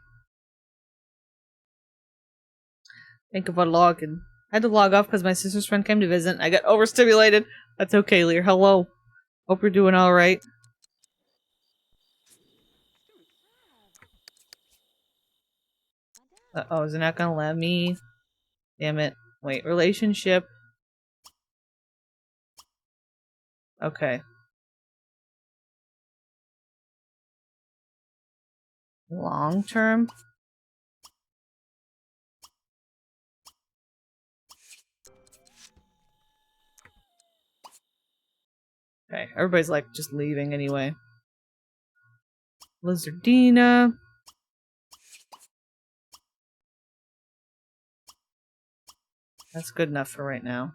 Think about logging. I had to log off because my sister's friend came to visit. I got overstimulated. That's okay, Lear. Hello. Hope you're doing alright. Uh-oh, is it not gonna let me? Damn it. Wait, relationship. Okay. Long term? Okay, everybody's like just leaving anyway. Lizardina. That's good enough for right now.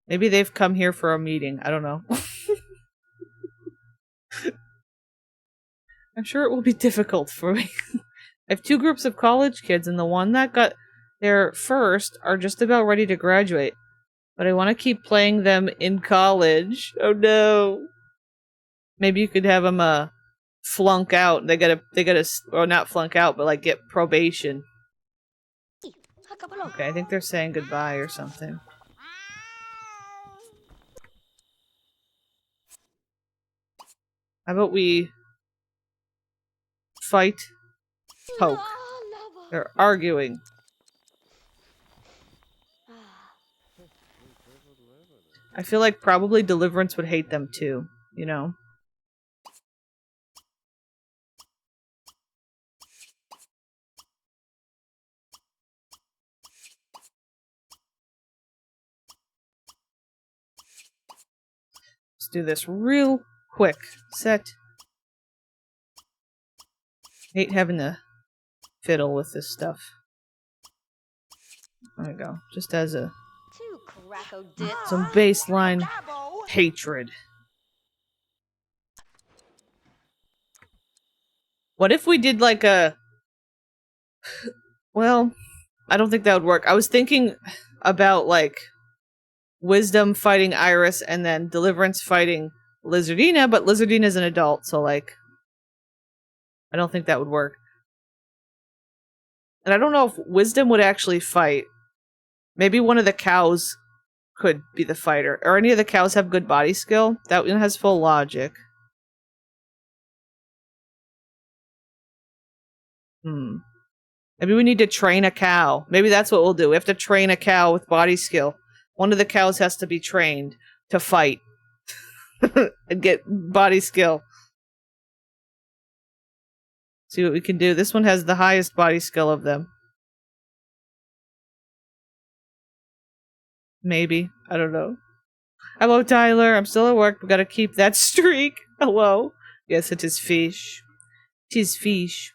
Maybe they've come here for a meeting. I don't know. I'm sure it will be difficult for me. I have two groups of college kids, and the one that got there first are just about ready to graduate. But I want to keep playing them in college. Oh no. Maybe you could have them flunk out. They gotta, or not flunk out, but like get probation. Okay, I think they're saying goodbye or something. How about we fight? Poke. They're arguing. I feel like probably Deliverance would hate them too, you know? Let's do this real quick. Set. Hate having to fiddle with this stuff. There we go. Just as a some baseline hatred. What if we did like a... Well, I don't think that would work. I was thinking about like Wisdom fighting Iris and then Deliverance fighting Lizardina, but Lizardina's an adult, so like I don't think that would work. And I don't know if Wisdom would actually fight. Maybe one of the cows could be the fighter. Or any of the cows have good body skill? That one has full logic. Maybe we need to train a cow. Maybe that's what we'll do. We have to train a cow with body skill. One of the cows has to be trained to fight. And get body skill. See what we can do. This one has the highest body skill of them. Maybe. I don't know. Hello, Tyler. I'm still at work. We gotta keep that streak. Hello. Yes, it is fish. It is fish.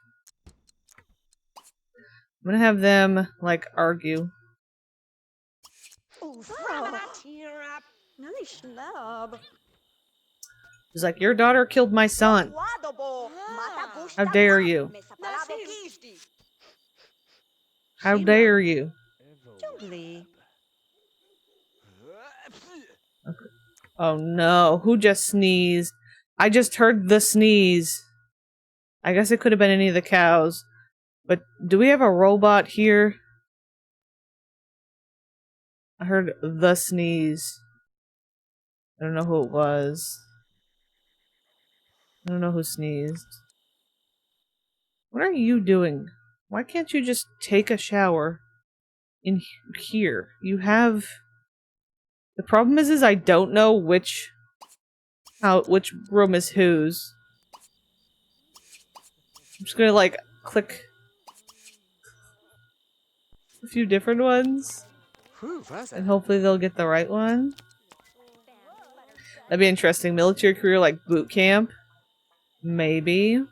I'm gonna have them, like, argue. He's like, your daughter killed my son. How dare you? How dare you? Okay. Oh no, who just sneezed? I just heard the sneeze. I guess it could have been any of the cows. But do we have a robot here? I heard the sneeze. I don't know who it was. I don't know who sneezed. What are you doing? Why can't you just take a shower in here? You have... The problem is I don't know which room is whose. I'm just gonna like click a few different ones and hopefully they'll get the right one. That'd be interesting. Military career like boot camp? Maybe.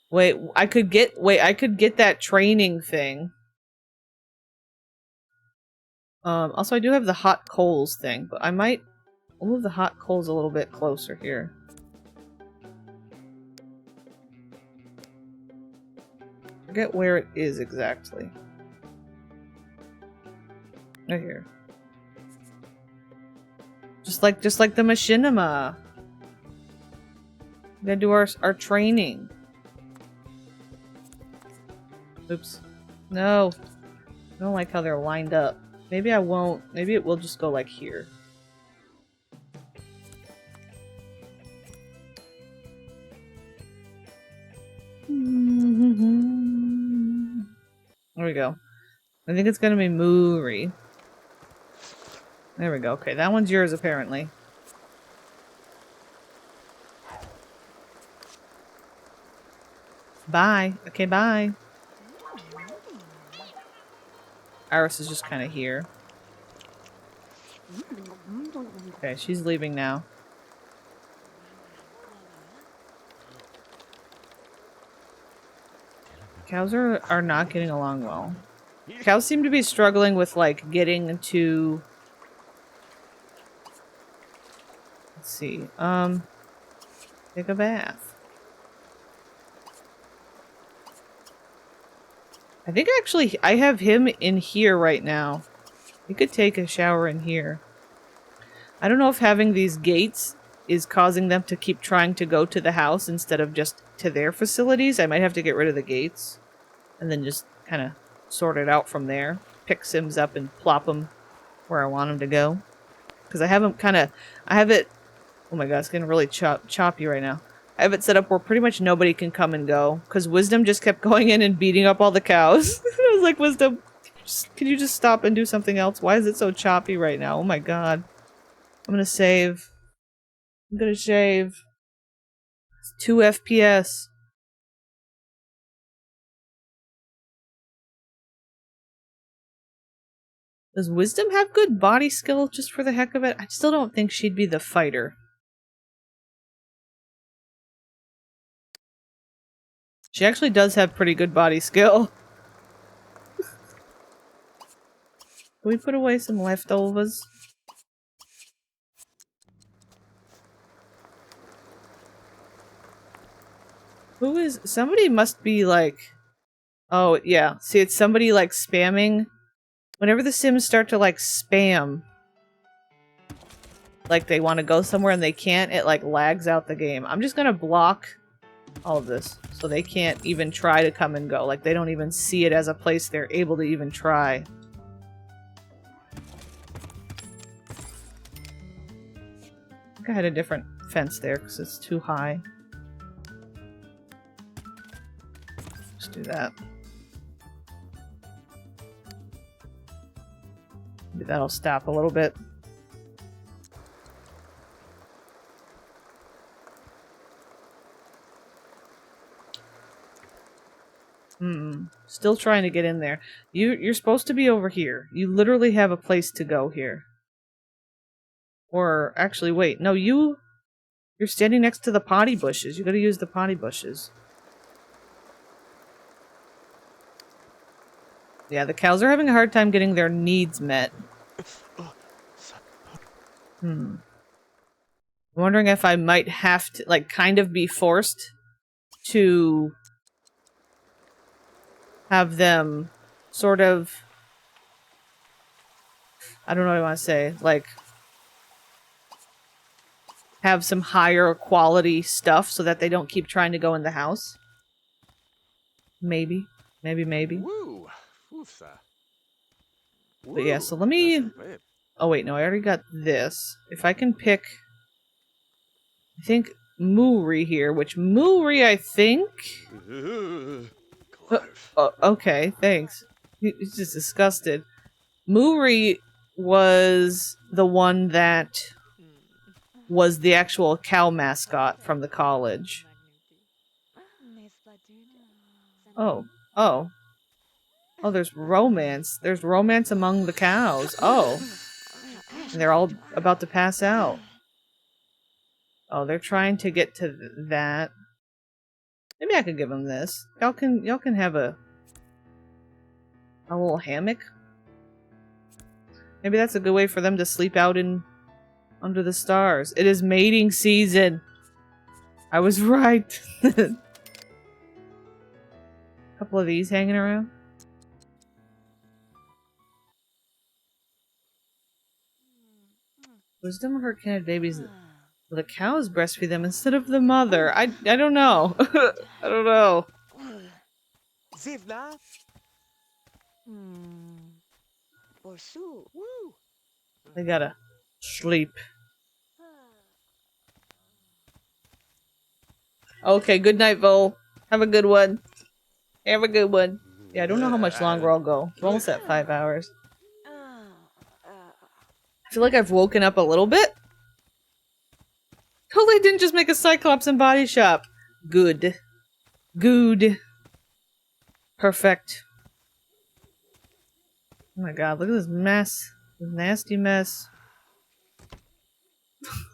Wait, I could get that training thing. Also I do have the hot coals thing, but I might move the hot coals a little bit closer here. Forget where it is exactly. Right here. Just like the machinima. We gotta do our training. Oops. No. I don't like how they're lined up. Maybe I won't. Maybe it will just go like here. There we go. I think it's gonna be Muri. There we go. Okay, that one's yours apparently. Bye. Okay, bye. Iris is just kind of here. Okay, she's leaving now. Cows are not getting along well. Cows seem to be struggling with, like, getting to... Let's see. Take a bath. I think actually I have him in here right now. He could take a shower in here. I don't know if having these gates is causing them to keep trying to go to the house instead of just to their facilities. I might have to get rid of the gates and then just kind of sort it out from there. Pick Sims up and plop them where I want them to go. Because I have them I have it... Oh my god, it's getting really choppy right now. I have it set up where pretty much nobody can come and go. Because Wisdom just kept going in and beating up all the cows. I was like, Wisdom, can you just stop and do something else? Why is it so choppy right now? Oh my god. I'm gonna save. I'm gonna shave. It's 2 FPS. Does Wisdom have good body skill just for the heck of it? I still don't think she'd be the fighter. She actually does have pretty good body skill. Can we put away some leftovers? Who is... Somebody must be like... Oh, yeah. See, it's somebody like spamming. Whenever the Sims start to like spam, like they want to go somewhere and they can't, it like lags out the game. I'm just gonna block all of this so they can't even try to come and go. Like they don't even see it as a place they're able to even try. I think I had a different fence there because it's too high. Just do that. Maybe that'll stop a little bit. Still trying to get in there. You're supposed to be over here. You literally have a place to go here. Or actually, wait. No, you're standing next to the potty bushes. You gotta use the potty bushes. Yeah, the cows are having a hard time getting their needs met. I'm wondering if I might have to, like, kind of be forced to have them sort of... I don't know what I want to say. Like, have some higher quality stuff so that they don't keep trying to go in the house. Maybe. Maybe. Woo. But yeah, so let me Oh wait, no, I already got this. If I can pick... I think Moori here, which Moori, I think... okay, thanks. He's just disgusted. Moori was the one that was the actual cow mascot from the college. Oh. Oh. Oh, there's romance. There's romance among the cows. Oh. And they're all about to pass out. Oh, they're trying to get to that. Maybe I could give them this. Y'all can have a little hammock. Maybe that's a good way for them to sleep out in under the stars. It is mating season. I was right. Couple of these hanging around. Wisdom hurt can have babies. The cows breastfeed them instead of the mother. I don't know. I don't know. Zivna? They gotta sleep. Okay, good night, Vol. Have a good one. Have a good one. Yeah, I don't know how much longer I'll go. We're almost at 5 hours. I feel like I've woken up a little bit. Totally didn't just make a Cyclops and body shop. Good. Good. Perfect. Oh my god, look at this mess. This nasty mess.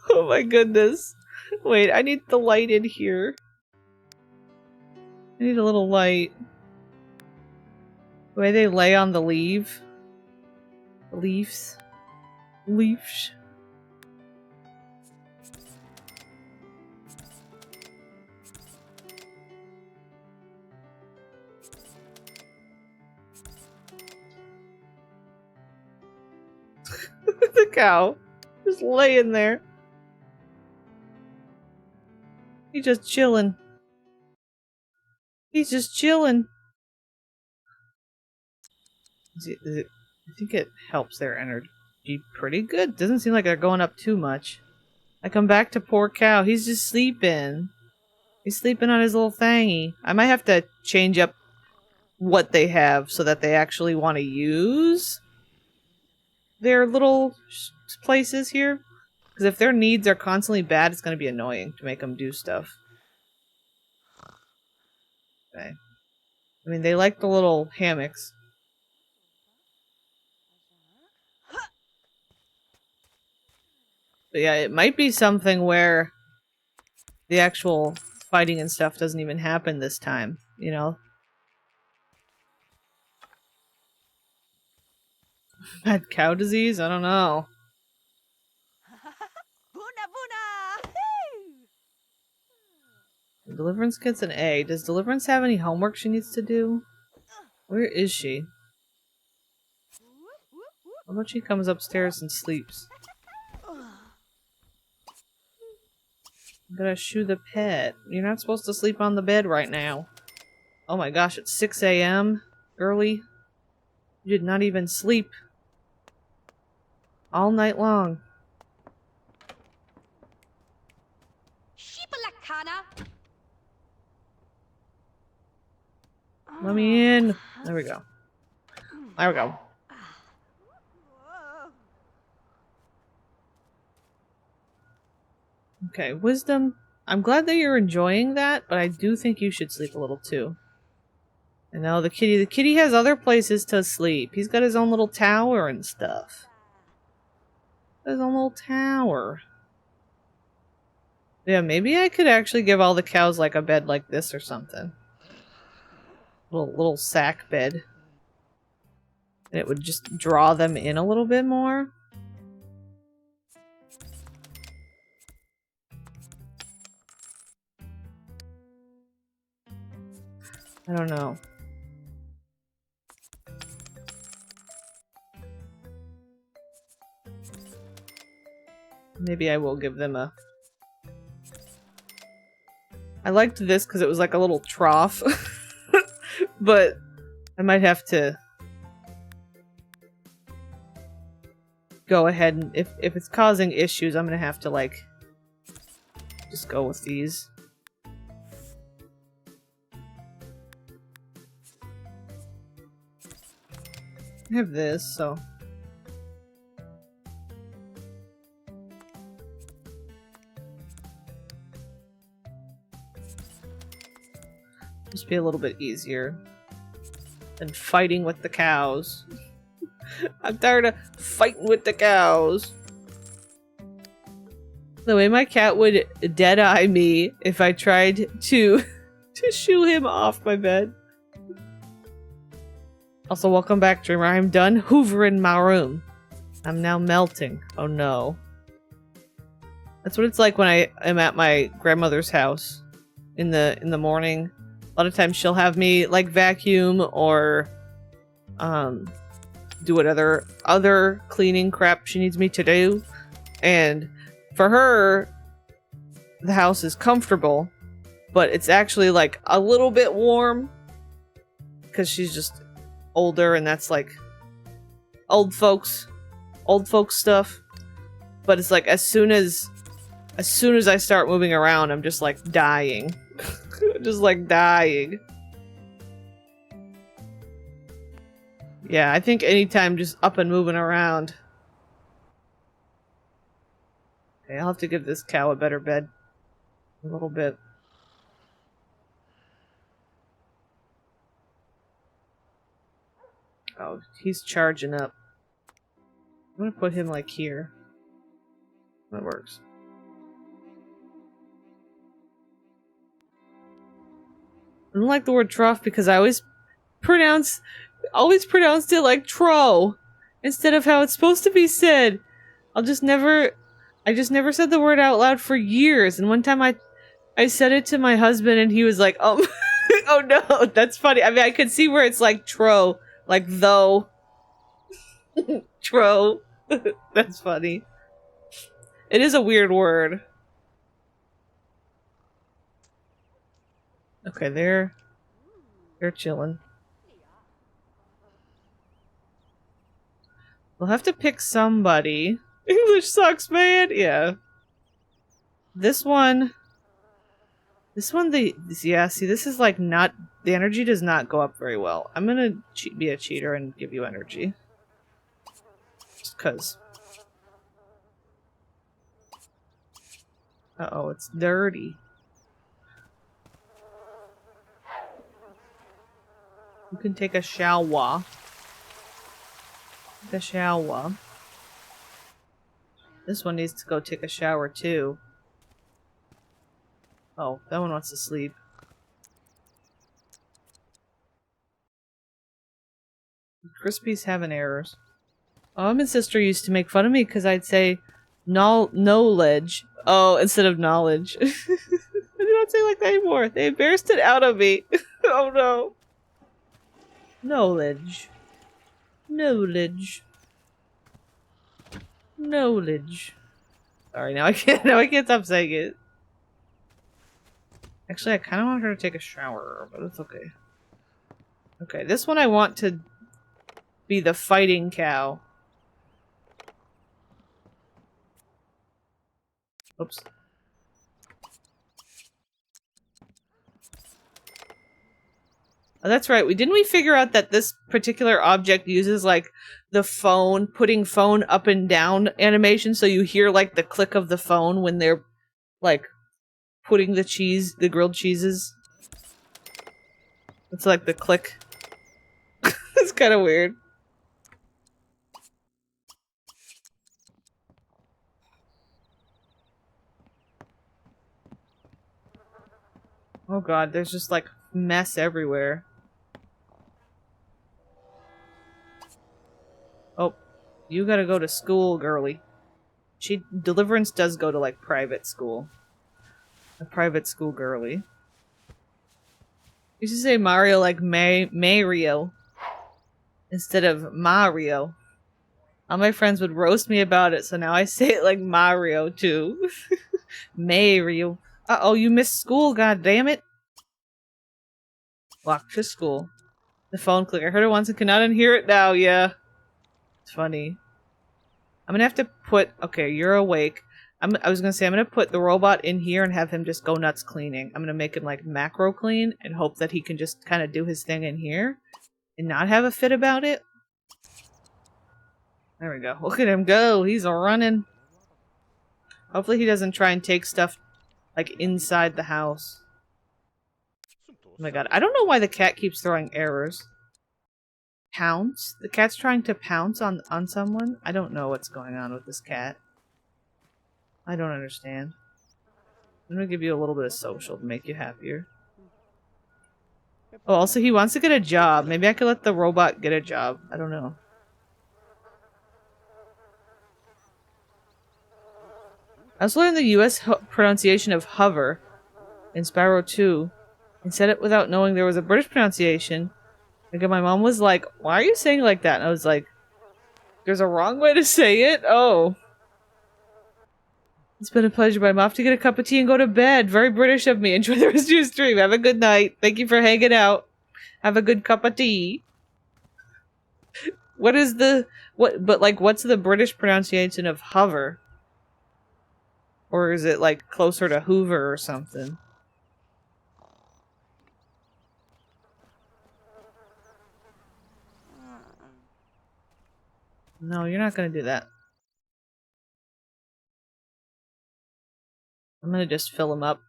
Oh my goodness. Wait, I need the light in here. I need a little light. The way they lay on the leaves. Leaves. Leaves. The cow. Just laying there. He's just chilling. He's just chilling. I think it helps their energy pretty good. Doesn't seem like they're going up too much. I come back to poor cow. He's just sleeping. He's sleeping on his little thingy. I might have to change up what they have so that they actually want to use their little places here. Because if their needs are constantly bad, it's going to be annoying to make them do stuff. Okay. I mean, they like the little hammocks. But yeah, it might be something where the actual fighting and stuff doesn't even happen this time, you know? Bad cow disease? I don't know. Deliverance gets an A. Does Deliverance have any homework she needs to do? Where is she? How about she comes upstairs and sleeps? I'm gonna shoo the pet. You're not supposed to sleep on the bed right now. Oh my gosh, it's 6 a.m. Early. You did not even sleep. All night long. Let me in. There we go. There we go. Okay, Wisdom. I'm glad that you're enjoying that, but I do think you should sleep a little too. And now the kitty has other places to sleep. He's got his own little tower and stuff. His own little tower. Yeah, maybe I could actually give all the cows like a bed like this or something. Little sack bed. And it would just draw them in a little bit more. I don't know. Maybe I will give them a... I liked this because it was like a little trough. But I might have to go ahead and if it's causing issues, I'm gonna have to like just go with these. I have this, so just be a little bit easier than fighting with the cows. I'm tired of fighting with the cows. The way my cat would dead-eye me if I tried to shoo him off my bed. Also, welcome back, Dreamer. I'm done hoovering my room. I'm now melting. Oh no. That's what it's like when I am at my grandmother's house in the morning. A lot of times she'll have me like vacuum or do what other cleaning crap she needs me to do. And for her, the house is comfortable, but it's actually like a little bit warm because she's just older and that's like old folks stuff. But it's like as soon as I start moving around, I'm just like dying. Just like dying. Yeah, I think anytime just up and moving around. Okay, I'll have to give this cow a better bed. A little bit. Oh, he's charging up. I'm gonna put him like here. That works. I don't like the word trough because I always pronounced it like tro instead of how it's supposed to be said. I just never said the word out loud for years, and one time I said it to my husband and he was like, oh no, that's funny. I mean, I could see where it's like tro, like though. Tro. That's funny. It is a weird word. Okay, they're chilling. We'll have to pick somebody. English sucks, man. Yeah. This one, yeah, see, this is like not, the energy does not go up very well. I'm gonna be a cheater and give you energy. Just cause. Uh-oh, it's dirty. You can take a shower. Take a shower. This one needs to go take a shower too. Oh, that one wants to sleep. Crispy's having errors. Mom and sister used to make fun of me because I'd say knowledge. Oh, instead of knowledge. I do not say like that anymore. They embarrassed it out of me. Oh no. Knowledge. Knowledge. Knowledge. Sorry, now I can't stop saying it. Actually, I kind of want her to take a shower, but it's okay. Okay, this one I want to be the fighting cow. Oops. Oh, that's right. Didn't we figure out that this particular object uses like the phone, putting phone up and down animation, so you hear like the click of the phone when they're like putting the grilled cheeses. It's like the click. It's kind of weird. Oh god, there's just like mess everywhere. Oh, you gotta go to school, girly. Deliverance does go to like private school. A private school girly. You should say Mario like Mario instead of Mario. All my friends would roast me about it, so now I say it like Mario too. Mario. Uh-oh, you missed school, god damn it. Walk to school. The phone click. I heard it once and cannot unhear it now, yeah. It's funny. I'm gonna have to put... Okay, you're awake. I was gonna say, I'm gonna put the robot in here and have him just go nuts cleaning. I'm gonna make him, like, macro clean and hope that he can just kind of do his thing in here and not have a fit about it. There we go. Look at him go. He's running. Hopefully he doesn't try and take stuff, like, inside the house. Oh my god. I don't know why the cat keeps throwing errors. Pounce? The cat's trying to pounce on someone? I don't know what's going on with this cat. I don't understand. I'm gonna give you a little bit of social to make you happier. Oh, also he wants to get a job. Maybe I could let the robot get a job. I don't know. I also learned the US pronunciation of hover in Spyro 2 and said it without knowing there was a British pronunciation. Like, my mom was like, why are you saying it like that? And I was like, there's a wrong way to say it? Oh. It's been a pleasure, but I'm off to get a cup of tea and go to bed. Very British of me. Enjoy the rest of your stream. Have a good night. Thank you for hanging out. Have a good cup of tea. What is the... But, like, what's the British pronunciation of hover? Or is it, like, closer to Hoover or something? No, you're not gonna do that. I'm gonna just fill him up.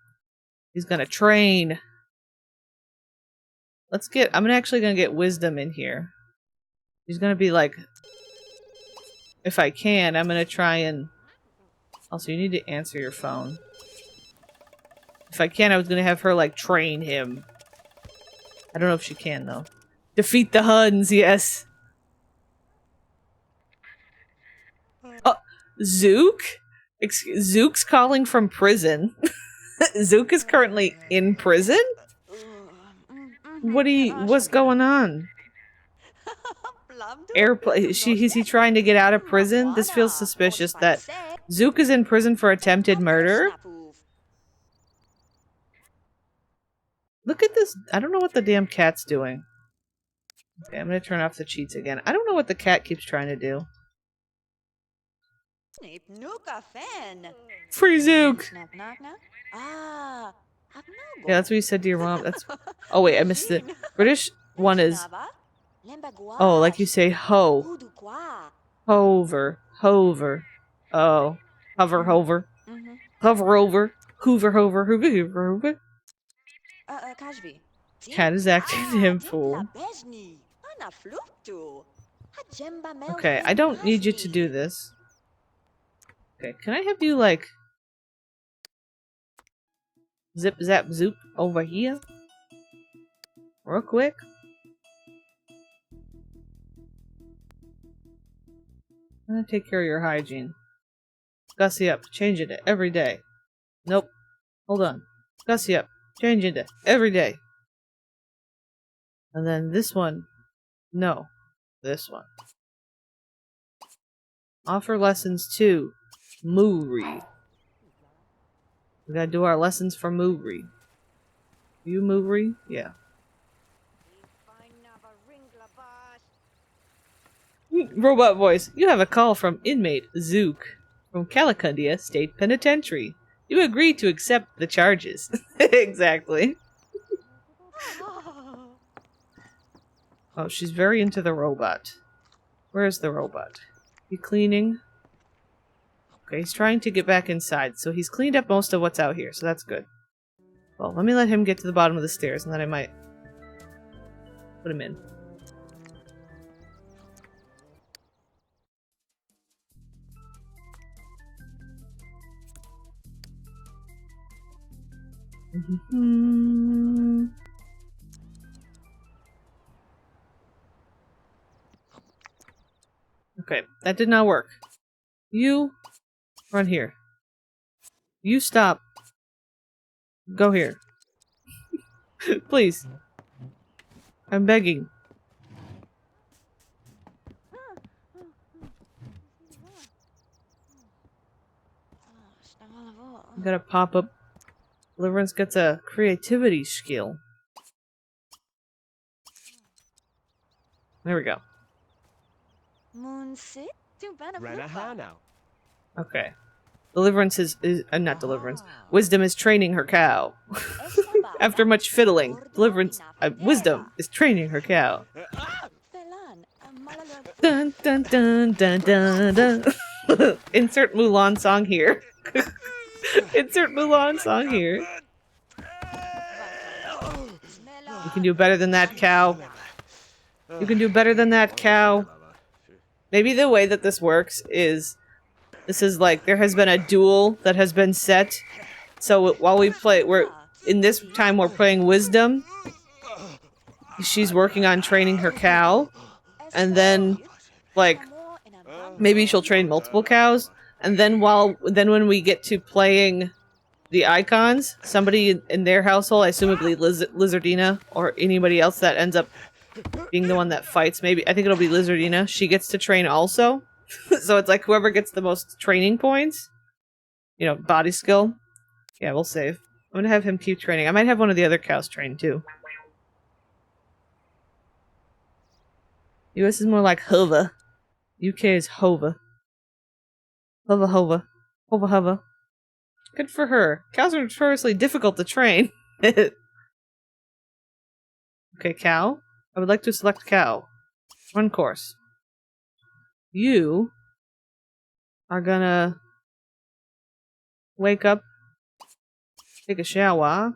He's gonna train. I'm actually gonna get wisdom in here. He's gonna be like... If I can, I'm gonna try and... Also, you need to answer your phone. If I can, I was gonna have her, like, train him. I don't know if she can, though. Defeat the Huns, yes! Oh, Zook? Zook's calling from prison. Zook is currently in prison? What's going on? Airplane. Is he trying to get out of prison? This feels suspicious that Zook is in prison for attempted murder. Look at this. I don't know what the damn cat's doing. Okay, I'm gonna turn off the cheats again. I don't know what the cat keeps trying to do. Free Zook! Yeah, that's what you said to your mom. That's... Oh wait, I missed it. British one is... Oh, like you say ho. Hover. Hover. Oh. Hover, hover. Hover over. Hoover, hover, hoover, hoover, hoover. Cat is acting him fool. Okay, I don't need you to do this. Okay, can I have you, like... Zip, zap, zoop over here? Real quick? I'm gonna take care of your hygiene. Gussy up, change it every day. Nope. Hold on. Gussy up, change it every day. And then this one. No. This one. Offer lessons to Moori. We gotta do our lessons for Moori. You Moori? Yeah. Robot voice. You have a call from inmate Zook from Calicundia State Penitentiary. You agree to accept the charges. Exactly. Oh, she's very into the robot. Where's the robot? You cleaning? Okay, he's trying to get back inside, so he's cleaned up most of what's out here, so that's good. Well, let me let him get to the bottom of the stairs, and then I might put him in. Okay, that did not work. You run here. You stop. Go here. Please. I'm begging. You gotta pop up. Deliverance gets a creativity skill. There we go. Renahano. Okay. Deliverance is not deliverance. Wisdom is training her cow. After much fiddling, wisdom is training her cow. Dun dun dun dun dun dun. Insert Mulan song here. Insert Mulan song here. You can do better than that, cow. You can do better than that, cow. Maybe the way that this works is... This is like, there has been a duel that has been set. So while we play, in this time we're playing Wisdom. She's working on training her cow. And then, like, maybe she'll train multiple cows. And then when we get to playing the icons, somebody in their household, I assume it'll be Lizardina, or anybody else that ends up being the one that fights. Maybe, I think it'll be Lizardina. She gets to train also. So it's like whoever gets the most training points, you know, body skill. Yeah, we'll save. I'm gonna have him keep training. I might have one of the other cows train too. US is more like Hova. UK is Hova. Hova Hova. Hova Hova. Good for her. Cows are notoriously difficult to train. Okay, cow. I would like to select cow. One course. You are gonna wake up, take a shower,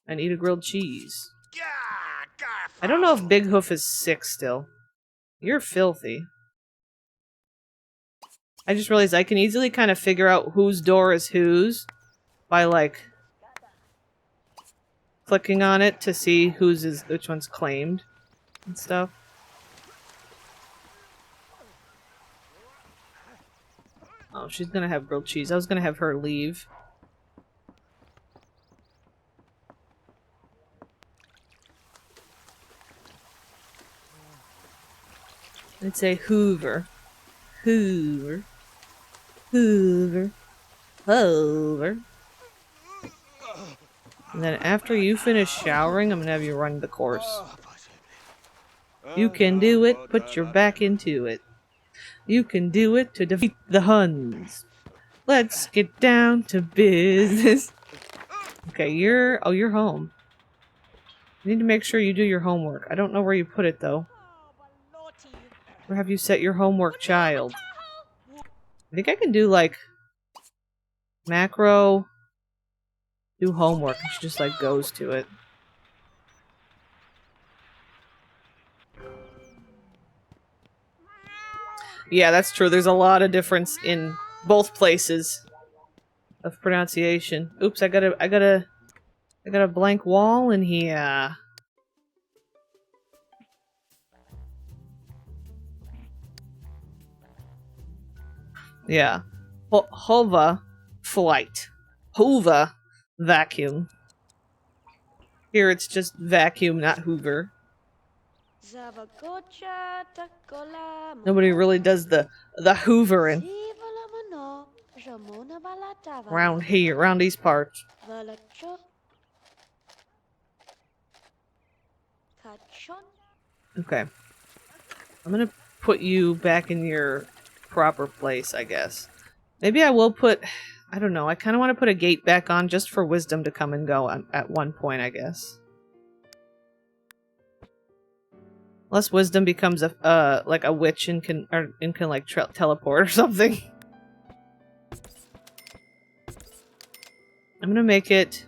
and eat a grilled cheese. I don't know if Big Hoof is sick still. You're filthy. I just realized I can easily kind of figure out whose door is whose by, like, clicking on it to see which one's claimed and stuff. Oh, she's gonna have grilled cheese. I was gonna have her leave. I'd say Hoover. Hoover. Hoover. Hoover. And then after you finish showering, I'm gonna have you run the course. You can do it. Put your back into it. You can do it to defeat the Huns. Let's get down to business. Okay, you're home. You need to make sure you do your homework. I don't know where you put it, though. Where have you set your homework, child? I think I can do, like, macro, do homework, and she just, like, goes to it. Yeah, that's true. There's a lot of difference in both places of pronunciation. Oops, I got a blank wall in here. Yeah. Hova, flight. Hova, vacuum. Here it's just vacuum, not Hoover. Nobody really does the hoovering around here, around these parts. Okay. I'm gonna put you back in your proper place, I guess. Maybe I will put... I don't know, I kind of want to put a gate back on just for Wisdom to come and go at one point, I guess. Unless Wisdom becomes a like a witch and can like teleport or something. I'm gonna make it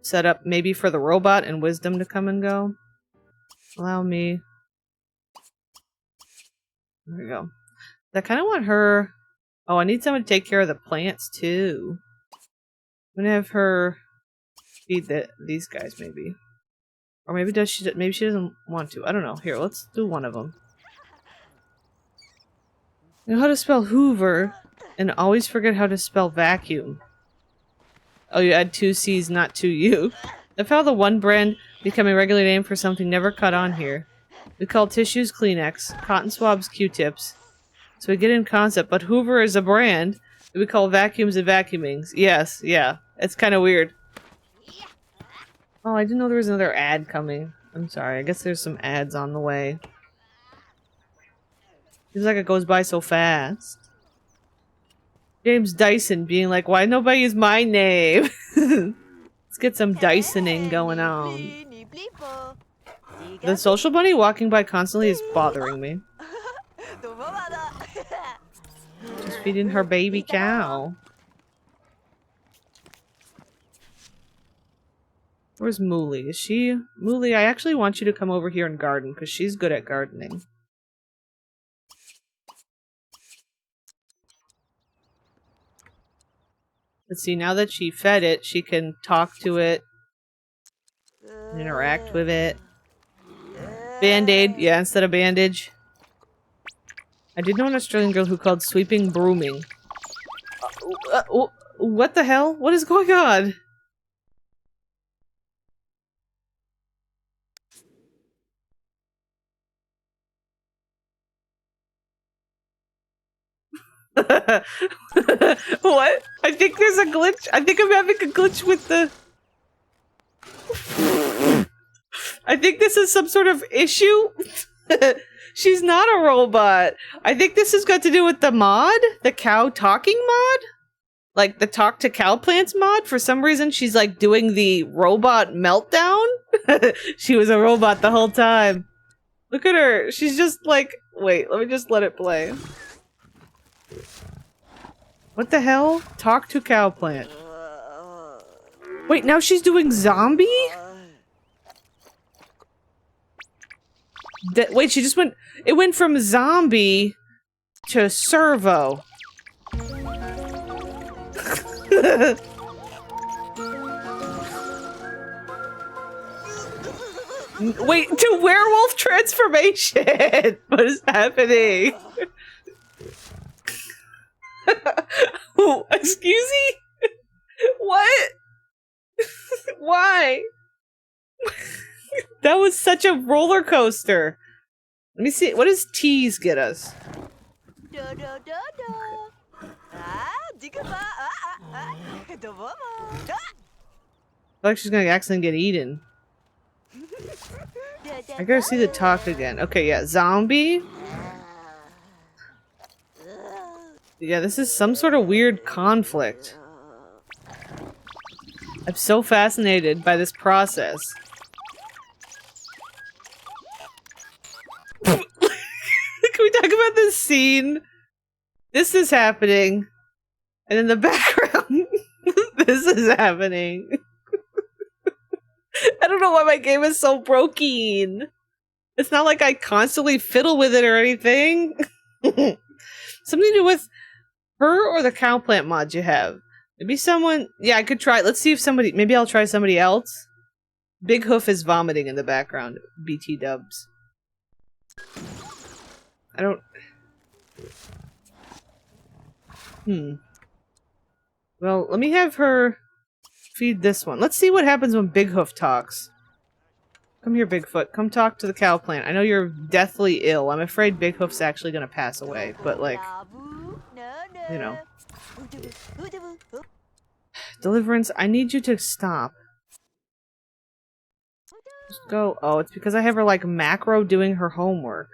set up maybe for the robot and Wisdom to come and go. Allow me. There we go. I kind of want her. Oh, I need someone to take care of the plants too. I'm gonna have her feed these guys maybe. Or maybe maybe she doesn't want to. I don't know. Here, let's do one of them. You know how to spell Hoover, and always forget how to spell vacuum. Oh, you add 2 C's, not 2 U. I found the one brand becoming a regular name for something never cut on here. We call tissues Kleenex, cotton swabs Q-tips. So we get in concept, but Hoover is a brand. We call vacuums and vacuumings. Yes, yeah. It's kind of weird. Oh, I didn't know there was another ad coming. I'm sorry. I guess there's some ads on the way. Seems like it goes by so fast. James Dyson being like, why nobody use my name? Let's get some Dysoning going on. The social bunny walking by constantly is bothering me. Just feeding her baby cow. Where's Mooly? Is she... Mooly, I actually want you to come over here and garden, because she's good at gardening. Let's see, now that she fed it, she can talk to it, interact with it. Band-aid, yeah, instead of bandage. I did know an Australian girl who called sweeping brooming. What the hell? What is going on? What? I think there's a glitch. I think I'm having a glitch with the... I think this is some sort of issue. She's not a robot. I think this has got to do with the mod? The cow talking mod? Like the talk to cow plants mod? For some reason she's like doing the robot meltdown? She was a robot the whole time. Look at her. She's just like... Wait, let me just let it play. What the hell? Talk to cow plant. Wait, now she's doing zombie? Wait, she just went... It went from zombie to servo. Wait, to werewolf transformation! What is happening? Oh, excuse me? What? Why? That was such a roller coaster. Let me see. What does tease get us? I feel like she's gonna accidentally get eaten. I gotta see the talk again. Okay, yeah, zombie. Yeah, this is some sort of weird conflict. I'm so fascinated by this process. Can we talk about this scene? This is happening. And in the background, this is happening. I don't know why my game is so broken. It's not like I constantly fiddle with it or anything. Something to do with her or the cow plant mod you have. Maybe someone... Yeah, I could try... Let's see if somebody... Maybe I'll try somebody else. Big Hoof is vomiting in the background. BT dubs. I don't... Well, let me have her feed this one. Let's see what happens when Big Hoof talks. Come here, Bigfoot. Come talk to the cow plant. I know you're deathly ill. I'm afraid Big Hoof's actually gonna pass away, but like... You know. Deliverance, I need you to stop. Just go. Oh, it's because I have her like macro doing her homework.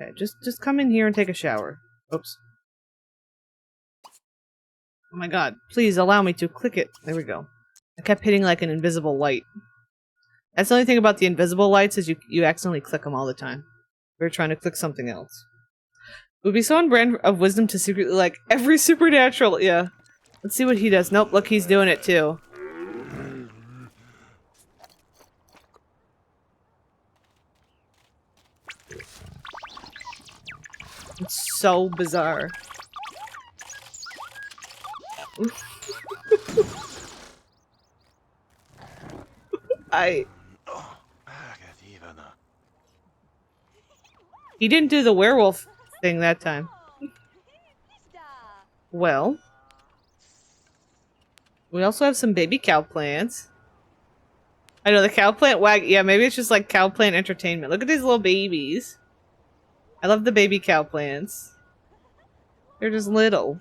Okay, just come in here and take a shower. Oops. Oh my god, please allow me to click it. There we go. I kept hitting like an invisible light. That's the only thing about the invisible lights is you accidentally click them all the time. We were trying to click something else. It would be so on brand of wisdom to secretly like every supernatural. Yeah. Let's see what he does. Nope, look, he's doing it too. It's so bizarre. He didn't do the werewolf thing that time. Well. We also have some baby cow plants. I know, the cow plant wag- yeah, maybe it's just like cow plant entertainment. Look at these little babies. I love the baby cow plants. They're just little.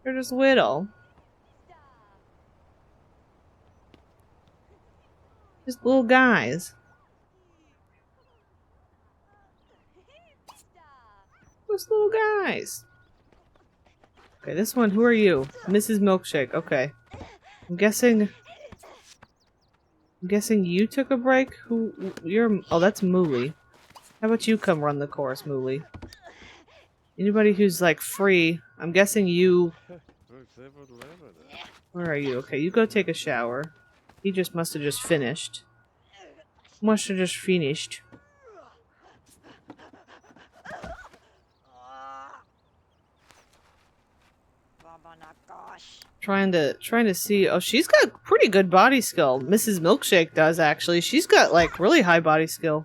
They're just little. Just little guys. Those little guys. Okay, this one, who are you? Mrs. Milkshake, okay. I'm guessing you took a break? Oh, that's Mooly. How about you come run the course, Mooly? Anybody who's, like, free, I'm guessing you... Where are you? Okay, you go take a shower. He just must have just finished. Must have just finished. Trying to see. Oh, she's got pretty good body skill. Mrs. Milkshake does, actually. She's got, like, really high body skill.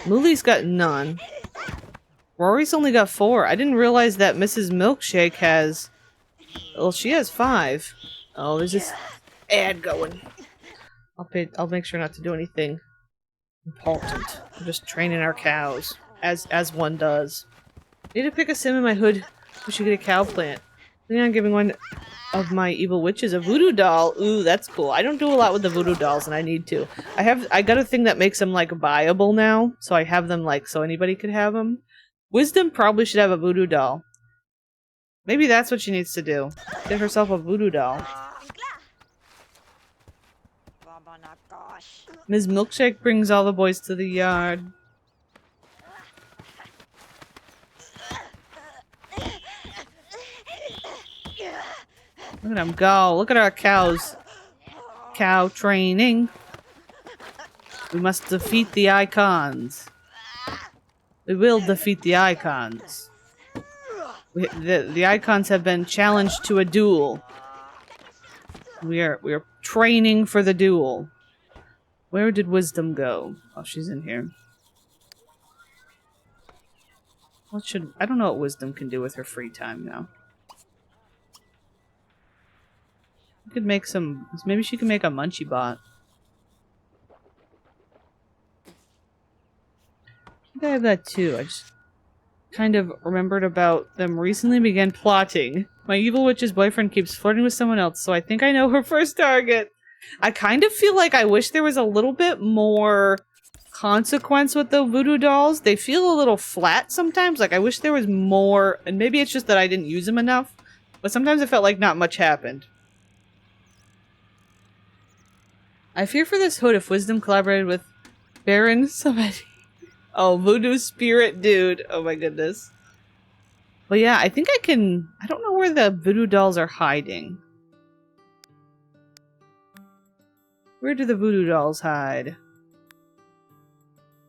Mooly's got none. Rory's only got 4. I didn't realize that Mrs. Milkshake has... Well, she has 5. Oh, there's this ad going. I'll make sure not to do anything important. I'm just training our cows. As one does. Need to pick a sim in my hood. We should get a cow plant. I'm giving one of my evil witches a voodoo doll. Ooh, that's cool. I don't do a lot with the voodoo dolls, and I need to. I got a thing that makes them, like, buyable now, so I have them, like, so anybody could have them. Wisdom probably should have a voodoo doll. Maybe that's what she needs to do. Get herself a voodoo doll. Ms. Milkshake brings all the boys to the yard. Look at them go. Look at our cows. Cow training. We must defeat the icons. We will defeat the icons. The icons have been challenged to a duel. We are training for the duel. Where did Wisdom go? Oh, she's in here. I don't know what Wisdom can do with her free time now. Could make some... Maybe she can make a munchie bot. I think I have that too. I just kind of remembered about them recently began plotting. My evil witch's boyfriend keeps flirting with someone else, so I think I know her first target. I kind of feel like I wish there was a little bit more consequence with the voodoo dolls. They feel a little flat sometimes. Like, I wish there was more... And maybe it's just that I didn't use them enough. But sometimes it felt like not much happened. I fear for this hood if Wisdom collaborated with Baron somebody. Oh, voodoo spirit dude. Oh my goodness. Well, yeah, I think I can... I don't know where the voodoo dolls are hiding. Where do the voodoo dolls hide?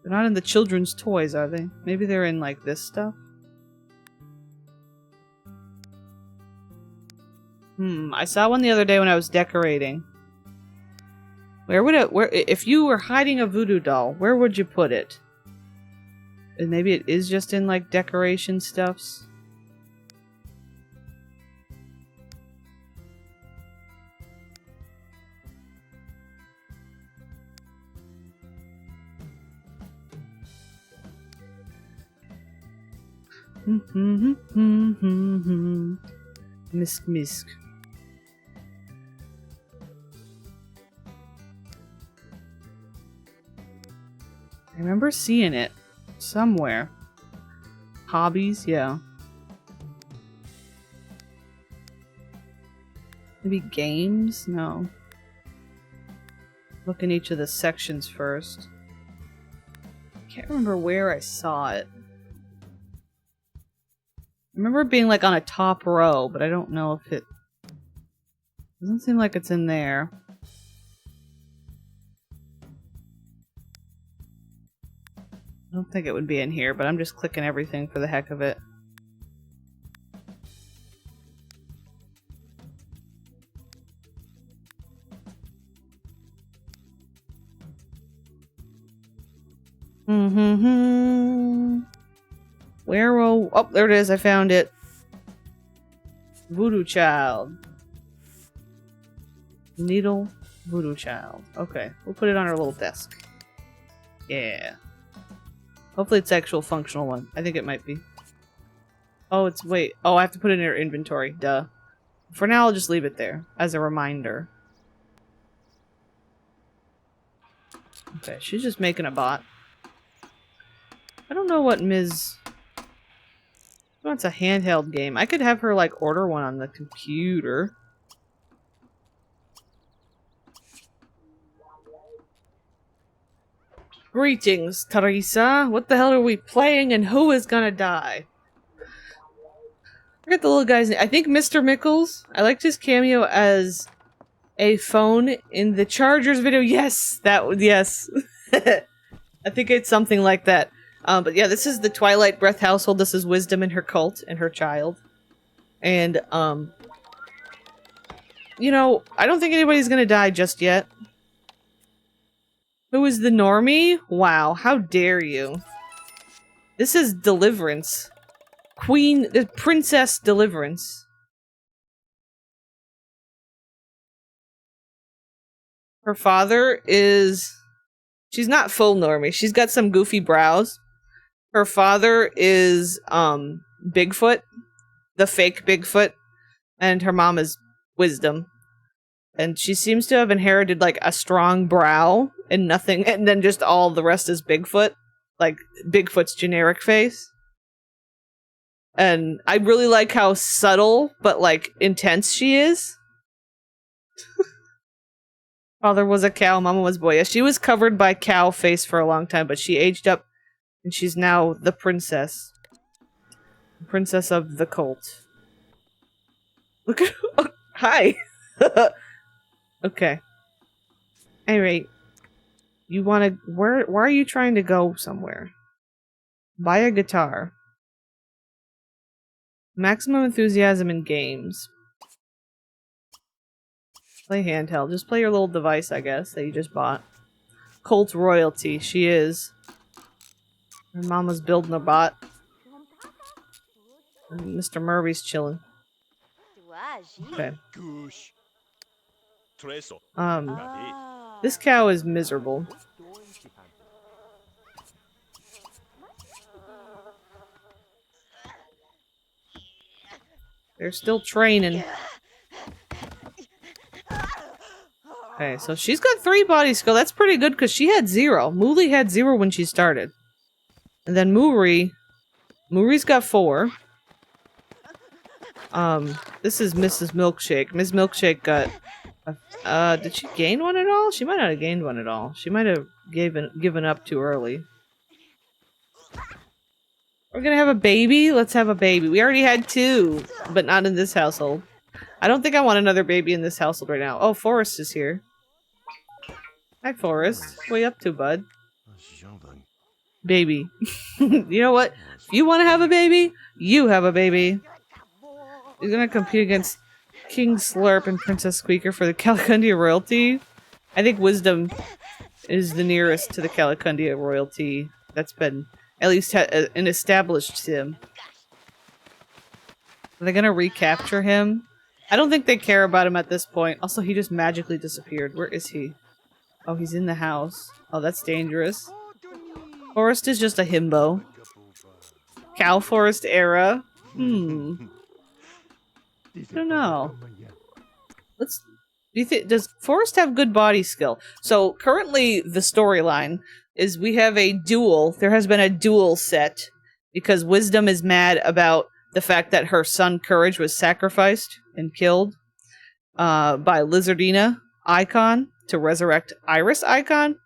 They're not in the children's toys, are they? Maybe they're in, like, this stuff? I saw one the other day when I was decorating. If you were hiding a voodoo doll, where would you put it? And maybe it is just in, like, decoration stuffs. Misk misk. I remember seeing it somewhere. Hobbies, yeah. Maybe games? No. Look in each of the sections first. I can't remember where I saw it. I remember it being like on a top row, but I don't know if it... Doesn't seem like it's in there. I don't think it would be in here, but I'm just clicking everything for the heck of it. Where will... Oh, there it is. I found it. Voodoo Child. Needle Voodoo Child. Okay, we'll put it on our little desk. Yeah. Hopefully it's actual functional one. I think it might be. Oh, it's... Wait. Oh, I have to put it in our inventory. Duh. For now, I'll just leave it there as a reminder. Okay, she's just making a bot. I don't know what Ms. wants a handheld game. I could have her, like, order one on the computer. Greetings, Teresa. What the hell are we playing and who is gonna die? Forget the little guy's name. I think Mr. Mickles. I liked his cameo as a phone in the Chargers video. Yes! Yes. I think it's something like that. But yeah, this is the Twilight Breath household. This is Wisdom and her cult and her child. And, you know, I don't think anybody's gonna die just yet. Who is the normie? Wow, how dare you. This is Deliverance. Princess Deliverance. Her father is... She's not full normie. She's got some goofy brows. Her father is, Bigfoot. The fake Bigfoot. And her mom is Wisdom. And she seems to have inherited, like, a strong brow and nothing, and then just all the rest is Bigfoot. Like, Bigfoot's generic face. And I really like how subtle, but, like, intense she is. Father was a cow, mama was boy. Yeah, she was covered by cow face for a long time, but she aged up, and she's now the princess. Princess of the cult. Look at... Oh, hi! Okay. Anyway, you want to... Where are you trying to go somewhere? Buy a guitar. Maximum enthusiasm in games. Play handheld. Just play your little device, I guess, that you just bought. Cult royalty. She is. Her mama's building a bot. And Mr. Murray's chilling. Okay. This cow is miserable. They're still training. Okay, so she's got 3 body skill. That's pretty good because she had 0. Mooley had 0 when she started. And then Moori's got 4. This is Mrs. Milkshake. Ms. Milkshake got... did she gain one at all? She might not have gained one at all. She might have given up too early. We're gonna have a baby? Let's have a baby. We already had 2, but not in this household. I don't think I want another baby in this household right now. Oh, Forrest is here. Hi, Forrest. What are you up to, bud? Baby. You know what? If you want to have a baby, you have a baby. He's gonna compete against King Slurp and Princess Squeaker for the Calicundia royalty. I think Wisdom is the nearest to the Calicundia royalty that's been at least an established sim. Are they gonna recapture him? I don't think they care about him at this point. Also, he just magically disappeared. Where is he? Oh, he's in the house. Oh, that's dangerous. Forest is just a himbo. Cow Forest era. I don't know. Do you think, does Forrest have good body skill? So currently the storyline is we have a duel. There has been a duel set because Wisdom is mad about the fact that her son Courage was sacrificed and killed by Lizardina Icon to resurrect Iris Icon.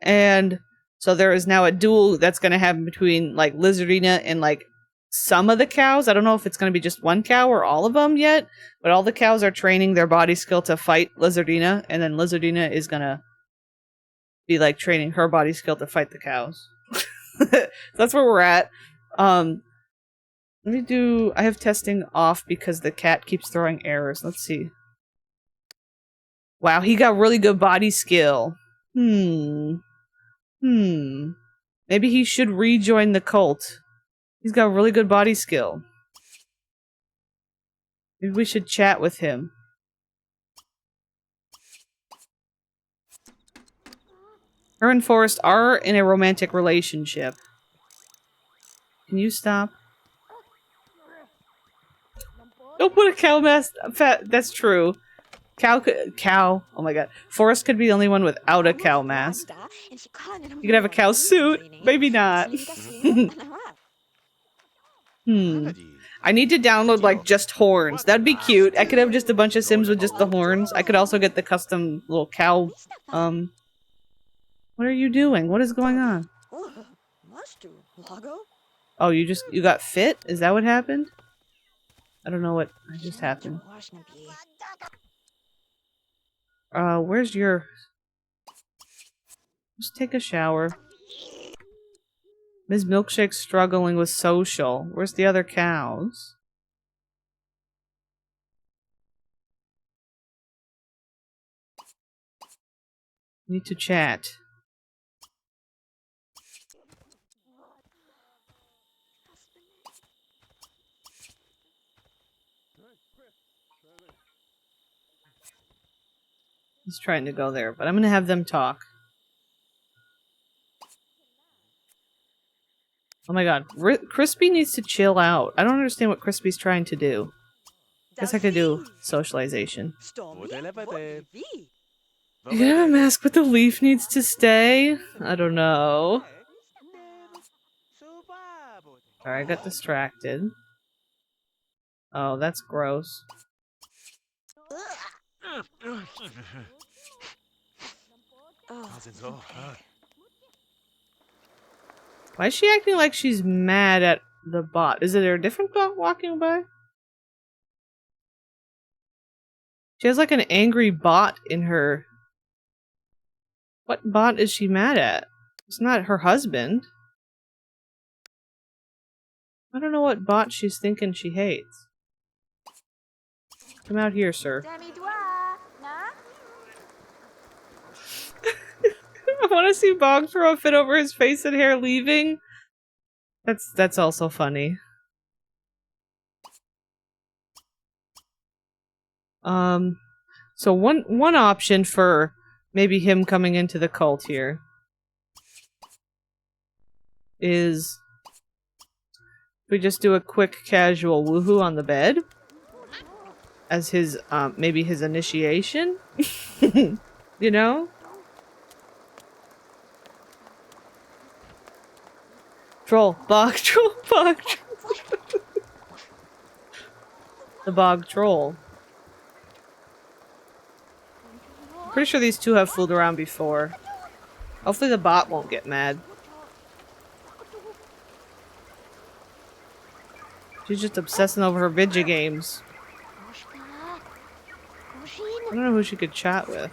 And so there is now a duel that's going to happen between like Lizardina and like some of the cows. I don't know if it's going to be just one cow or all of them yet, but all the cows are training their body skill to fight Lizardina, and then Lizardina is going to be like training her body skill to fight the cows. That's where we're at. Let me do... I have testing off because the cat keeps throwing errors. Let's see. Wow, he got really good body skill. Maybe he should rejoin the cult. He's got really good body skill. Maybe we should chat with him. Her and Forrest are in a romantic relationship. Can you stop? Don't put a cow mask. That's true. Cow. Oh my god. Forrest could be the only one without a cow mask. You could have a cow suit. Maybe not. I need to download, like, just horns. That'd be cute. I could have just a bunch of Sims with just the horns. I could also get the custom little cow, What are you doing? What is going on? Oh, you got fit? Is that what happened? I don't know what just happened. Where's your... Just take a shower. Ms. Milkshake's struggling with social. Where's the other cows? Need to chat. He's trying to go there, but I'm gonna have them talk. Oh my god, Crispy needs to chill out. I don't understand what Crispy's trying to do. Guess I could do socialization. You can have a mask, but the leaf needs to stay? I don't know. Sorry, I got distracted. Oh, that's gross. Why is she acting like she's mad at the bot? Is there a different bot walking by? She has like an angry bot in her. What bot is she mad at? It's not her husband. I don't know what bot she's thinking she hates. Come out here, sir. I want to see Bog throw a fit over his face and hair leaving. That's also funny. So one option for maybe him coming into the cult here is we just do a quick casual woohoo on the bed as his maybe his initiation. You know? Troll, bog troll, bog troll. The bog troll. Pretty sure these two have fooled around before. Hopefully the bot won't get mad. She's just obsessing over her video games. I don't know who she could chat with.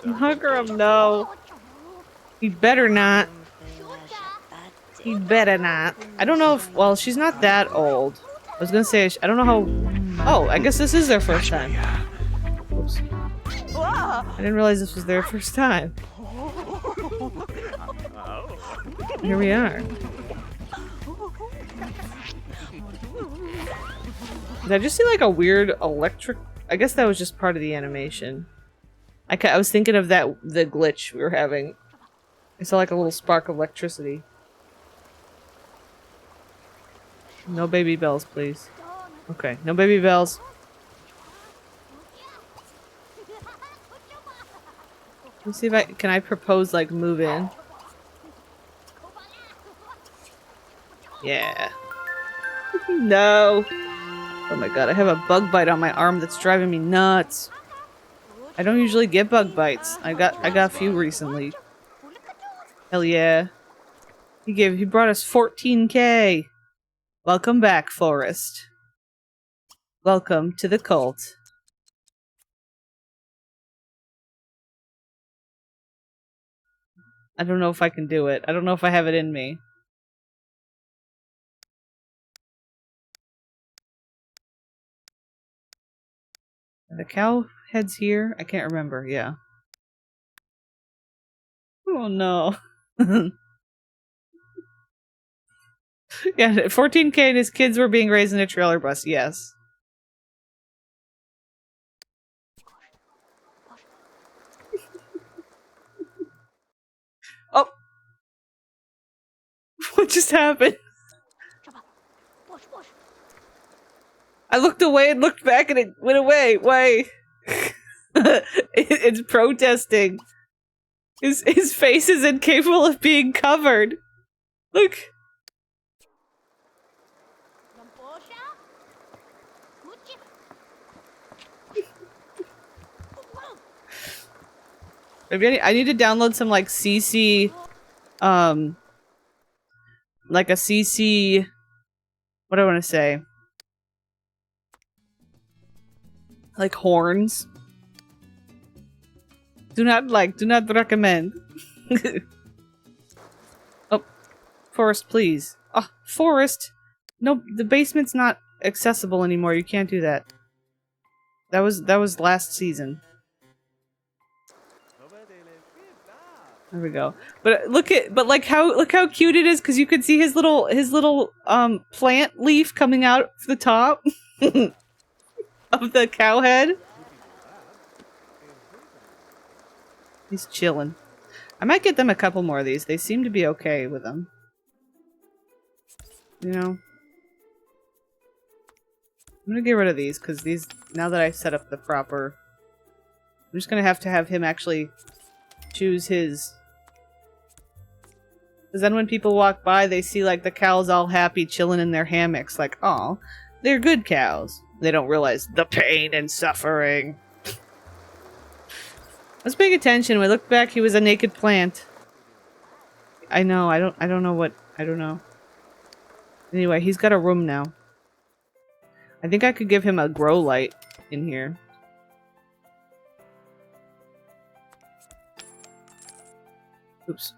Hugger him, no. He better not. He better not. I don't know if... Well, she's not that old. I was gonna say, I don't know how... Oh, I guess this is their first time. Oops. I didn't realize this was their first time. Here we are. Did I just see like a weird electric... I guess that was just part of the animation. I was thinking of the glitch we were having. I saw like a little spark of electricity. No baby bells, please. Okay, no baby bells. Let's see if can I propose like move in? Yeah. No. Oh my god, I have a bug bite on my arm that's driving me nuts. I don't usually get bug bites. I got a few recently. Hell yeah. He brought us 14K. Welcome back, Forrest. Welcome to the cult. I don't know if I can do it. I don't know if I have it in me. Are the cow heads here? I can't remember. Yeah. Oh no. Yeah, 14K and his kids were being raised in a trailer bus. Yes. Oh. What just happened? I looked away and looked back and it went away. Why? It's protesting. His face is incapable of being covered. Look. Maybe I need to download some like CC, like a CC. What do I want to say? Like horns. Do not recommend. Oh, Forest, please. Oh, Forest. No, the basement's not accessible anymore. You can't do that. That was last season. There we go. But look how cute it is because you can see his little plant leaf coming out the top of the cow head. He's chilling. I might get them a couple more of these. They seem to be okay with them. You know? I'm gonna get rid of these because these, now that I set up the proper, I'm just gonna have him actually choose his. Because then when people walk by, they see like the cows all happy chilling in their hammocks, like, oh, they're good cows. They don't realize the pain and suffering. I was paying attention. When I looked back, he was a naked plant. I know. I don't know. Anyway, he's got a room now. I think I could give him a grow light in here. Oops.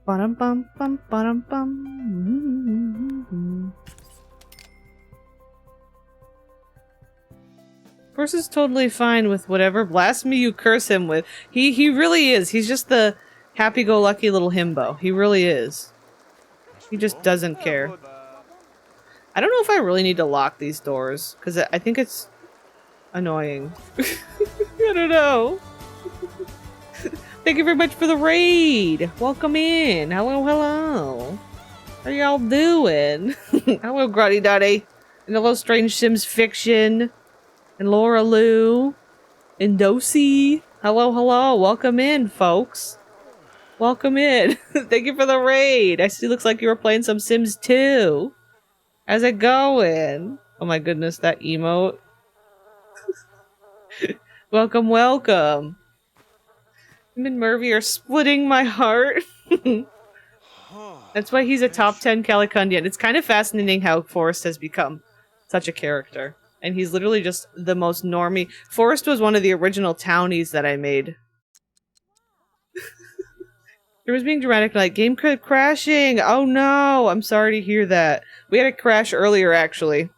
Bum bum bum bum bum. Force is totally fine with whatever blasphemy you curse him with. He really is. He's just the happy-go-lucky little himbo. He really is. He just doesn't care. I don't know if I really need to lock these doors, because I think it's annoying. I don't know. Thank you very much for the raid. Welcome in. Hello, hello. How y'all doing? Hello, Grotty Dotty. And hello, Strange Sims Fiction. And Laura Lou. And Dosey. Hello, hello. Welcome in, folks. Welcome in. Thank you for the raid. I see, looks like you were playing some Sims 2. How's it going? Oh my goodness, that emote. Welcome, welcome. Him and Murphy are splitting my heart. That's why he's a top 10 Calicundian. It's kind of fascinating how Forrest has become such a character. And he's literally just the most normie. Forrest was one of the original townies that I made. It was being dramatic, like, game crashing! Oh no! I'm sorry to hear that. We had a crash earlier, actually.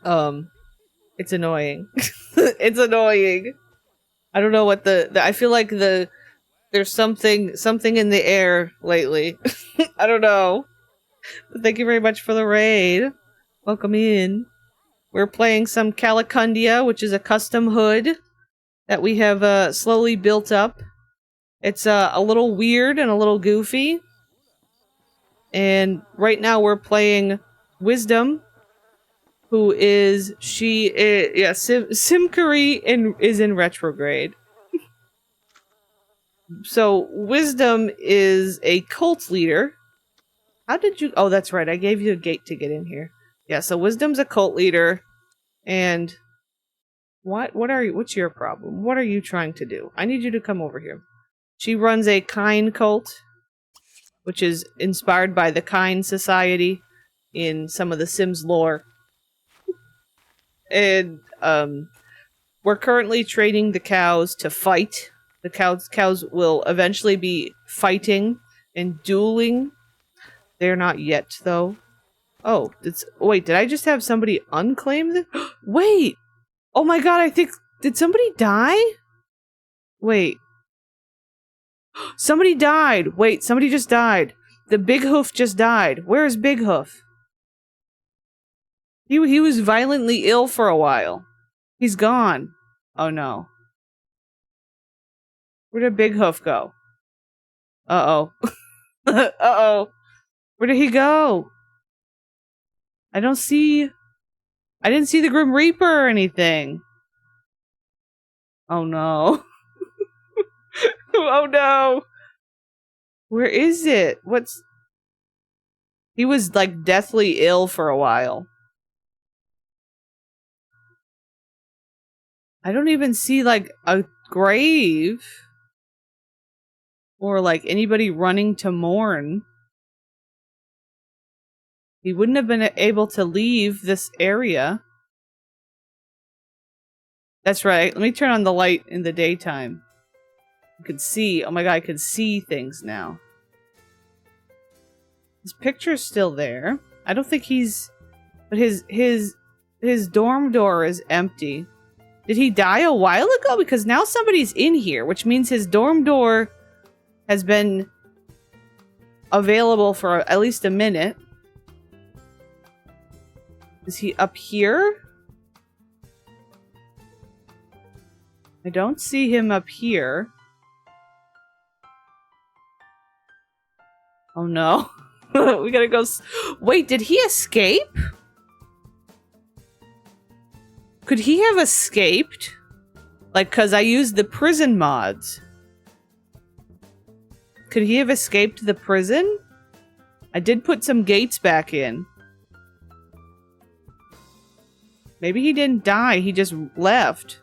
It's annoying. It's annoying. I don't know what I feel like there's something in the air lately. I don't know. But thank you very much for the raid. Welcome in. We're playing some Calicundia, which is a custom hood that we have slowly built up. It's a little weird and a little goofy. And right now we're playing Wisdom, who is, Simkari is in retrograde. So, Wisdom is a cult leader. How did you... Oh, that's right. I gave you a gate to get in here. Yeah, so Wisdom's a cult leader. And... What's your problem? What are you trying to do? I need you to come over here. She runs a Kine cult, which is inspired by the Kine Society in some of the Sims lore. And, we're currently training the cows to fight. The cows will eventually be fighting and dueling. They're not yet, though. Oh, wait, did I just have somebody unclaim this? Wait! Oh my god, I think... Did somebody die? Wait. Somebody died! Wait, somebody just died. The Big Hoof just died. Where is Big Hoof? He was violently ill for a while. He's gone. Oh no. Where did Big Hoof go? Uh-oh. Uh-oh. Where did he go? I don't see... I didn't see the Grim Reaper or anything. Oh no. Oh no. Where is it? What's... He was like deathly ill for a while. I don't even see like a grave. Or like anybody running to mourn. He wouldn't have been able to leave this area. That's right. Let me turn on the light in the daytime. You can see. Oh my god, I can see things now. His picture's still there. I don't think he's... But his dorm door is empty. Did he die a while ago? Because now somebody's in here, which means his dorm door has been available for at least a minute. Is he up here? I don't see him up here. Oh no. We gotta go... Wait, did he escape? Could he have escaped? Like, cause I used the prison mods. Could he have escaped the prison? I did put some gates back in. Maybe he didn't die, he just left.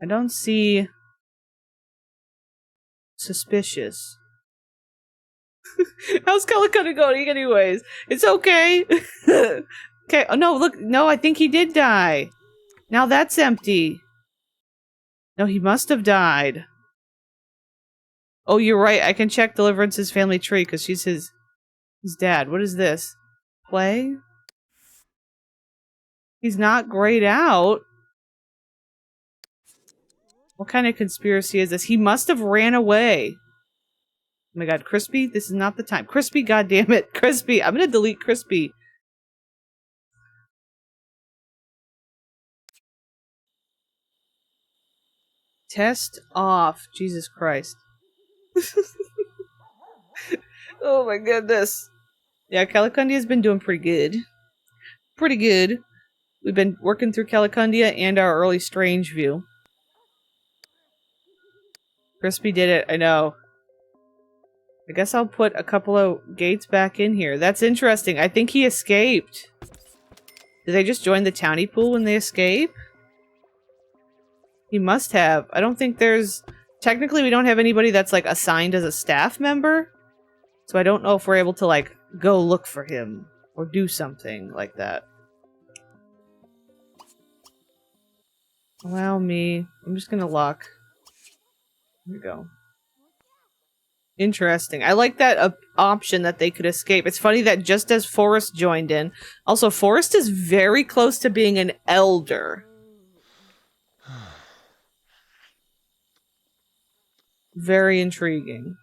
I don't see... suspicious. How's Calicundia going anyways? It's okay. Okay, oh no, look, no, I think he did die. Now that's empty. No, he must have died. Oh, you're right, I can check Deliverance's family tree, because she's his dad. What is this? Play? He's not grayed out. What kind of conspiracy is this? He must have ran away. Oh my god, Crispy, this is not the time. Crispy, goddammit. Crispy, I'm gonna delete Crispy. Test off. Jesus Christ. Oh my goodness. Yeah, Calicundia's been doing pretty good. Pretty good. We've been working through Calicundia and our early Strangeview. Crispy did it, I know. I guess I'll put a couple of gates back in here. That's interesting. I think he escaped. Did they just join the townie pool when they escape? He must have. I don't think there's... Technically, we don't have anybody that's, like, assigned as a staff member. So I don't know if we're able to, like, go look for him. Or do something like that. Allow me. I'm just gonna lock. Here we go. Interesting. I like that option that they could escape. It's funny that just as Forrest joined in. Also, Forrest is very close to being an elder. Very intriguing.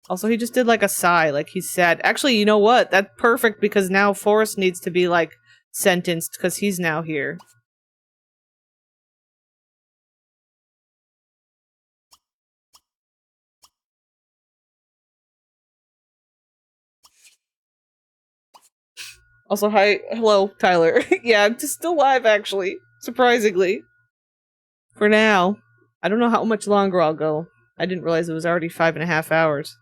Also, he just did like a sigh, like he's sad. Actually, you know what? That's perfect because now Forrest needs to be like sentenced because he's now here. Also, hello, Tyler. Yeah, I'm just still alive, actually. Surprisingly. For now. I don't know how much longer I'll go. I didn't realize it was already 5.5 hours.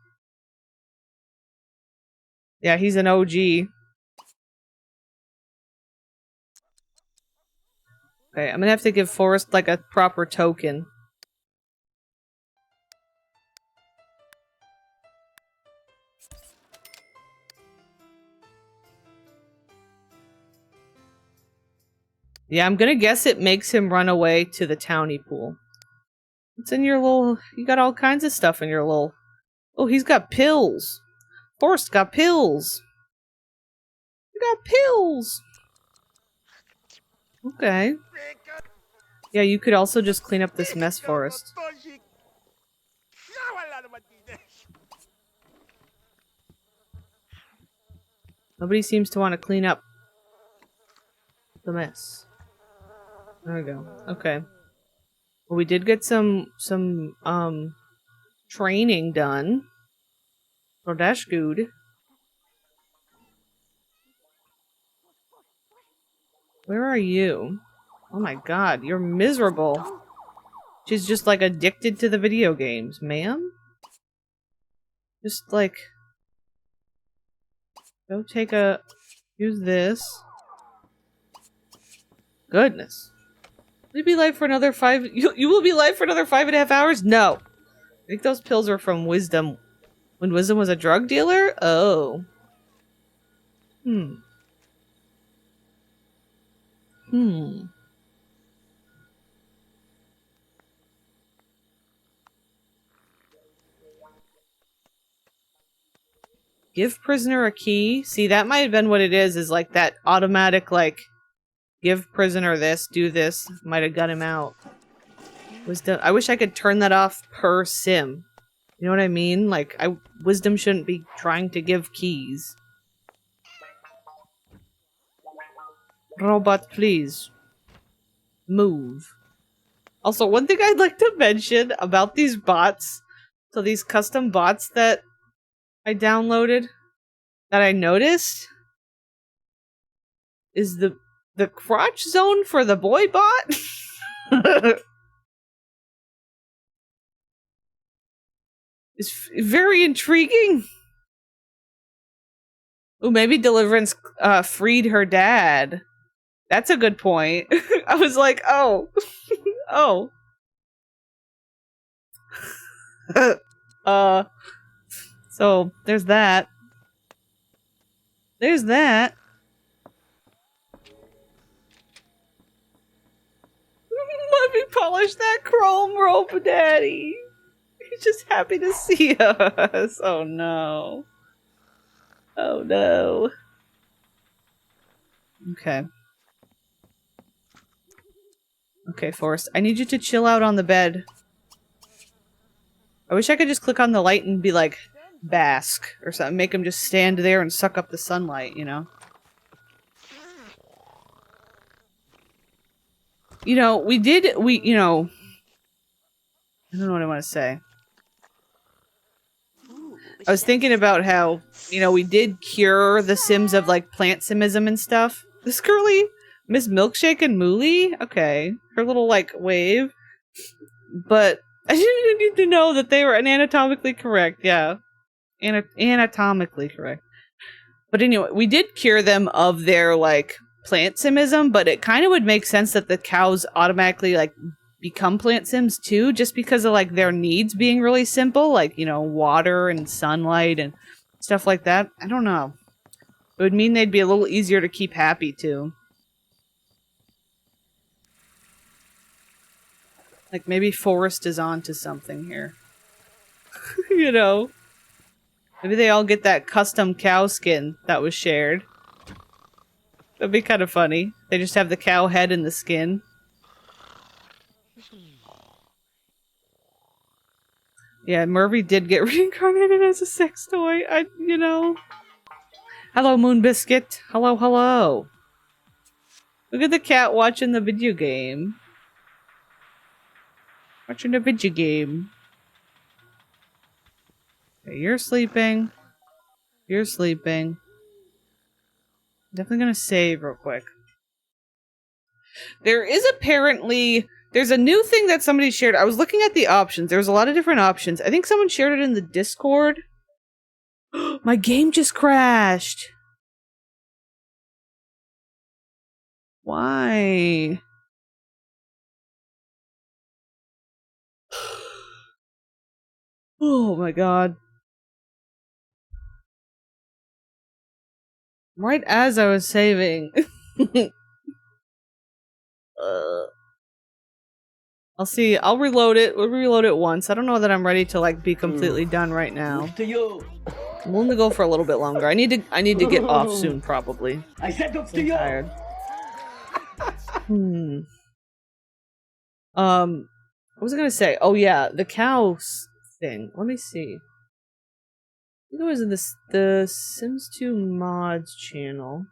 Yeah, he's an OG. Okay, I'm gonna have to give Forrest, like, a proper token. Yeah, I'm gonna guess it makes him run away to the townie pool. What's in your little... You got all kinds of stuff in your little... Oh, he's got pills! Forrest got pills! You got pills! Okay. Yeah, you could also just clean up this mess, Forrest. Nobody seems to want to clean up the mess. There we go. Okay. Well, we did get some training done. So that's good. Where are you? Oh my god, you're miserable. She's just like addicted to the video games, ma'am? Just like... Go take a... Use this. Goodness. Will you be live for another 5... You will be live for another 5.5 hours? No. I think those pills are from Wisdom. When Wisdom was a drug dealer? Oh. Hmm. Give prisoner a key? See, that might have been what it is like that automatic, like, give prisoner this, do this, might have got him out. Wisdom. I wish I could turn that off per sim. You know what I mean? Like, Wisdom shouldn't be trying to give keys. Robot, please. Move. Also, one thing I'd like to mention about these bots, so these custom bots that I downloaded, that I noticed, is the crotch zone for the boy bot is very intriguing. Ooh, maybe Deliverance freed her dad. That's a good point. I was like, oh. Oh. So, there's that. There's that. Let me polish that chrome rope, Daddy. He's just happy to see us. Oh no. Oh no. Okay. Okay, Forrest. I need you to chill out on the bed. I wish I could just click on the light and be like, bask or something. Make him just stand there and suck up the sunlight, you know? You know, you know... I don't know what I want to say. I was thinking about how, you know, we did cure the Sims of, like, plant simism and stuff. This girly, Miss Milkshake and Mooly? Okay. Her little, like, wave. But I didn't need to know that they were anatomically correct, yeah. Anatomically correct. But anyway, we did cure them of their, like, plant simism, but it kind of would make sense that the cows automatically, like, become plant sims too, just because of, like, their needs being really simple, like, you know, water and sunlight and stuff like that. I don't know. It would mean they'd be a little easier to keep happy too. Like, maybe Forrest is onto something here. You know? Maybe they all get that custom cow skin that was shared. That'd be kind of funny. They just have the cow head and the skin. Yeah, Murphy did get reincarnated as a sex toy. You know. Hello, Moon Biscuit. Hello, hello. Look at the cat watching the video game. Watching the video game. Okay, you're sleeping. You're sleeping. Definitely gonna save real quick. There is apparently... There's a new thing that somebody shared. I was looking at the options. There's a lot of different options. I think someone shared it in the Discord. My game just crashed. Why? Oh my god. Right as I was saving. I'll see. I'll reload it. We'll reload it once. I don't know that I'm ready to, like, be completely done right now. I'm willing to go for a little bit longer. I need to get off soon, probably. I said up to you. Tired. What was I gonna say? Oh yeah, the cows thing. Let me see. I think it was in the Sims 2 mods channel.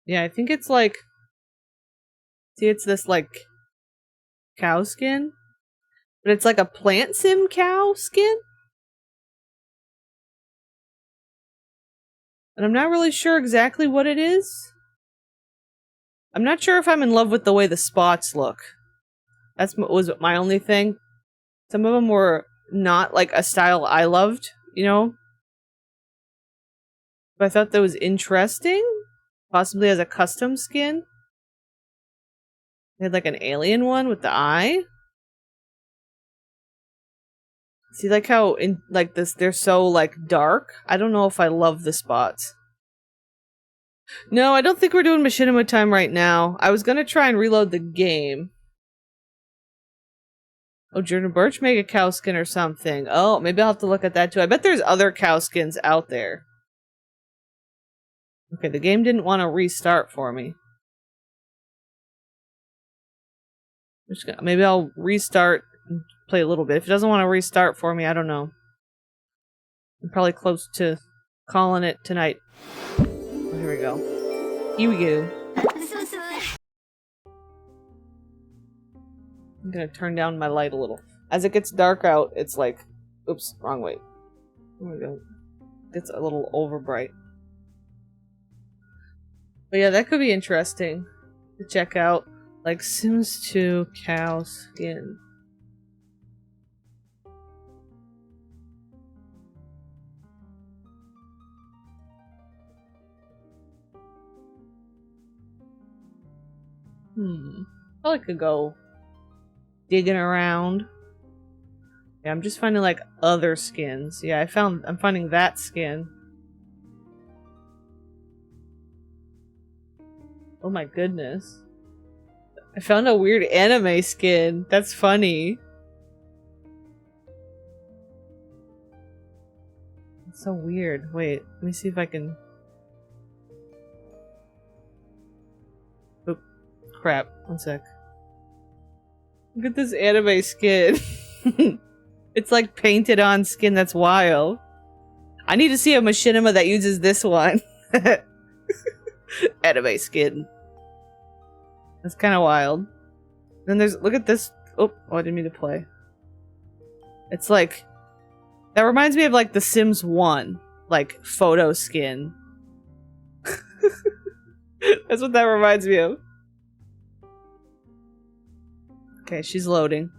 Yeah, I think it's like... See, it's this, like, cow skin? But it's like a plant sim cow skin? And I'm not really sure exactly what it is. I'm not sure if I'm in love with the way the spots look. Was my only thing. Some of them were not like a style I loved, you know? But I thought that was interesting. Possibly as a custom skin. They had like an alien one with the eye. See, like how in like this they're so like dark. I don't know if I love the spots. No, I don't think we're doing machinima time right now. I was gonna try and reload the game. Oh, Jordan Birch make a cow skin or something. Oh, maybe I'll have to look at that too. I bet there's other cow skins out there. Okay, the game didn't want to restart for me. Maybe I'll restart and play a little bit. If it doesn't want to restart for me, I don't know. I'm probably close to calling it tonight. Oh, here we go. Here we go. I'm gonna turn down my light a little. As it gets dark out, it's like... Oops, wrong way. There we go. It's a little over bright. But yeah, that could be interesting to check out. Like Sims 2 cow skin. Probably could go digging around. Yeah, I'm just finding like other skins. Yeah, I'm finding that skin. Oh my goodness. I found a weird anime skin. That's funny. It's so weird. Wait, let me see if I can... Oop. Crap. One sec. Look at this anime skin. It's like painted on skin. That's wild. I need to see a machinima that uses this one. Anime skin. That's kind of wild. Then there's... Look at this. Oh, I didn't mean to play. It's like... That reminds me of like the Sims 1. Like, photo skin. That's what that reminds me of. Okay, she's loading.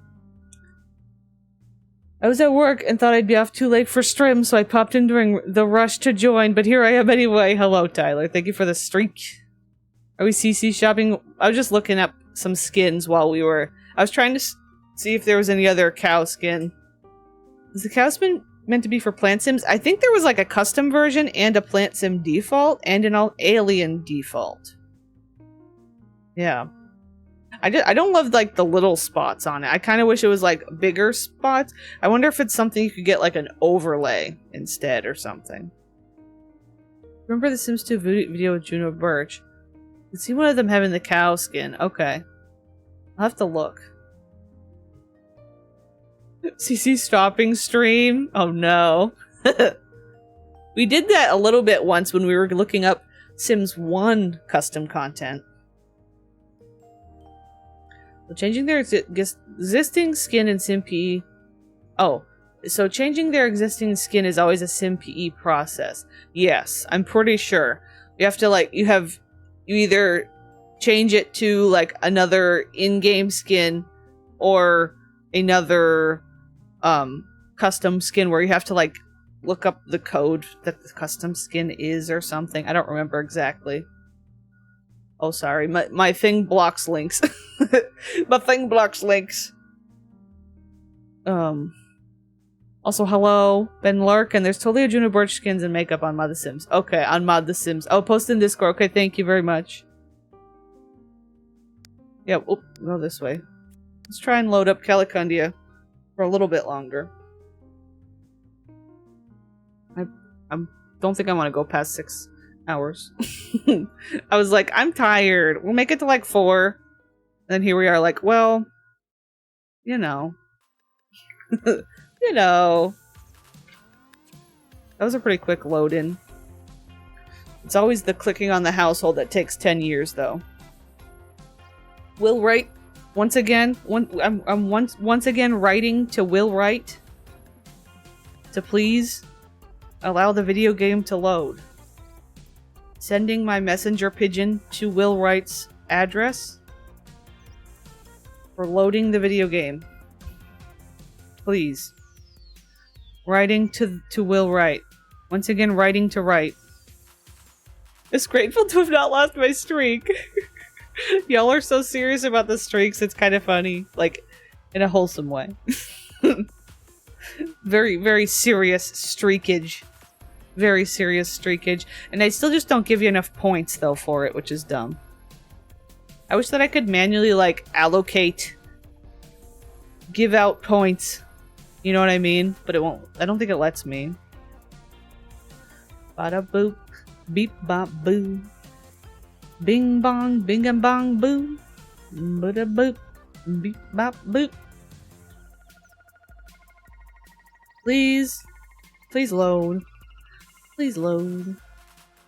I was at work and thought I'd be off too late for stream, so I popped in during the rush to join, but here I am anyway. Hello, Tyler. Thank you for the streak. Are we CC shopping? I was just looking up some skins while we were... I was trying to see if there was any other cow skin. Is the cow skin meant to be for plant sims? I think there was like a custom version and a plant sim default and an alien default. Yeah. I don't love like the little spots on it. I kind of wish it was like bigger spots. I wonder if it's something you could get like an overlay instead or something. Remember the Sims 2 video with Juno Birch? I see one of them having the cow skin. Okay. I'll have to look. CC stopping stream? Oh no. We did that a little bit once when we were looking up Sims 1 custom content. So changing their existing skin in SimPE. Oh, so changing their existing skin is always a SimPE process. Yes, I'm pretty sure. You have to like, you either change it to like another in-game skin or another custom skin where you have to like look up the code that the custom skin is or something. I don't remember exactly. Oh, sorry. My thing blocks links. My thing blocks links. Also, hello, Ben Larkin. There's totally a Juno Birch skins and makeup on Mod The Sims. Okay, on Mod The Sims. Oh, post in Discord. Okay, thank you very much. Yeah, we'll go this way. Let's try and load up Calicundia for a little bit longer. I don't think I want to go past 6 hours. I was like, I'm tired. We'll make it to like 4. And then here we are like, well, you know. You know. That was a pretty quick load in. It's always the clicking on the household that takes 10 years, though. Will Wright, once again, I'm once again writing to Will Wright to please allow the video game to load. Sending my messenger pigeon to Will Wright's address for loading the video game. Please. Writing to Will Wright. Once again, writing to Wright. Just grateful to have not lost my streak. Y'all are so serious about the streaks, it's kind of funny. Like, in a wholesome way. Very, very serious streakage. Very serious streakage. And I still just don't give you enough points, though, for it, which is dumb. I wish that I could manually, like, allocate... give out points. You know what I mean? But it won't. I don't think it lets me. Bada boop. Beep bop boo. Bing bong, bing and bong boo. Bada boop. Beep bop boop. Please. Please load. Please load.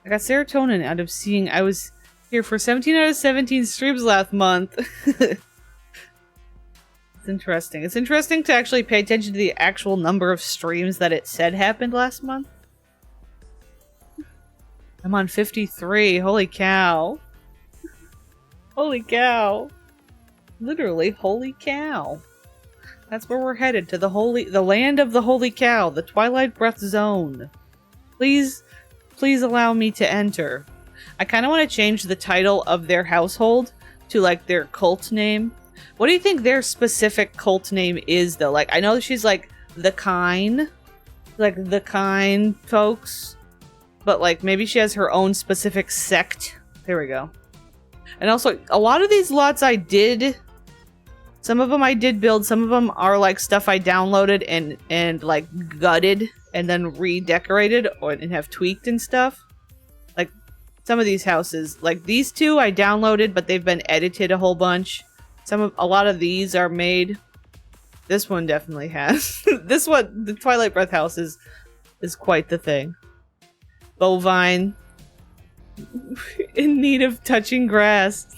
I got serotonin out of seeing I was here for 17 out of 17 streams last month. It's interesting. It's interesting to actually pay attention to the actual number of streams that it said happened last month. I'm on 53. Holy cow. Holy cow. Literally, holy cow. That's where we're headed, to the land of the holy cow, the Twilight Breath Zone. Please allow me to enter. I kind of want to change the title of their household to, like, their cult name. What do you think their specific cult name is, though? Like, I know she's, like, the kind. Like, the kind folks. But, like, maybe she has her own specific sect. There we go. And also, a lot of these lots I did... Some of them I did build. Some of them are, like, stuff I downloaded and like, gutted and then redecorated and have tweaked and stuff. Like, some of these houses. Like, these two I downloaded, but they've been edited a whole bunch. A lot of these are made. This one definitely has. This one, the Twilight Breath house is quite the thing. Bovine. In need of touching grass.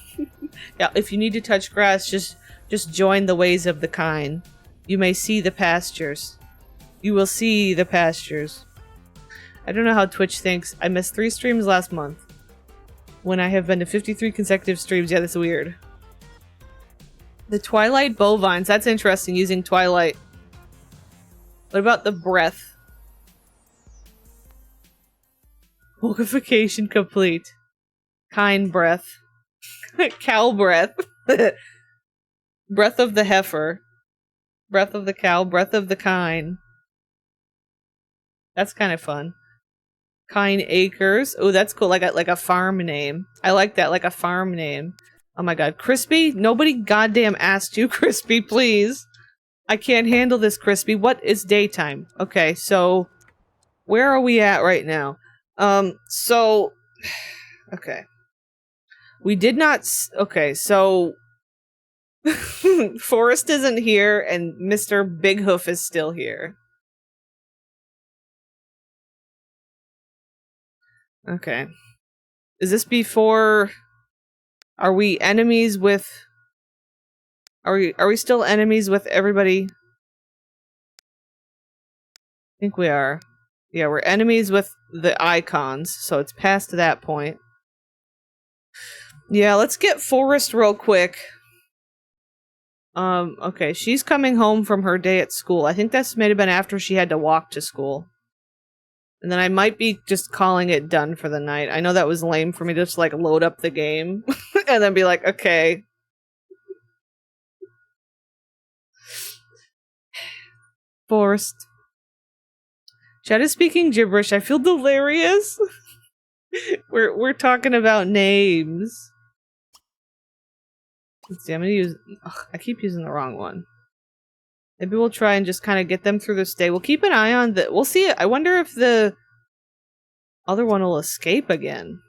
Yeah, if you need to touch grass, just join the ways of the kind. You may see the pastures. You will see the pastures. I don't know how Twitch thinks. I missed 3 streams last month. When I have been to 53 consecutive streams. Yeah, that's weird. The Twilight Bovines. That's interesting, using Twilight. What about the breath? Vocation complete. Kind breath. Cow breath. Breath of the heifer. Breath of the cow. Breath of the kine. That's kind of fun. Kine Acres. Oh, that's cool. Like a farm name. I like that. Like a farm name. Oh my god. Crispy? Nobody goddamn asked you, Crispy, please. I can't handle this, Crispy. What is daytime? Okay, so... where are we at right now? Okay. We did not... okay, so... Forrest isn't here, and Mr. Big Hoof is still here. Okay. Is this before... are we enemies with... Are we still enemies with everybody? I think we are. Yeah, we're enemies with the icons, so it's past that point. Yeah, let's get Forrest real quick. Okay, she's coming home from her day at school. I think that's may have been after she had to walk to school. And then I might be just calling it done for the night. I know that was lame for me to just, like, load up the game. And then be like, okay. Forrest. Chat is speaking gibberish. I feel delirious. We're talking about names. Let's see, I'm gonna use... ugh, I keep using the wrong one. Maybe we'll try and just kind of get them through this day. We'll keep an eye on the... we'll see. I wonder if the other one will escape again.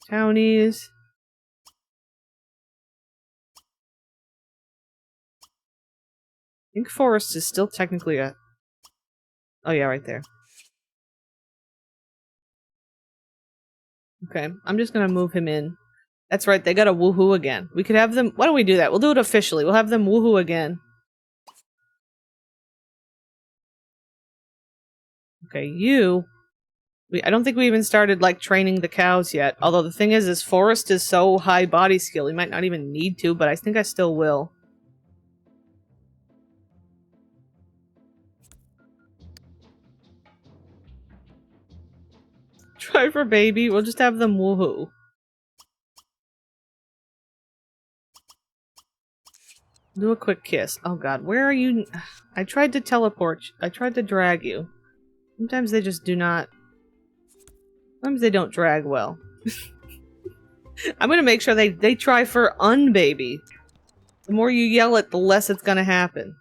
Townies. I think Forest is still technically a... oh yeah, right there. Okay, I'm just gonna move him in. That's right, they gotta woohoo again. We could have them... Why don't we do that? We'll do it officially. We'll have them woohoo again. Okay, you... I don't think we even started, like, training the cows yet. Although the thing is Forrest is so high body skill, he might not even need to, but I think I still will. Try for baby. We'll just have them woohoo. Do a quick kiss. Oh god, where are you? I tried to teleport. I tried to drag you. Sometimes they just do not... Sometimes they don't drag well. I'm gonna make sure they try for unbaby. The more you yell it, the less it's gonna happen.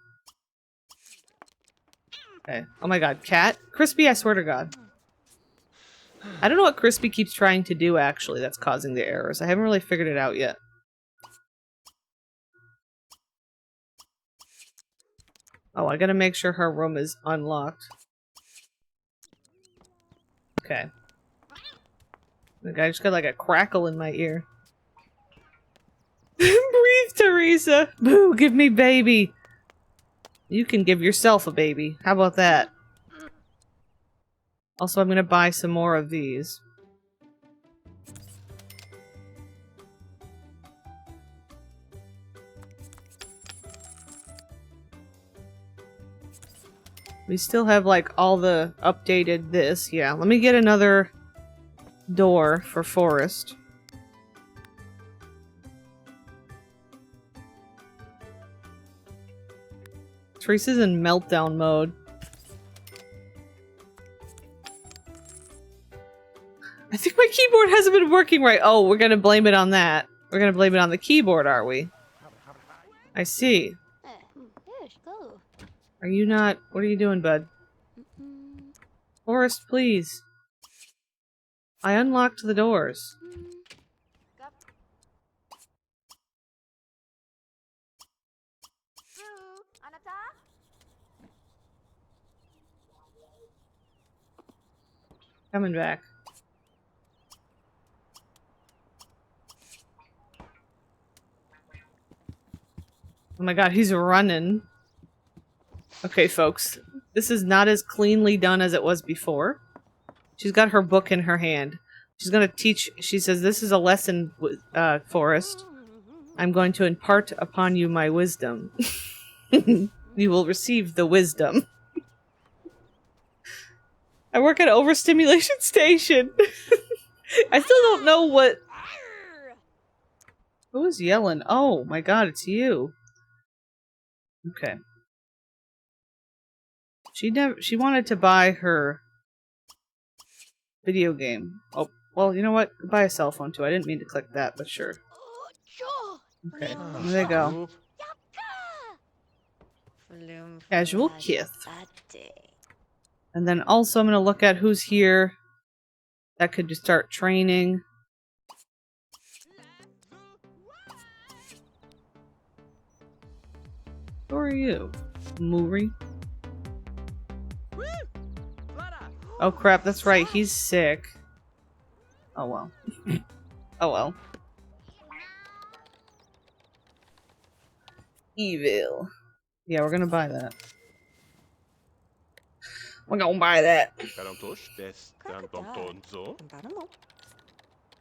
Okay. Oh my god, cat? Crispy, I swear to god. I don't know what Crispy keeps trying to do, actually, that's causing the errors. I haven't really figured it out yet. Oh, I gotta make sure her room is unlocked. Okay. I just got like a crackle in my ear. Breathe, Teresa! Boo, give me baby! You can give yourself a baby. How about that? Also, I'm gonna buy some more of these. We still have, like, all the updated this. Yeah, let me get another door for Forrest. Teresa's in meltdown mode. I think my keyboard hasn't been working right. Oh, we're gonna blame it on that. We're gonna blame it on the keyboard, are we? I see. Are you not... What are you doing, bud? Forrest, please. I unlocked the doors. Coming back. Oh my god, he's running. Okay, folks. This is not as cleanly done as it was before. She's got her book in her hand. She's gonna teach... She says, this is a lesson, Forrest. I'm going to impart upon you my wisdom. You will receive the wisdom. I work at Overstimulation Station. I still don't know what... Who is yelling? Oh my god, it's you. Okay. She wanted to buy her video game. Oh, well, you know what? Buy a cell phone too. I didn't mean to click that, but sure. Okay, there they go. Casual kiss. And then also I'm gonna look at who's here that could just start training. Who are you? Muri? Oh crap, that's right, he's sick. Oh well. Oh well. Evil. Yeah, we're gonna buy that. We're gonna buy that.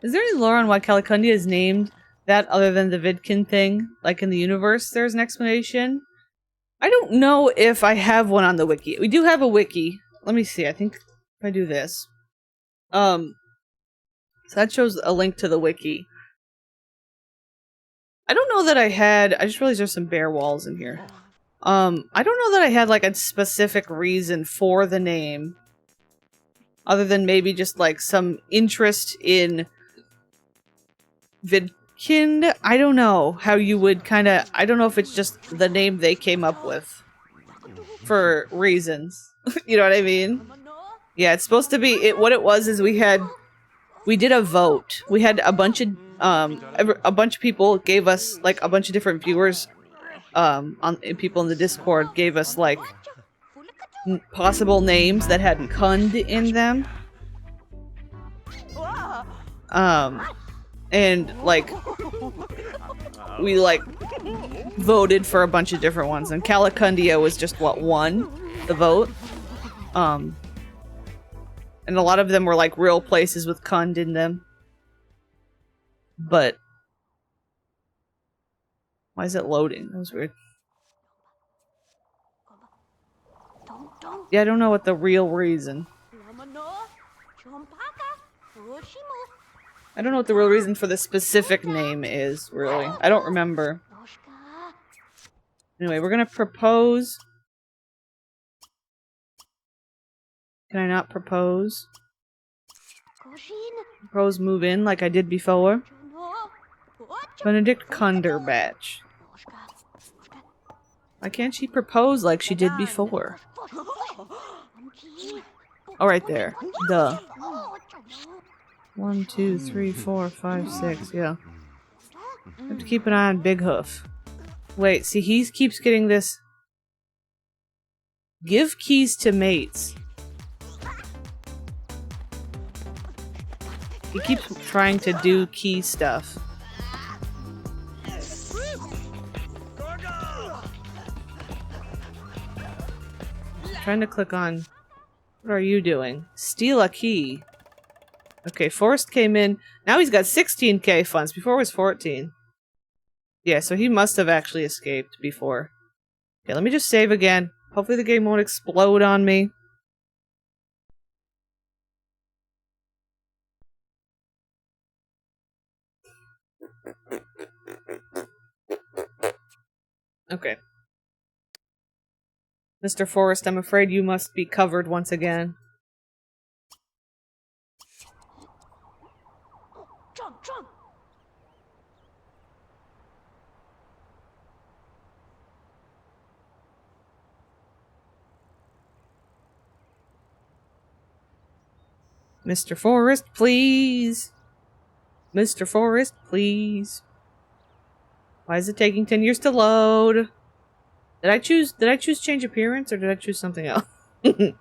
Is there any lore on why Calicundia is named that other than the Vidkin thing? Like in the universe, there's an explanation? I don't know if I have one on the wiki. We do have a wiki. Let me see, I think if I do this. So that shows a link to the wiki. I don't know that I had... I just realized there's some bare walls in here. I don't know that I had, like, a specific reason for the name. Other than maybe just, like, some interest in Vidkind. I don't know how you would kind of... I don't know if it's just the name they came up with. For reasons. You know what I mean? Yeah, it's supposed to be... What it was is we did a vote. We had a bunch of people gave us, like, a bunch of different viewers... people in the Discord gave us, like, possible names that had Kund in them. And like we like voted for a bunch of different ones, and Calicundia was just what won the vote. And a lot of them were like real places with Kund in them. But why is it loading? That was weird. Yeah, I don't know what the real reason. I don't know what the real reason for the specific name is, really. I don't remember. Anyway, we're gonna propose. Can I not propose? Propose move in like I did before. Benedict Cumberbatch. Why can't she propose like she did before? Oh, right there. Duh. 1, 2, 3, 4, 5, 6. Yeah. I have to keep an eye on Big Hoof. Wait, see, he keeps getting this. Give keys to mates. He keeps trying to do key stuff. Trying to click on. What are you doing? Steal a key. Okay, Forrest came in. Now he's got 16k funds. Before it was 14. Yeah, so he must have actually escaped before. Okay, let me just save again. Hopefully the game won't explode on me. Okay. Mr. Forrest, I'm afraid you must be covered once again. Mr. Forrest, please. Mr. Forrest, please. Why is it taking 10 years to load? Did I choose change appearance or did I choose something else? I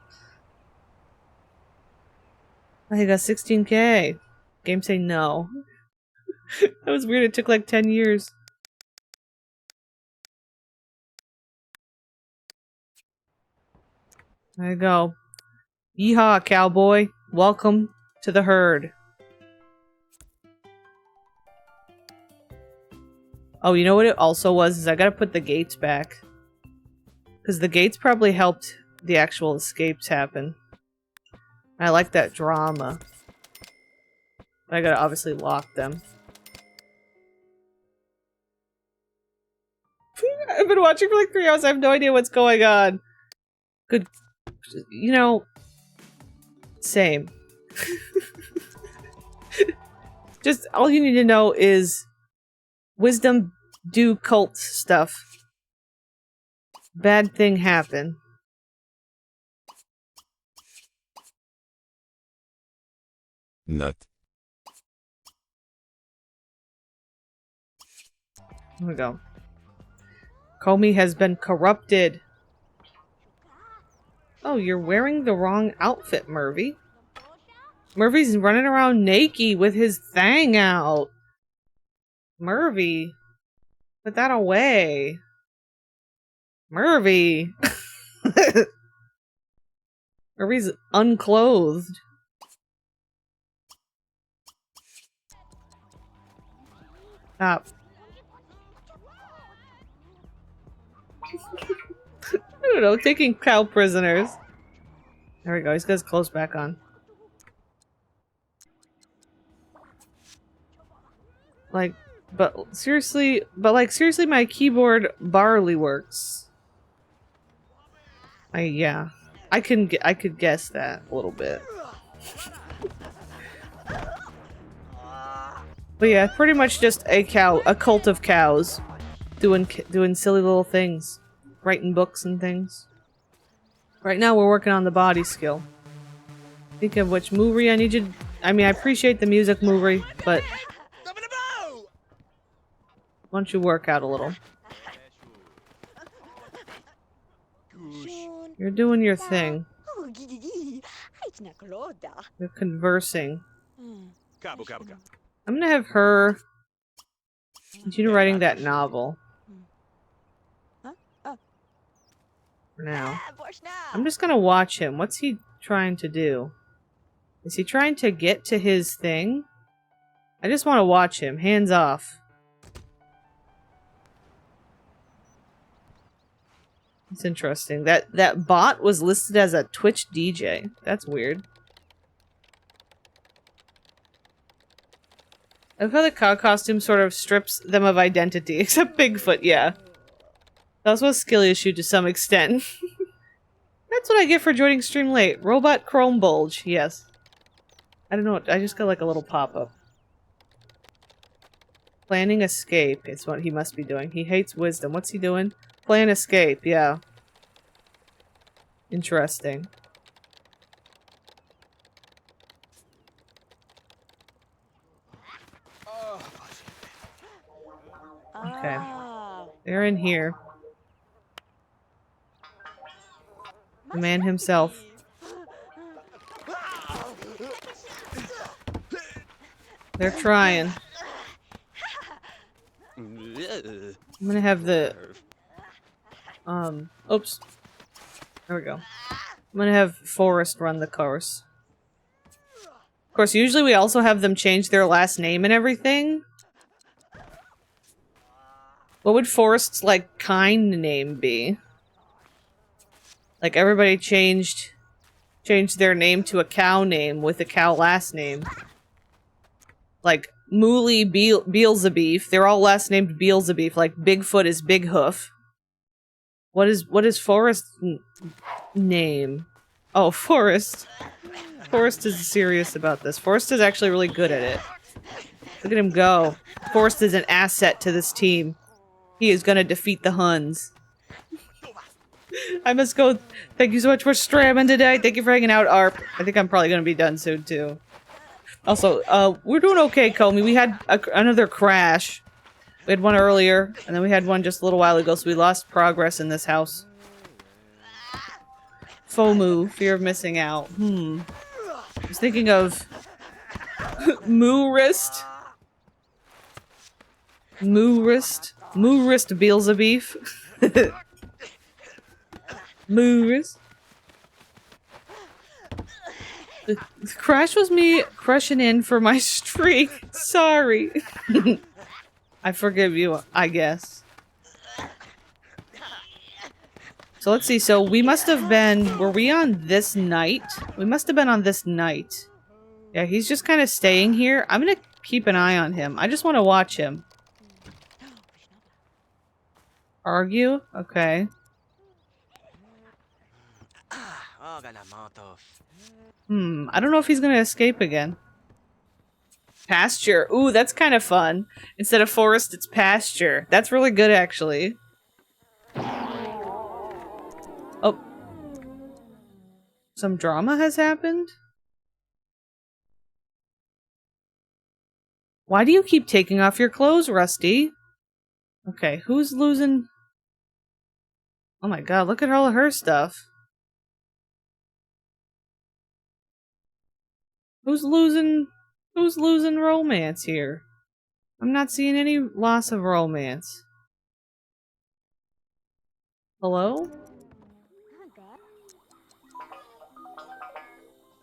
got 16k. Game say no. That was weird, it took like 10 years. There you go. Yeehaw, cowboy. Welcome to the herd. Oh, you know what it also was? Is I gotta put the gates back. Because the gates probably helped the actual escapes happen. I like that drama. But I gotta obviously lock them. I've been watching for like 3 hours. I have no idea what's going on. Good. You know... Same. Just all you need to know is wisdom do cult stuff. Bad thing happen. Nut. Here we go. Comey has been corrupted. Oh, you're wearing the wrong outfit, Murphy. Murphy's running around naked with his thang out. Murphy, put that away. Murphy. Murphy's unclothed. Stop. I don't know, taking cow prisoners. There we go, he's got his clothes back on. Like, seriously, my keyboard barely works. Yeah. I could guess that a little bit. But yeah, pretty much just a cult of cows. Doing silly little things. Writing books and things. Right now we're working on the body skill. Think of which, Muri, I need you I mean, I appreciate the music, Muri, but why don't you work out a little? You're doing your thing. You're conversing. I'm gonna have her continue writing that novel. For now. I'm just gonna watch him. What's he trying to do? Is he trying to get to his thing? I just want to watch him. Hands off. It's interesting. That bot was listed as a Twitch DJ. That's weird. I love how the cow costume sort of strips them of identity, except Bigfoot, yeah. That was a skill issue to some extent. That's what I get for joining stream late. Robot Chrome Bulge, yes. I don't know, I just got like a little pop-up. Planning escape is what he must be doing. He hates wisdom. What's he doing? Plan escape, yeah. Interesting. Okay. They're in here. The man himself. They're trying. I'm gonna have the... Oops. There we go. I'm gonna have Forrest run the course. Of course, usually we also have them change their last name and everything. What would Forrest's, like, kind name be? Like, everybody changed their name to a cow name with a cow last name. Like, Mooley Beelzebub. They're all last named Beelzebub. Like, Bigfoot is Big Hoof. What is Forrest's name? Oh, Forrest. Forrest is serious about this. Forrest is actually really good at it. Look at him go. Forrest is an asset to this team. He is gonna defeat the Huns. I must go. Thank you so much for stramming today. Thank you for hanging out, ARP. I think I'm probably gonna be done soon, too. Also, we're doing okay, Comey. We had another crash. We had one earlier, and then we had one just a little while ago, so we lost progress in this house. FOMO, fear of missing out. I was thinking of... Moo-wrist? Moo-wrist? Moo-wrist Beelzebub? Moo-wrist? The crash was me crushing in for my streak. Sorry. I forgive you, I guess. So let's see, so we must have been... Were we on this night? We must have been on this night. Yeah, he's just kind of staying here. I'm gonna keep an eye on him. I just want to watch him. Argue? Okay. I don't know if he's gonna escape again. Pasture. Ooh, that's kind of fun. Instead of forest, it's pasture. That's really good, actually. Oh. Some drama has happened? Why do you keep taking off your clothes, Rusty? Okay, who's losing... Oh my god, look at all of her stuff. Who's losing romance here? I'm not seeing any loss of romance. Hello?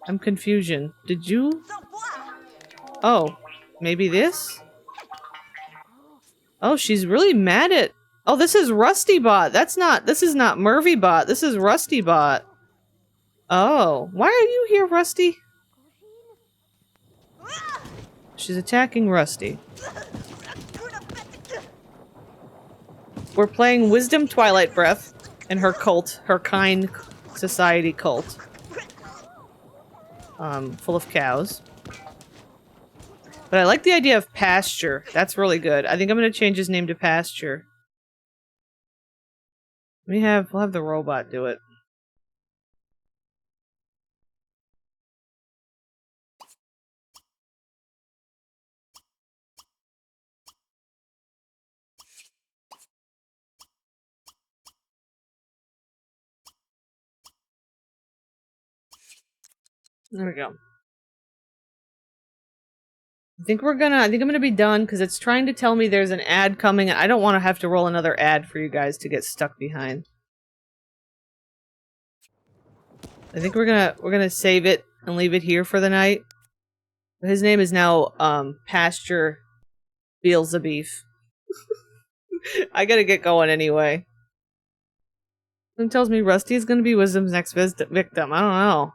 I'm confusion. Did you? Oh, maybe this? Oh, she's really mad at... Oh, this is Rusty Bot. This is not Murphy Bot. This is Rusty Bot. Oh, why are you here, Rusty? She's attacking Rusty. We're playing Wisdom Twilight Breath in her cult, her kind society cult. Full of cows. But I like the idea of Pasture. That's really good. I think I'm gonna change his name to Pasture. We'll have the robot do it. There we go. I think I'm gonna be done because it's trying to tell me there's an ad coming, and I don't want to have to roll another ad for you guys to get stuck behind. I think we're gonna save it and leave it here for the night. His name is now Pasture Beelzebub. I gotta get going anyway. Someone tells me Rusty is gonna be Wisdom's next victim. I don't know.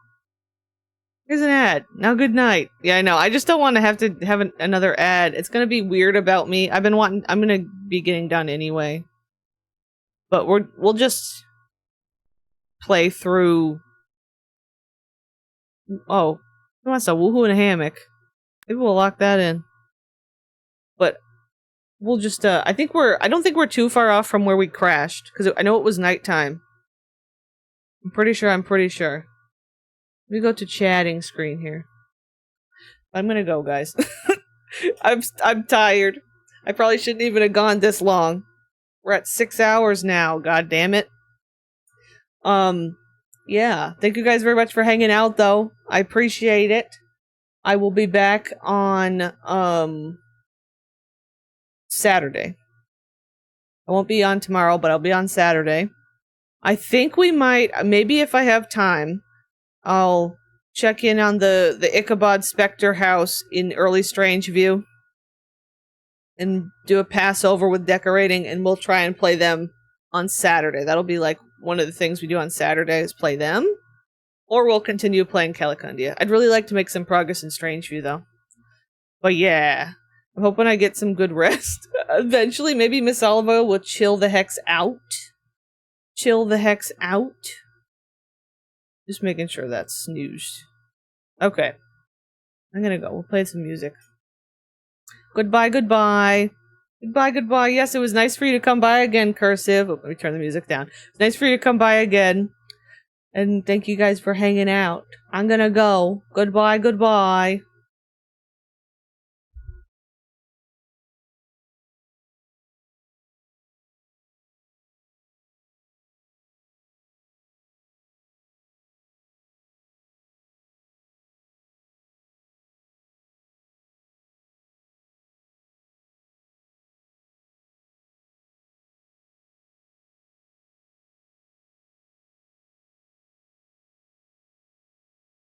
Here's an ad. Now good night. Yeah, I know. I just don't want to have another ad. It's gonna be weird about me. I'm gonna be getting done anyway. But we'll just play through. Oh, who wants a woohoo in a hammock? Maybe we'll lock that in. But we'll just I don't think we're too far off from where we crashed, because I know it was nighttime. I'm pretty sure. Let me go to chatting screen here. I'm gonna go, guys. I'm tired. I probably shouldn't even have gone this long. We're at 6 hours now, god damn it. Yeah. Thank you guys very much for hanging out, though. I appreciate it. I will be back on Saturday. I won't be on tomorrow, but I'll be on Saturday. I think we might, maybe if I have time, I'll check in on the Ichabod Spectre house in early Strangeview and do a Passover with decorating, and we'll try and play them on Saturday. That'll be like one of the things we do on Saturday is play them, or we'll continue playing Calicundia. I'd really like to make some progress in Strangeview, though. But yeah, I'm hoping I get some good rest. Eventually, maybe Miss Oliver will chill the hex out. Just making sure that's snoozed. Okay. I'm gonna go. We'll play some music. Goodbye. Yes, it was nice for you to come by again, Cursive. Oh, let me turn the music down. It's nice for you to come by again. And thank you guys for hanging out. I'm gonna go. Goodbye.